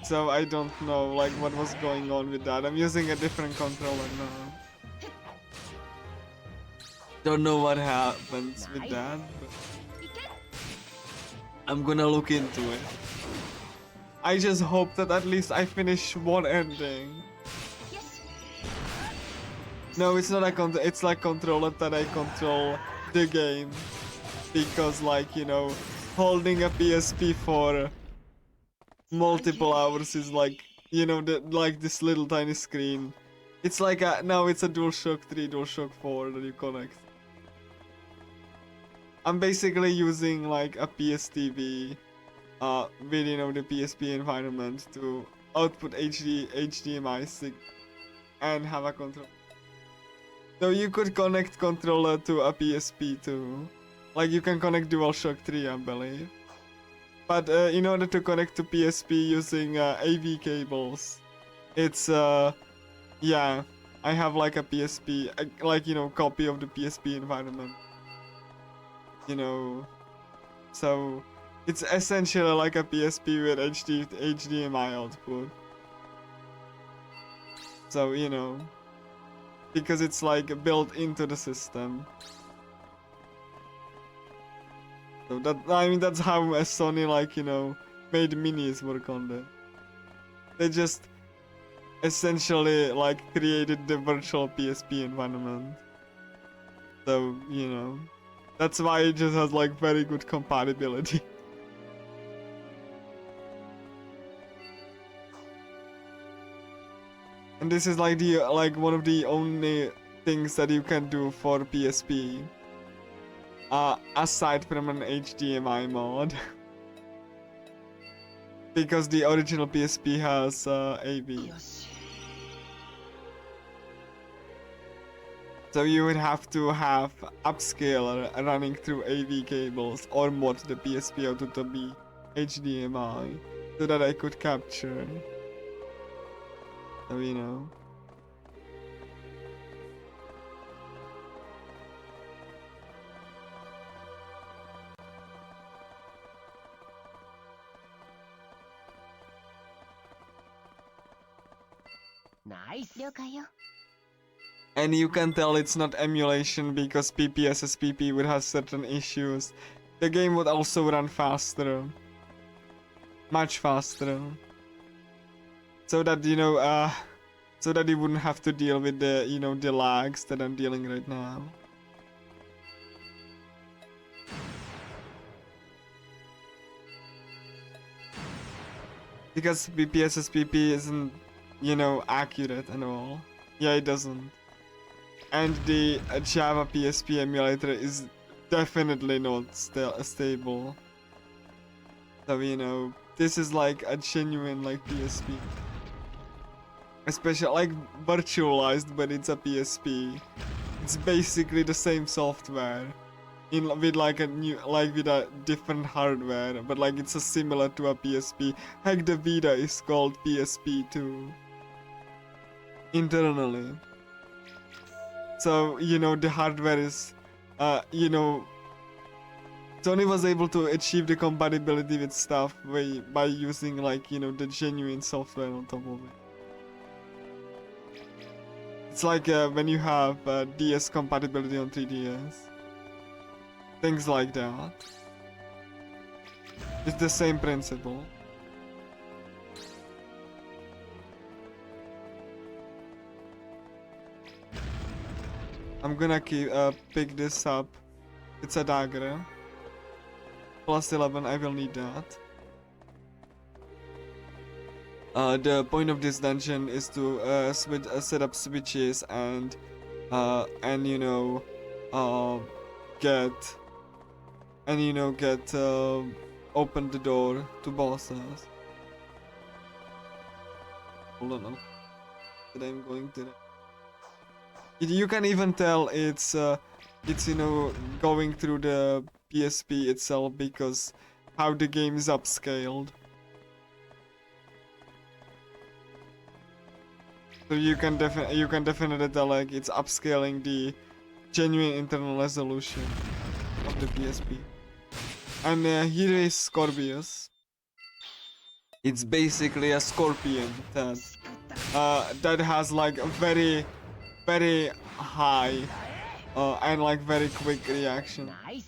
So I don't know like what was going on with that. I'm using a different controller now. Don't know what happens with that, but I'm gonna look into it. I just hope that at least I finish one ending. No, it's not a it's like controller that I control the game. Because like, you know, holding a PSP for multiple hours is like, you know, like this little tiny screen. It's like now it's a DualShock 3, DualShock 4 that you connect. I'm basically using like a PSTV with, you know, the PSP environment to output HDMI stick and have a controller. So you could connect controller to a PSP too. Like you can connect DualShock 3, I believe. But in order to connect to PSP using AV cables, it's yeah, I have like a PSP, like, you know, copy of the PSP environment. You know, so it's essentially like a PSP with HDMI output. So, you know, because it's like built into the system. So that, I mean, that's how Sony, like, you know, made minis work on that. They just essentially like created the virtual PSP environment. So, you know, that's why it just has like very good compatibility. And this is like one of the only things that you can do for PSP. Aside from an HDMI mod. Because the original PSP has AV. So you would have to have upscaler running through AV cables or mod the PSP out to be HDMI so that I could capture. So, you know. Nice. 了解よ And you can tell it's not emulation because PPSSPP would have certain issues. The game would also run faster. Much faster. So that, you know, so that you wouldn't have to deal with the, you know, the lags that I'm dealing right now. Because PPSSPP isn't, you know, accurate at all. Yeah, it doesn't. And the Java PSP emulator is definitely not stable. So, you know, this is like a genuine like PSP. Especially like virtualized, but it's a PSP. It's basically the same software. With like a new, like with a different hardware, but like it's a similar to a PSP. Heck, the Vita is called PSP too. Internally. So, you know, the hardware is, you know, Sony was able to achieve the compatibility with stuff by using like, you know, the genuine software on top of it. It's like when you have DS compatibility on 3DS. things like that. It's the same principle. I'm gonna pick this up. It's a dagger. Plus 11, I will need that. The point of this dungeon is to set up switches and you know get open the door to bosses. Hold on, that I'm going to. You can even tell it's going through the PSP itself because how the game is upscaled. So you can definitely tell like it's upscaling the genuine internal resolution of the PSP. And here is Scorpius. It's basically a scorpion that has like a very high and like very quick reaction. Nice.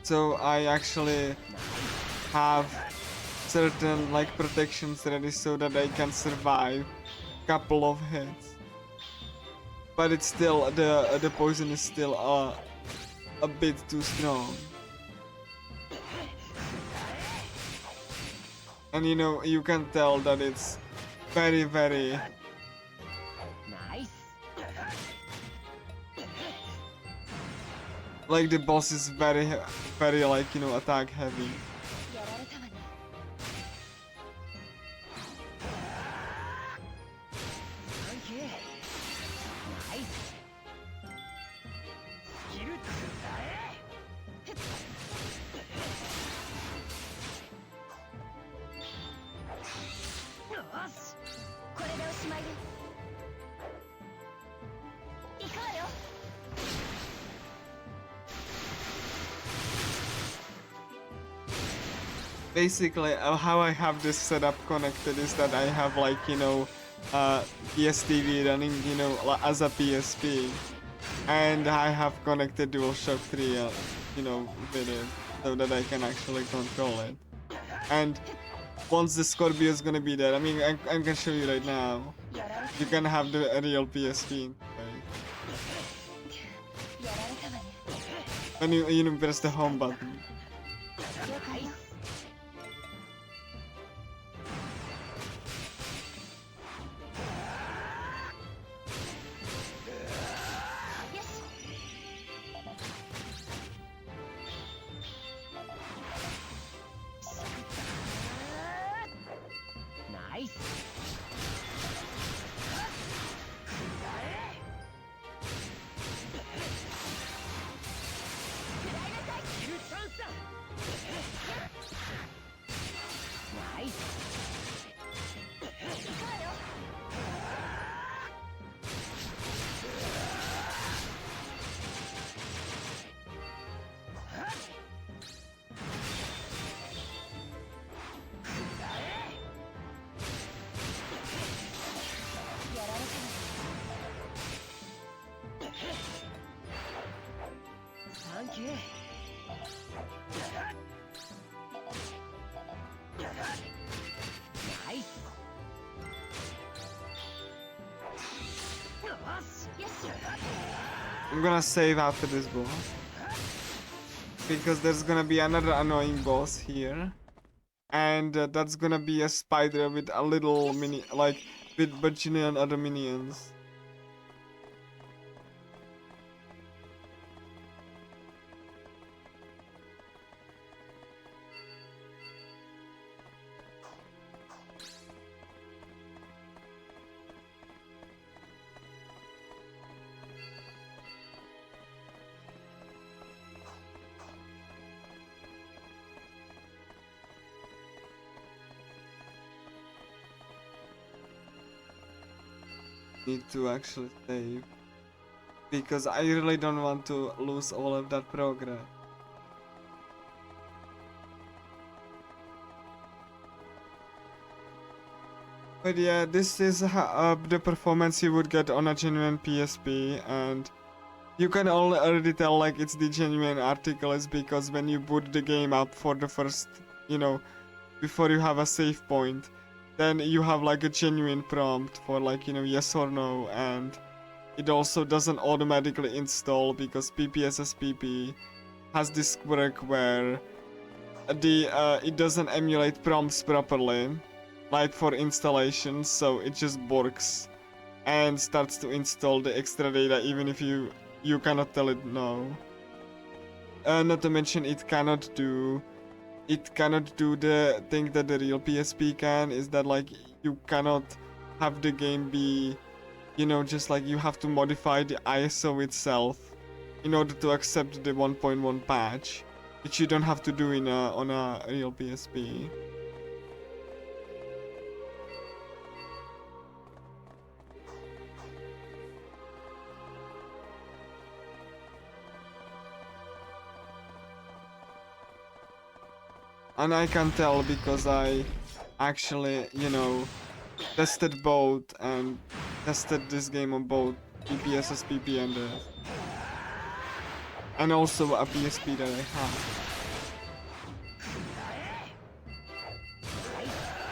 So I actually have certain like protections ready so that I can survive couple of hits. But it's still the poison is still a bit too strong. And you can tell that it's very Nice. like the boss is very like attack heavy. やられたわね。 Thank you. Nice. Skill 使え。よし。これでおしまいです。行くわよ。 Basically, how I have this setup connected is that I have like PSTV running as a PSP, and I have connected DualShock 3 with it so that I can actually control it. And once the Scorpio is gonna be there, I mean I can show you right now. やられた。 You can have the real PSP. Right? やられたわね。 When you press the home button. 了解よ。 よし。 Nice. Skill chance だ。Nice. 行くわよ。 やられたわね。 Thank you. Nice. よし。よし。 I'm gonna save after this boss because there's gonna be another annoying boss here, and that's gonna be a spider with a little mini like with bajillion other minions. Need to actually save because I really don't want to lose all of that progress. But yeah, this is the performance you would get on a genuine PSP, and you can already tell like it's the genuine article is because when you boot the game up for the first, you know, before you have a save point, then you have like a genuine prompt for like, you know, yes or no, and it also doesn't automatically install because PPSSPP has this quirk where it doesn't emulate prompts properly, like for installation, so it just works and starts to install the extra data even if you cannot tell it no. Not to mention it cannot do the thing that the real PSP can, is that like you cannot have the game be, you know, just like you have to modify the ISO itself in order to accept the 1.1 patch, which you don't have to do on a real PSP. And I can tell because I actually, you know, tested both and tested this game on both PPSSPP and also a PSP that I have.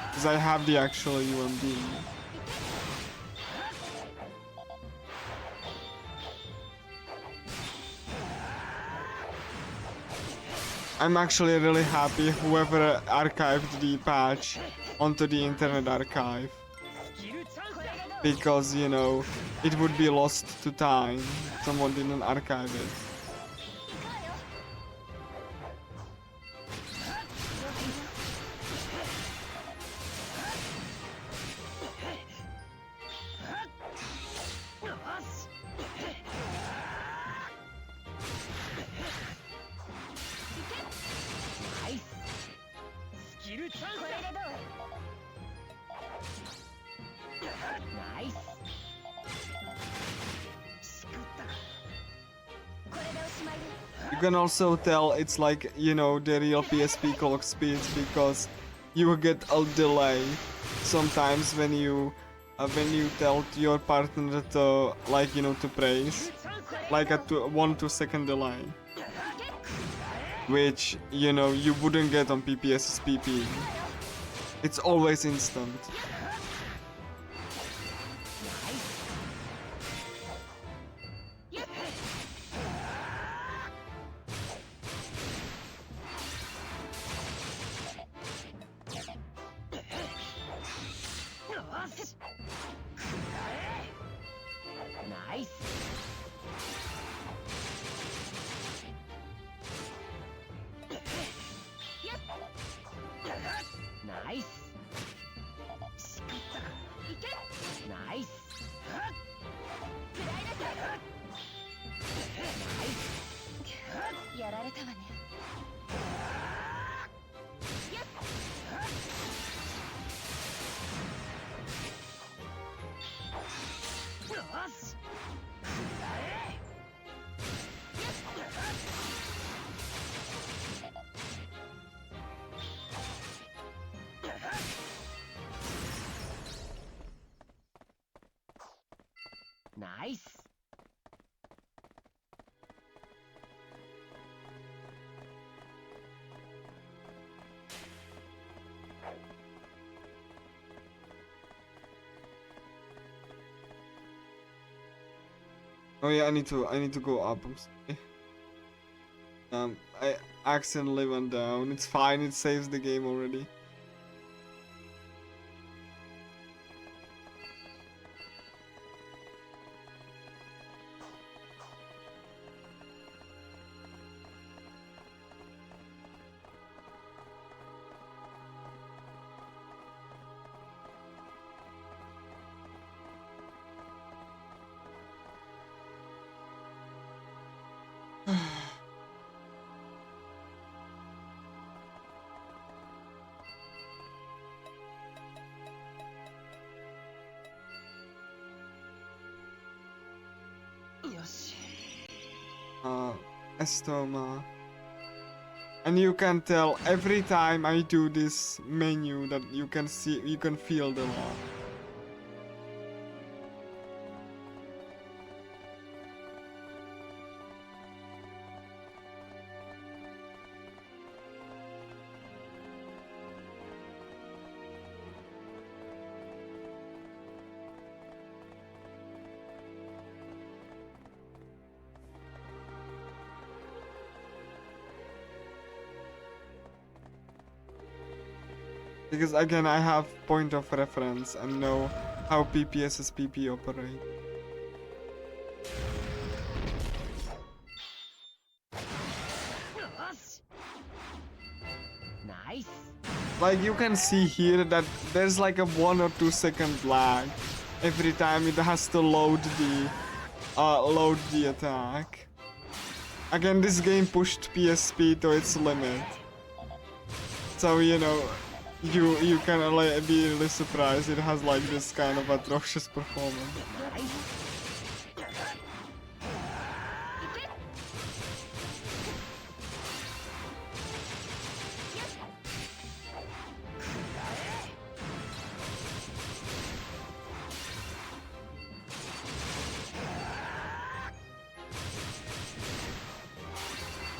Because I have the actual UMD. I'm actually really happy whoever archived the patch onto the Internet Archive. Because, you know, it would be lost to time if someone didn't archive it. You can also tell it's like, you know, the real PSP clock speeds because you will get a delay sometimes when you tell your partner to, like, you know, to praise, like a 1-2 second delay, which, you know, you wouldn't get on PPSSPP. It's always instant. Nice. Oh yeah, I need to go up. I'm sorry. I accidentally went down. It's fine. It saves the game already. Estoma. And you can tell every time I do this menu that you can feel the lag. Because again, I have point of reference and know how PPSSPP operate. Nice. Like you can see here that there's like a 1 or 2 second lag every time it has to load the attack. Again, this game pushed PSP to its limit, so you know you can like be really surprised it has like this kind of atrocious performance.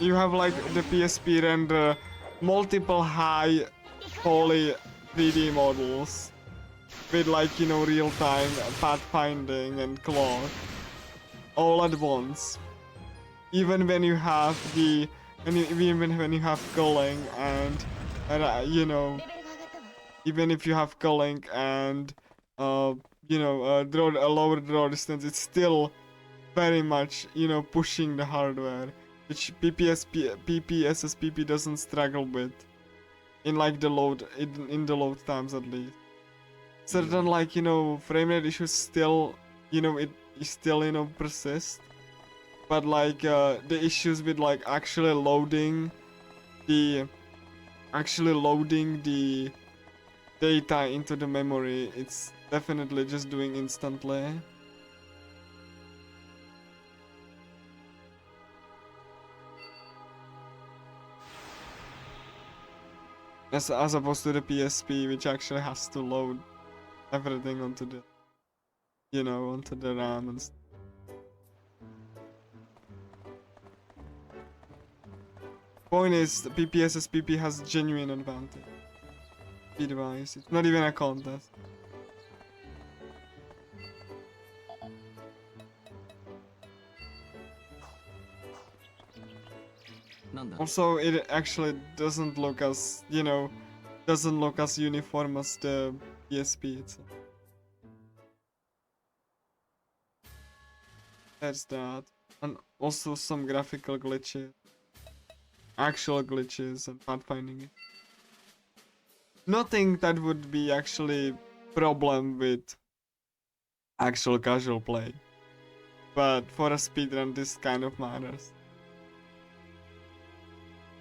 You have like the PSP render multiple high poly 3D models with like, you know, real-time pathfinding and clock all at once. Even when you have even when you have culling and you know, even if you have culling and you know, a lower draw distance, it's still very much, you know, pushing the hardware, which PPSSPP doesn't struggle with in like the load in the load times at least. Certain like, you know, frame rate issues still, you know, it still, you know, persist, but like the issues with like actually loading the data into the memory, it's definitely just doing instantly. As opposed to the PSP, which actually has to load everything onto the, you know, onto the RAM and stuff. Point is, the PPSSPP has genuine advantage. Speed-wise, it's not even a contest. Also, it actually doesn't look as, you know, doesn't look as uniform as the PSP itself. There's that. And also some graphical glitches. Actual glitches and pathfinding it. Nothing that would be actually problem with actual casual play. But for a speedrun, this kind of matters.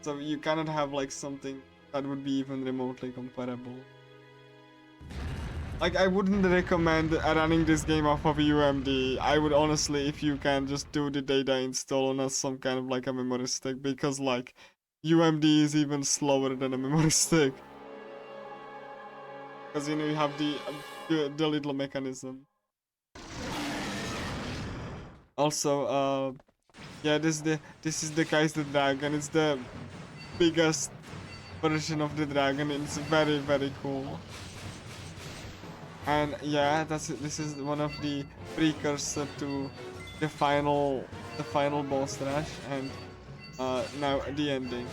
So you cannot have like something that would be even remotely comparable. Like, I wouldn't recommend running this game off of UMD. I would honestly, if you can, just do the data install on some kind of like a memory stick, because like UMD is even slower than a memory stick. Because you know you have the little mechanism. Also, yeah, this is the Kaiser Dragon. It's the biggest version of the dragon. It's very, very cool. And yeah, this is one of the precursor to the final boss rush, and now the ending.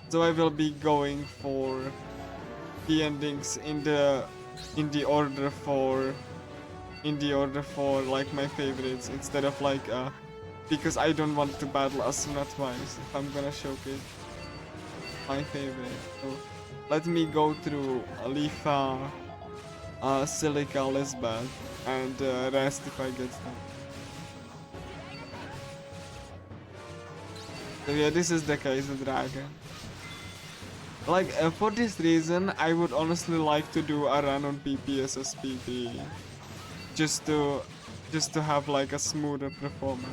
So I will be going for the endings in the order for like my favorites, instead of like because I don't want to battle Asuna twice if I'm gonna showcase my favorite. So let me go through Alifa, Silica, Lisbeth, and rest if I get them. So yeah, this is the Kaiser Dragon. Like, for this reason, I would honestly like to do a run on PPSSPP. Just to have like a smoother performance.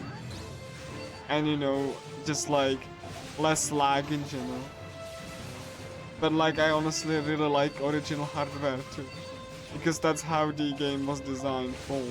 And you know, just like less lag in general. But like, I honestly really like original hardware too, because that's how the game was designed for.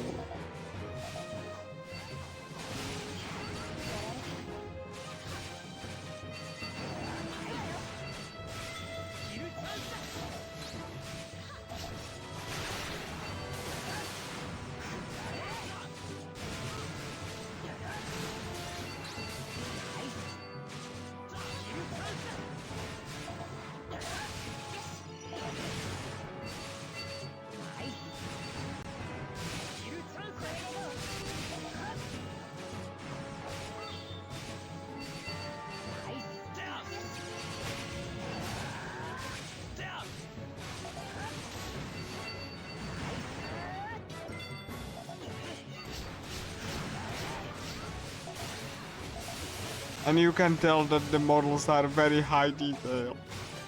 and you can tell that the models are very high detail.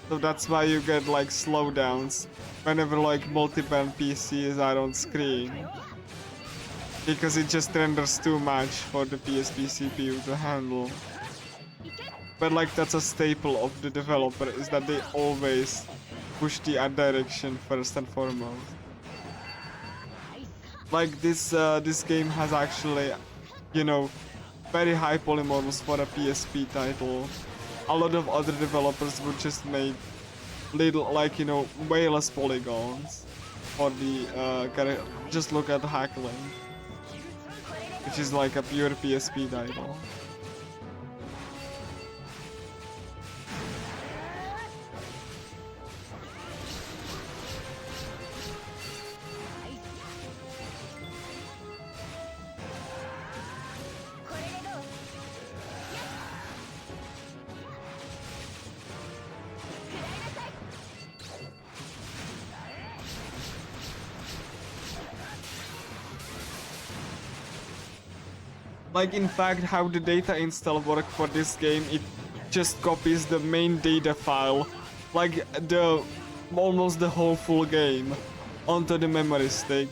So that's why you get like slowdowns whenever like multiple PCs are on screen. Because it just renders too much for the PSP CPU to handle. But like that's a staple of the developer, is that they always push the art direction first and foremost. Like this game has actually, you know, very high poly models for a PSP title. A lot of other developers would just make little, like, you know, way less polygons for the just look at Hackling, which is like a pure PSP title. Like, in fact, how the data install work for this game, it just copies the main data file, like almost the whole full game, onto the memory stick,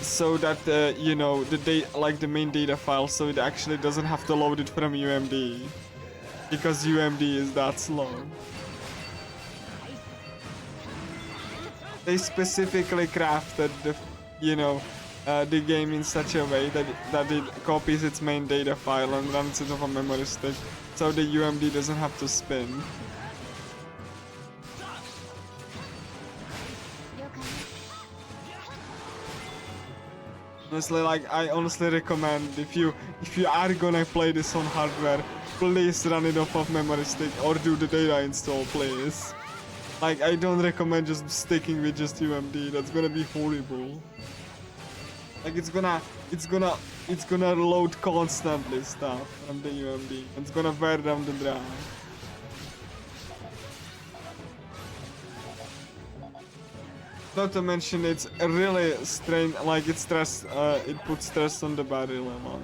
so that you know, the main data file, so it actually doesn't have to load it from UMD, because UMD is that slow. They specifically crafted the, you know, the game in such a way that it copies its main data file and runs it off a memory stick, so the UMD doesn't have to spin. Honestly, like, I honestly recommend, if you are gonna play this on hardware, please run it off of memory stick or do the data install, please. Like, I don't recommend just sticking with just UMD. That's gonna be horrible. Like, it's gonna load constantly stuff from the UMD. It's gonna wear down the drive. Not to mention, it's really it puts stress on the battery level.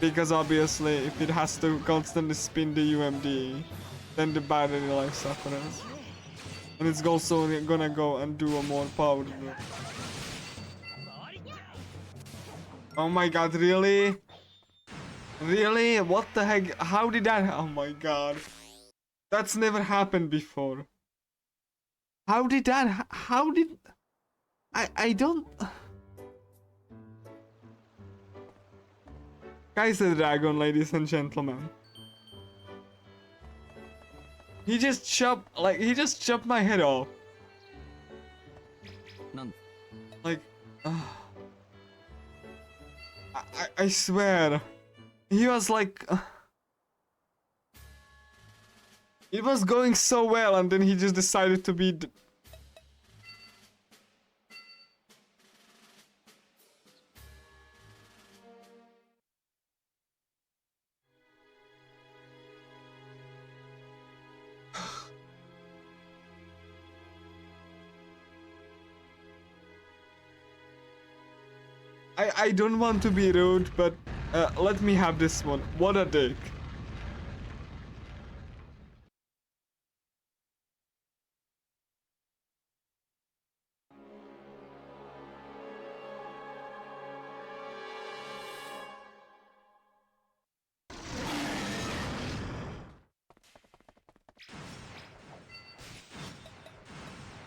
Because obviously, if it has to constantly spin the UMD, then the battery life suffers. And it's also gonna go and do a more power. Oh my god, really? Really? What the heck? How did that? Oh my god. That's never happened before. How did that? How did... I don't... Kaiser Dragon, ladies and gentlemen. He just chopped my head off. Like... I swear, he was like, it was going so well, and then he just decided to be. I don't want to be rude, but let me have this one. What a dick.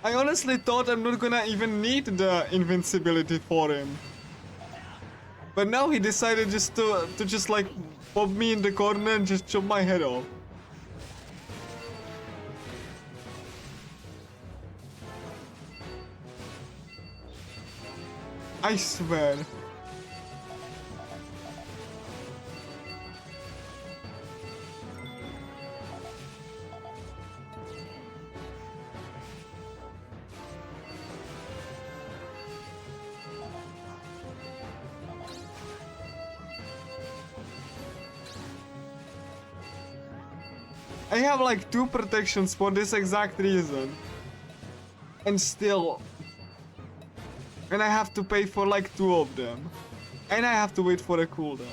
I honestly thought I'm not gonna even need the invincibility for him. But now he decided just to just like pop me in the corner and just chop my head off. I swear. I have like 2 protections for this exact reason. And still... And I have to pay for like 2 of them. And I have to wait for a cooldown.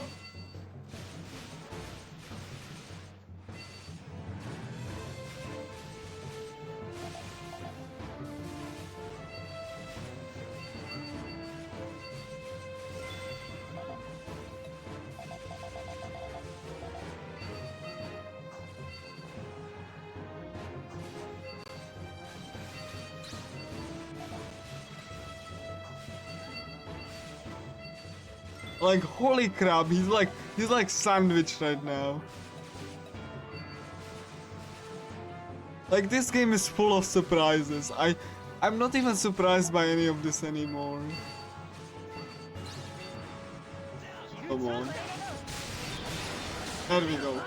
Like, holy crap, he's like sandwiched right now. Like, this game is full of surprises. I'm not even surprised by any of this anymore. Come on. There we go.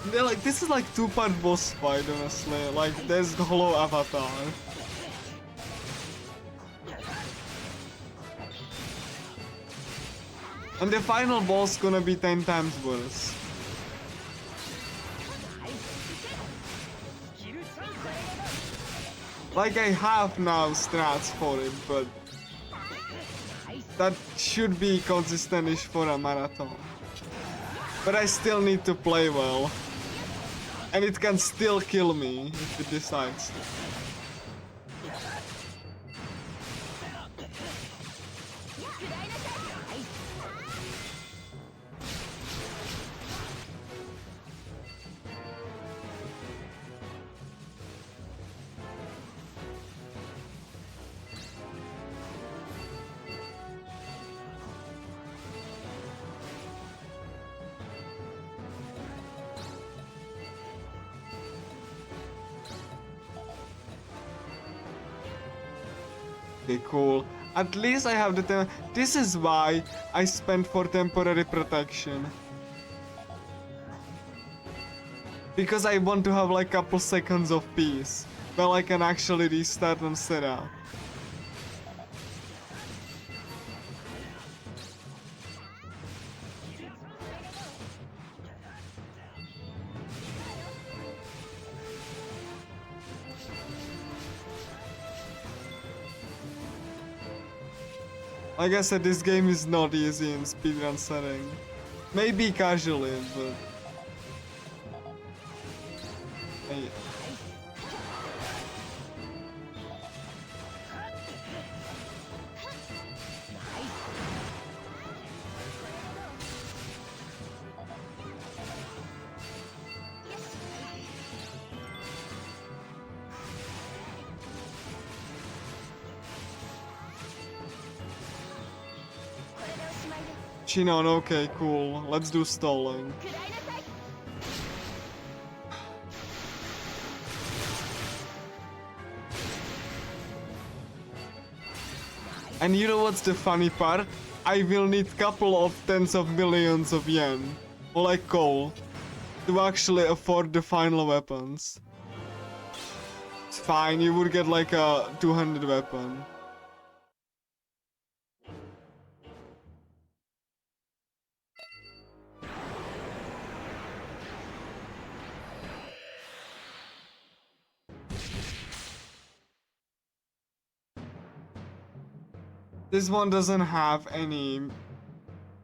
They're like, this is like two-part boss fight, honestly. Like, there's the hollow avatar. And the final boss gonna be 10 times worse. Like, I have now strats for it, but that should be consistent-ish for a marathon. But I still need to play well. And it can still kill me if it decides to. Okay, cool. At least I have the this is why I spent for temporary protection. Because I want to have like couple seconds of peace. Where I can actually restart and set up. Like I said, this game is not easy in speedrun setting. Maybe casually, but... Hey. Chinon, okay, cool. Let's do stalling. And you know what's the funny part? I will need couple of tens of millions of yen, or like coal, to actually afford the final weapons. It's fine, you would get like a 200 weapon. This one doesn't have any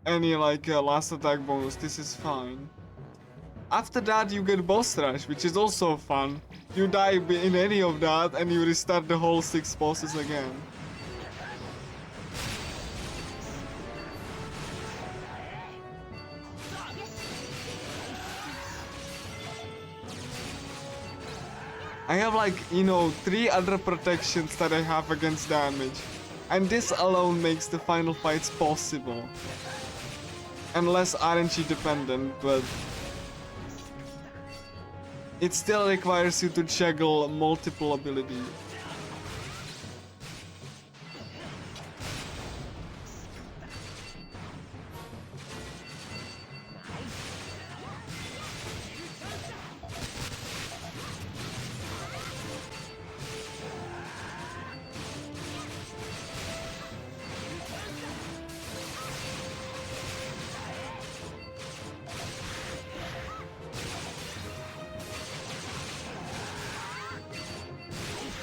like last attack bonus. This is fine. After that you get boss rush, which is also fun. You die in any of that and you restart the whole 6 bosses again. I have like, you know, 3 other protections that I have against damage. And this alone makes the final fights possible. And less RNG dependent, but... it still requires you to juggle multiple abilities.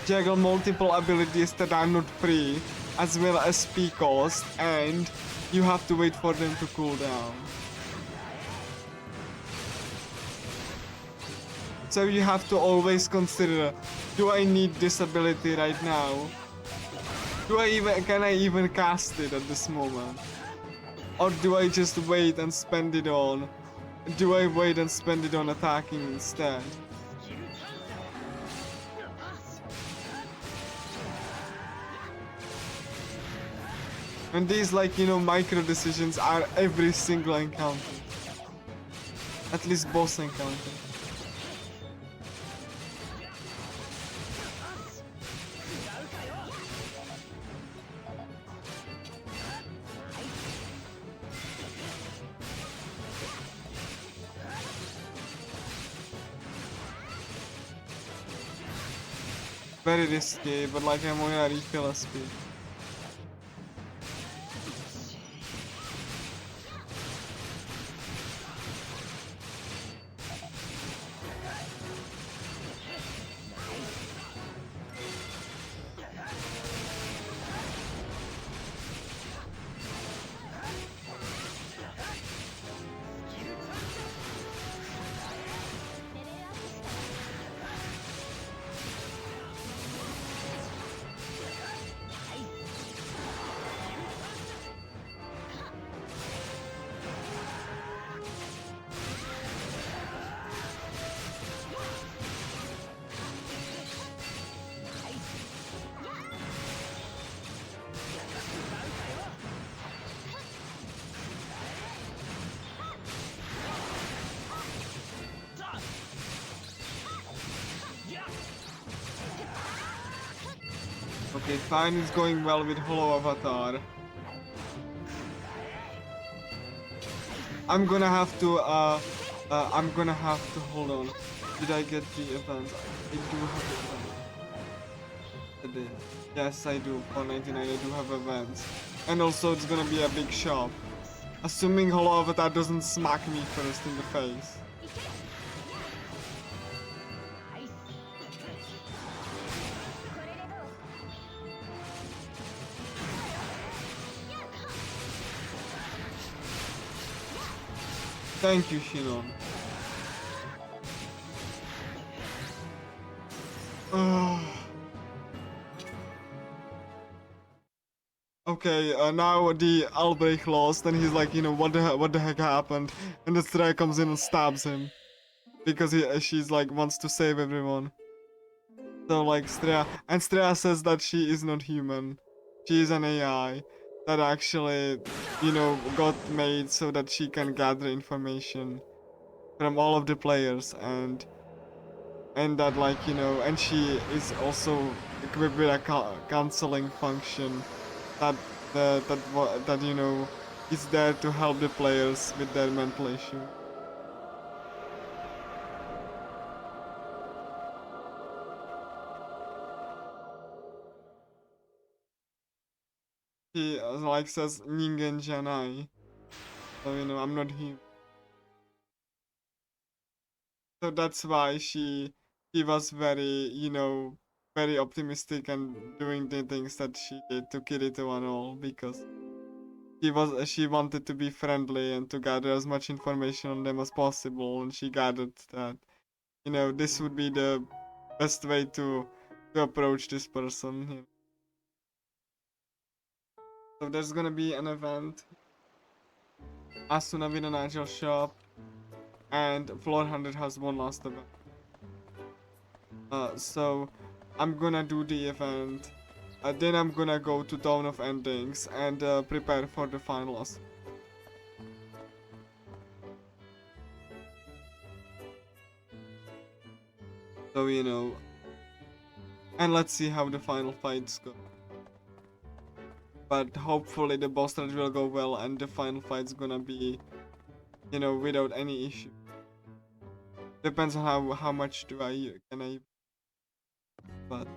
Juggle multiple abilities that are not free, as well as P cost, and you have to wait for them to cool down. So you have to always consider, do I need this ability right now? Can I even cast it at this moment? Or do I just wait and spend it on? Do I wait and spend it on attacking instead? And these, like, you know, micro decisions are every single encounter. At least boss encounter. Very risky, but like I'm gonna refill SP. Okay, fine, it's going well with Hollow Avatar. I'm gonna have to, hold on. Did I get the event? I do have the event. I did. Yes, I do. For 99, I do have events. And also, it's gonna be a big shop. Assuming Hollow Avatar doesn't smack me first in the face. Thank you, Shinon. Okay, now the Albrecht lost, and he's like, you know, what the heck happened? And the Stray comes in and stabs him because she's like wants to save everyone. So like Strea says that she is not human. She is an AI that actually, you know, got made so that she can gather information from all of the players and that, like, you know, and she is also equipped with a counseling function that that you know is there to help the players with their mental issue. She like says ningen janai, so you know I'm not him. So that's why she was very, you know, very optimistic and doing the things that she did to Kirito and all, because she wanted to be friendly and to gather as much information on them as possible, and she gathered that, you know, this would be the best way to approach this person. You know. So there's gonna be an event, Asuna with an agile shop, and Floor 100 has one last event. So I'm gonna do the event, then I'm gonna go to Dawn of Endings and prepare for the finals. So you know, and let's see how the final fights go. But hopefully the boss rush will go well and the final fight's gonna be, you know, without any issue. Depends on how much can I. But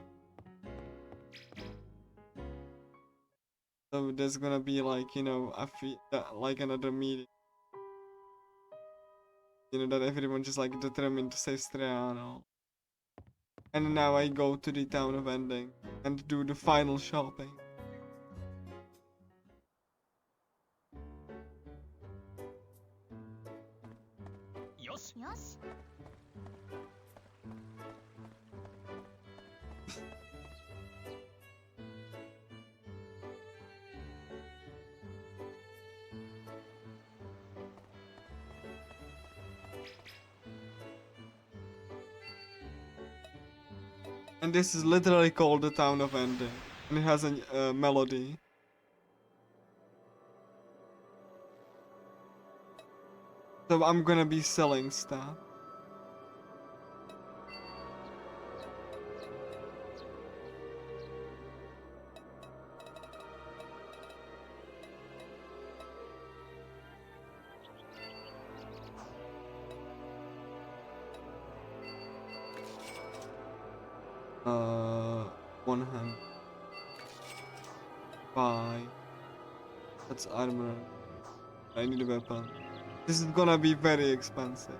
so there's gonna be, like, you know, like another meeting. You know, that everyone just like determined to save Streano. And now I go to the Town of Ending and do the final shopping. Yosh. And this is literally called the Town of Ending. And it has a melody. So I'm gonna be selling stuff. One hand. Buy. That's armor. I need a weapon. This is gonna be very expensive.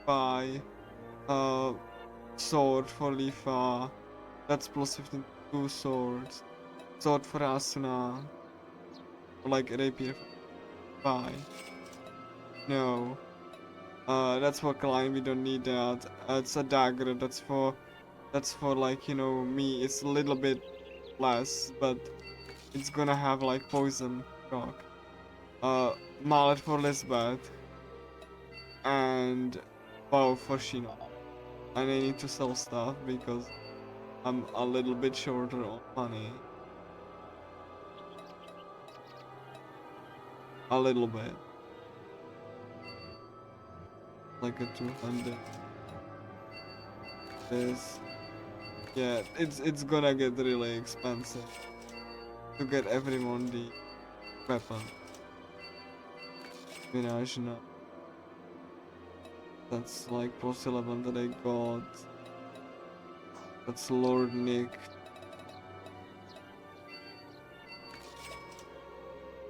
Buy. Sword for Lifa. That's plus 15. Two swords. Sword for Asuna. Or like rapier. Buy. No. That's for Klein. We don't need that. It's a dagger. That's for like, you know, me. It's a little bit less, but it's gonna have like poison shock. Mallet for Lisbeth. And bow for Shino. And I need to sell stuff because I'm a little bit shorter on money. A little bit. Like a 200. This. Yeah, it's gonna get really expensive to get everyone the weapon. Mirajna. That's like plus 11 that I got. That's Lord Nick.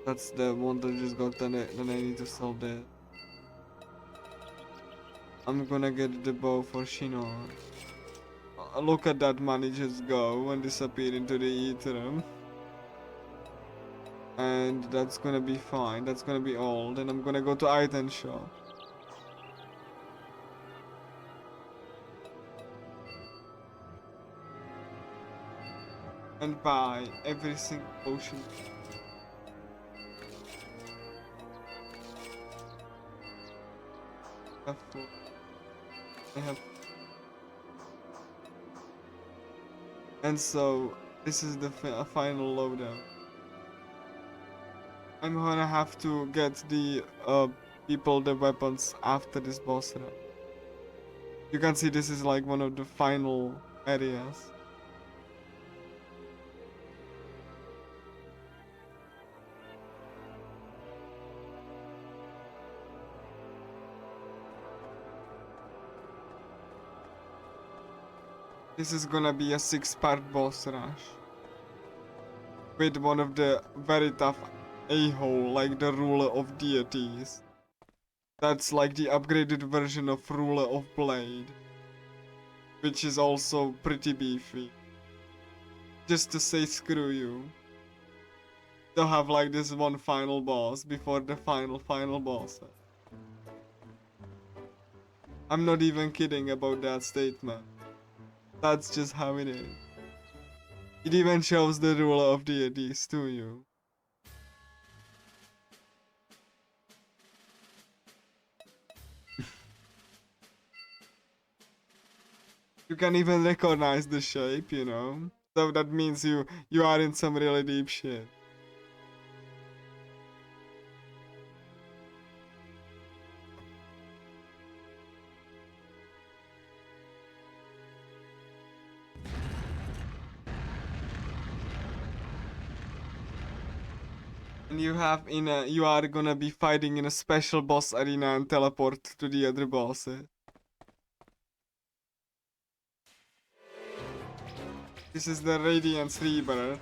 That's the one that I just got, then I need to sell that. I'm gonna get the bow for Shinon. Look at that money just go and disappear into the ether. And that's gonna be fine, that's gonna be all. Then I'm gonna go to item shop. And buy every single potion. I have. And so, this is the final loadout. I'm gonna have to get the people the weapons after this boss run. You can see this is like one of the final areas. This is gonna be a 6-part boss rush. With one of the very tough a-hole, like the ruler of deities. That's like the upgraded version of ruler of blade. Which is also pretty beefy. Just to say screw you. They'll have like this one final boss before the final boss. I'm not even kidding about that statement. That's just how it is. It even shows the ruler of deities to you. You can even recognize the shape, you know? So that means you are in some really deep shit. And you are gonna be fighting in a special boss arena and teleport to the other bosses. This is the Radiance Rebirth.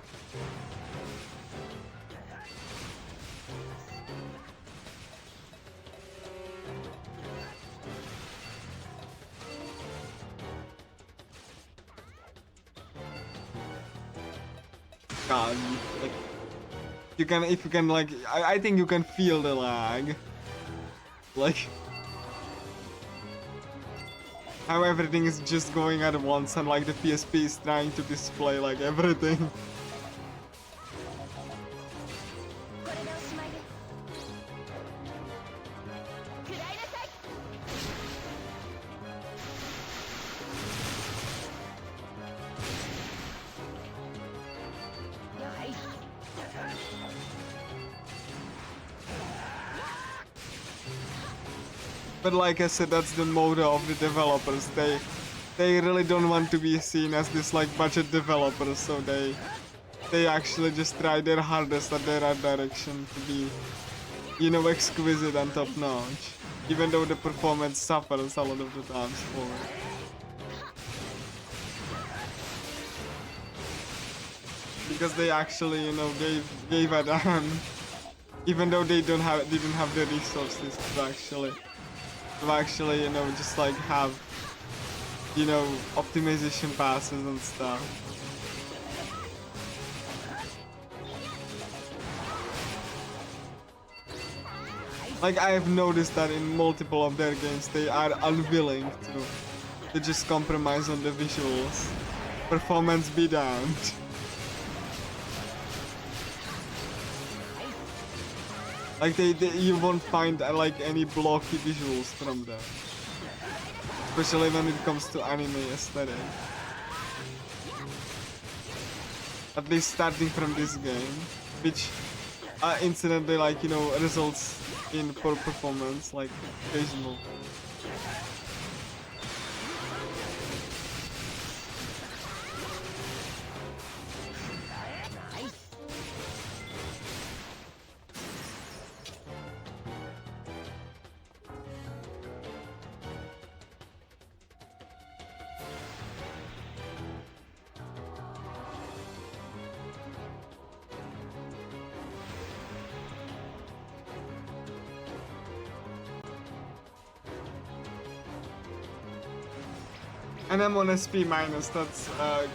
God, like, if you can like, I think you can feel the lag. Like, how everything is just going at once and like the PSP is trying to display like everything. But like I said, that's the motto of the developers. They really don't want to be seen as this like budget developers, so they actually just try their hardest at their art direction to be, you know, exquisite and top notch, even though the performance suffers a lot of the times for it. Because they actually, you know, gave a damn, even though they didn't have the resources to actually, you know, just like have, you know, optimization passes and stuff. Like I have noticed that in multiple of their games, they are unwilling to just compromise on the visuals. Performance be damned. Like you won't find like any blocky visuals from them, especially when it comes to anime aesthetic. At least starting from this game, which incidentally, like, you know, results in poor performance, like occasional. And I'm on SP minus, that's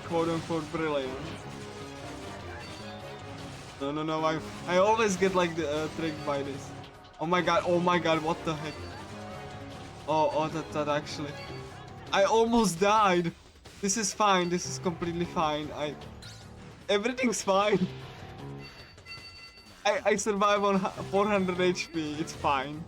quote unquote brilliant. No, I always get like the tricked by this. Oh my god, what the heck? Oh, that actually. I almost died. This is fine, this is completely fine. Everything's fine. I survive on 400 HP, it's fine.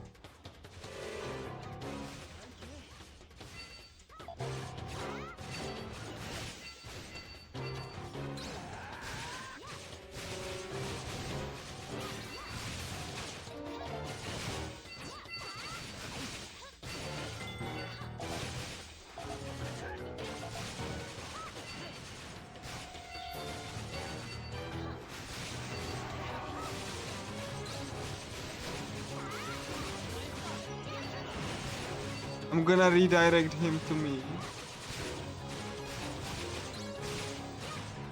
I'm gonna redirect him to me.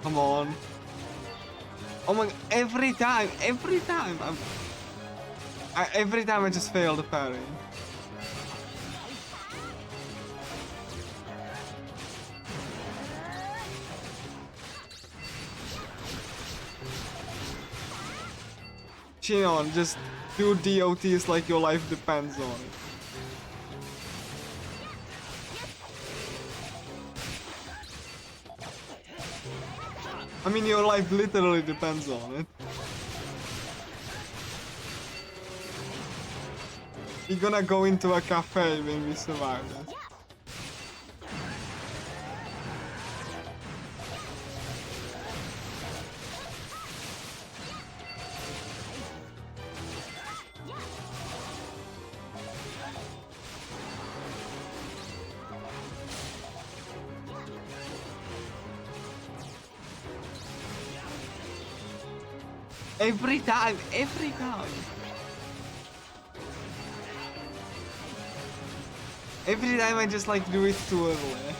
Come on. Oh my, every time every time I just fail the parry. Shion, just do DOTs like your life depends on it. I mean, your life literally depends on it. We're gonna go into a cafe when we survive this. Every time, every time. Every time I just like do it too early.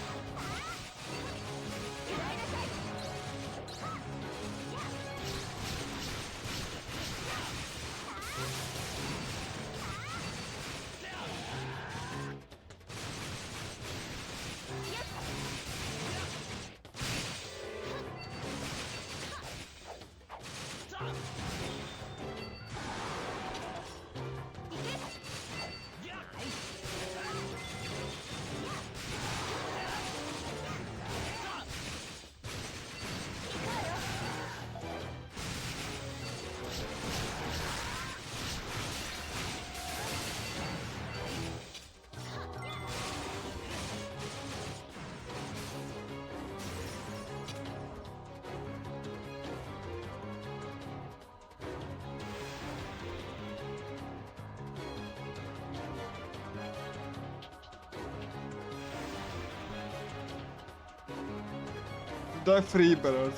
The free bird.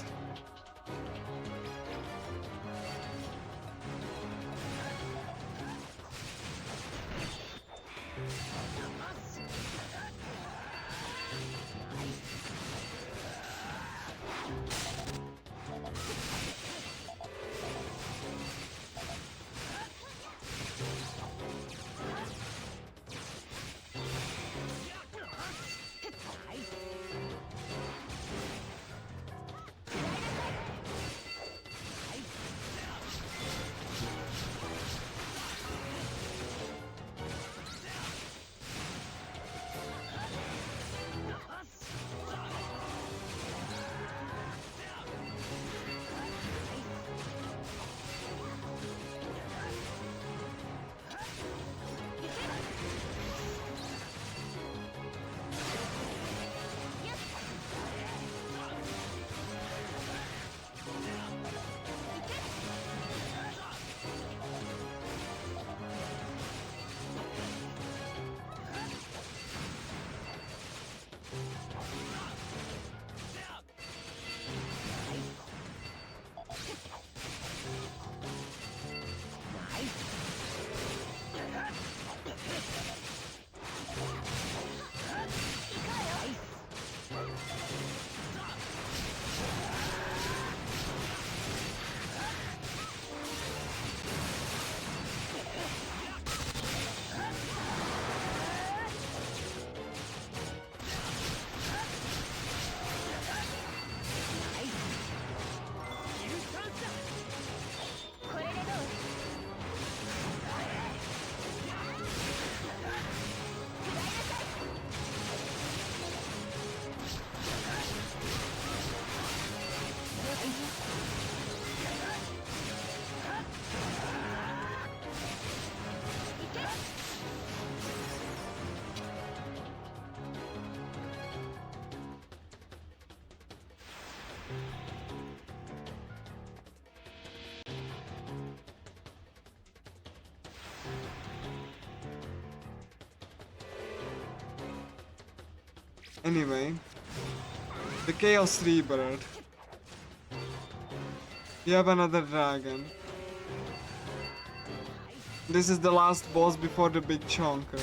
Anyway, the Chaos Rebirth. We have another dragon. This is the last boss before the big chonker.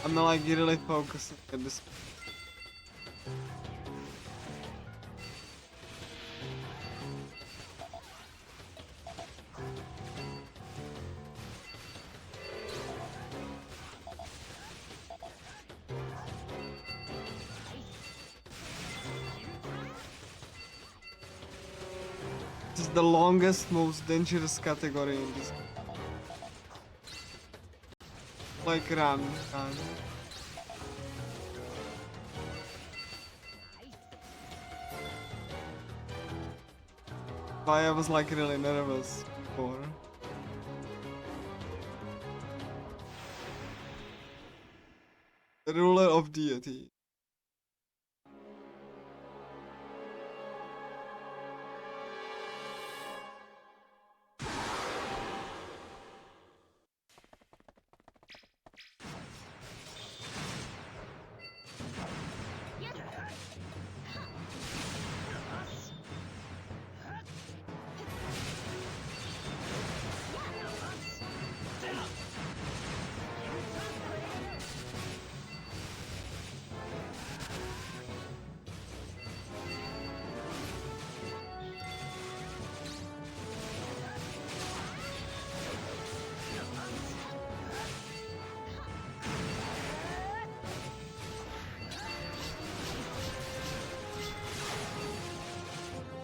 I'm like really focusing at this. This is the longest, most dangerous category in this. Like run. Why I was like really nervous before. The ruler of deity.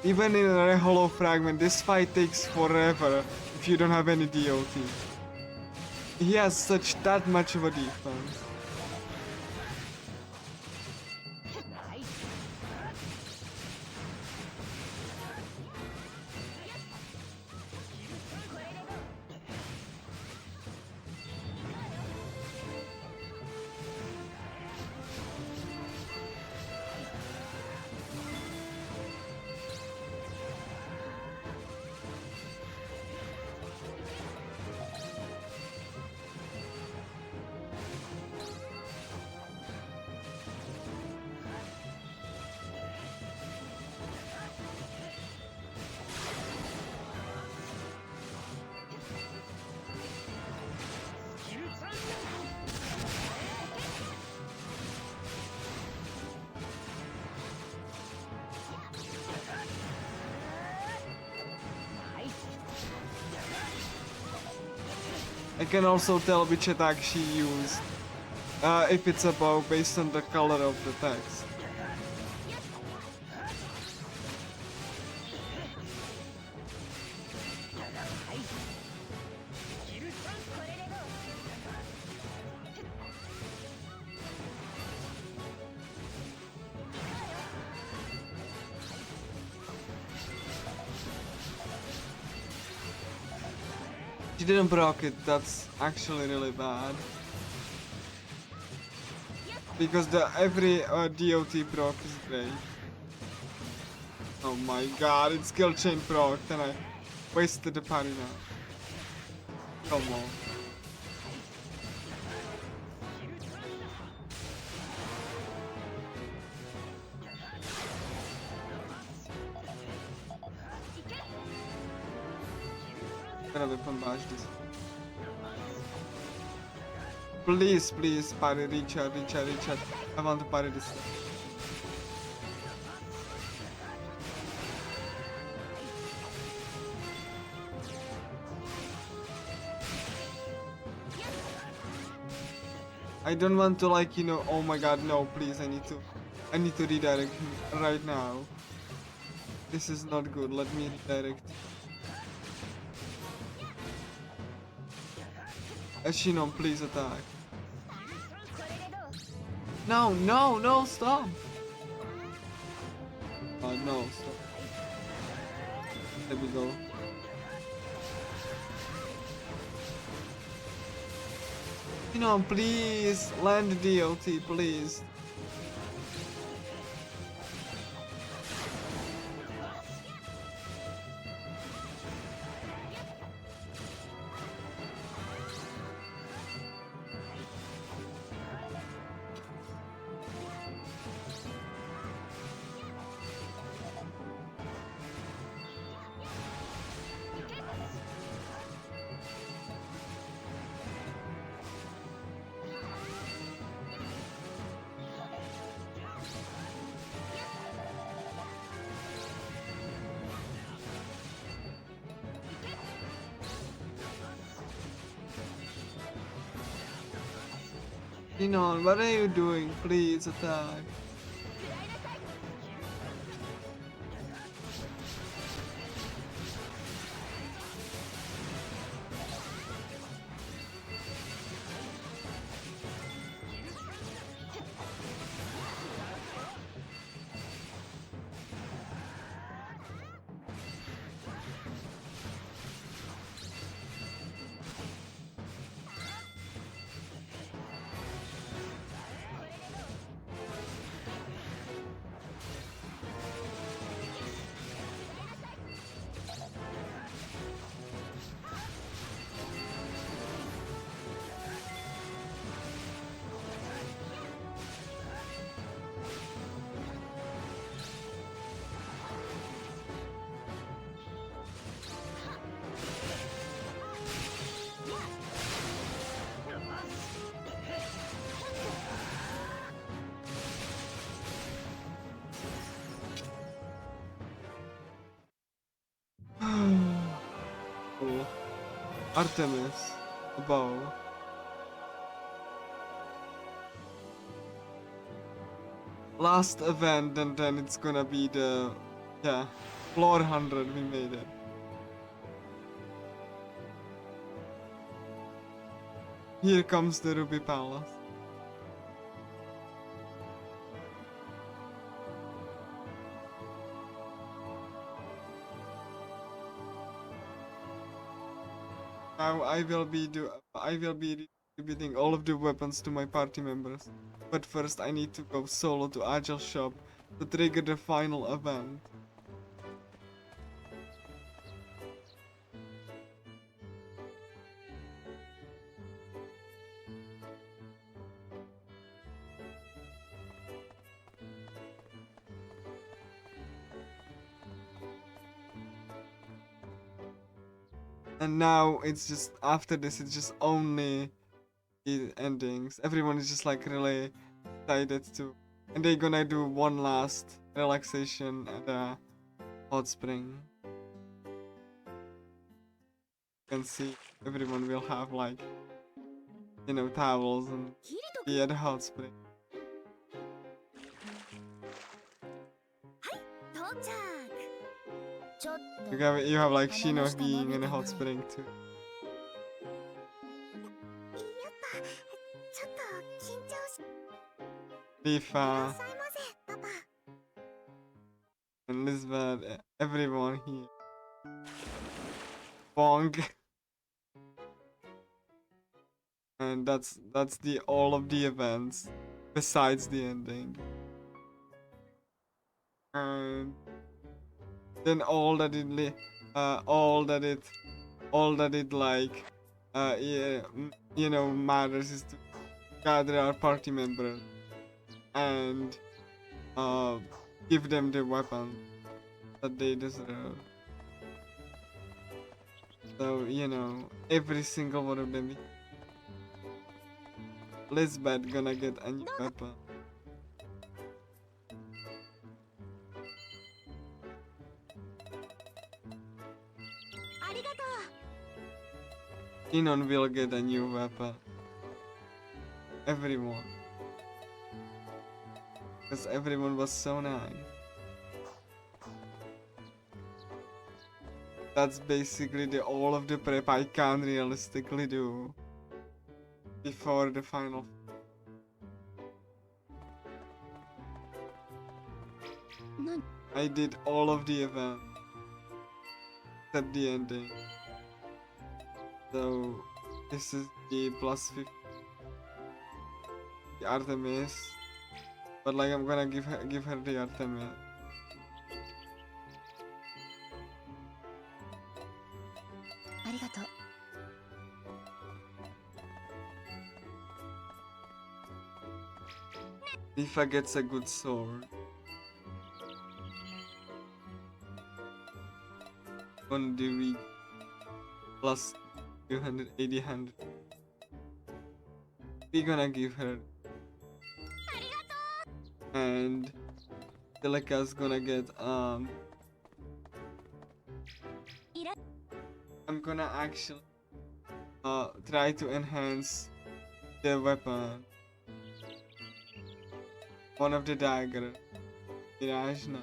Even in a hollow fragment, this fight takes forever if you don't have any DOT. He has such that much of a defense. I can also tell which attack she used, if it's a bow, based on the color of the text. She didn't proc it, that's actually really bad. Because the every DOT proc is great. Oh my god, it's skill chain proc, and I wasted the parry now. Come on. I'm gonna weapon bash this. Please, please, parry, reach out. I want to parry this. I don't want to, like, you know, oh my god, no, please, I need to redirect him right now. This is not good, let me redirect. Shinon, please attack. No, stop! No, stop. There we go. Shinon, please, land the DOT, please. Shinon, what are you doing? Please attack. Artemis, a bow. Last event, and then it's gonna be the, yeah, floor 100, we made it. Here comes the Ruby Palace. Now I will be distributing all of the weapons to my party members. But first I need to go solo to Agile Shop to trigger the final event. And now it's just, after this it's just only the endings. Everyone is just like really excited to, and they're gonna do one last relaxation at a hot spring. You can see everyone will have like, you know, towels and be at a hot spring. You have like Shino being in a hot spring too. やっぱちょっと緊張し Lifa なさいませパパ and Lisbeth, everyone here. Bonk. And that's the all of the events besides the ending. And then all that it like yeah, you know, matters is to gather our party members and give them the weapon that they deserve. So, you know, every single one of them. Lisbeth gonna get a new weapon. Inon will get a new weapon. Everyone. Because everyone was so nice. That's basically the all of the prep I can realistically do before the final. I did all of the event except the ending. So this is the plus 50 the Artemis, but like I'm gonna give her the Artemis. Lifa gets a good sword. On the week plus 280 100. We're gonna give her. And Silica's gonna get I'm gonna actually try to enhance the weapon. One of the dagger. Mirage Knife.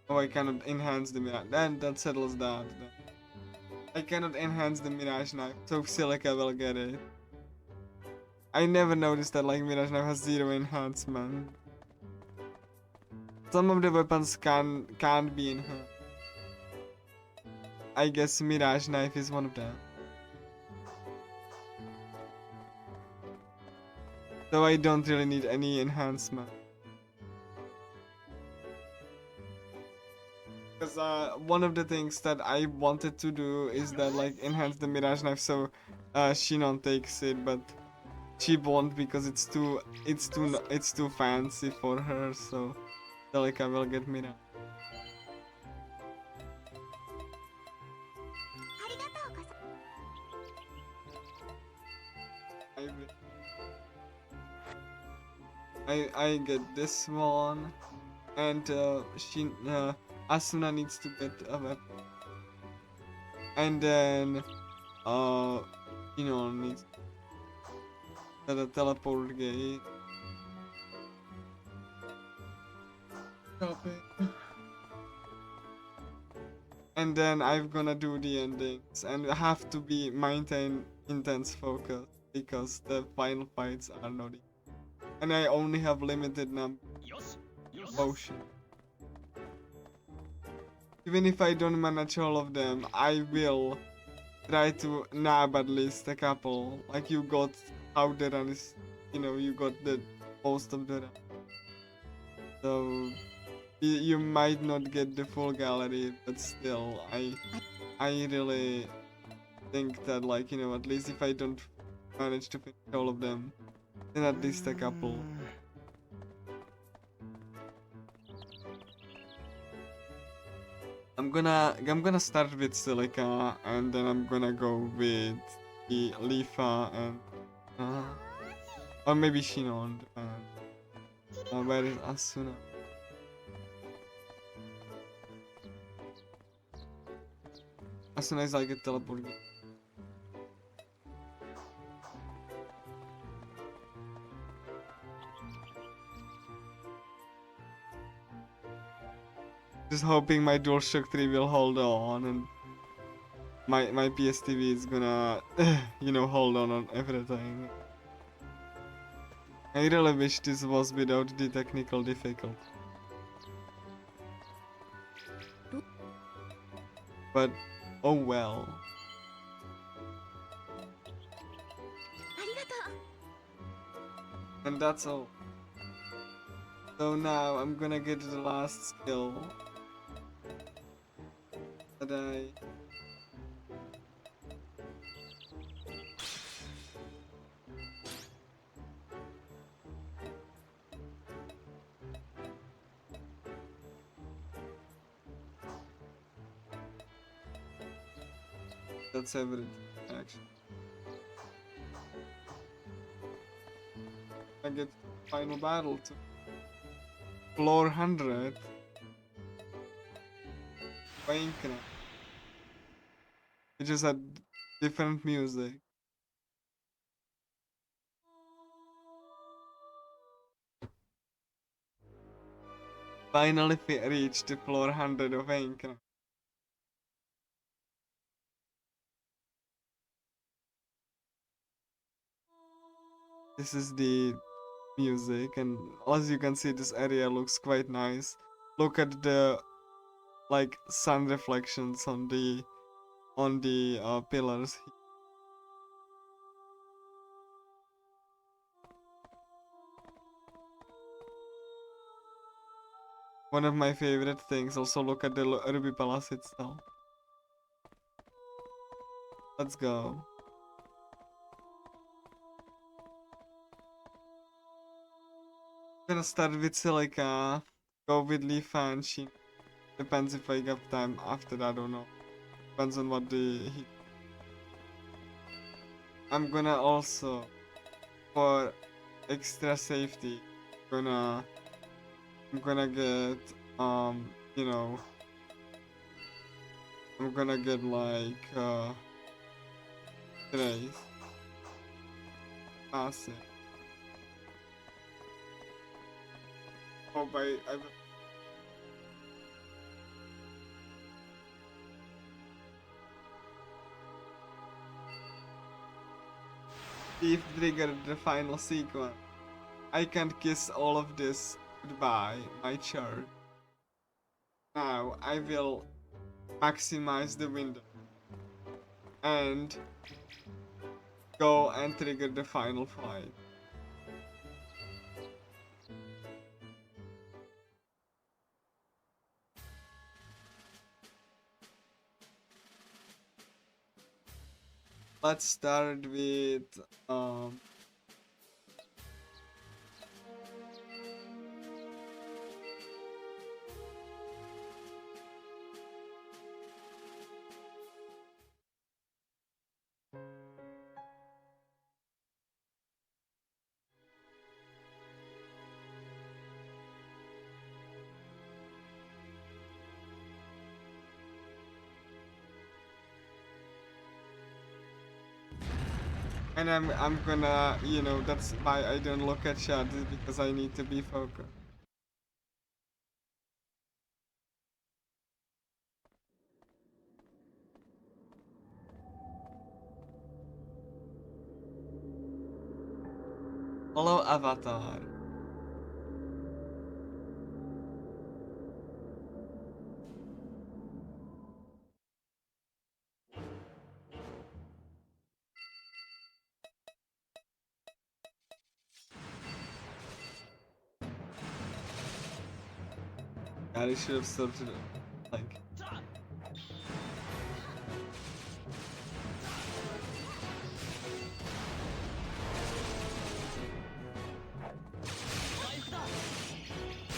Oh, I cannot enhance the Mirage. Then that settles that. I cannot enhance the Mirage Knife, so Silica will get it. I never noticed that like Mirage Knife has 0 enhancement. Some of the weapons can't be enhanced. I guess Mirage Knife is one of them. So I don't really need any enhancement. Because one of the things that I wanted to do is that like enhance the Mirage Knife so Shinon takes it, but she won't because it's too fancy for her. So like I will get Mirage. I get this one, and Asuna needs to get a weapon. And then you know, needs the teleport gate. Stop it. And then I'm gonna do the endings and have to be maintain intense focus because the final fights are not easy. And I only have limited number of potions. Even if I don't manage all of them, I will try to nab at least a couple. Like you got how the run is, you know, you got the most of the run. So you might not get the full gallery, but still, I really think that, like, you know, at least if I don't manage to finish all of them, then at least a couple. I'm gonna start with Silica, and then I'm gonna go with the Lifa and or maybe Shinon. Where is Asuna? Asuna is like a teleport. Just hoping my DualShock 3 will hold on and my PSTV is gonna, you know, hold on everything. I really wish this was without the technical difficulty. But, oh well. And that's all. So now I'm gonna get to the last skill that that's everything actually. I get final battle to floor 100. Minecraft. Which is a different music. Finally reached the floor 100 of Minecraft. This is the music, and as you can see, this area looks quite nice. Look at the like sun reflections on the pillars. One of my favorite things. Also, look at the Ruby Palace itself. Let's go. I'm gonna start with Silica, go with Leaf and Sheen. Depends if I have time after that or not. Depends on what the heat. I'm gonna also, for extra safety, I'm gonna get you know, I'm gonna get like trace passive. Oh, I Thief triggered the final sequence. I can't kiss all of this goodbye, my charge. Now I will maximize the window and go and trigger the final fight. Let's start with And I'm gonna, you know, that's why I don't look at chat, is because I need to be focused. Hello, Avatar. God, I should have started it. Like,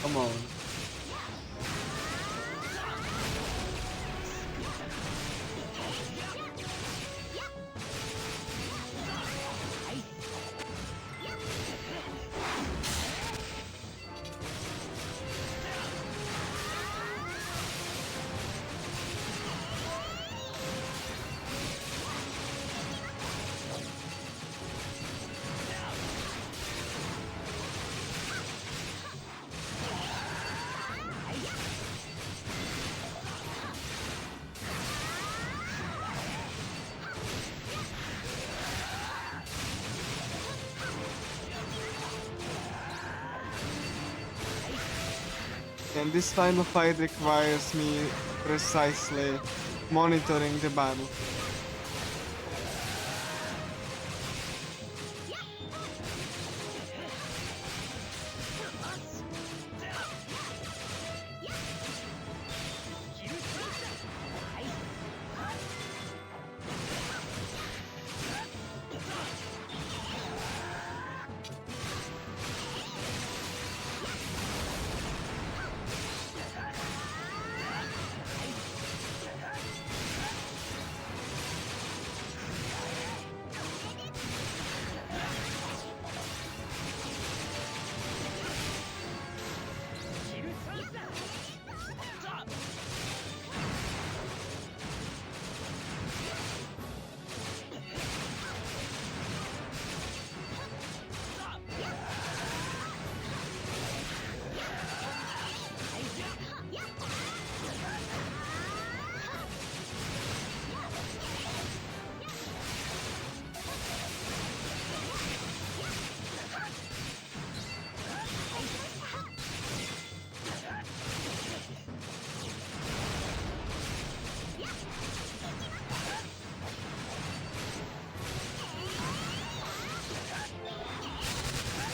come on. And this final fight requires me precisely monitoring the battle.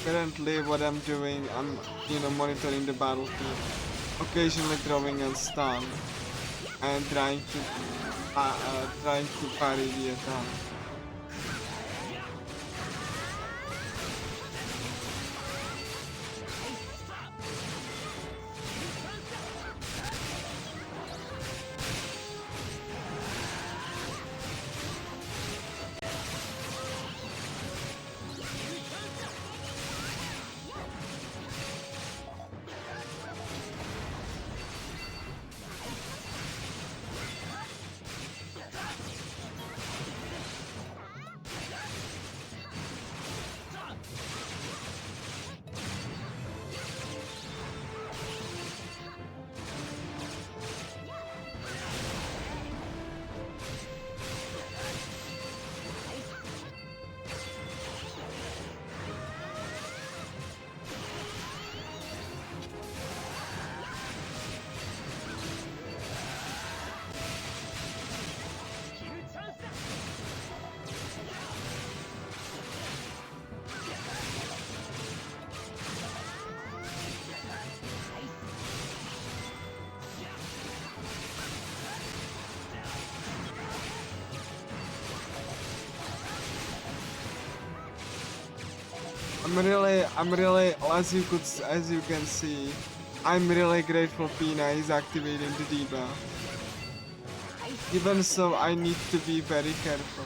Currently what I'm doing, I'm, you know, monitoring the battlefield, occasionally throwing and stun, and trying to parry the attack. I'm really, as you can see, I'm really grateful Pina is activating the debuff. Even so, I need to be very careful.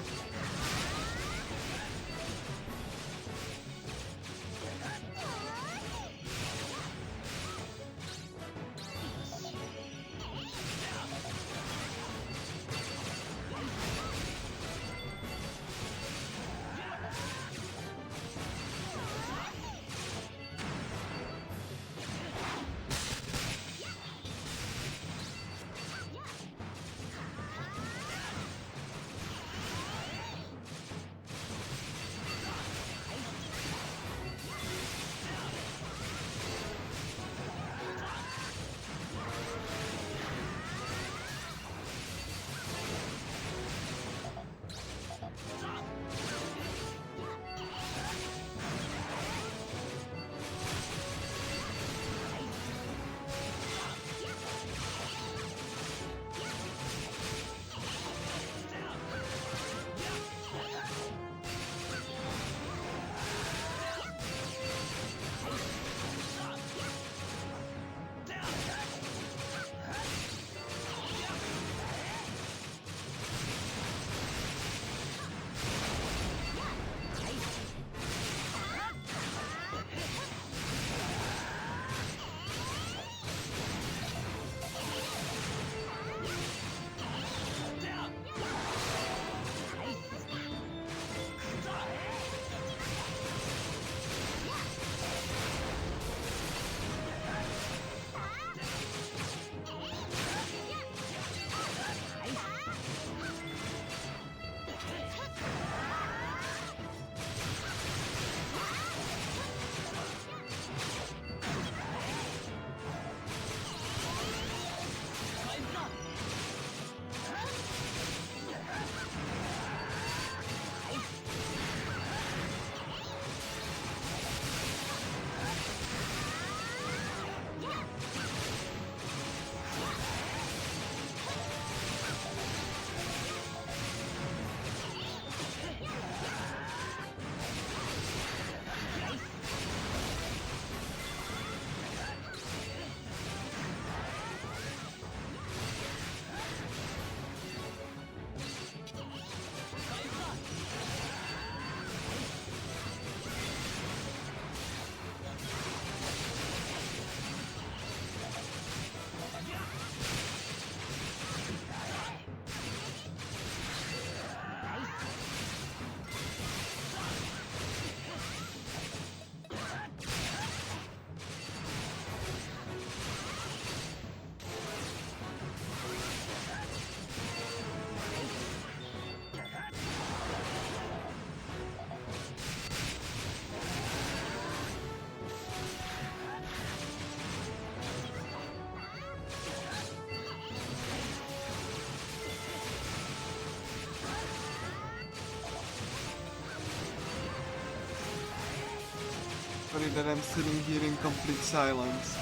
that I'm sitting here in complete silence.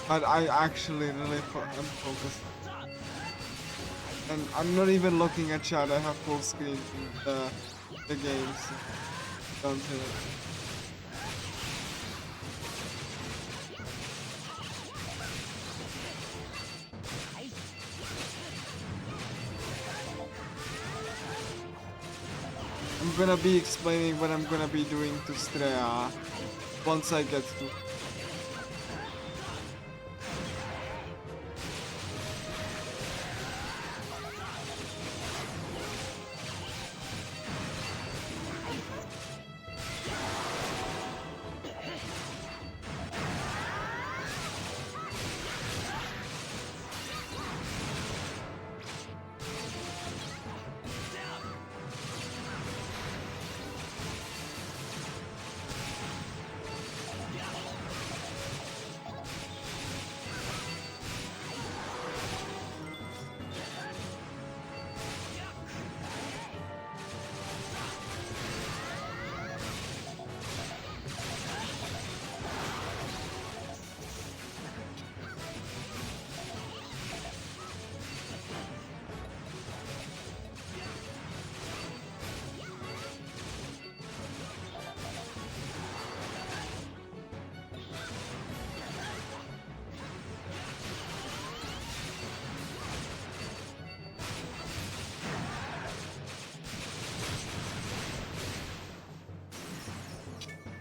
But I actually really am focused. And I'm not even looking at chat, I have full screen in the games. Don't do it. I'm gonna be explaining what I'm gonna be doing to Strea once I get to.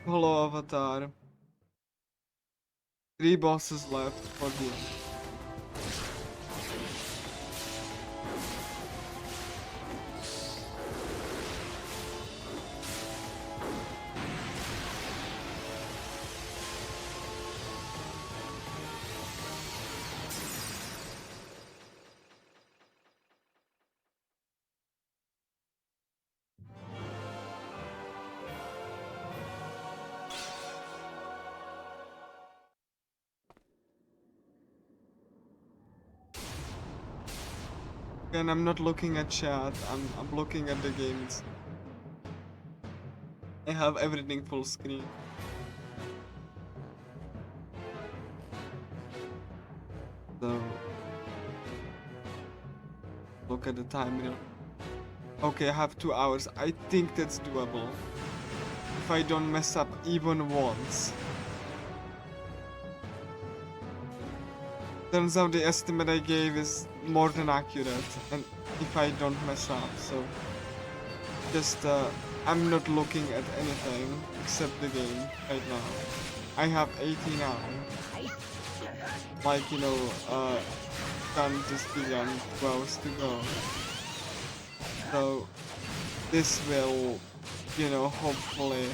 Hello, Avatar. 3 bosses left for the end. And I'm not looking at chat, I'm looking at the games. I have everything full screen. So look at the time here. Okay, I have 2 hours. I think that's doable. If I don't mess up even once. Turns out the estimate I gave is more than accurate, and if I don't mess up, so just I'm not looking at anything except the game right now. I have 18 hours. Like, you know, done just begun, 2 hours to go. So this will, you know, hopefully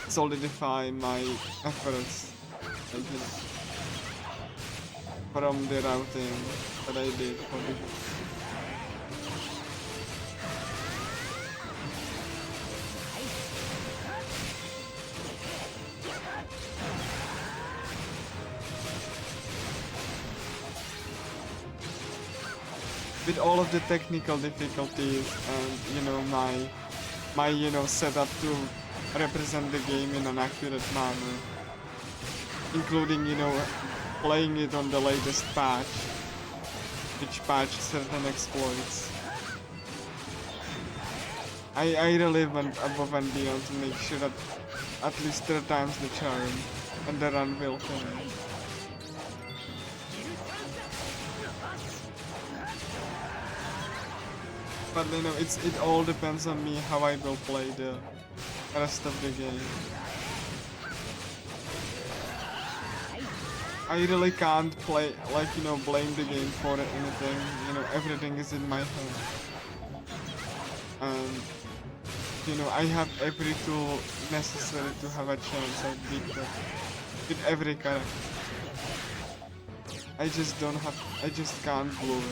solidify my efforts, like, you know, from the routing that I did for the with all of the technical difficulties and, you know, my you know, setup to represent the game in an accurate manner, including, you know, playing it on the latest patch, which patched certain exploits. I really went above and beyond to make sure that at least 3 times the charm and the run will finish. But you know, it all depends on me how I will play the rest of the game. I really can't play, like, you know, blame the game for anything. You know, everything is in my hand. And, you know, I have every tool necessary to have a chance at beat that with every character. I just can't blow it.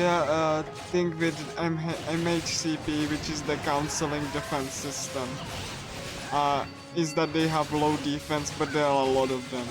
the thing with MHCP, which is the counseling defense system, is that they have low defense, but there are a lot of them.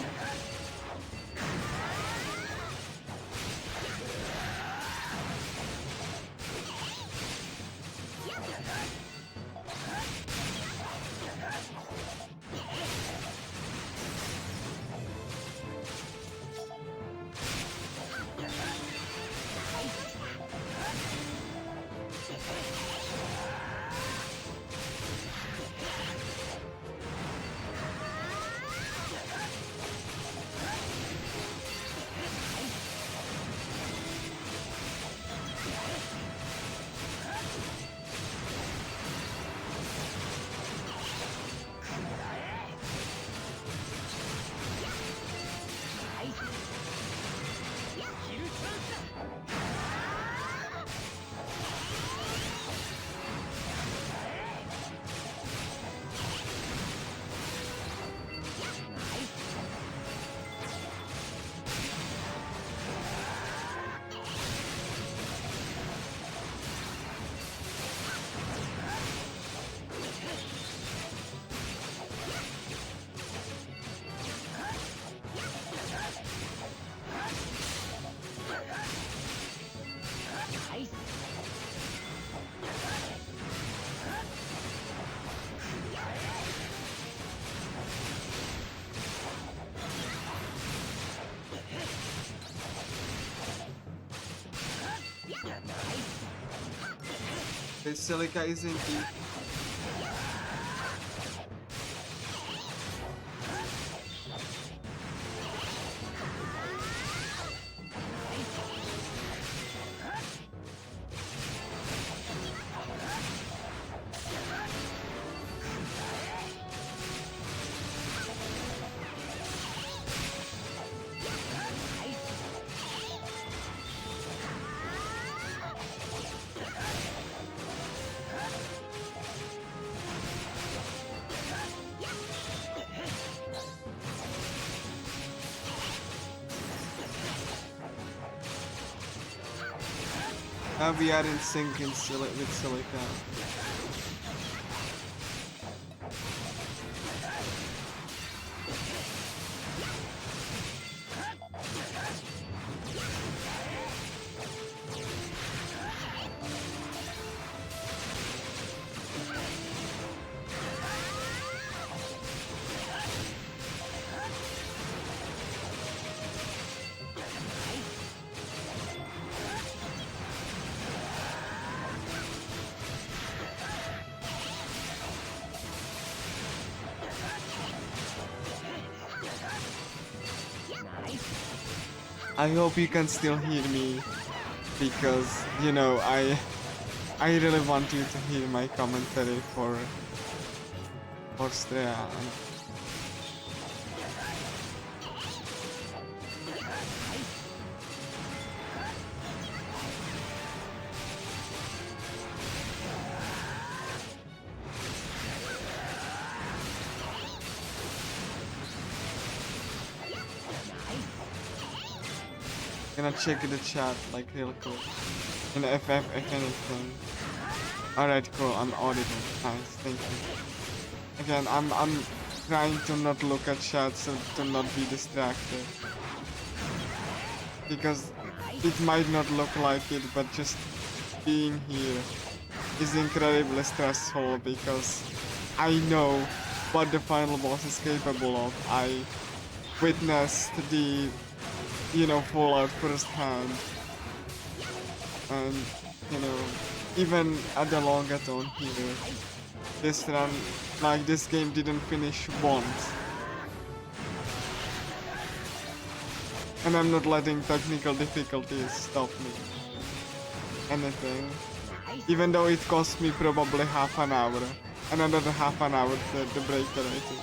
The silica is in deep. We are in sync with silica. I hope you can still hear me, because you know I really want you to hear my commentary for Strea. Gonna check the chat like real quick. And if anything. Alright, cool, I'm audible. Nice, thank you. Again, I'm trying to not look at chat so to not be distracted. Because it might not look like it, but just being here is incredibly stressful because I know what the final boss is capable of. I witnessed the fallout firsthand, and even at the longathon here, this run, like this game didn't finish once, and I'm not letting technical difficulties stop me. Anything, even though it cost me probably half an hour, and another half an hour to break the rating.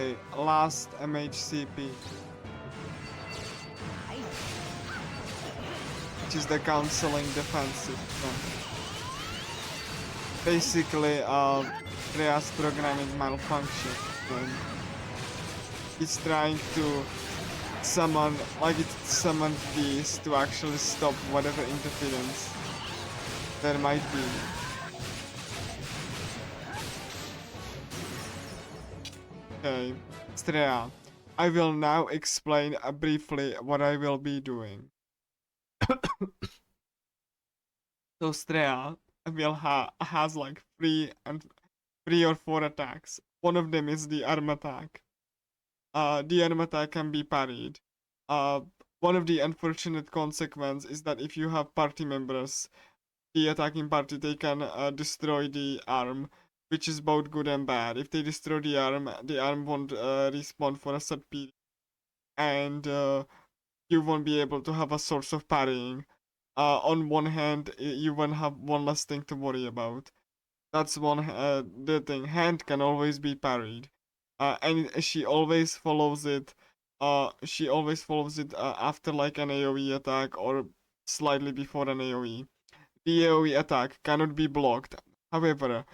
Okay, last MHCP, which is the counseling defensive. Basically, Rhea's programming malfunction. And he's trying to summon, like it summoned these to actually stop whatever interference there might be. Okay, Strea, I will now explain briefly what I will be doing. So Strea has like three or four attacks. One of them is the arm attack. The arm attack can be parried. Uh, One of the unfortunate consequences is that if you have party members, the attacking party, they can destroy the arm, which is both good and bad. If they destroy the arm won't respawn for a set period, and you won't be able to have a source of parrying. On one hand, you won't have one less thing to worry about. That's the thing. Hand can always be parried, and she always follows it. After like an AOE attack or slightly before an AOE. The AOE attack cannot be blocked. However,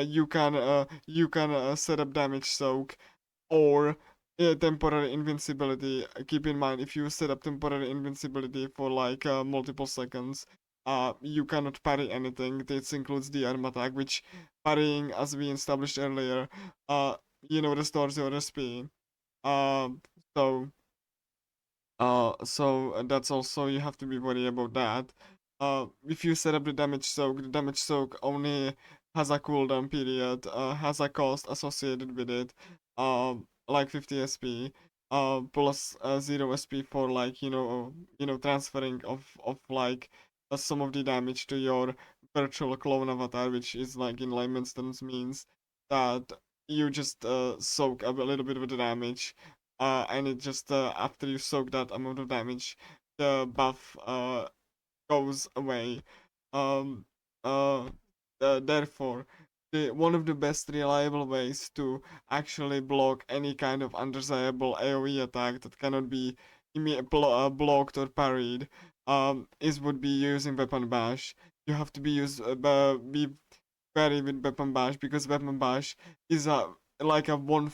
you can set up damage soak or temporary invincibility. Keep in mind, if you set up temporary invincibility for like multiple seconds, you cannot parry anything. This includes the arm attack, which parrying, as we established earlier, restores your SP. Um, so that's also, you have to be worried about that. If you set up the damage soak only has a cooldown period, has a cost associated with it, like 50 SP, plus 0 SP for like transferring of like some of the damage to your virtual clone avatar, which is like in layman's terms means that you just soak up a little bit of the damage, and it just after you soak that amount of damage, the buff goes away. Um, uh, Therefore, one of the best reliable ways to actually block any kind of undesirable AOE attack that cannot be blocked or parried, would be using weapon bash. You have to be vary with weapon bash, because weapon bash is like a 1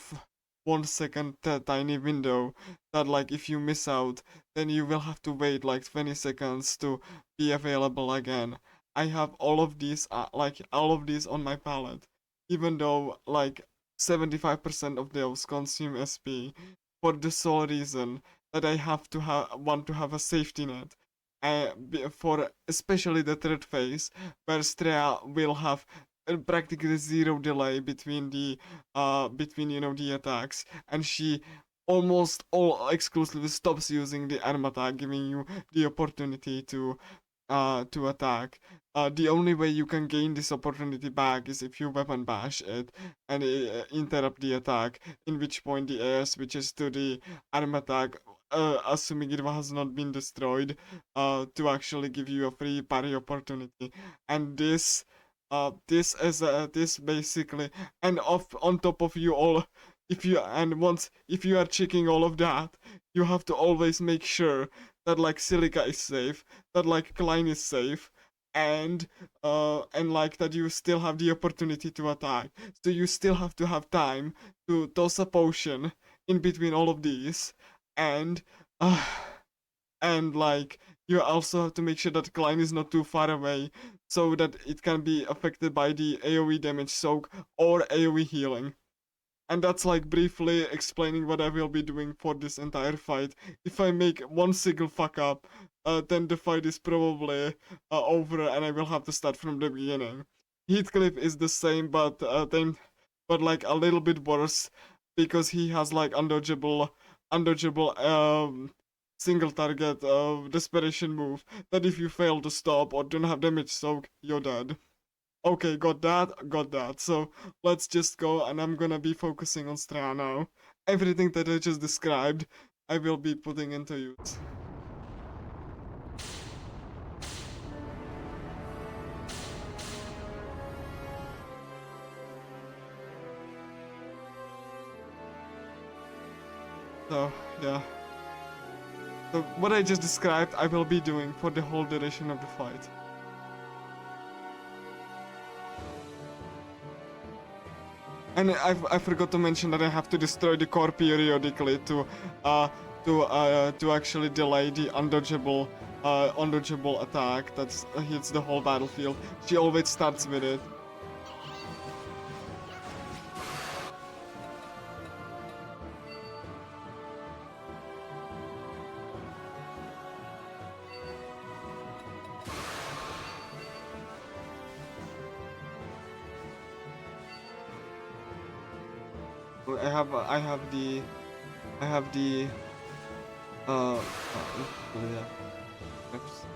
second tiny window that, like, if you miss out, then you will have to wait like 20 seconds to be available again. I have all of these on my palette, even though like 75% of those consume SP, for the sole reason that I have to want to have a safety net. For especially the third phase, where Strea will have practically zero delay between the attacks, and she almost all exclusively stops using the arm attack, giving you the opportunity to attack. The only way you can gain this opportunity back is if you weapon bash it and interrupt the attack, in which point the air switches to the arm attack, assuming it has not been destroyed, to actually give you a free parry opportunity. And this basically, and on top of you all, if you are checking all of that, you have to always make sure that like Silica is safe, that like Klein is safe, and like that you still have the opportunity to attack. So you still have to have time to toss a potion in between all of these, and uh, and like you also have to make sure that Klein is not too far away, so that it can be affected by the AoE damage soak or AoE healing. And that's like briefly explaining what I will be doing for this entire fight. If I make one single fuck up, then the fight is probably over and I will have to start from the beginning. Heathcliff is the same, but like a little bit worse, because he has like undodgeable single target desperation move that if you fail to stop or don't have damage soak, you're dead. Okay, got that. So let's just go, and I'm gonna be focusing on Strea now. Everything that I just described, I will be putting into use. So, yeah. So what I just described, I will be doing for the whole duration of the fight. And I forgot to mention that I have to destroy the core periodically to actually delay the undodgeable attack that hits the whole battlefield. She always starts with it. I have the yeah. Oops.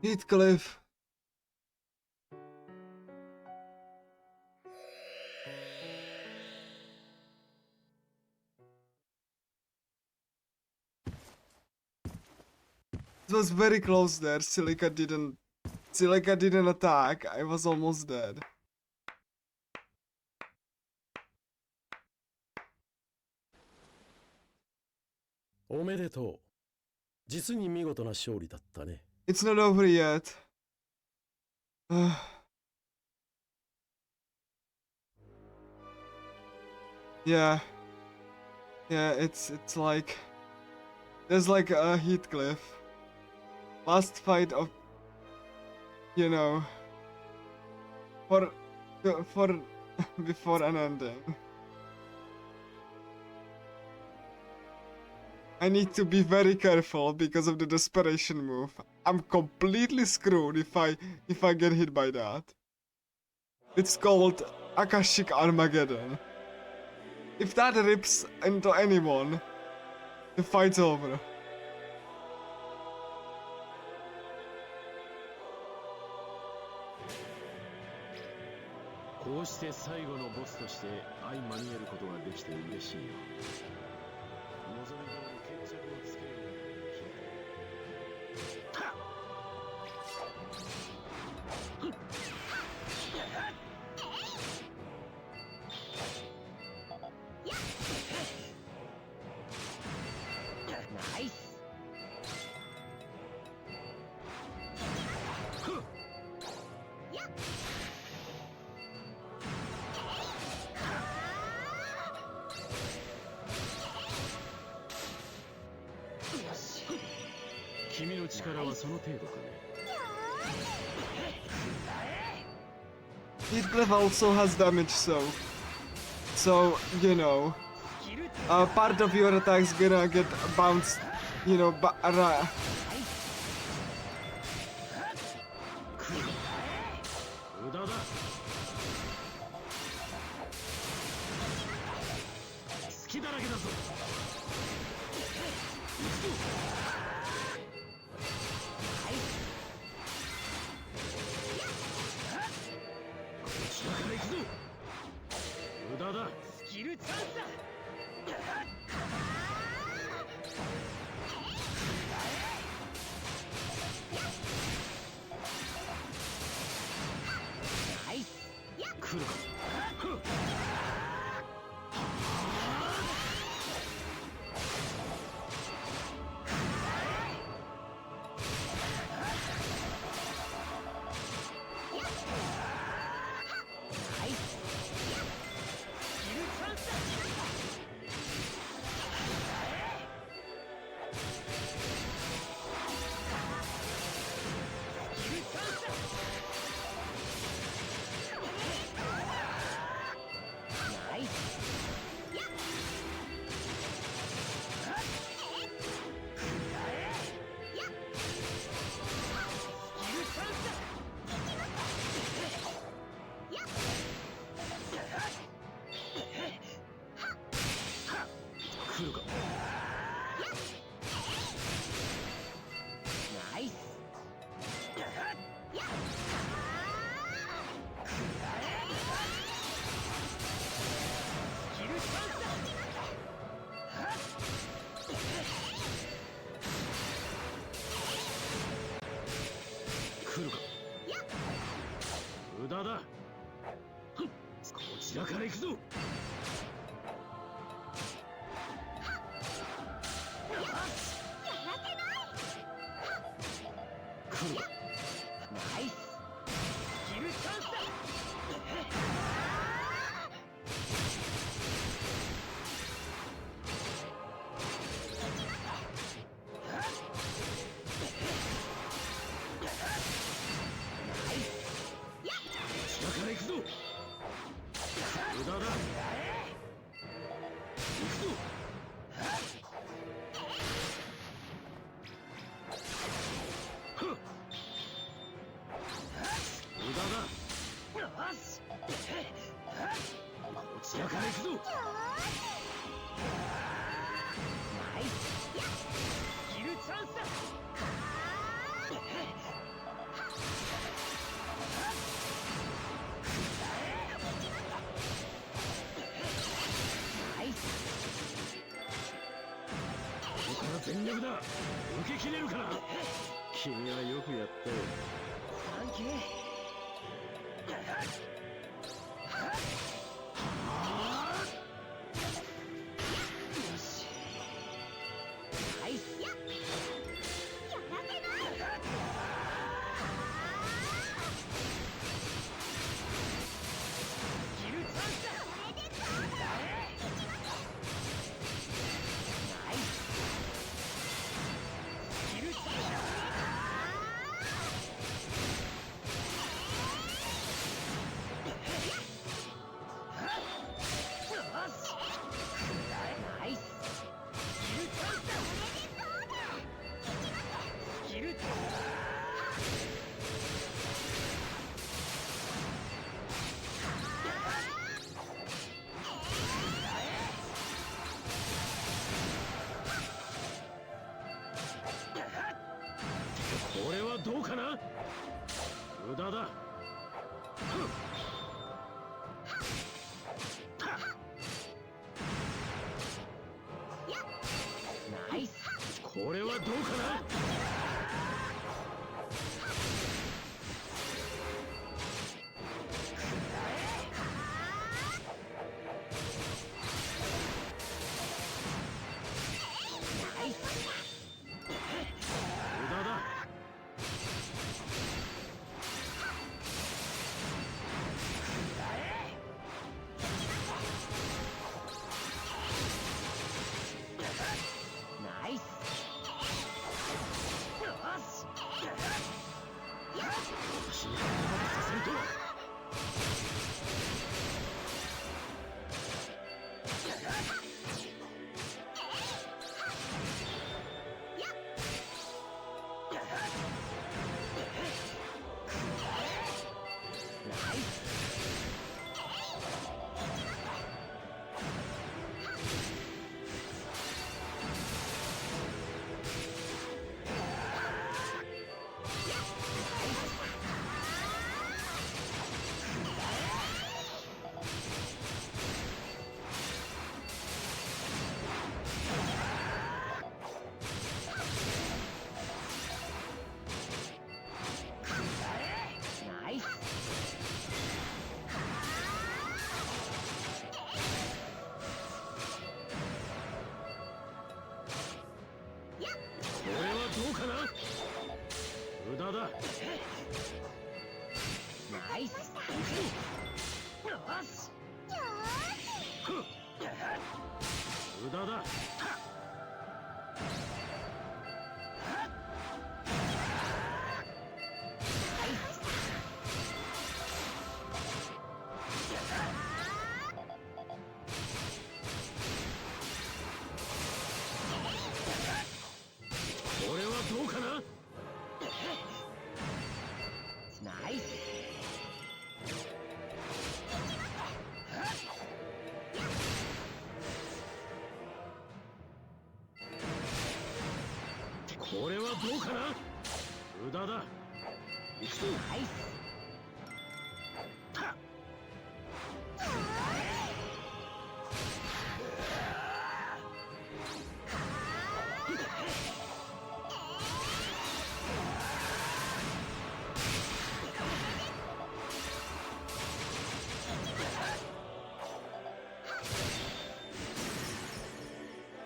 Heathcliff. It was very close there. Silica didn't attack. I was almost dead. おめでとう。実に見事な勝利だったね。It's not over yet. Yeah. Yeah, it's like there's like a Heathcliff. Last fight of, you know, for before an ending. I need to be very careful because of the desperation move. I'm completely screwed if I get hit by that. It's called Akashic Armageddon. If that rips into anyone, the fight's over. こうして最後のボスとして相まみえることができて嬉しいよ。望み通り決着をつけることができナイス。君の力はその程度かね。Heathcliff also has damage, so you know, part of your attack's gonna get bounced, you know, right. 無駄だ。隙だらけだぞ。無駄だ。スキルチャンスだ。ナイス。来るか。来るか。ナイス。スキルチャンスだ。来るか。無駄だ。こちらから行くぞ。来るか。ナイス。スキルチャンスだ。こちらから行くぞ。無駄だ。行くぞ。無駄だ。よし。こちらから行くぞ。ナイス。スキルチャンスだ。全力だ。受け切れるかな。君はよくやったよ。サンキュー。よし。ナイス。やらせな。ギルチャンスだ。これでどうだ。ナイス。ギルチャンスだ。ナイス。ギルチャンスだ。ギルチャンス。これはどうかな。無駄だ。ナイス。これはどうかな。ナイス。無駄だ。ナイス。よし。私にここまでさせるとは。ナイス。ナイス。これはどうかな。無駄だ。ナイス。よし。ふっ無駄だ。これはどうかな。ナイス。これはどうかな。無駄だ。行くぞ。ナイス。たっ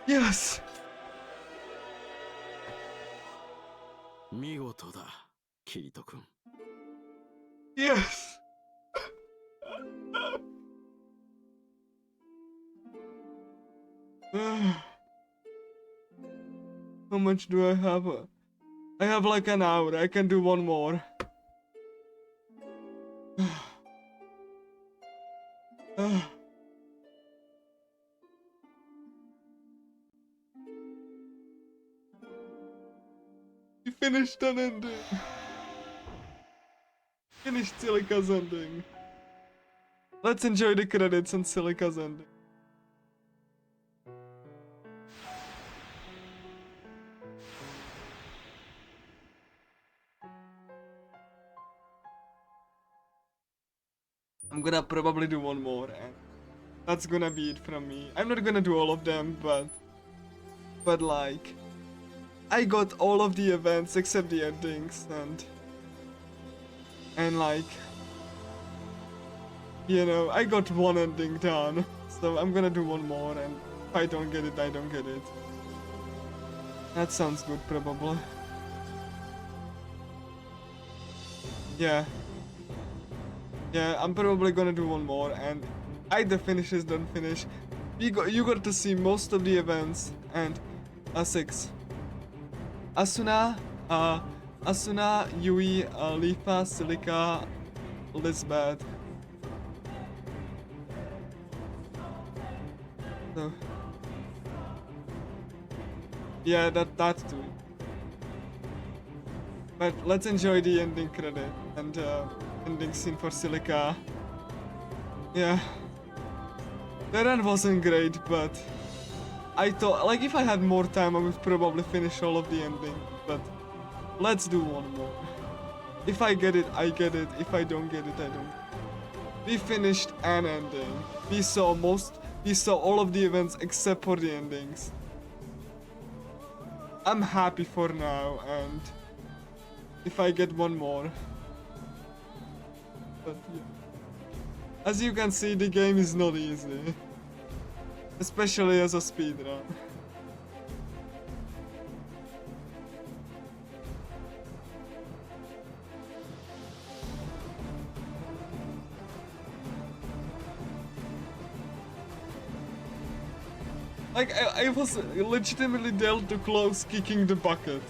Yes! 見事だ、キリト君。Yes! How much do I have? I have like an hour. I can do one more. He finished an ending. Finished Silica's ending. Let's enjoy the credits and Silica's ending. I'm gonna probably do one more, and that's gonna be it from me. I'm not gonna do all of them, but like, I got all of the events except the endings, and like, you know, I got one ending done, so I'm gonna do one more, and if I don't get it, I don't get it. That sounds good, probably. Yeah. Yeah, I'm probably gonna do one more, and either finishes, don't finish. You got to see most of the events, and 6. Asuna, Asuna, Yui, Lifa, Silica, Lisbeth. So, yeah, that too. But let's enjoy the ending credit and ending scene for Silica. Yeah. The run wasn't great, but I thought, like, if I had more time, I would probably finish all of the ending. But let's do one more. If I get it, I get it. If I don't get it, I don't. We finished an ending. We saw all of the events except for the endings. I'm happy for now, and if I get one more. But yeah. As you can see, the game is not easy. Especially as a speedrun. Like, I was legitimately dealt too close kicking the bucket.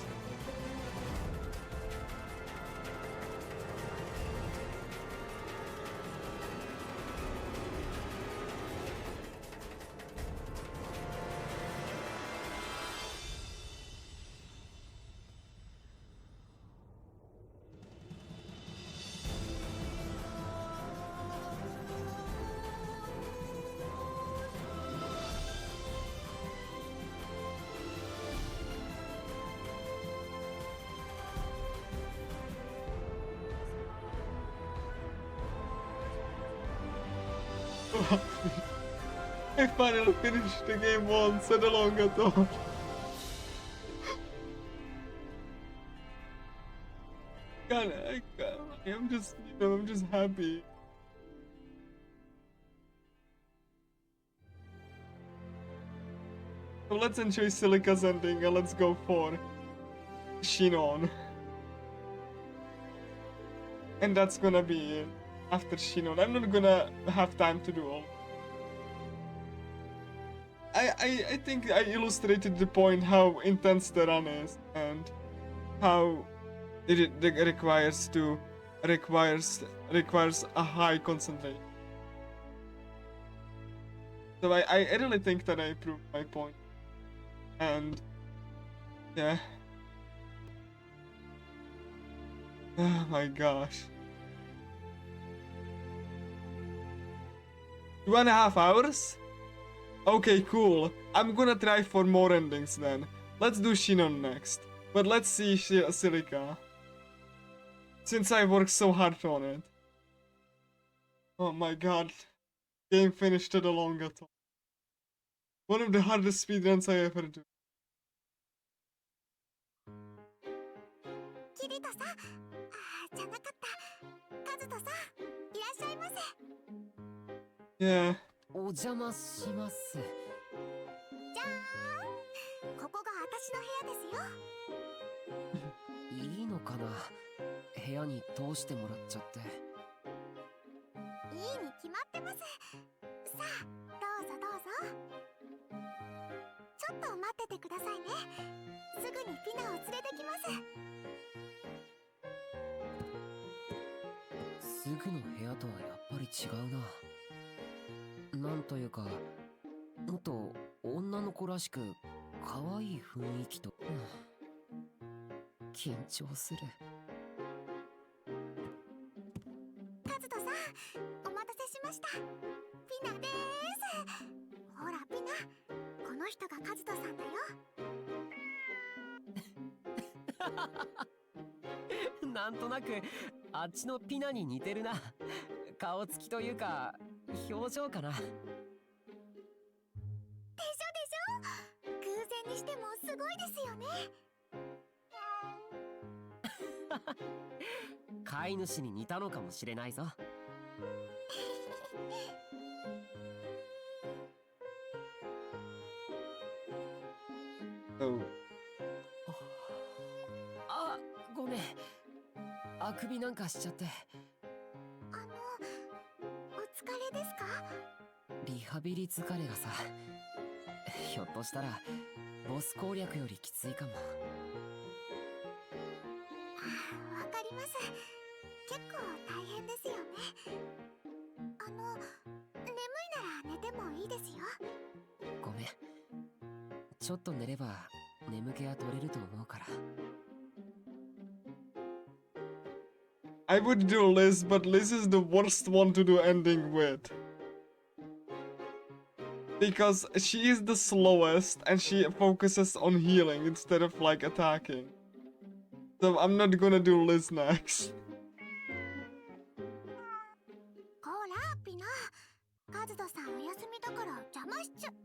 I finally finished the game once and long ago. I'm just, you know, I'm just happy. So let's enjoy Silica's ending and let's go for Shinon. And that's gonna be it. After Shinon, I'm not gonna have time to do all. I think I illustrated the point how intense the run is and how it requires a high concentration. So I really think that I proved my point. And yeah. Oh my gosh. 2.5 hours? Okay, cool. I'm gonna try for more endings then. Let's do Shinon next. But let's see Silica. Since I worked so hard on it. Oh my god. Game finished at a longer time. One of the hardest speedruns I ever do. キリトさん、じゃなかった。カズトさん、いらっしゃいませ。Yeah. お邪魔します。じゃーん、ここが私の部屋ですよ。いいのかな、部屋に通してもらっちゃって。いいに決まってます。さあ、どうぞどうぞ。ちょっと待っててくださいね。すぐにピナを連れてきます。すぐの部屋とはやっぱり違うな。なんというか、もっと女の子らしく可愛い雰囲気と、緊張する。カズトさん、お待たせしました。ピナでーす。ほらピナ、この人がカズトさんだよ。なんとなくあっちのピナに似てるな。顔つきというか表情かな。でしょでしょ、偶然にしてもすごいですよね。飼い主に似たのかもしれないぞ。Oh. あ、ごめん。あくびなんかしちゃって。お疲れですか？リハビリ疲れがさ。ひょっとしたらボス攻略よりきついかも。わかります。結構大変ですよね。眠いなら寝てもいいですよ。ごめん。ちょっと寝れば眠気は取れると思うから。I would do Liz, but Liz is the worst one to do ending with. Because she is the slowest and she focuses on healing instead of like attacking. So I'm not gonna do Liz next. ほらピナ、カズトさんお休みだから邪魔しちゃって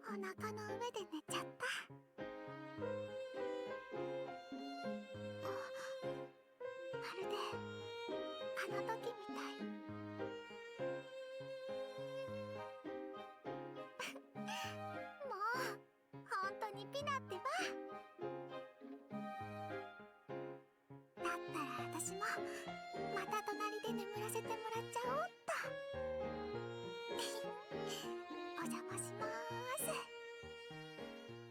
お腹の上で寝ちゃった。まるであの時みたい。もう本当にピナってば。だったら私もまた隣で眠らせてもらっちゃおうっと。お邪魔します。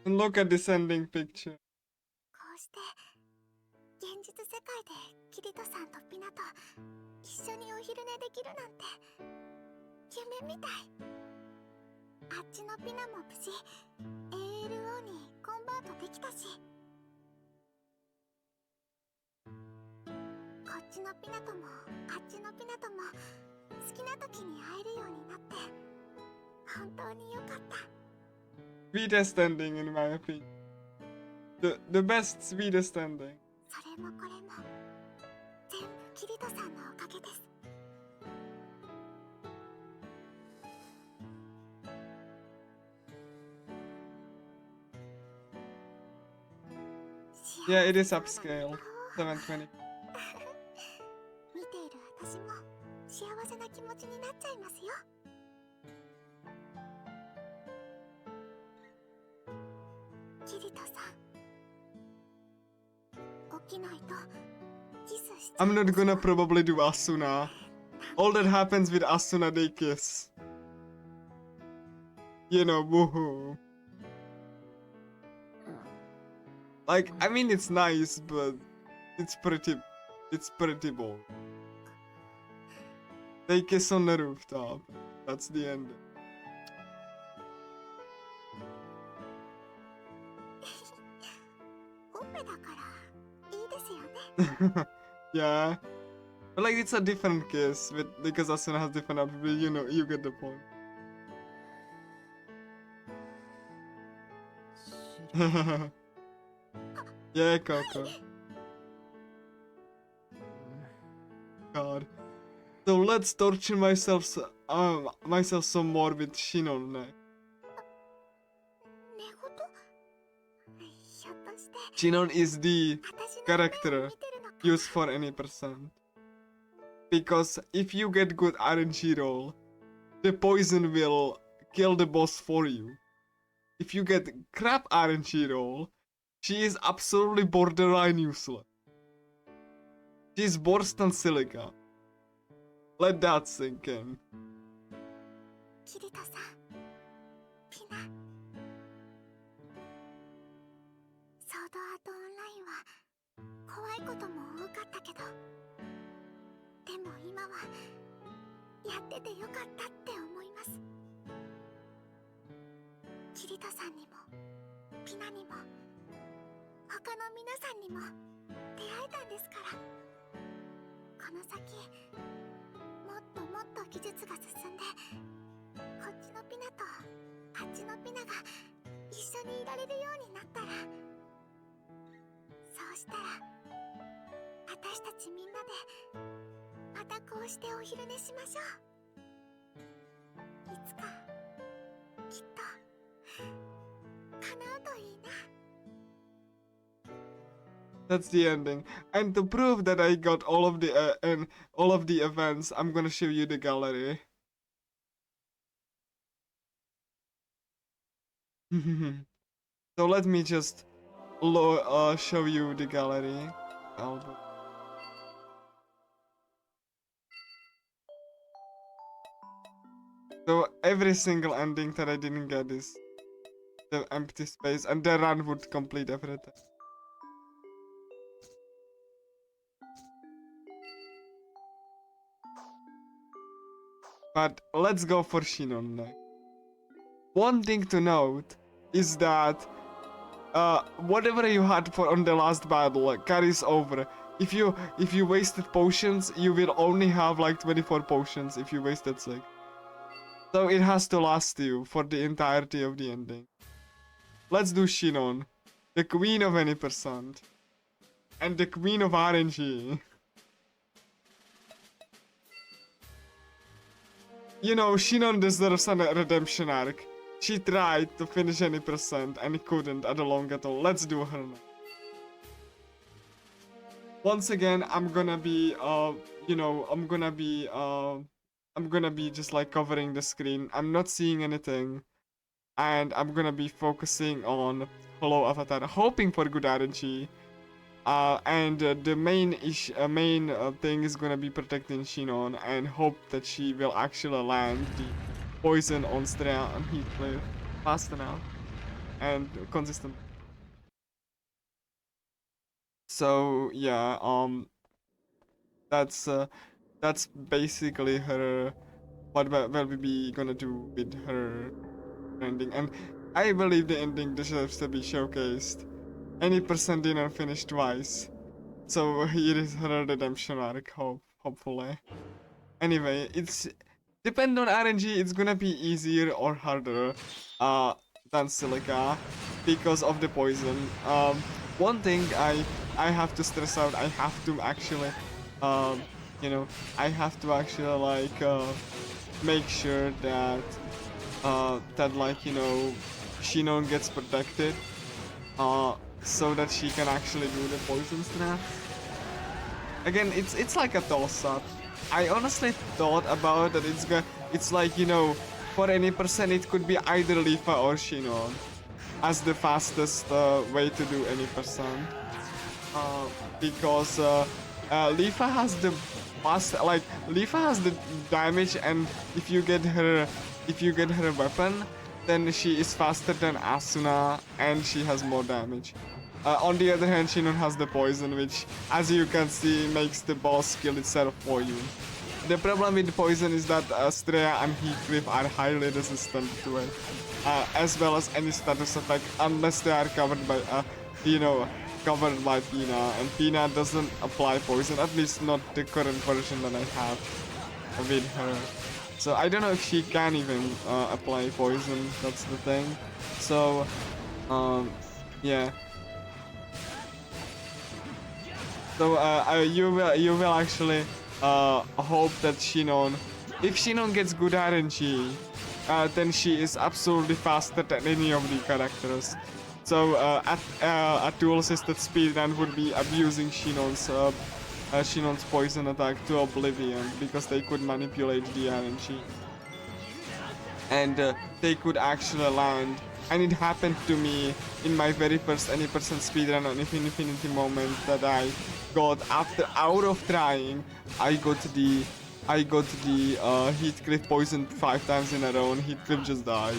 And look at this ending picture. こうして現実世界でキリトさんとピナと一緒にお昼寝できるなんて夢みたい。あっちのピナも無事 ALO にコンバートできたし、こっちのピナともあっちのピナとも好きな時に会えるようになって本当によかった。 Sweetest ending in my opinion. The best sweetest ending. それもこれも全部キリトさんのおかげです。 Yeah, it is upscale. 720. 見ている私も幸せな気持ちになっちゃいますよ。キリトさん、起きないとキスしちゃ I'm not gonna probably do Asuna. All that happens with Asuna, they kiss. You know, woohoo. Like, I mean, it's nice, but it's pretty bold. They kiss on the rooftop. That's the end. オペだからいいですよね。Yeah. But like, it's a different kiss because Asuna has different outfit, you know, you get the point. Yeah, Coco. God. So let's torture myself some more with Shinon next. 寝言？ひょっとして Shinon is the 私の夢を character 見てるのか。 used for any percent. Because if you get good RNG roll, the poison will kill the boss for you. If you get crap RNG roll, she is absolutely borderline useless. She's worse than Silica. Let that sink in. キリトさん、ピナ。ソードアートオンラインは怖いことも多かったけど、でも今はやっててよかったって思います。キリトさんにもピナにも他の皆さんにも出会えたんですから。この先もっともっと技術が進んで、こっちのピナとあっちのピナが一緒にいられるようになったら、そうしたら私たちみんなでまたこうしてお昼寝しましょう。いつかきっと叶うといいな。 That's the ending. And to prove that I got all of the and all of the events, I'm gonna show you the gallery. So let me just show you the gallery album. So every single ending that I didn't get is the empty space, and the run would complete everything. But let's go for Shinon next. One thing to note is that whatever you had for on the last battle carries over. If you wasted potions, you will only have like 24 potions if you wasted 6. So it has to last you for the entirety of the ending. Let's do Shinon, the queen of any percent, and the queen of RNG. You know, Shinon deserves a redemption arc. She tried to finish any percent and couldn't at the long at all. Let's do her now. Once again, I'm gonna be, you know, I'm gonna be just like covering the screen. I'm not seeing anything. And I'm gonna be focusing on Hello Avatar, hoping for good RNG. The main thing is gonna be protecting Shinon and hope that she will actually land the poison on Strea and Heathcliff fast enough and consistent. So yeah, that's basically her. What will we be gonna do with her ending? And I believe the ending deserves to be showcased. Any percent dinner finished twice. So here is her redemption arc, hopefully. Anyway, it's depend on RNG, it's gonna be easier or harder than Silica because of the poison. One thing I have to stress out, I have to actually you know, I have to actually like make sure that that like, you know, Shinon gets protected so that she can actually do the poison snap. Again, it's like a toss-up. I honestly thought about that it's like, you know, for any percent it could be either Lifa or Shinon as the fastest way to do any percent. Because Lifa has the Lifa has the damage, and if you get her weapon, then she is faster than Asuna and she has more damage. On the other hand, Shinon has the poison, which, as you can see, makes the boss kill itself for you. The problem with the poison is that Strea and Heathcliff are highly resistant to it, as well as any status effect, unless they are covered by, covered by Pina, and Pina doesn't apply poison, at least not the current version that I have with her. So I don't know if she can even apply poison, that's the thing. So, yeah. So you will actually hope that Shinon, if Shinon gets good RNG, then she is absolutely faster than any of the characters. So a tool-assisted speedrun would be abusing Shinon's poison attack to oblivion because they could manipulate the RNG. And they could actually land. And it happened to me in my very first any percent speedrun on Infinity moment that I got after out of trying. I got the Heathcliff poisoned 5 times in a row, and Heathcliff just died.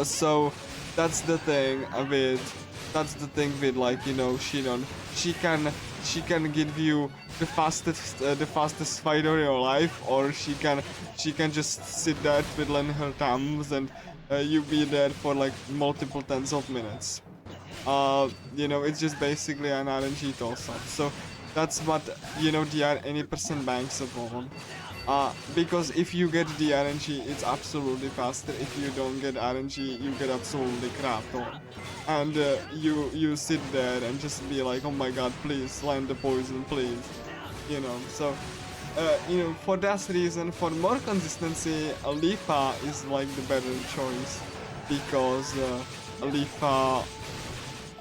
So that's the thing with like, you know, Shinon. She can give you the fastest fight of your life, or she can just sit there twiddling her thumbs and you be there for like multiple tens of minutes. You know, it's just basically an RNG toss-up. So that's what, you know, the any percent banks upon. Because if you get the RNG, it's absolutely faster. If you don't get RNG, you get absolutely crapped on. And you sit there and just be like, oh my god, please land the poison, please. You know, so you know, for that reason, for more consistency, Alifa is like the better choice, because Alifa,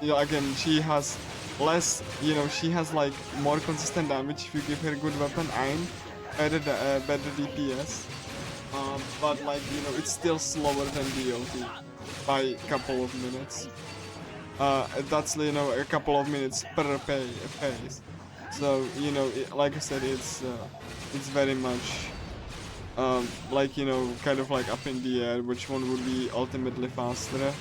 you know, again, she has less, you know, she has like more consistent damage if you give her a good weapon and better DPS. But like, you know, it's still slower than DOT by a couple of minutes. That's, you know, a couple of minutes per phase. So, you know, like I said, it's very much like, you know, kind of like up in the air which one would be ultimately faster.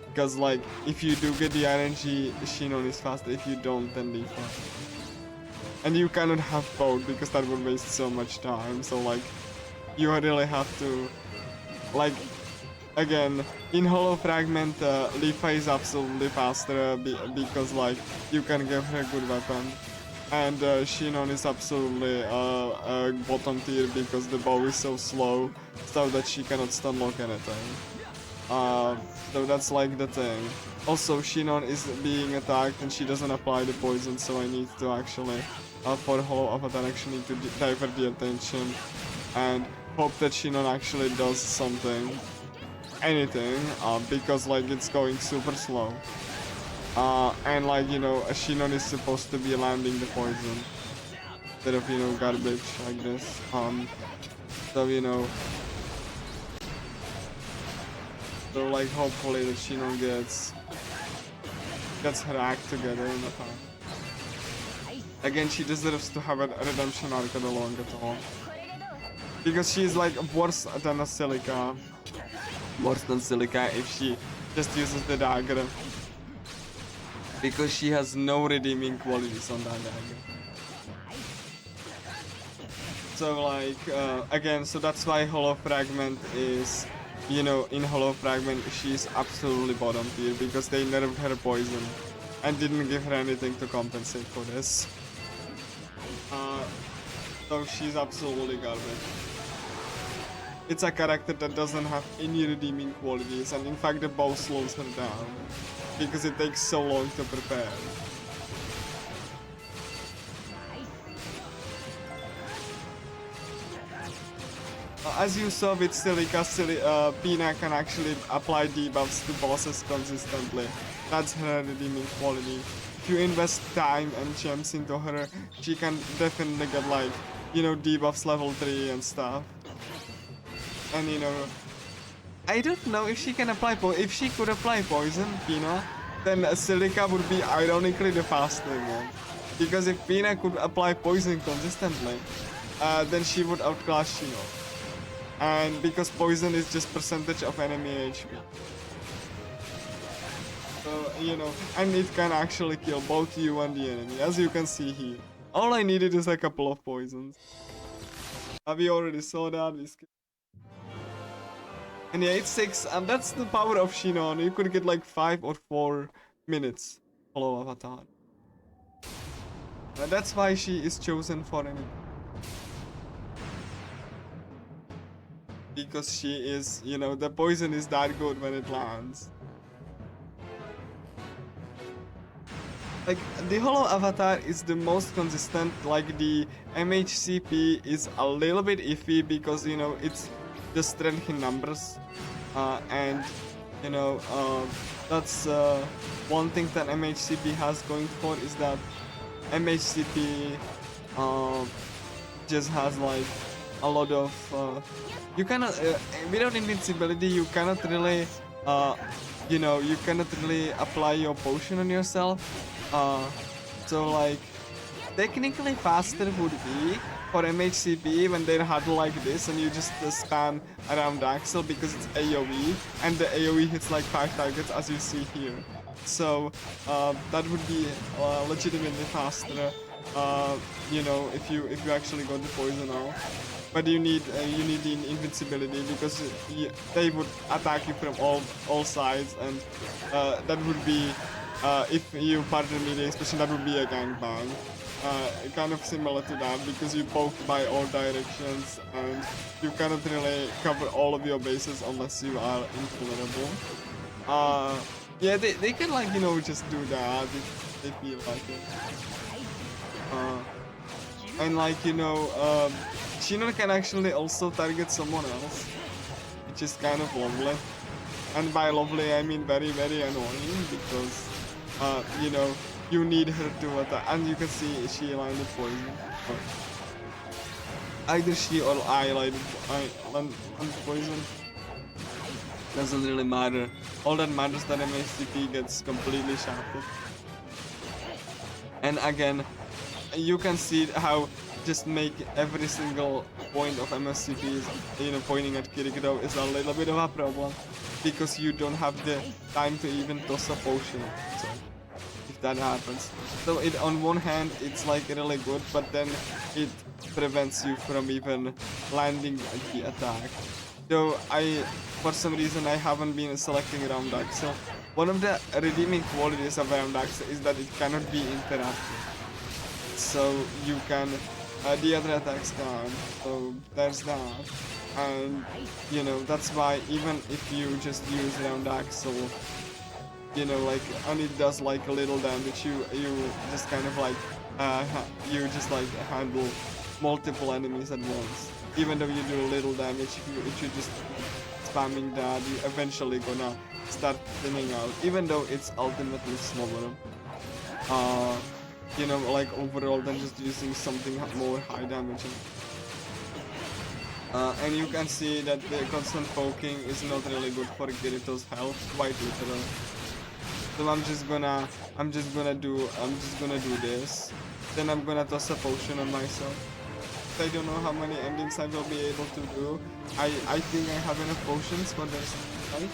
Because like, if you do get the RNG, Shinon is faster. If you don't, then Lifa. And you cannot have both because that would waste so much time. So like, you really have to, like, again, in Hollow Fragment, Lifa is absolutely faster because like, you can give her a good weapon. And Shinon is absolutely bottom tier because the bow is so slow, so that she cannot stun lock anything. So that's like the thing. Also, Shinon is being attacked and she doesn't apply the poison, so I need to actually, for Hollow Avatar, actually need to divert the attention and hope that Shinon actually does something, anything, because like it's going super slow. And like, you know, Shinon is supposed to be landing the poison instead of, you know, garbage like this. So, you know, so like, hopefully that Shinon gets her act together in the time. Again, she deserves to have a redemption arc at the longer haul, because she's like worse than a Silica. Worse than Silica if she just uses the dagger, because she has no redeeming qualities on that dagger. So like, again, so that's why Hollow Fragment is, you know, in Hollow Fragment she's absolutely bottom tier, because they nerfed her poison and didn't give her anything to compensate for this. So she's absolutely garbage. It's a character that doesn't have any redeeming qualities, and in fact the bow slows her down because it takes so long to prepare. As you saw with Silica, Pina can actually apply debuffs to bosses consistently. That's her redeeming quality. If you invest time and gems into her, she can definitely get like, you know, debuffs level 3 and stuff. And you know, I don't know if she can apply if she could apply poison, Pina, then Silica would be ironically the faster one. Because if Pina could apply poison consistently, then she would outclass Shinon. And because poison is just percentage of enemy HP. So, you know, and it can actually kill both you and the enemy, as you can see here. All I needed is a couple of poisons. We already saw that. And yeah, it's 6, and that's the power of Shinon. You could get like 5 or 4 minutes Hollow Avatar. And that's why she is chosen for any. Because she is, you know, the poison is that good when it lands. Like, the Hollow Avatar is the most consistent. Like, the MHCP is a little bit iffy because, you know, it's the strength in numbers. And, you know, that's one thing that MHCP has going for, is that MHCP just has like a lot of you cannot without invincibility you cannot really you know, you cannot really apply your potion on yourself. So like, technically faster would be for MHCP when they're huddled like this and you just spam around Axel, because it's AoE and the AoE hits like 5 targets, as you see here. So that would be legitimately faster, you know, if you actually got the poison out. But you need the invincibility, because they would attack you from all sides, and that would be if you partner melee, especially, that would be a gangbang. kind of similar to that because you poke by all directions and you cannot really cover all of your bases unless you are invulnerable. Yeah, they can like, you know, just do that if they feel like it. And like, you know, Shinon can actually also target someone else, which is kind of lovely. And by lovely, I mean very, very annoying because, you know, you need her to attack. And you can see she landed poison. Either she or I landed poison. Doesn't really matter. All that matters that MHCP gets completely shafted. And again, you can see how just make every single point of MSCP is, you know, pointing at Kiriguro is a little bit of a problem because you don't have the time to even toss a potion. So if that happens, so it on one hand it's like really good, but then it prevents you from even landing the attack. Though for some reason I haven't been selecting round axle. One of the redeeming qualities of round axle is that it cannot be interrupted. So you can, the other attacks can, so there's that. And, you know, that's why even if you just use round axle, you know, like, and it does like a little damage, you just kind of like, you just like handle multiple enemies at once. Even though you do a little damage, if you just spamming that, you eventually gonna start thinning out, even though it's ultimately slower. You know, like overall than just using something more high damage. And you can see that the constant poking is not really good for Kirito's health, quite literally. So I'm just gonna do this. Then I'm gonna toss a potion on myself. I don't know how many endings I will be able to do. I think I have enough potions for this fight.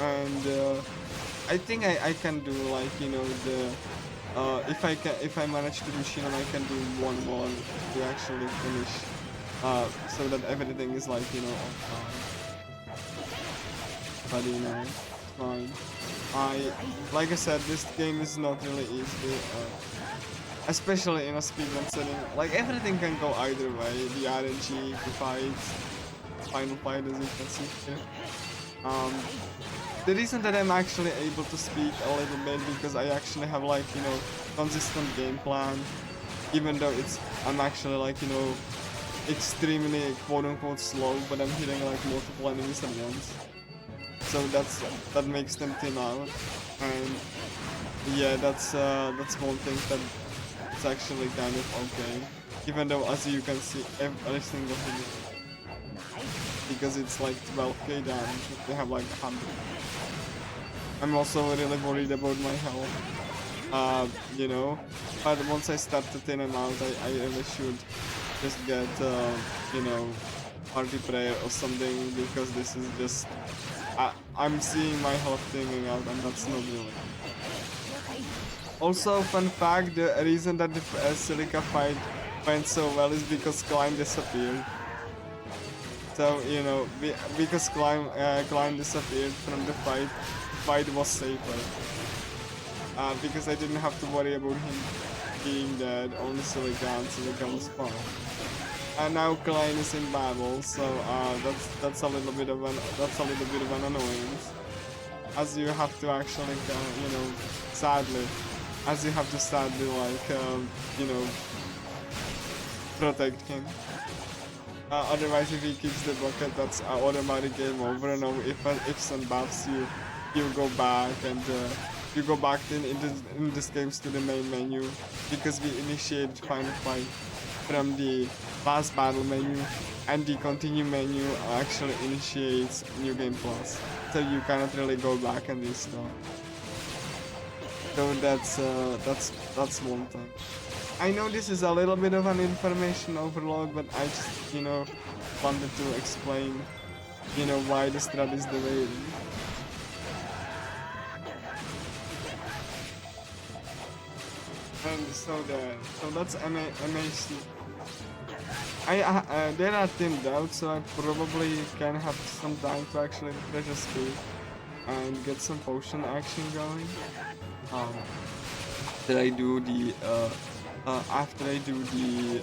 And I think I can do like, you know, the if I manage to do Shinon, I can do one more to actually finish, so that everything is like, you know, on time. But you know, it's fine. Like I said, this game is not really easy, especially in a speedrun setting. Like everything can go either way. The RNG, the fights, final fight, as you can see here. The reason that I'm actually able to speak a little bit because I actually have like, you know, consistent game plan, even though I'm actually like, you know, extremely quote unquote slow, but I'm hitting like multiple enemies at once. So that makes them thin out, and yeah, that's one thing that it's actually kind of okay. Even though, as you can see, every single hit, because it's like 12k damage, they have like 100. I'm also really worried about my health, you know, but once I start to thin them out, I really should just get, you know, party prayer or something, because this is just, I'm seeing my health thinning out, and that's not really. Also, fun fact, the reason that the Silica fight went so well is because Climb disappeared. So, you know, because Climb disappeared from the fight was safer. Because I didn't have to worry about him being dead, only Silica, and Silica was fine. And now Klein is in battle, so that's a little bit of an annoyance, as you have to actually, you know, sadly like, you know, protect him. Otherwise, if he keeps the bucket, that's an automatic game over. No, if some buffs you go back and you go back in this games to the main menu, because we initiate final fight from the last battle menu, and the continue menu actually initiates New Game Plus, so you cannot really go back and restart. So that's one thing. I know this is a little bit of an information overload, but I just, you know, wanted to explain, you know, why the strat is the way it is. And so that's MAC. There are thinned out, so I probably can have some time to actually refresh speed and get some potion action going. After I do the after I do the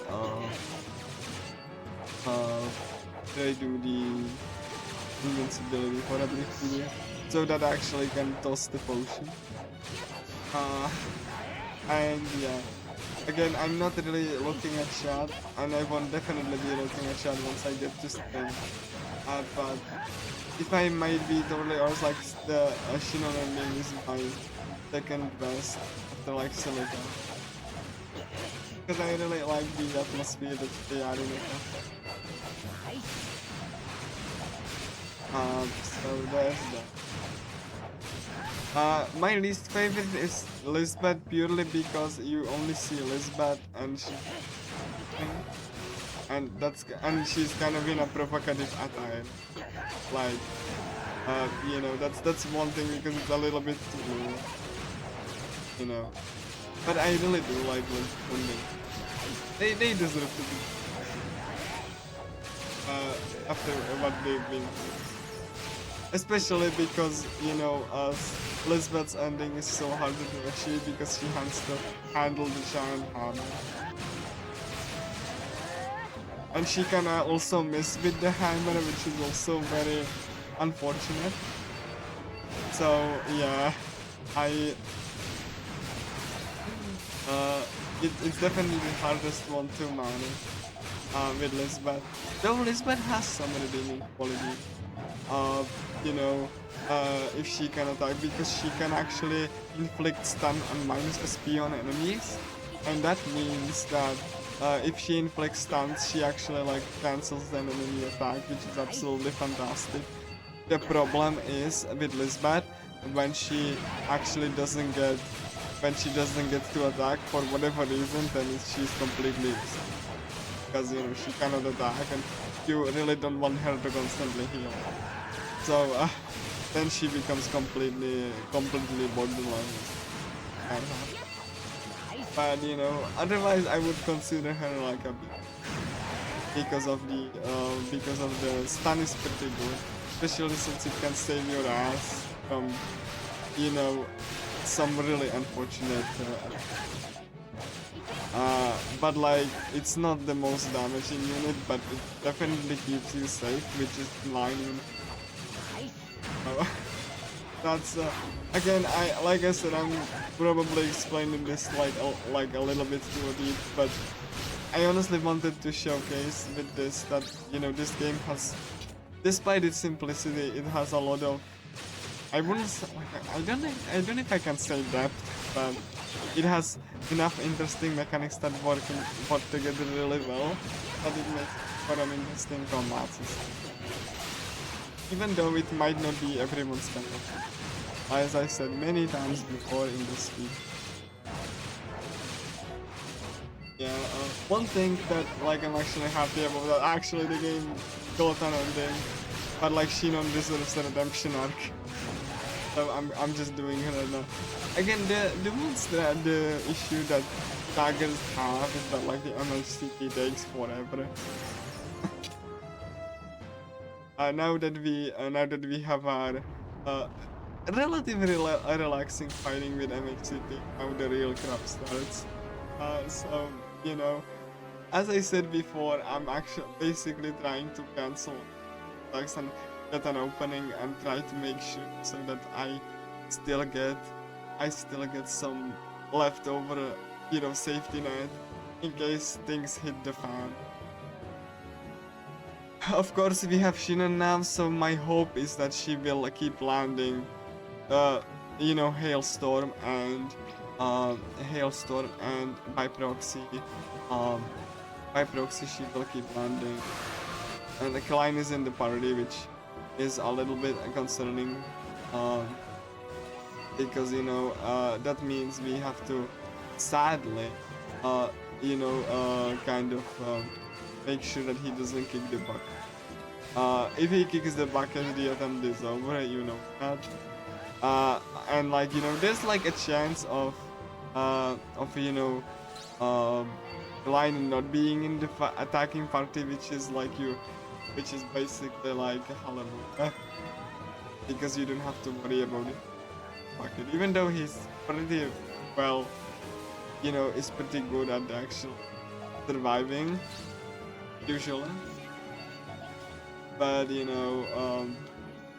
invincibility for a brief period, so that I actually can toss the potion. And yeah, again, I'm not really looking at chat, and I won't definitely be looking at chat once I get to stream. But if I might be totally honest, like the Shinon ending is my second best after like Silica. Because I really like the atmosphere that they are in it. So there's that. My least favorite is Lisbeth purely because you only see Lisbeth and and she's kind of in a provocative attire. Like, you know, that's one thing because it's a little bit too, you know. But I really do like Lisbeth. They deserve to be. After what they've been through. Especially because, you know, Lisbeth's ending is so hard to achieve because she has to handle the giant hammer. And she can also miss with the hammer, which is also very unfortunate. So yeah, it's definitely the hardest one to manage with Lisbeth. Though Lisbeth has some redeeming quality. You know, if she can attack, because she can actually inflict stun and minus SP on enemies, and that means that if she inflicts stuns, she actually like cancels the enemy attack, which is absolutely fantastic. The problem is with Lisbeth, when she actually doesn't get to attack for whatever reason, then she's completely useless. Because, you know, she cannot attack and you really don't want her to constantly heal. So then she becomes completely borderline. But, you know, otherwise I would consider her like a B because of the stun is pretty good, especially since it can save your ass from, you know, some really unfortunate but like it's not the most damaging unit, but it definitely keeps you safe, which is in line with that's again, like I said, I'm probably explaining this like a little bit too deep, but I honestly wanted to showcase with this that, you know, this game has, despite its simplicity, it has a lot of, I wouldn't say, like, I don't know if I can say depth, but it has enough interesting mechanics that work together really well, that it makes for an interesting combat system. Even though it might not be everyone's cup of tea, as I said many times before in this speech. Yeah, one thing that like I'm actually happy about, that actually the game got an ending, but like Shinon deserves a redemption arc. So I'm just doing it right now. Again, the issue that Tigers have is that like the MLCP takes forever. Now that we have our relatively relaxing fighting with MHCP, now the real crap starts. So, you know, as I said before, I'm actually basically trying to cancel attacks and get an opening and try to make sure so that I still get some leftover, you know, safety net in case things hit the fan. Of course, we have Shinon now, so my hope is that she will keep landing, you know, Hailstorm and by proxy, she will keep landing. And the Klein is in the party, which is a little bit concerning, because, you know, that means we have to, sadly, you know, kind of make sure that he doesn't kick the bucket. If he kicks the bucket, the attempt is over, you know that. And like, you know, there's like a chance of you know, Klein not being in the attacking party, which is basically like a hallelujah, because you don't have to worry about it. Even though he's pretty well you know, is pretty good at actual surviving usually. But you know,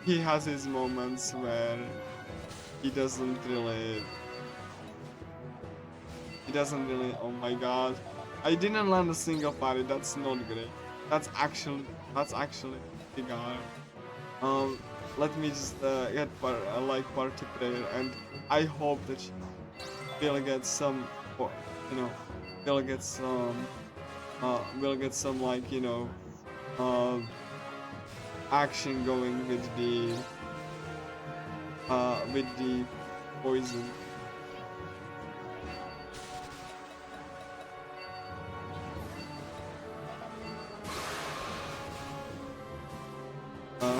he has his moments where he doesn't really. Oh my god, I didn't land a single parry. That's not great. That's actually big hard. Let me just get like party prayer, and I hope that she will get some, you know, will get some like, you know, um, action going with the poison.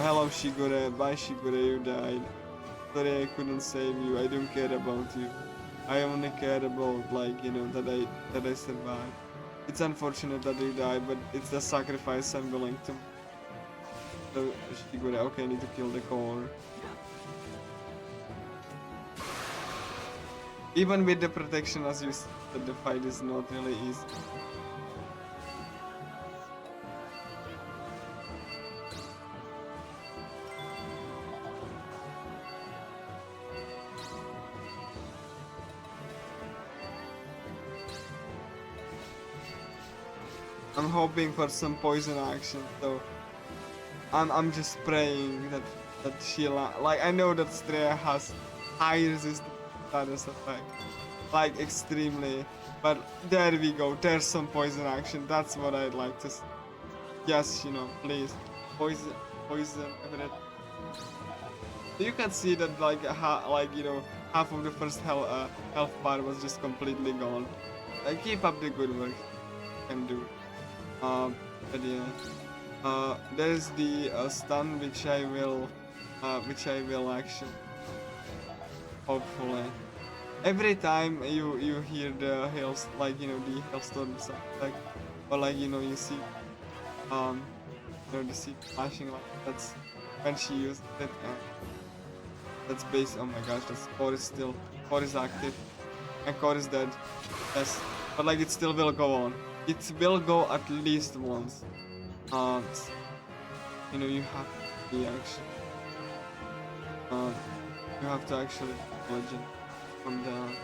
Hello Shigure, bye Shigure, you died. Sorry I couldn't save you, I don't care about you. I only care about, like, you know, that I survived. It's unfortunate that you died, but it's the sacrifice I'm willing to. So Shigure, okay, I need to kill the core. Even with the protection, as you said, the fight is not really easy. I'm hoping for some poison action, so I'm just praying that Sheila, like, I know that Straya has high resistance status effect, like extremely, but there we go. There's some poison action. That's what I'd like to see. Yes, you know, please, poison. You can see that, like, you know, half of the first health bar was just completely gone. Keep up the good work you can do. But yeah, there's the stun which I will actually, hopefully. Every time you hear the hails, like, you know, the hailstorm sound, like, or like, you know, you see you know, the sea flashing, like, that's when she used it. That's base. Oh my gosh, that's core is active, and core is dead. Yes, but like, it still will go on. It will go at least once. You know, you have to be actually. You have to actually legend come down.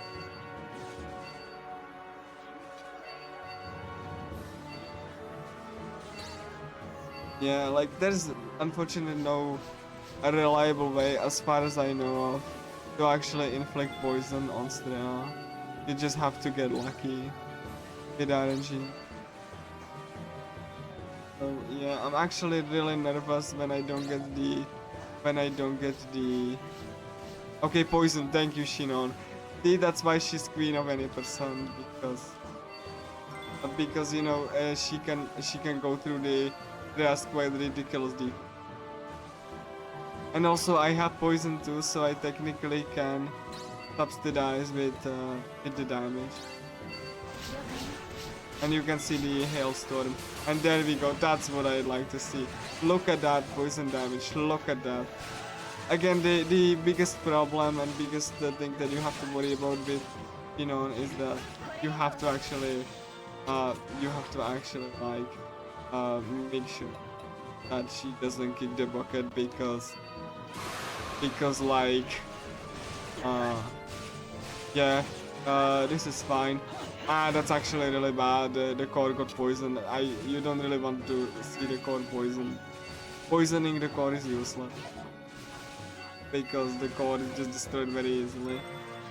Yeah, like, there's unfortunately no a reliable way, as far as I know of, to actually inflict poison on Strela. You just have to get lucky with RNG. So yeah, I'm actually really nervous when I don't get the okay, poison. Thank you, Shinon. See, that's why she's queen of any person, because you know, she can go through the rest quite ridiculous deep. And also I have poison too, so I technically can subsidize with the damage. And you can see the hailstorm, and there we go. That's what I'd like to see. Look at that poison damage. Look at that. Again, the biggest problem and biggest thing that you have to worry about with, you know, is that you have to actually like make sure that she doesn't kick the bucket, because like yeah, this is fine. That's actually really bad. The core got poisoned. You don't really want to see the core poisoned. Poisoning the core is useless, because the core is just destroyed very easily.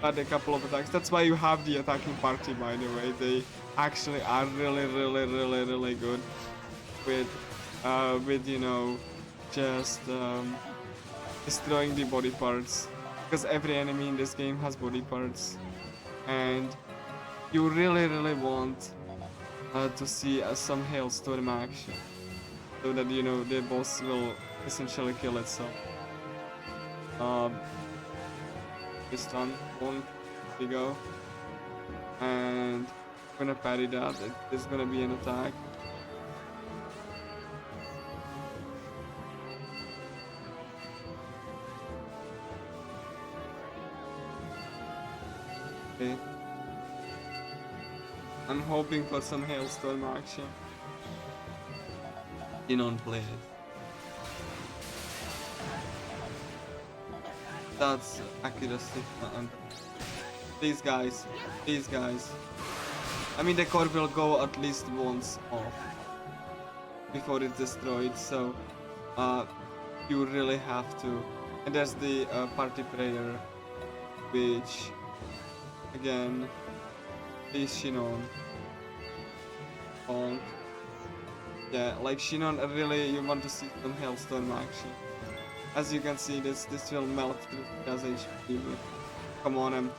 But a couple of attacks. That's why you have the attacking party, by the way. They actually are really good with you know, just destroying the body parts, because every enemy in this game has body parts, and you really want to see some hailstorm action, so that, you know, the boss will essentially kill itself. This one, we go, and I'm gonna parry that. There's gonna be an attack. Okay. I'm hoping for some hailstorm action. Shinon, please. That's accuracy. These guys. I mean, the core will go at least once off before it's destroyed, so you really have to. And there's the party prayer, which again is Shinon. Bonk. Yeah, like Shinon, really, you want to see some hailstorm action. As you can see, this will melt through as HP. Come on,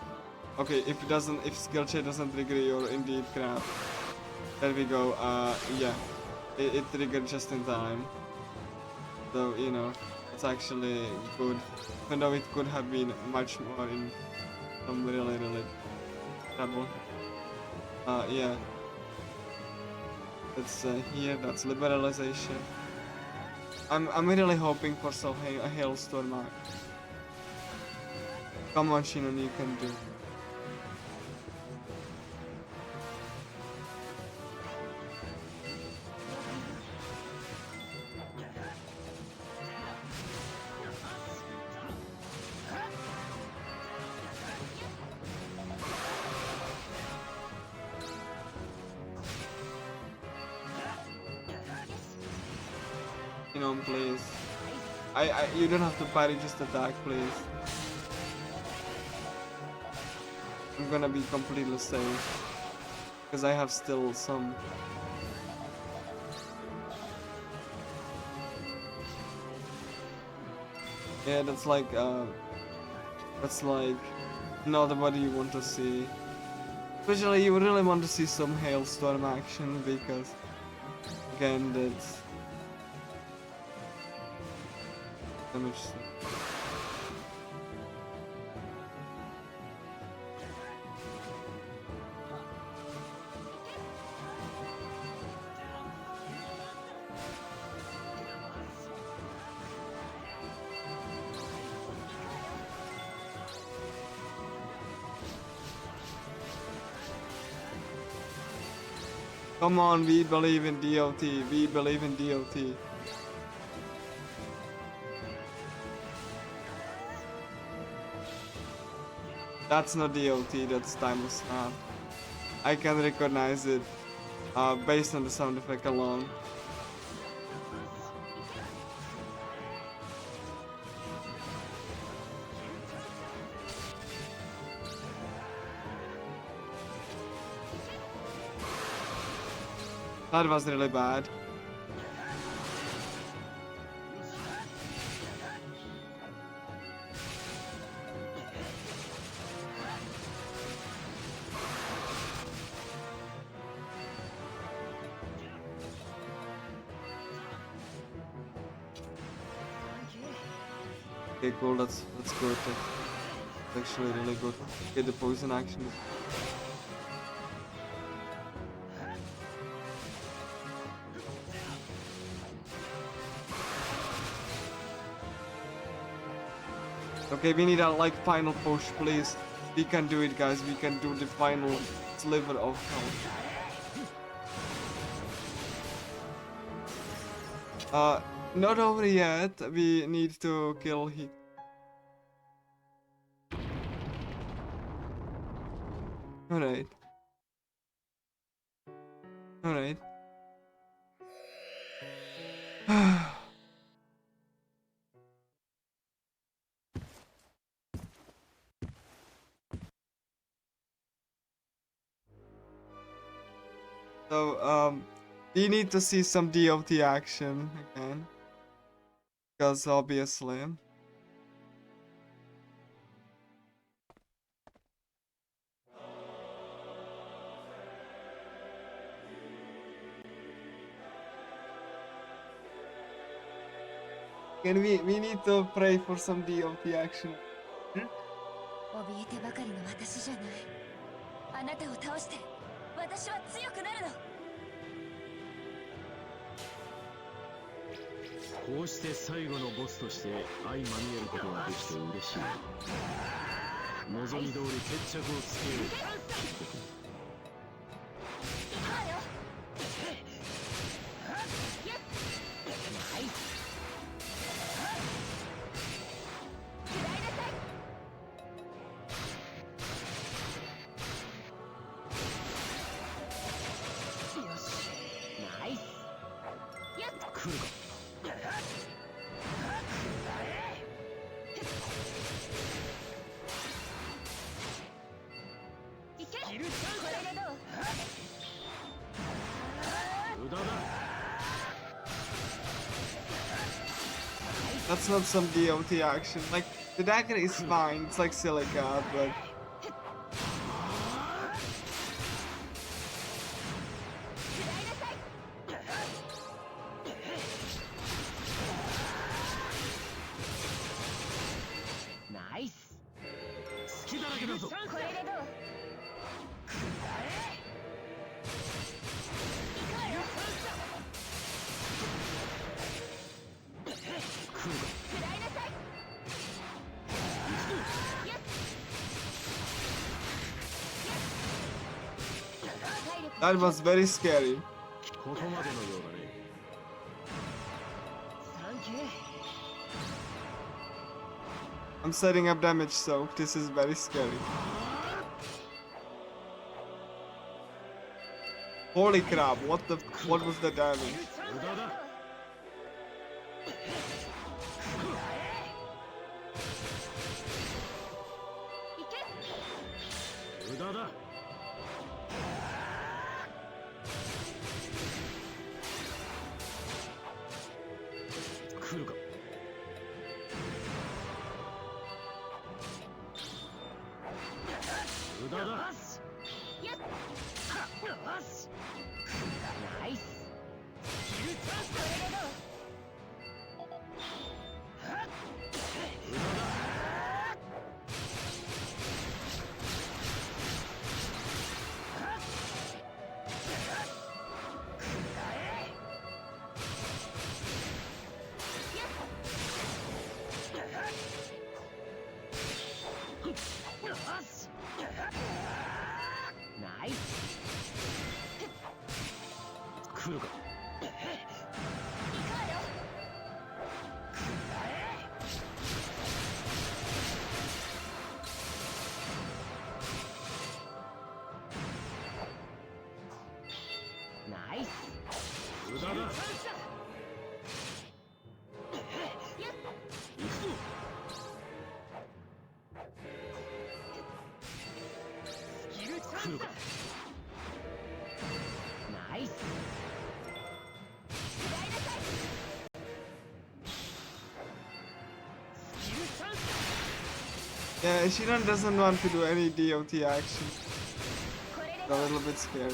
okay, if skill check doesn't trigger your indeed crap. There we go. Yeah, it triggered just in time. So you know, it's actually good. Even though it could have been much more in some really trouble. Yeah. That's here. That's liberalization. I'm really hoping for some a hailstorm. Come on, Shinon, you can do. Shinon, please. You don't have to parry, just attack, please. I'm gonna be completely safe. Because I have still some. Yeah, that's like not what you want to see. Especially you really want to see some hailstorm action because again that's damage. Come on, we believe in DOT. We believe in DOT. That's not DOT, that's timeless snap. I can recognize it based on the sound effect alone. That was really bad. Okay, cool, that's good. That's actually really good. Okay, the poison action is okay, we need a final push, please. We can do it, guys. We can do the final sliver of health. Not over yet. We need to kill him. Alright. Alright. So, we need to see some DOT action again. Because obviously. And we need to pray for some DOT action. 怯えてばかりの私じゃない。あなたを倒して私は強くなるの。こうして最後のボスとして相まみえることができて嬉しい。望み通り決着をつけよう。来るか。いけ。これでどう？無駄だ。 That's not some DOT action. Like, the dagger is fine, it's like silica, but... Nice. 隙だらけだぞ。これでどう？来るか。 That was very scary. ここまでのようだね。サンキュー。 I'm setting up damage, so this is very scary. Holy crap, what was the damage? 無駄だ。無駄だ。来るか。無駄だ。ナイス。ヒルチャンス。これでどう？ ナイス。来るか。ナイス。無駄だ。行くぞ。スキルチャンス。来るか。ナイス。スキルチャンス。 Yeah, Ishiran doesn't want to do any DOT action. これで It's ど a う？ little bit scary.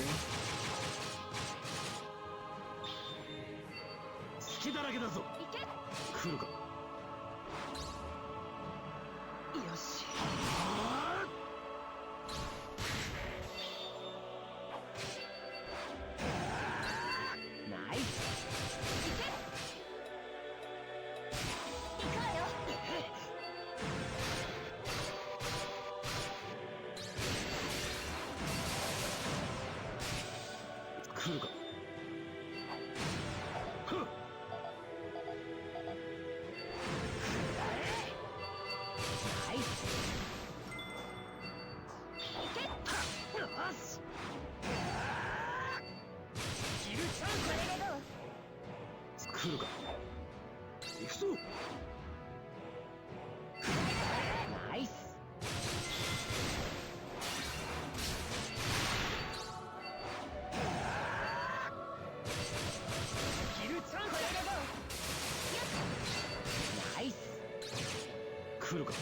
隙だらけだぞ。いけ。来るか。よし。ナイス。いけ。行くわよ。来るか。ふっ。ナイス。いけ。よし。スキルチャンス。これでどう？来るか。行くぞ。ナイス。スキルチャンス。これでどう？ナイス。来るか。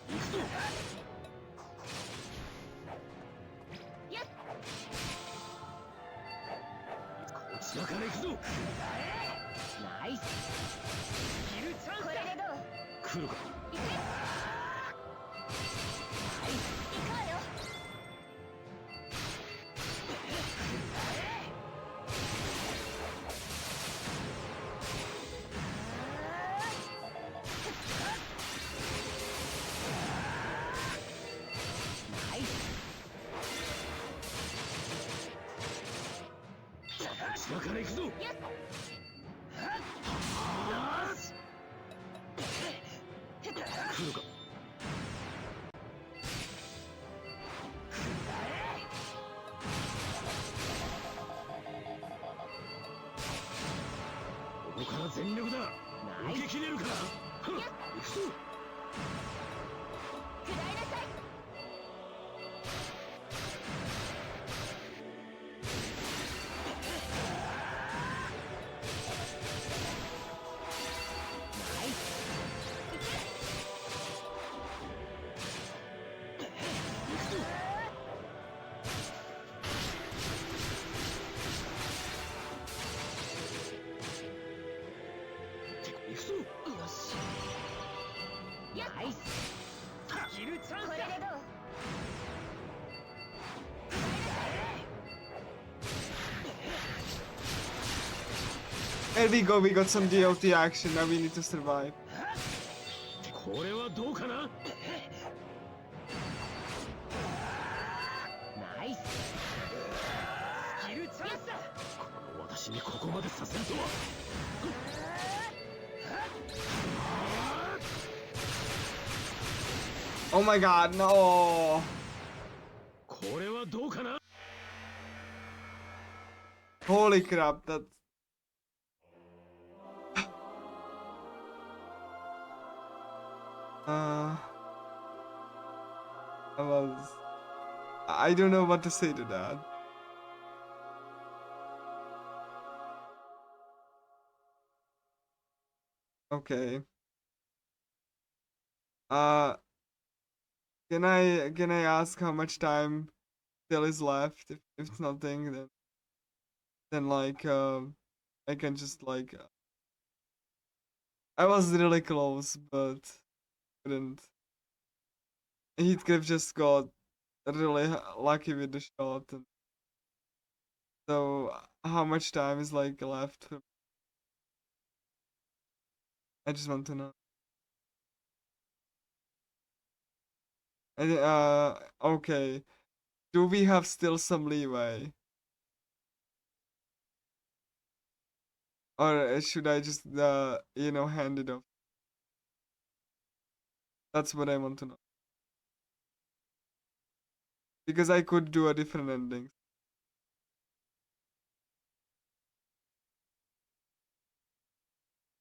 行くぞ。こちらから行くぞ。ナイス。スキルチャンス。これでどう？来るか。いけ。ナイス。行くわよ。ナイス。こちらから行くぞ。よし。来るか。から全力だ。受け切れるか。はっ、行くぞ。食らいなさい。行くぞ。よし。ナイス。スキルチャンス。これでどう？ There we go, we got some DOT action, now we need to survive. これはどうかな。ナイス。スキルチャンスだ。この私にここまでさせるとは。Oh my god, no! これはどうかな。 Holy crap, that's... I was... I don't know what to say to that. Okay. Uh, can I ask how much time still is left? If it's nothing, then like I can just like I was really close, but couldn't. Heathcliff just got really lucky with the shot, and so how much time is like left? I just want to know. And okay. Do we have still some leeway? Or should I just hand it off? That's what I want to know. Because I could do a different ending.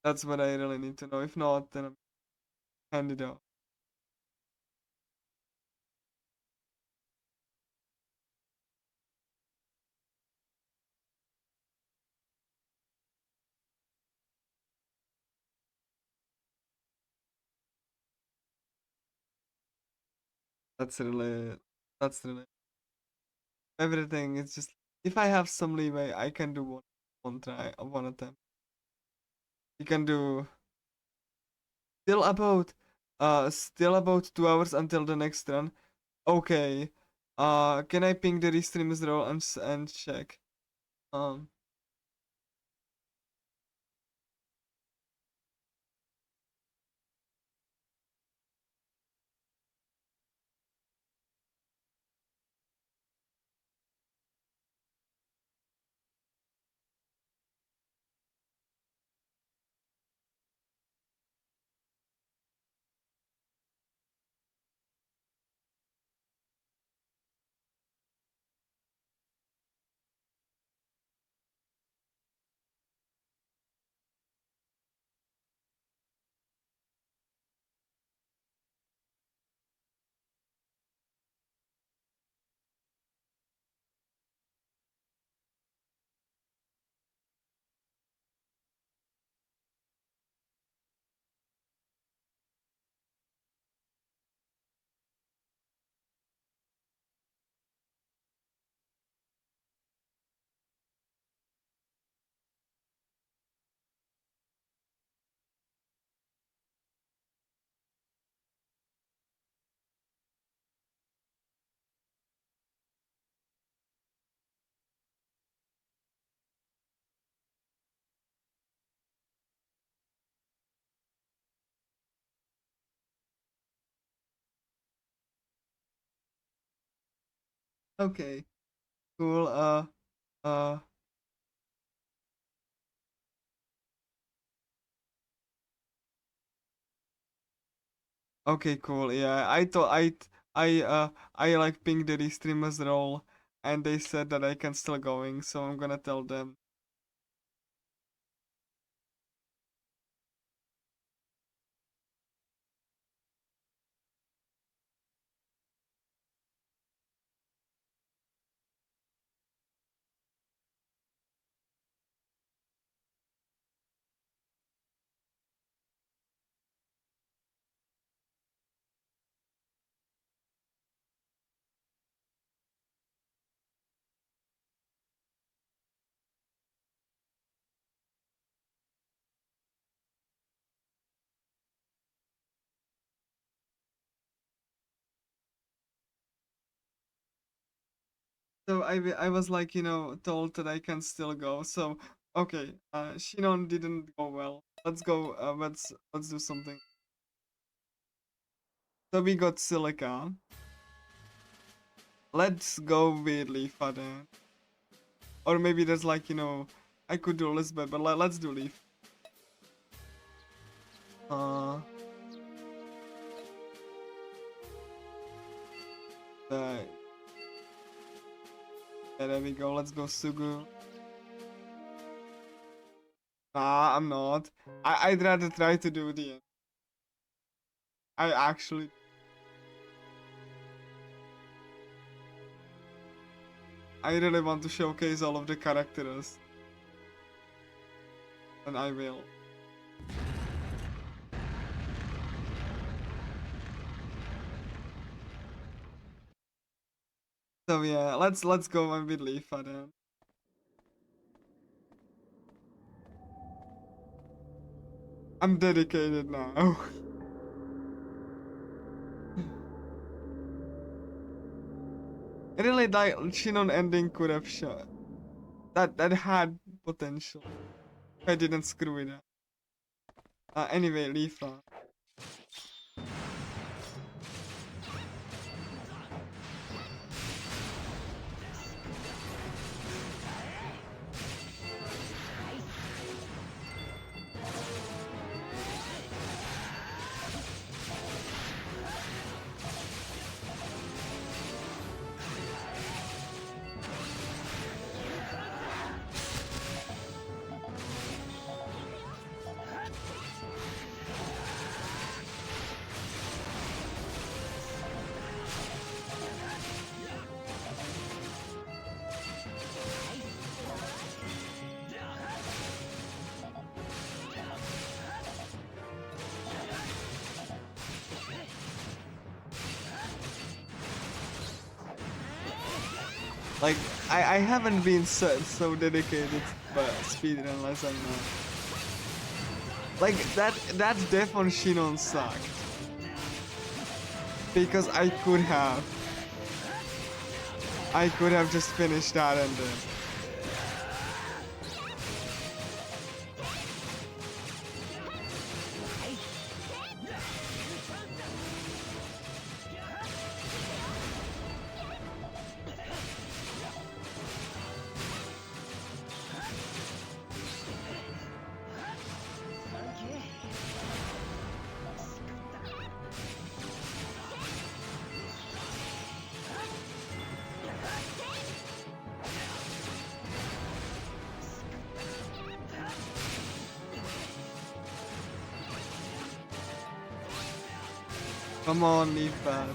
That's what I really need to know. If not, then I'm hand it off. That's really everything is just if I have some leeway, I can do one try, one attempt. You can do still about 2 hours until the next run. Okay. Can I ping the restreamers role and check? Okay. Cool. Uh. Okay, cool. Yeah, I thought I like pinged the restreamers role, and they said that I can still going, so I'm gonna tell them. So I was like, you know, told that I can still go. So okay, Shinon didn't go well. Let's go. Let's do something. So we got Silica. Let's go with Leaf then. Or maybe there's like, you know, I could do Elizabeth, but let's do Leaf. Uh, yeah, there we go. Let's go Sugu. Nah, I'm not. I'd rather try to do the end. I actually. I really want to showcase all of the characters. And I will. So yeah, let's go and with Leafa then. I'm dedicated now. Really, like Shinon ending could have shot. That had potential. I didn't screw it up. Anyway, Leafa. Like, I haven't been so dedicated but speedrun unless I'm not. Like, that death on Shinon sucked. Because I could have just finished that and then. Come on, leave that.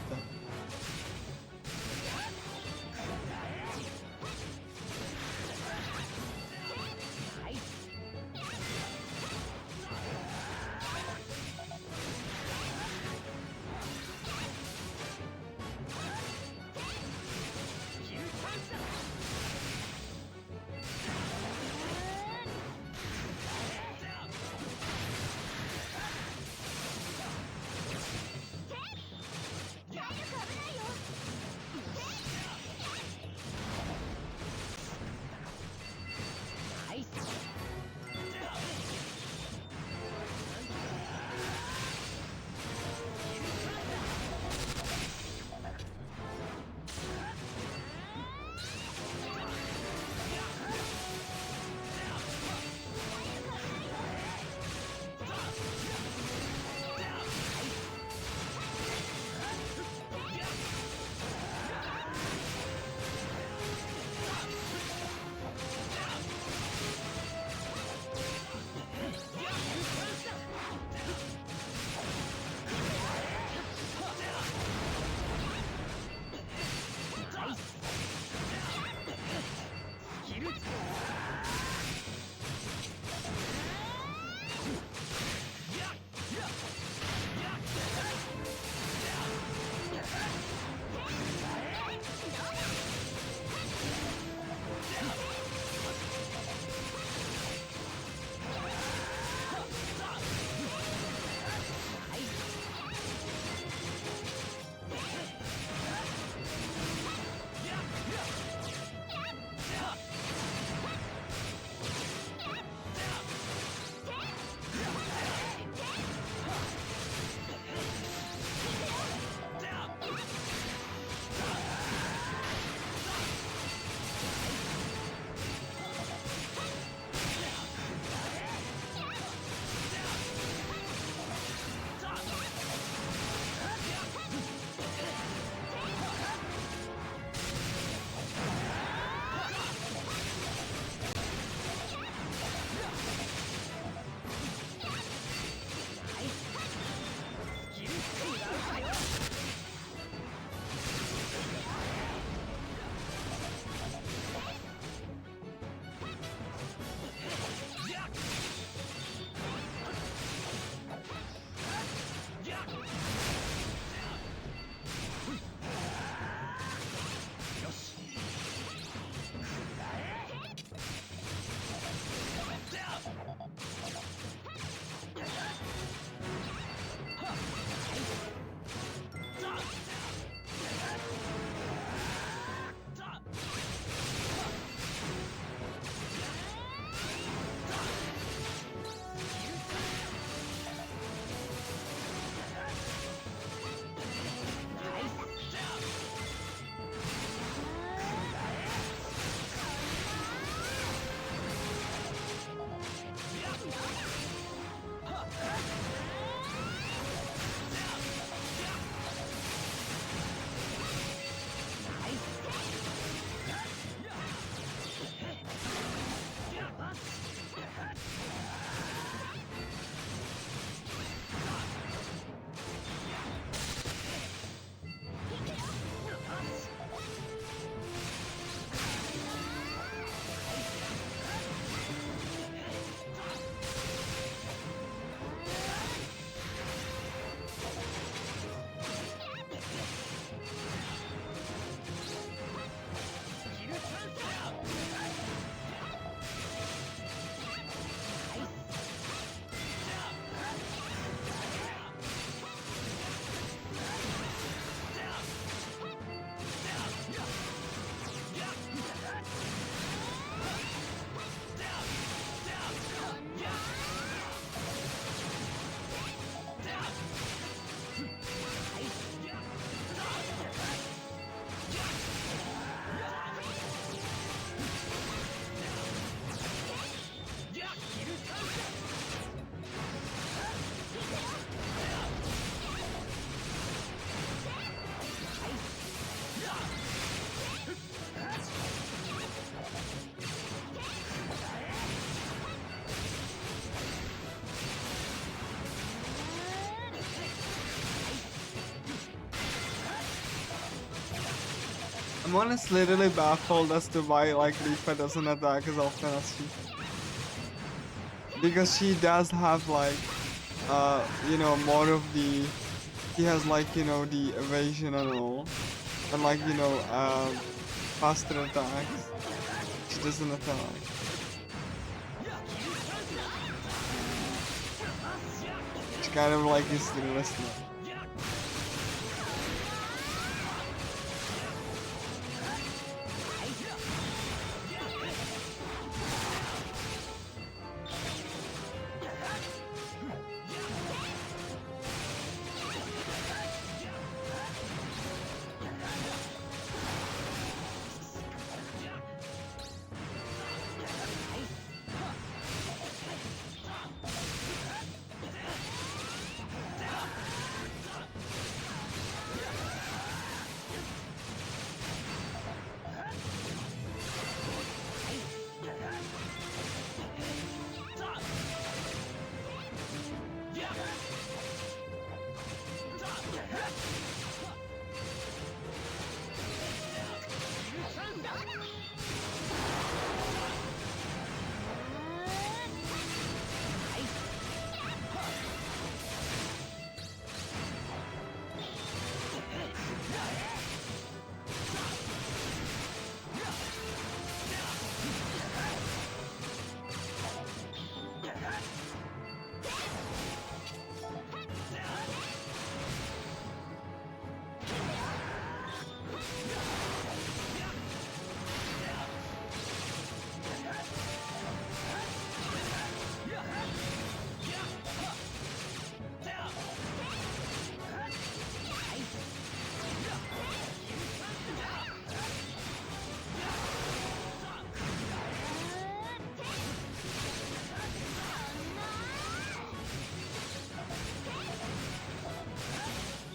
I'm honestly really baffled as to why like Leafa doesn't attack as often as she, because she does have like you know, more of the, he has like, you know, the evasion and all, and like, you know, faster attacks. She doesn't attack. She kind of like is realistic.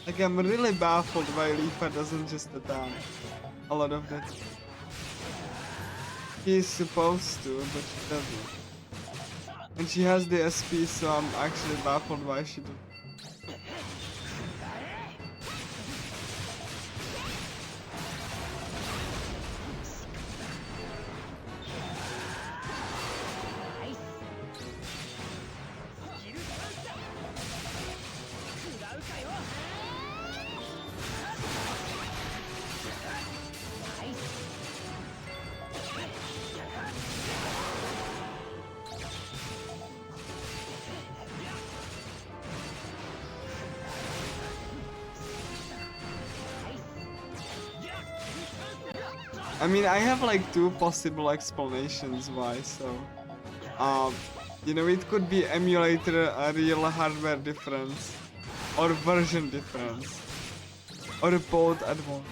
Like, I'm really baffled why Leafa doesn't just attack a lot of that. She's supposed to, but she doesn't. And she has the SP, so I'm actually baffled why she doesn't. I mean, I have like two possible explanations why, so you know, it could be emulator, a real hardware difference, or version difference, or both at once.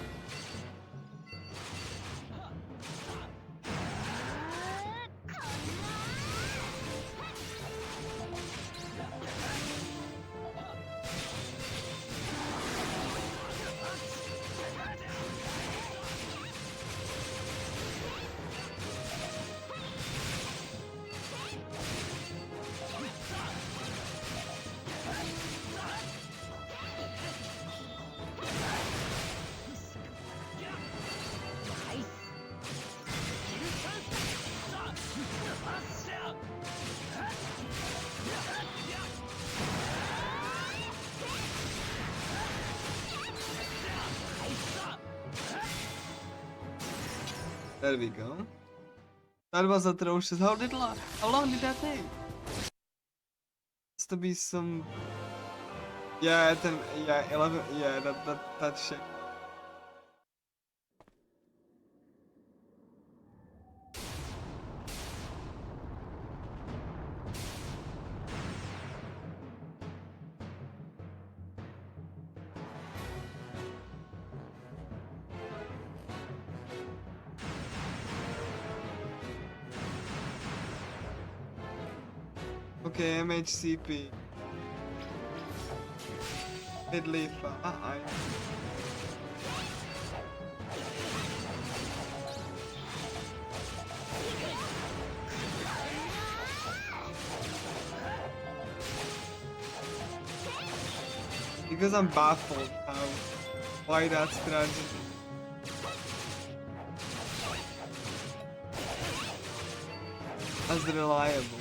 There we go. That was atrocious. How long did that take? Has to be some. Yeah, then yeah, 11. Yeah, that shit. Okay, MHCP. Leafa. Because I'm baffled how why that strategy. as reliable.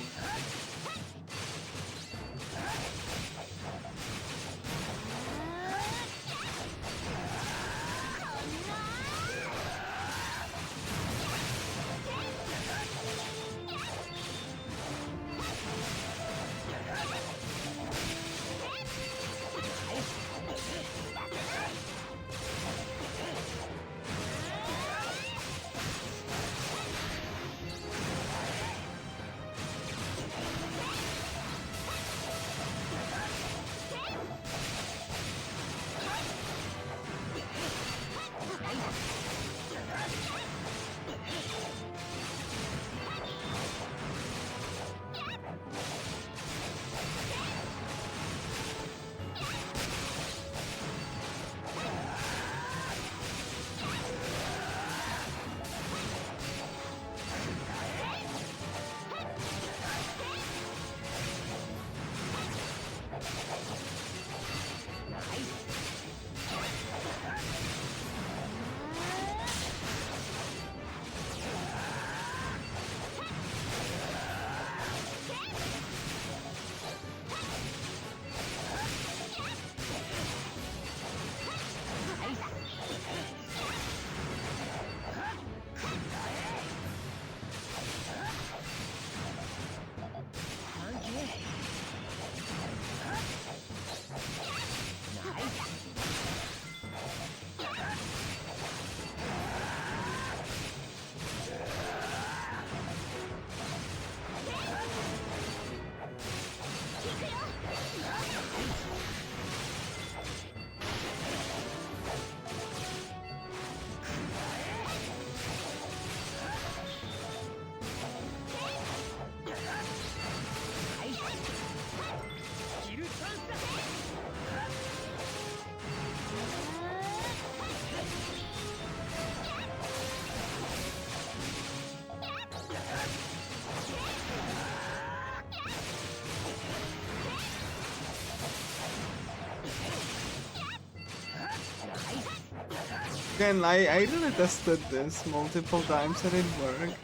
Again, I really tested this multiple times and it worked.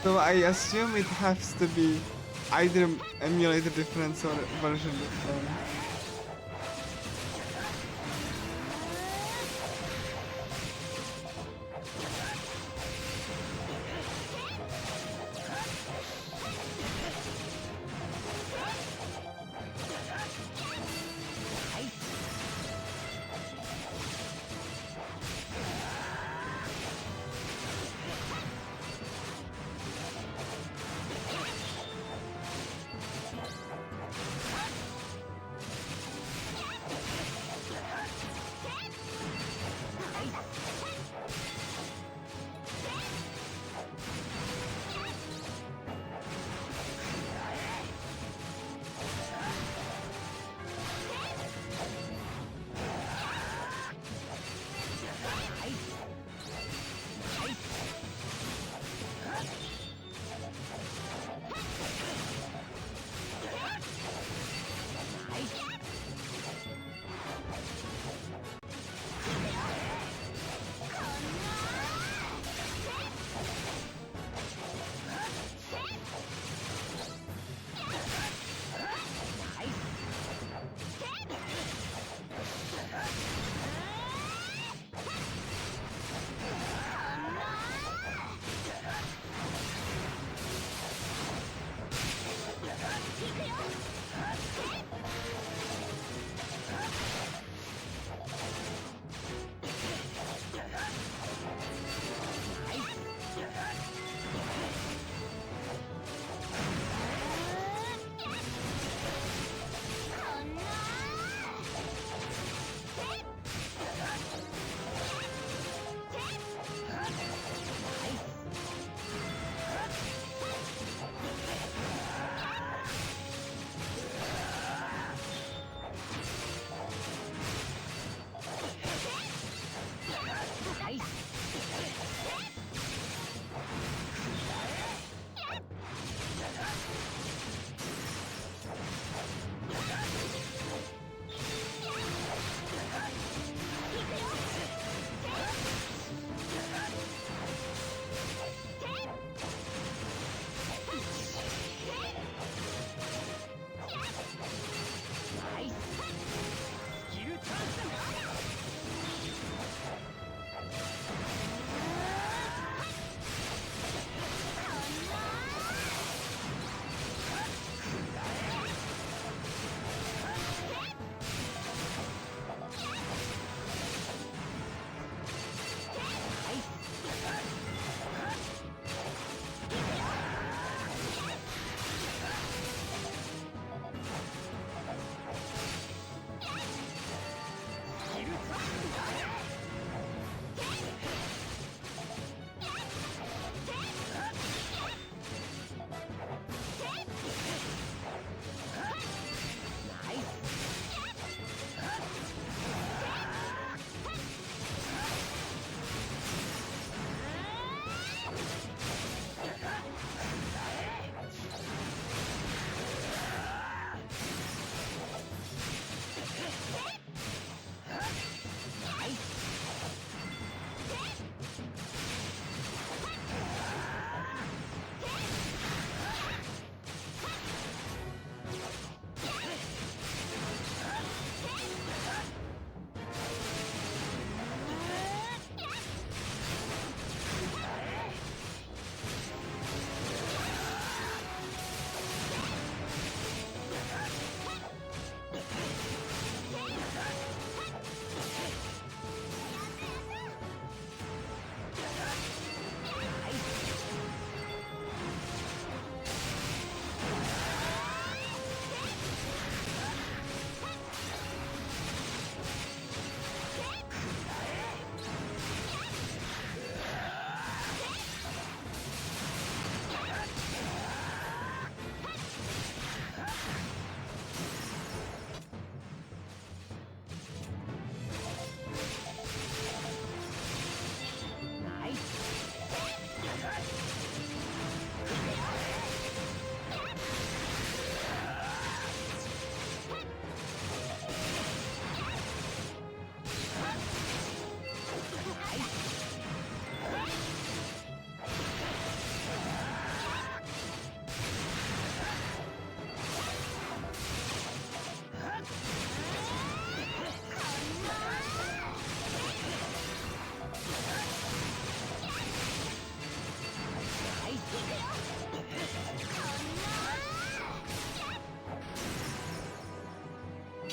So I assume it has to be either emulator difference or version difference.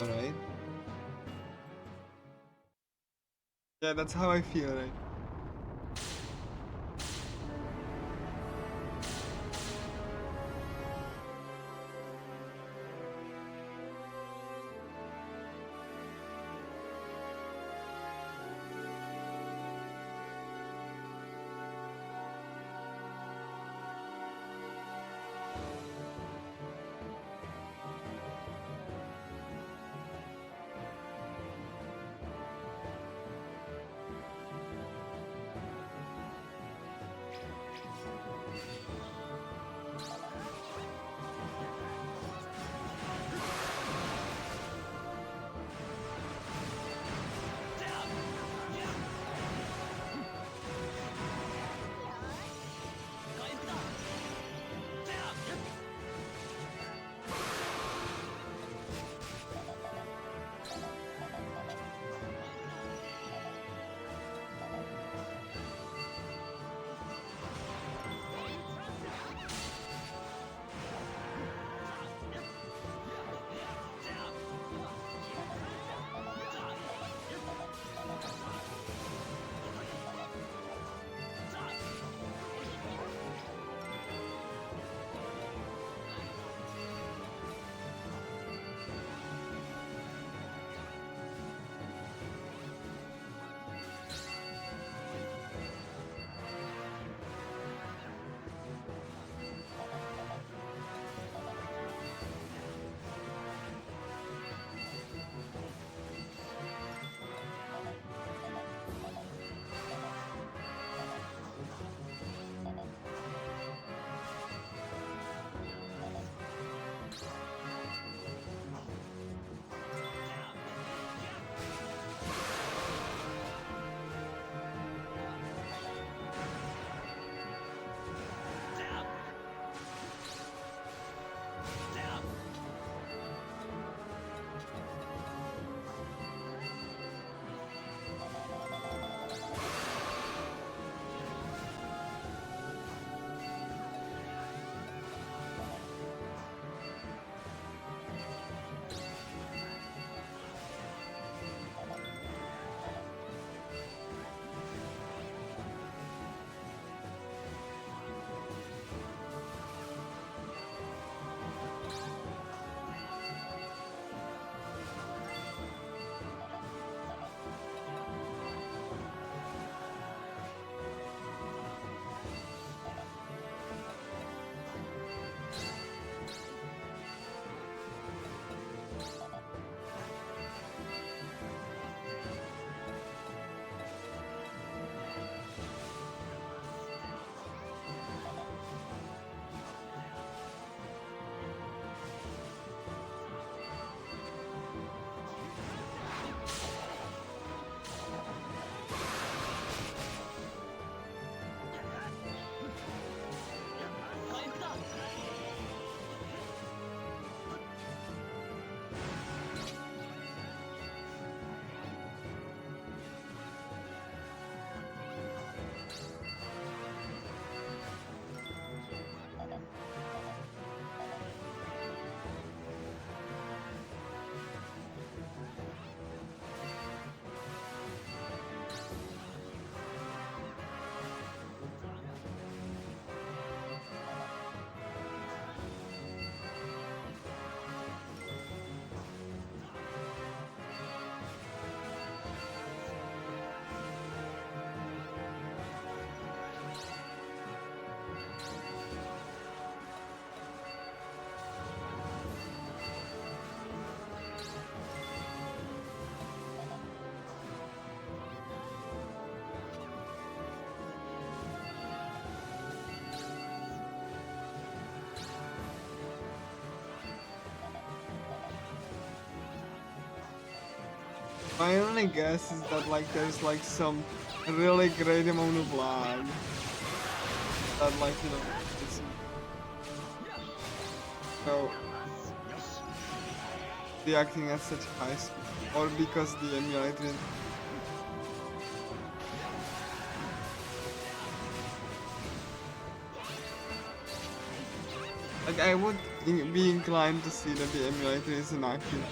Alright. Yeah, that's how I feel, right? My only guess is that like there's like some really great amount of lag that like it's so reacting at such high speed, or because the emulator like I would be inclined to see that the emulator is inaccurate.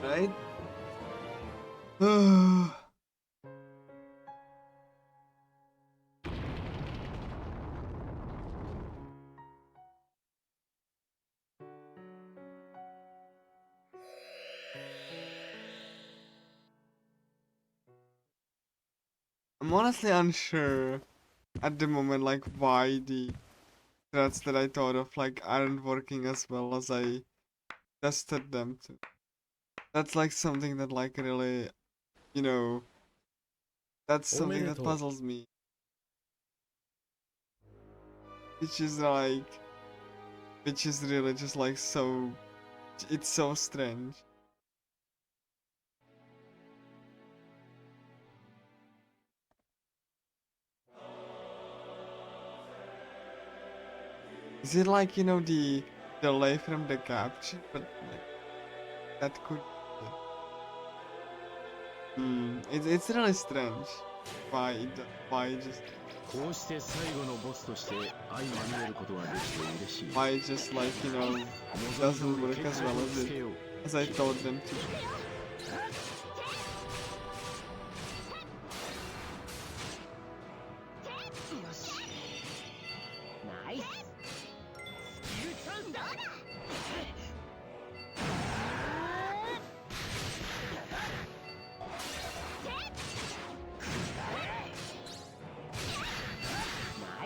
Right? I'm honestly unsure at the moment, like, why the threads that I thought of, like, aren't working as well as I tested them to. That's like something that, like, really, you know, that's something that puzzles me. Which is like, which is really just like so, it's so strange. Is it like, you know, the delay from the capture, but like, that could it's really strange. Why just こうして最後のボスとして相まみえることができて嬉しい。 why just like, you know, doesn't work as well as I thought them to. よしナイススキルチャンスだナ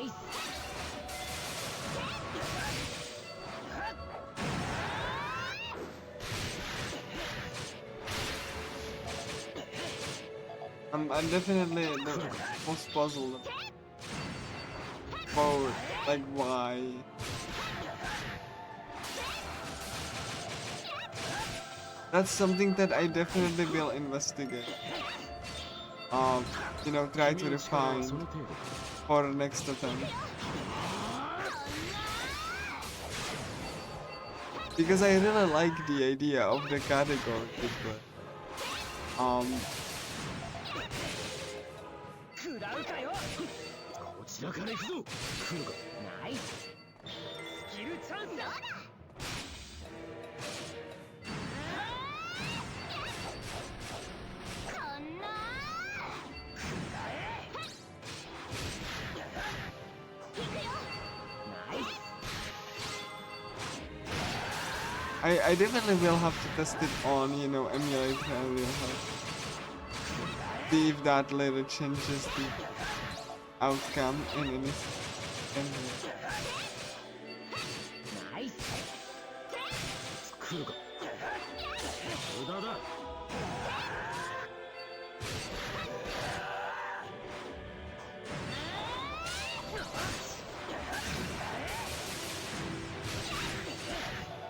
イス I'm definitely the most puzzled about like why. That's something that I definitely will investigate. You know, try to refine for next attempt. Because I really like the idea of the category, but 食らうかよこちらから行くぞ。来るか。ナイススキルチャンスだこんなナイス I definitely will have to test it on, you know, emulator and real life. See if that later changes the outcome in any. ナイス来るか。無駄だ。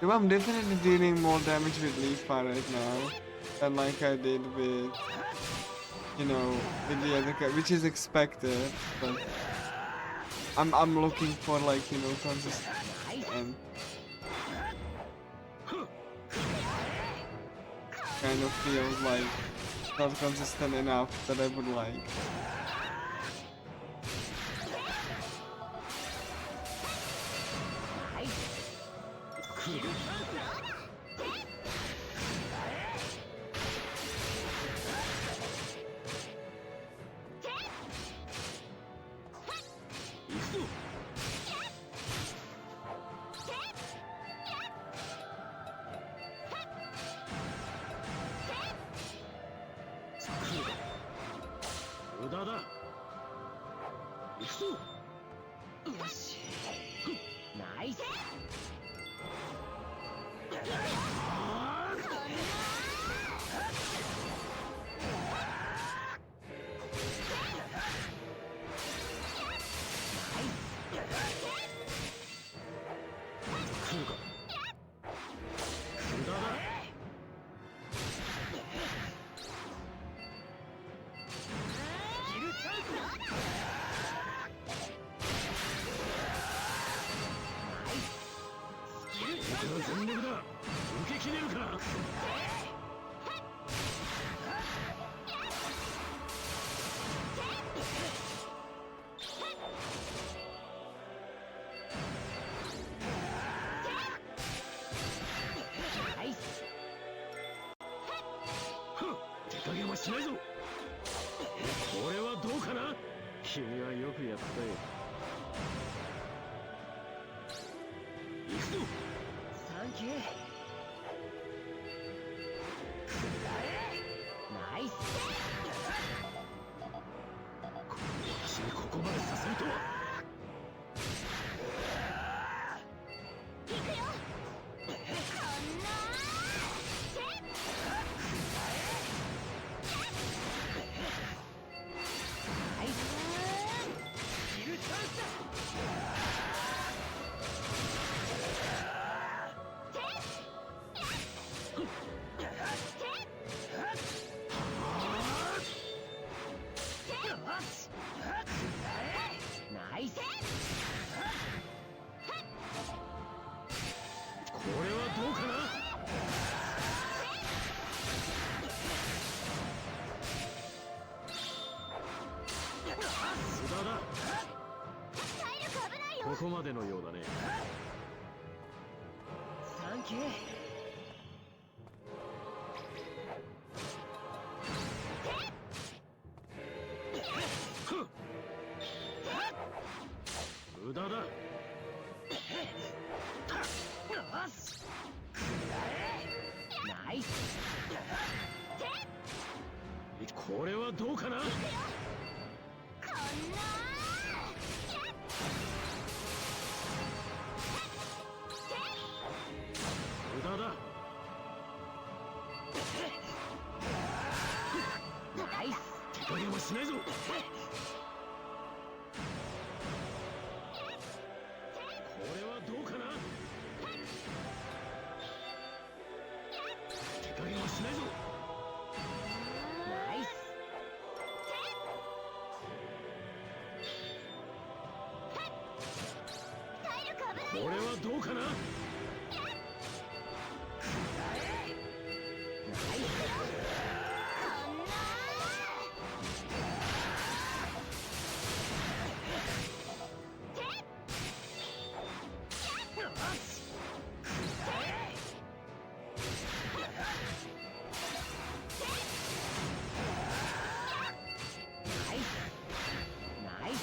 Yeah, I'm definitely dealing more damage with Leaf Fire right now than like I did with, you know, with the other guy, which is expected, but I'm looking for like, you know, consistent and kind of feels like not consistent enough that I would like. 加減はしないぞ。これはどうかな。君はよくやったよ。行くぞ。サンキュー。ナイス。私にここまでさせるとは。行くよ。こんなナイス。キルチャンスだ。ナイス。これはどうかな。無駄だ。体力危ないよ。ここまでのようだね。サンキュー。無駄だ。ナイス。これはどうかな。こんな無駄だ。ナイス。手加減はしないぞ。これはどうかな。手加減はしないぞ。ナイス。体力危ない。これはどうかな。ナイス。こんなナイス。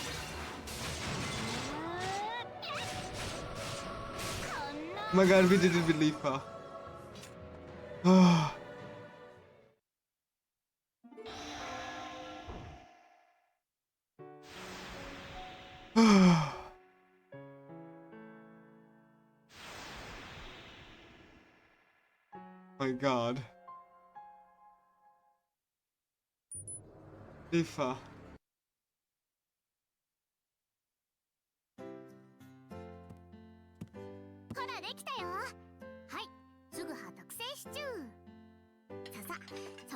Oh my god, we did it with Leafa. Ah. My god. Leafa. ほらできたよ。はいすぐ葉特製シチュー。ささ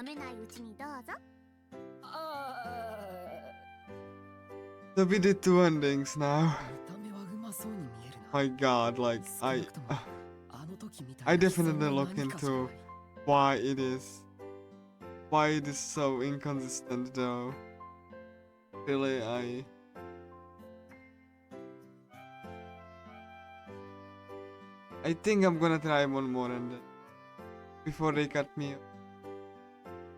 冷めないうちにどうぞ。So we did two endings now. 見た目はうまそうに見えるな。 My god, like 少なくともあの時みたいな I 悲惨 definitely な look 何かじゃない into why it is so inconsistent though. Really, I think I'm gonna try one more ending before they cut me.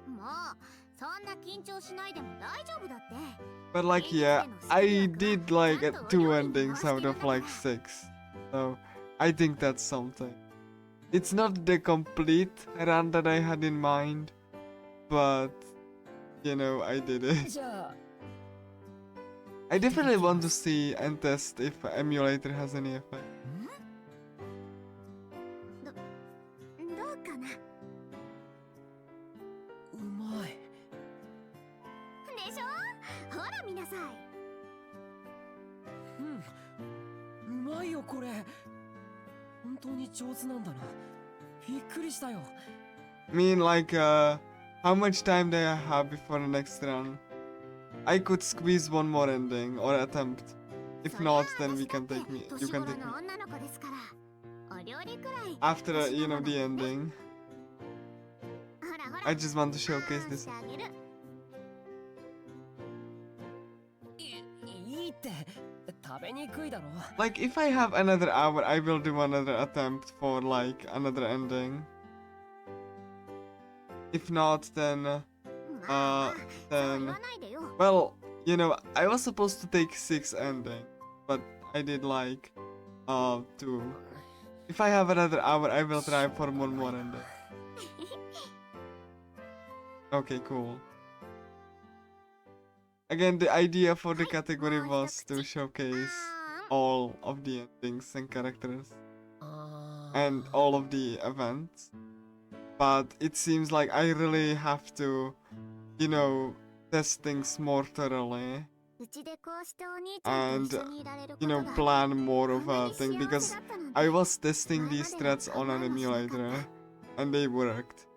もうそんな緊張しないでも大丈夫だって。 But like yeah, I did like two endings out of like 6. So I think that's something. It's not the complete run that I had in mind, but you know, I did it. じゃあ I definitely want to see and test if emulator has any effect. どうかな。うまい。でしょ。ほら見なさい。うまいよこれ。本当に上手なんだな。びっくりしたよ。 I mean, like, how much time do I have before the next run? I could squeeze one more ending or attempt. If not, then we can take me. You can take me. 女の子ですからお料理くらい After, you know, the ending. ほらほら I just want to showcase this. あげる。いいって食べにくいだろ。 Like, if I have another hour, I will do another attempt for, like, another ending. If not, then then, well, you know, I was supposed to take 6 ending, but I did like 2. If I have another hour, I will try for one more ending. Okay, cool. Again, the idea for the category was to showcase all of the endings and characters and all of the events. But it seems like I really have to, you know, test things more thoroughly and, you know, plan more of a thing, because I was testing these threads on an emulator and they worked.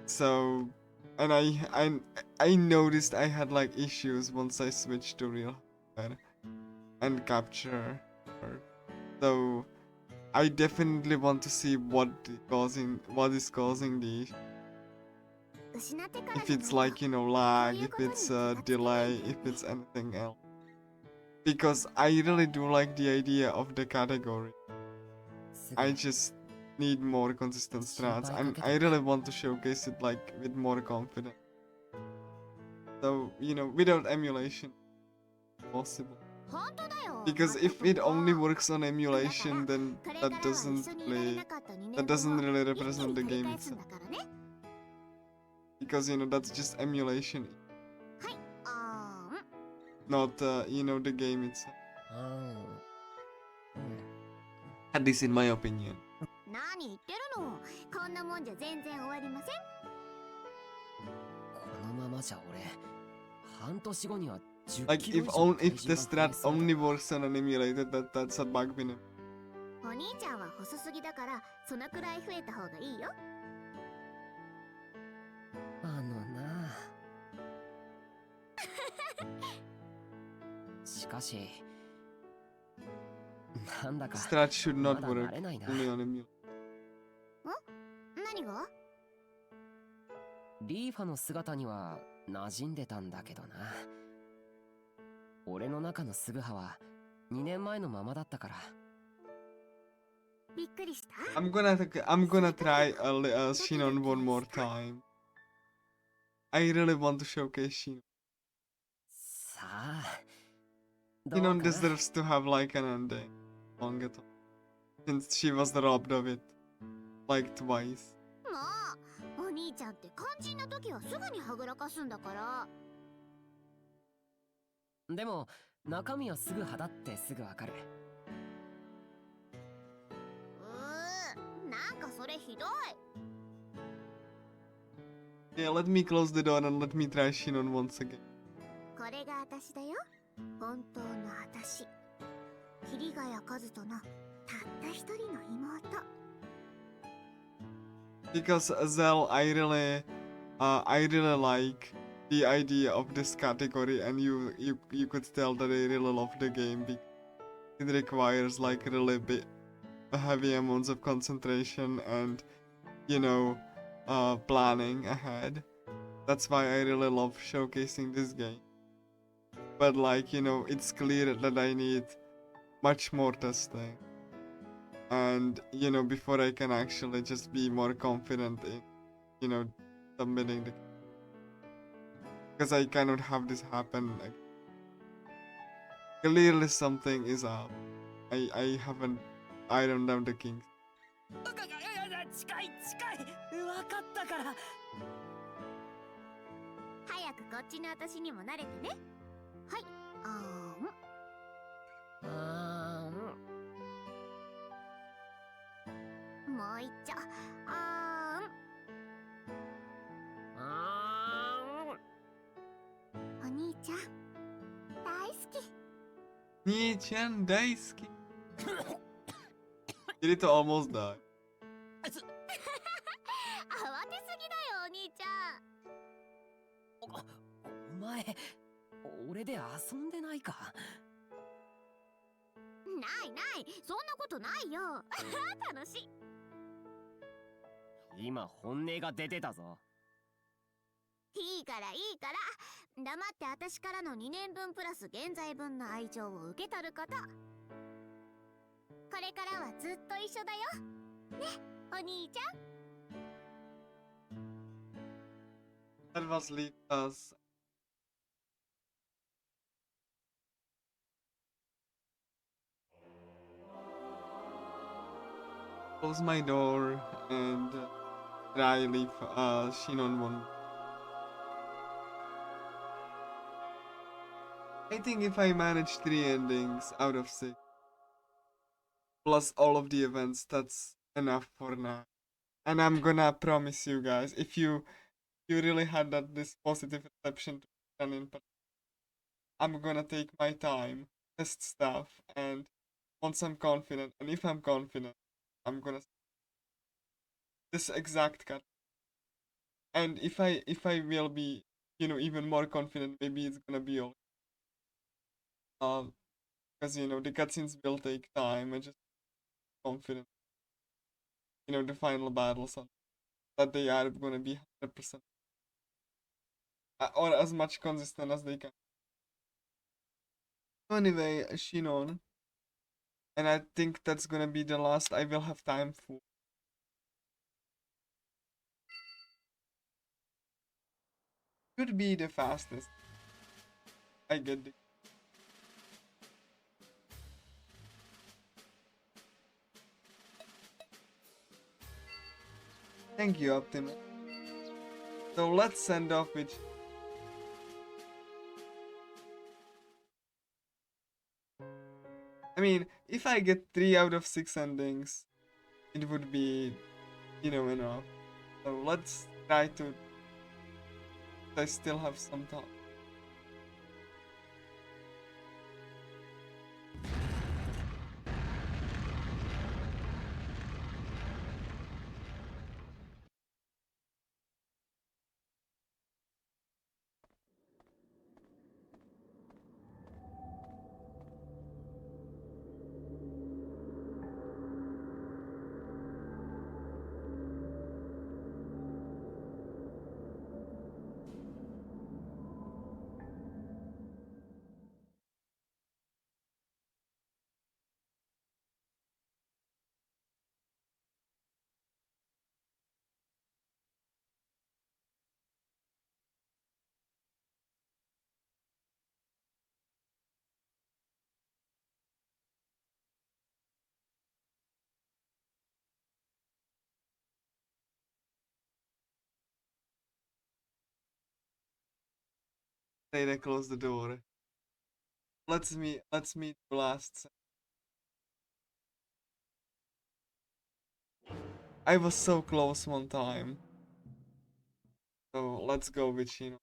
So, and I noticed I had like issues once I switched to real hardware and capture. So I definitely want to see what is causing the issue. If it's like, you know, lag, if it's a delay, if it's anything else. Because I really do like the idea of the category. I just need more consistent strats, and I really want to showcase it like with more confidence. So, you know, without emulation, possible. Because if it only works on emulation, then that doesn't really represent the game itself. Because, you know, that's just emulation, not you know, the game itself. At least in my opinion. 何言ってるの。こんなもんじゃ全然終わりません。このままじゃ俺、半年後には10 Like キロ if 以上 on 体 if 重 the が増え strat そうだ。 only works on an emulator, that's a bug in it. お兄ちゃんは細すぎだから、そのくらい増えた方がいいよ。あのなしかしなんだか Strat should not まだ work 慣れないな。 only on emulator. 何が？リーファの姿には馴染んでたんだけどな。俺の中のスグハは2年前のままだったから。びっくりした？ I'm gonna try Shinon one more time. I really want to showcase Shinon. さあ、どう Shinon かな。 deserves to have like an ending. Long ago. Since she was robbed of it. Like twice. もうお兄ちゃんって肝心な時はすぐにはぐらかすんだから。でも中身はすぐ肌ってすぐわかる。なんかそれひどい。 Yeah, let me close the door and let me try Shinon once again. これが私だよ。本当の私。桐ヶ谷和人のたった一人の妹。Because Zell, I really like the idea of this category, and you could tell that I really love the game because it requires like really big, heavy amounts of concentration and, you know, planning ahead. That's why I really love showcasing this game. But like, you know, it's clear that I need much more testing. And, you know, before I can actually just be more confident in, you know, submitting the... Because I cannot have this happen. Like, clearly something is up. I haven't ironed out the kinks. 近い分かったから。早くこっちの私にも慣れてね。はい。もう一丁。お兄ちゃん大好き。兄ちゃん大好き. You need to almost die. 慌てすぎだよお兄ちゃん。お前、俺で遊んでないか。ないない、そんなことないよ。楽しい。今本音が出てたぞ。いいからいいから、黙って私からの2年分プラス現在分の愛情を受け取ること。これからはずっと一緒だよね、お兄ちゃん。That was Lita's. Close my door and I leave Shinon one. I think if I manage 3 endings out of 6, plus all of the events, that's enough for now. And I'm gonna promise you guys, if you really had this positive reception to Canon, I'm gonna take my time, test stuff, and once I'm confident, and if I'm confident, I'm gonna this exact cut. And if I will be, even more confident, maybe it's gonna be all. Because the cutscenes will take time. I just confident, the final battles that they are gonna be 100%, or as much consistent as they can. So anyway, Shinon, and I think that's gonna be the last I will have time for. Could be the fastest. I get it. Thank you, Optimus. So let's send off with. I mean, if I get 3 out of 6 endings, it would be, enough. So let's try to. I still have some time. They close the door. Let's meet the last. I was so close one time. So let's go with Shino.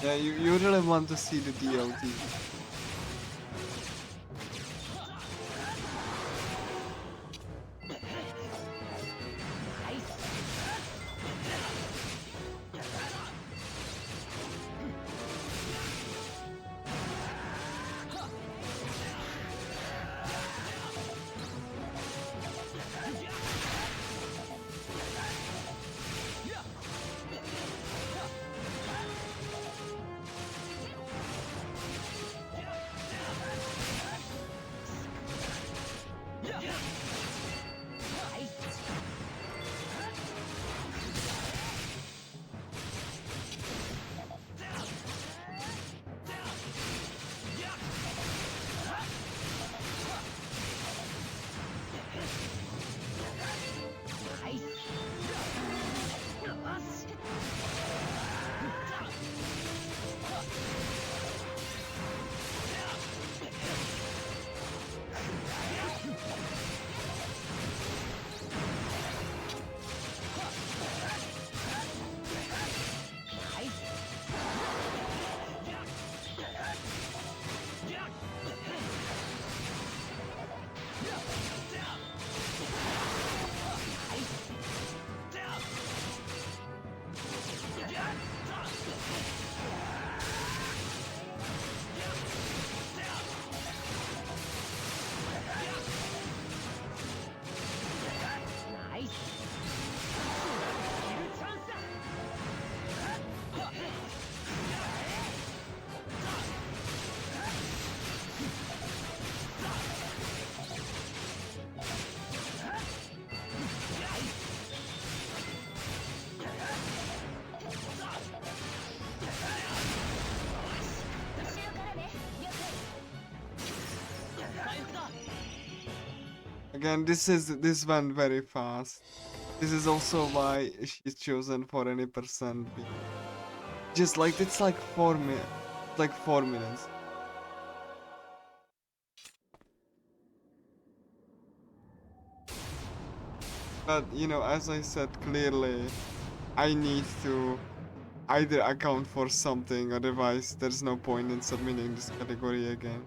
Yeah, you really want to see the DLT. Again, this went very fast. This is also why she's chosen for any percent. Just like it's like 4 minutes, like 4 minutes. But you know, as I said clearly, I need to either account for something, otherwise there's no point in submitting this category again.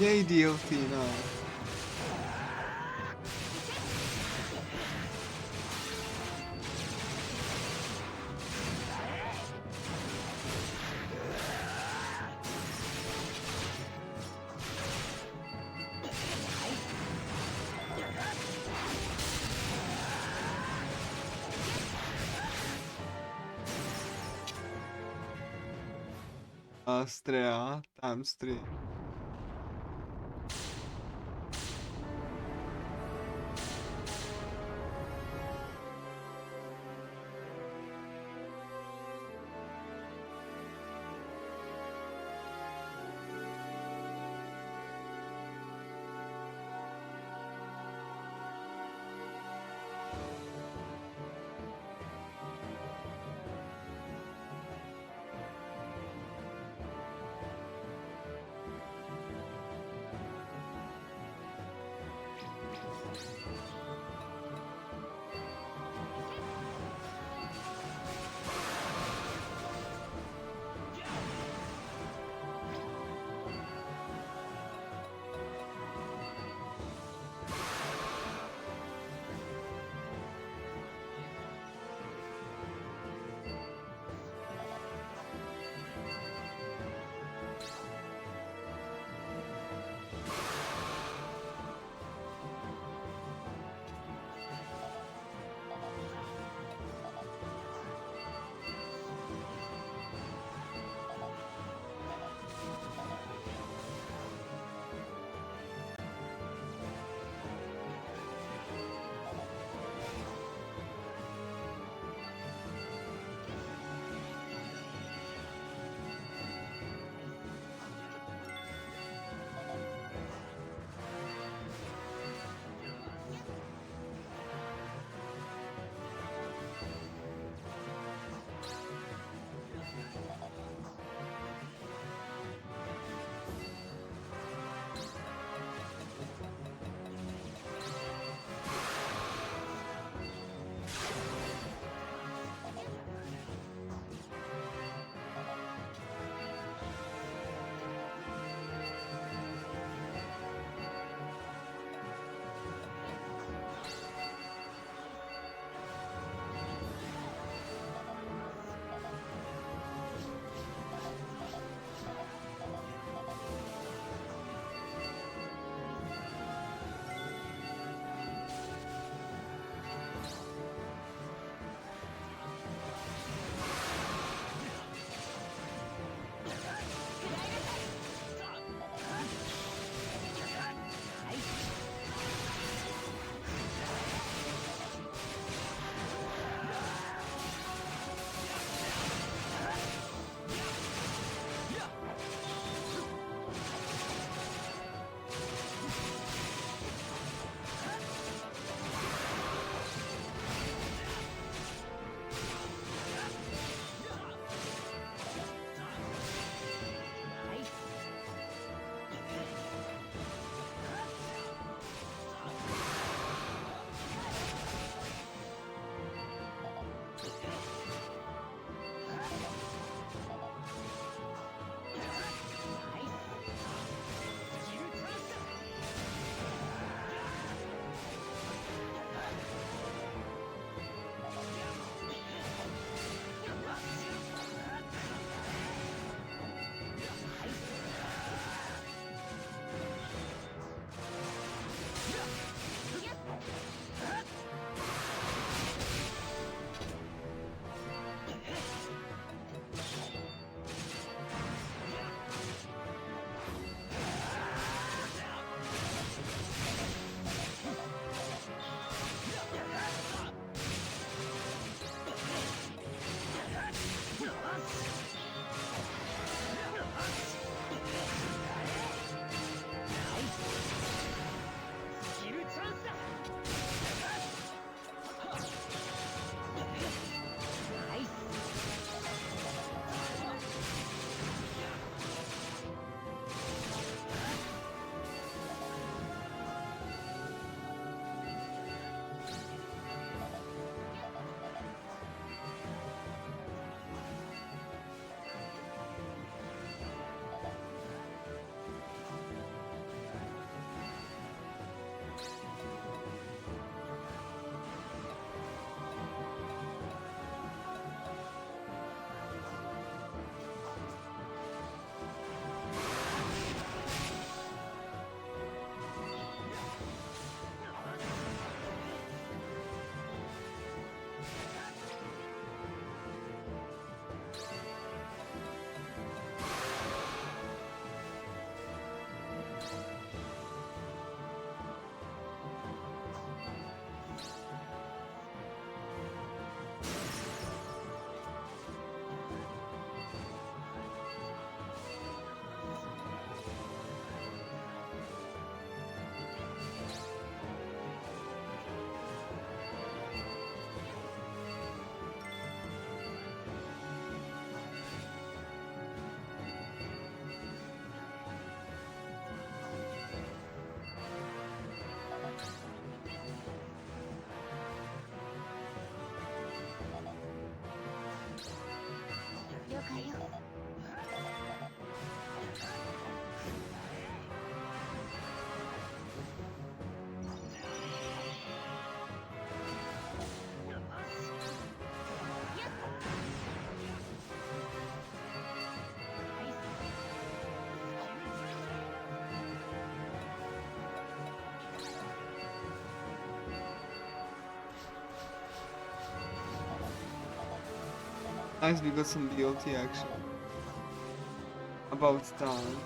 Yay, DLT now. Astrea times 3. Nice, we got some BOT action. About time.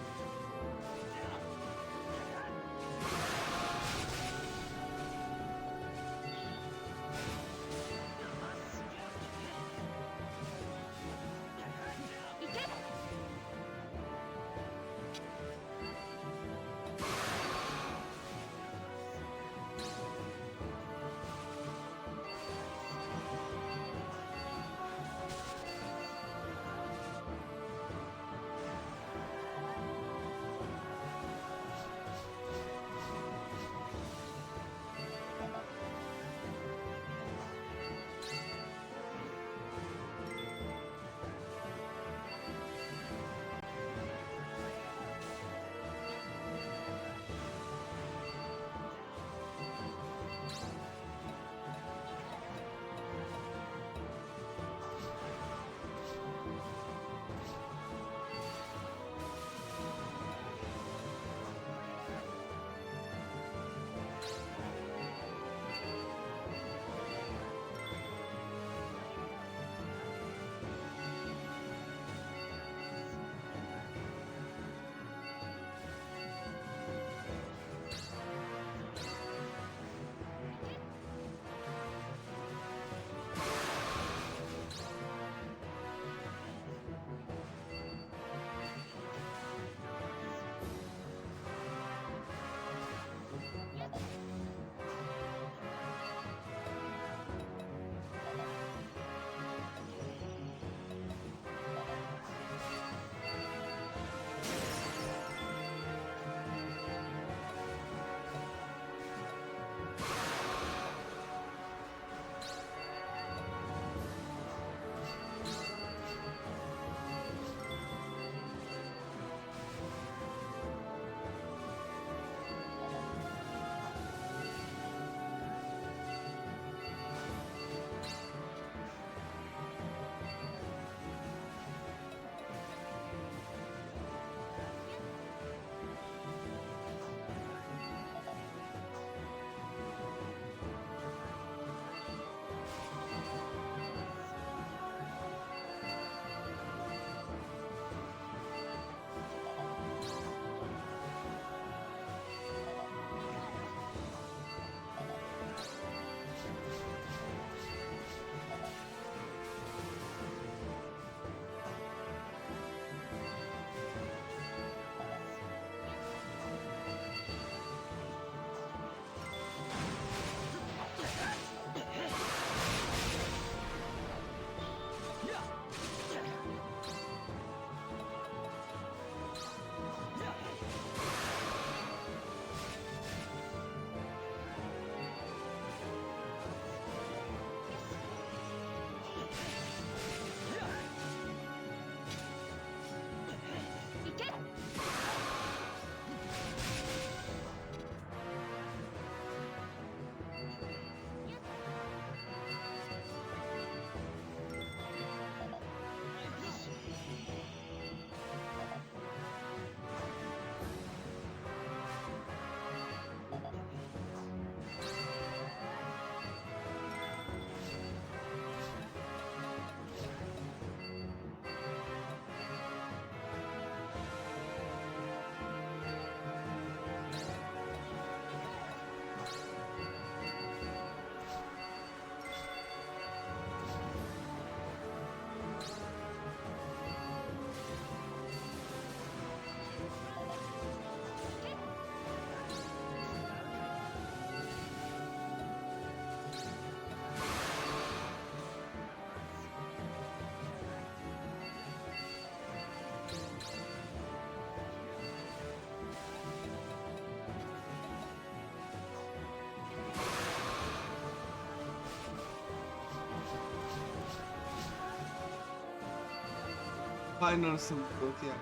Final support, yeah.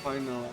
Final.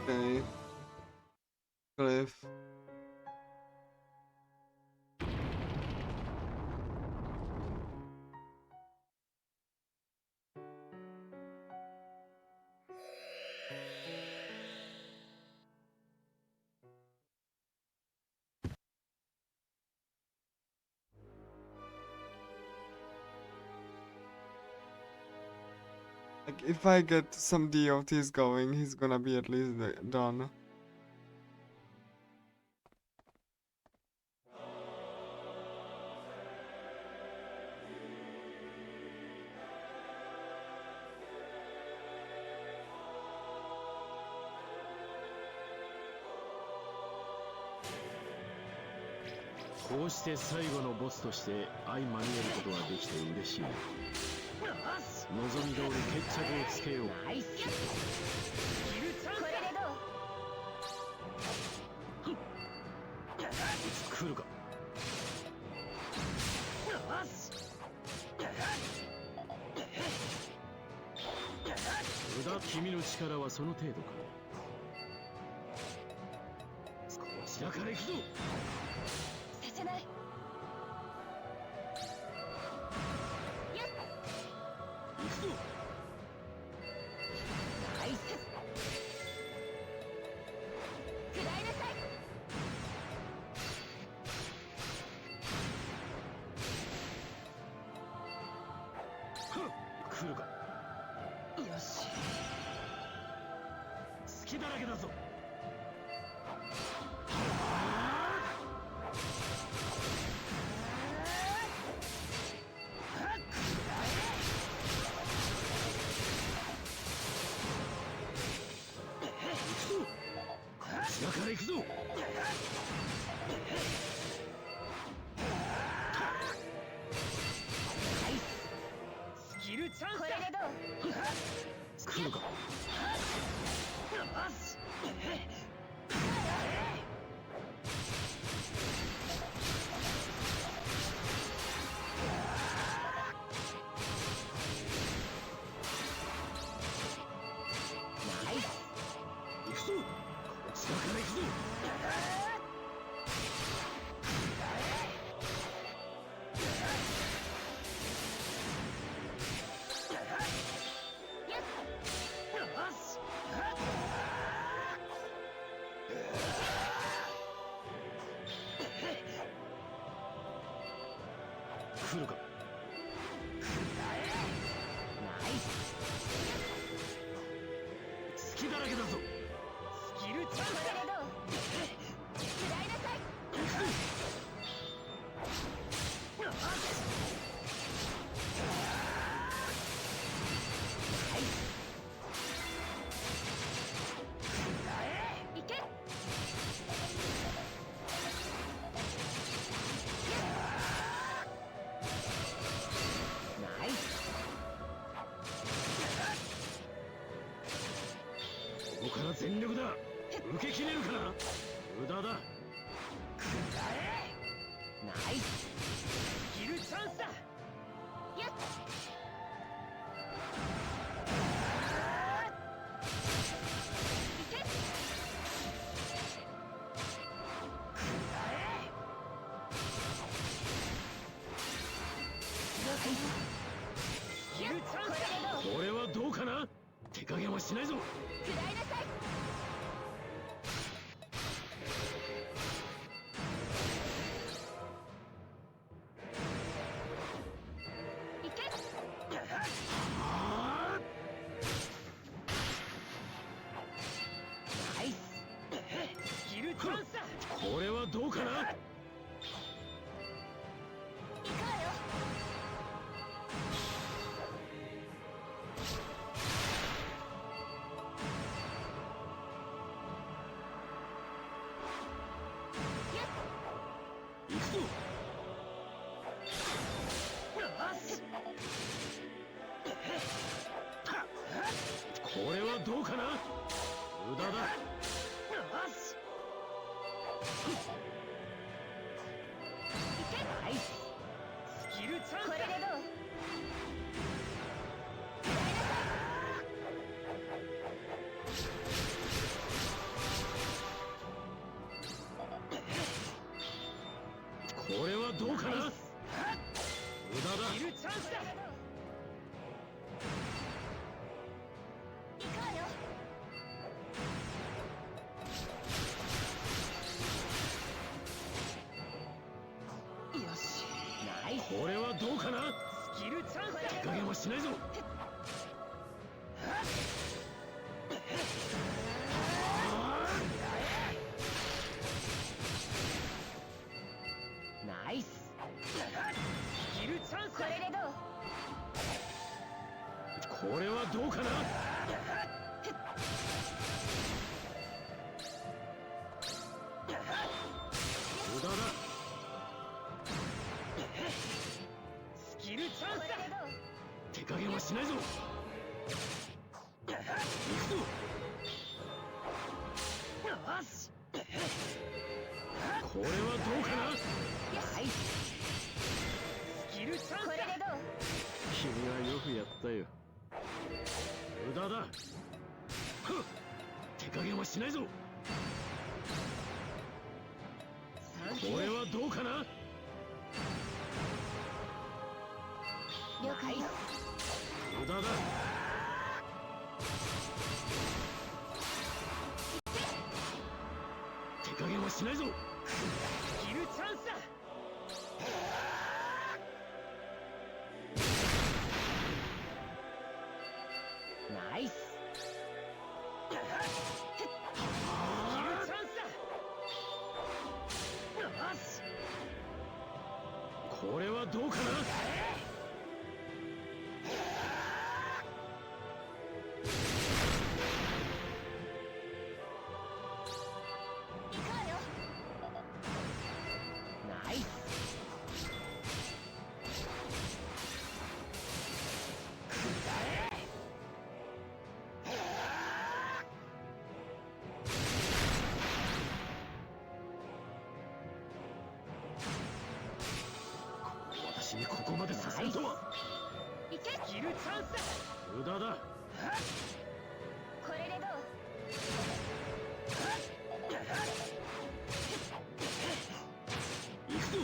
Okay. Cliff. Like, if I get some DOTs going, he's gonna be at least done.こうして最後のボスとして相まみえることができて嬉しい。望み通り決着をつけよう。ナイスキャッチ。これでどう？来るか。君の力はその程度か。こちらから行くぞ。させない。行くぞ。ナイス。食らいなさい。来るか。よし。隙だらけだぞ。だから行くぞ。スキルチャンス。これでどう？来るか。よし。ナイス。行くぞ。こちらから行くぞ。来るか。ナイス。隙だらけだぞ。スキルチャンス。これでどう？食らいなさい。行くぞ。よし。いけ。ナイス。ここから全力だ。受けきれるかな。無駄だ。ナイス。スキルチャンスだ。やっ。いけ。スキルチャンスだ。これはどうかな。手加減はしないぞ。食らいなさい。いけ。ナイス。スキルチャンスだ。これはどうかな。行くわよ。行くぞ。よし。これはどうかな。無駄だ。よし。いけ。ナイス。スキルチャンスだ。これでどう？これはどうかな。無駄だ。スキルチャンスだ。行くわよ。よし。ナイス。これはどうかな。スキルチャンスだ。手加減はしないぞ。ナイス。スキルチャンス。これでどう？これはどうかな。無駄だ。スキルチャンスだ。手加減はしないぞ。行くぞ。よし。これはどうかな。ナイス。スキルチャンスだ。これでどう？君はよくやったよ。無駄だ。加減はしないぞ。これはどうかな。了解よ。無駄だ。手加減はしないぞ。スキルチャンスだ。ナイス。スキルチャンスだ。よし。これはどうかな。ナイス。私にここまでさせるとは。いけ。スキルチャンスだ。無駄だ。これでどう？行くぞ。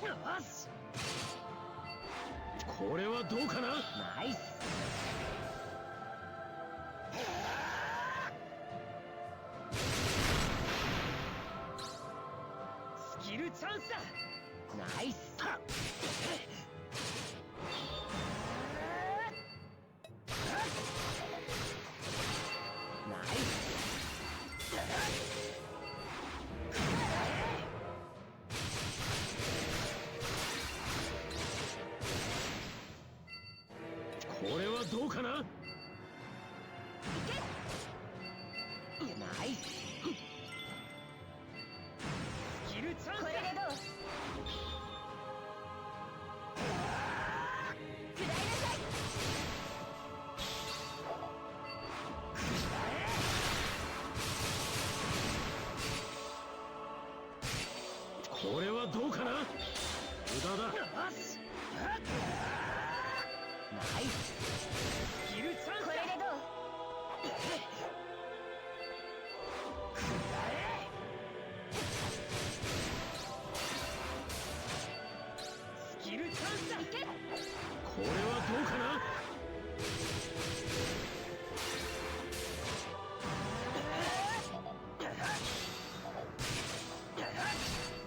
よし。これはどうかな。ナイス。スキルチャンスだ。ナイス。ナイス。これはどうかな。ナイス。スキルチャンスだ。これでどう？くらいなさい。これはどうかな。無駄だ。よし。ナイス。スキルチャンスだ。これでどう？スキルチャンスだ。これはどうかな。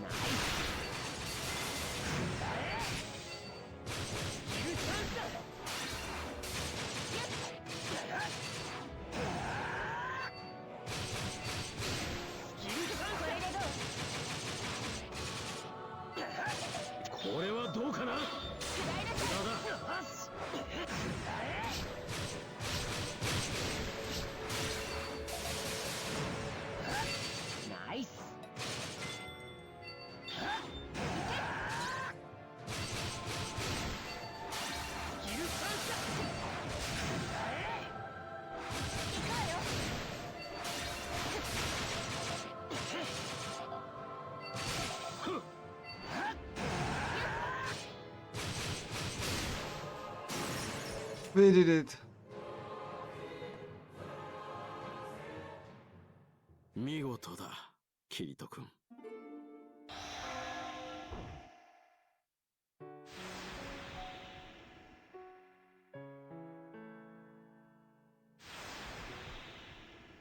ナイス。スキルチャンスだ。スキルチャンスこれでどう？これはどうかな。くらいなさい。無駄だ。よし。ナイス。スキルチャンスだ。行こうよ。ふっ。 We did it. 見事だ、キリト君。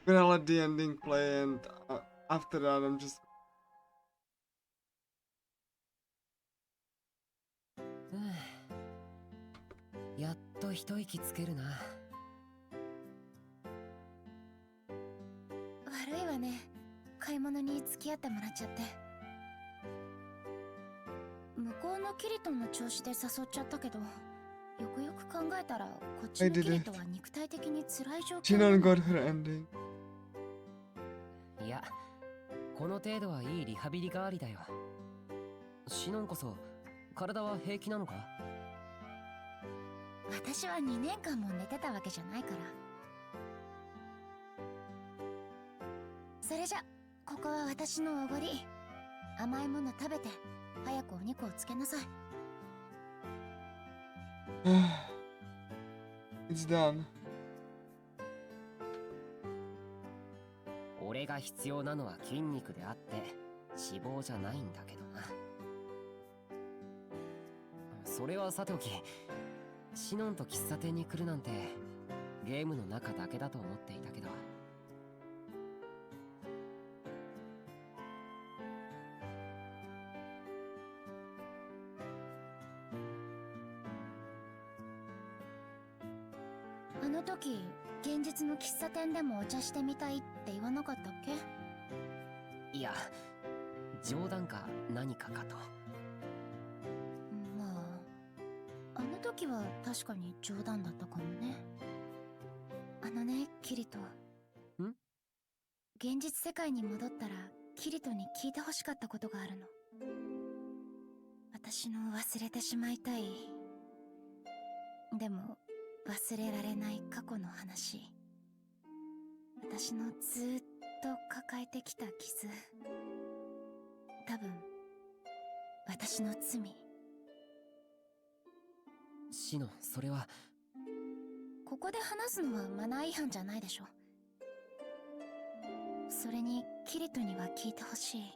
I'm gonna let the ending play, and after that, I'm just. やっと一息つけるな。悪いわね。買い物に付き合ってもらっちゃって。向こうのキリトンの調子で誘っちゃったけど、よくよく考えたらこっちのキリトは肉体的に辛い状況。 Shinon got her ending. いや、この程度はいいリハビリ代わりだよ。シノンこそ体は平気なのか？私は2年間も寝てたわけじゃないから。それじゃ、ここは私のおごり。甘いもの食べて早くお肉をつけなさい。It's done. 俺が必要なのは筋肉であって脂肪じゃないんだけどな。それはさておき、シノンと喫茶店に来るなんてゲームの中だけだと思っていたけど。あの時現実の喫茶店でもお茶してみたいって言わなかったっけ？いや、冗談か何かかと。まあ、あの時は確かに冗談だったかもね。あのね、キリト。現実世界に戻ったらキリトに聞いてほしかったことがあるの。私の忘れてしまいたい、でも忘れられない過去の話。私のずーっと抱えてきた傷。多分私の罪。シノン、それは。ここで話すのはマナー違反じゃないでしょ。それにキリトには聞いてほしい。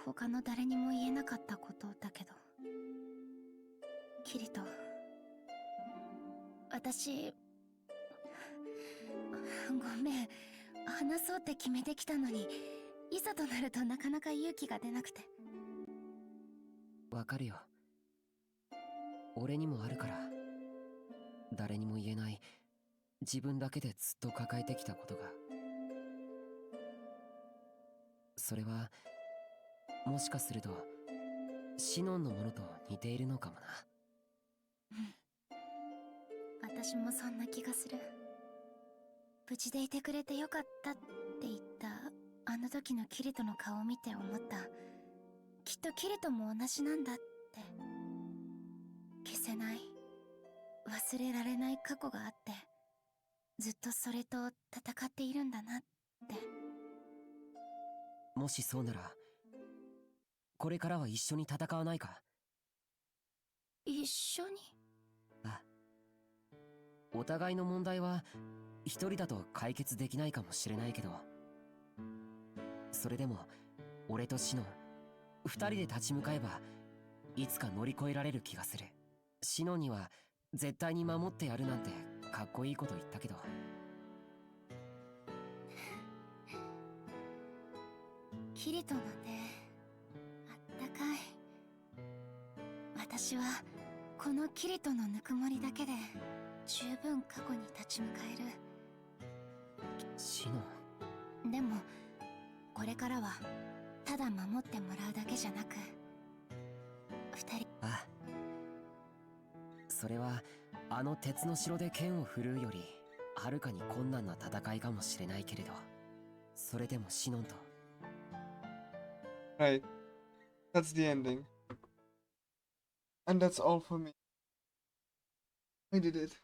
他の誰にも言えなかったことだけど。キリト、私ごめん、話そうって決めてきたのに、いざとなるとなかなか勇気が出なくて。わかるよ。俺にもあるから。誰にも言えない自分だけでずっと抱えてきたことが。それはもしかするとシノンのものと似ているのかもな。私もそんな気がする。無事でいてくれてよかったって言ったあの時のキリトの顔を見て思った。きっとキリトも同じなんだって。消せない、忘れられない過去があって、ずっとそれと戦っているんだなって。もしそうならこれからは一緒に戦わないか？一緒に？あ、お互いの問題は一人だと解決できないかもしれないけど、それでも俺とシノン二人で立ち向かえばいつか乗り越えられる気がする。シノンには絶対に守ってやるなんてかっこいいこと言ったけど。キリトの手、あったかい。私はこのキリトのぬくもりだけで十分過去に立ち向かえる。シノン。でもこれからはただ守ってもらうだけじゃなく、二人。あ、それはあの鉄の城で剣を振るうよりはるかに困難な戦いかもしれないけれど、それでもシノンと。Right. That's the ending. And that's all for me. I did it.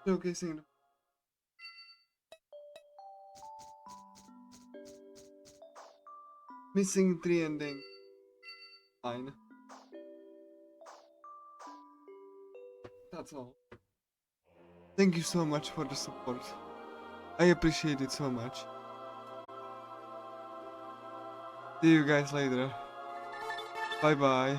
Showcasing. Missing 3 ending. Fine. That's all. Thank you so much for the support. I appreciate it so much. See you guys later. Bye bye.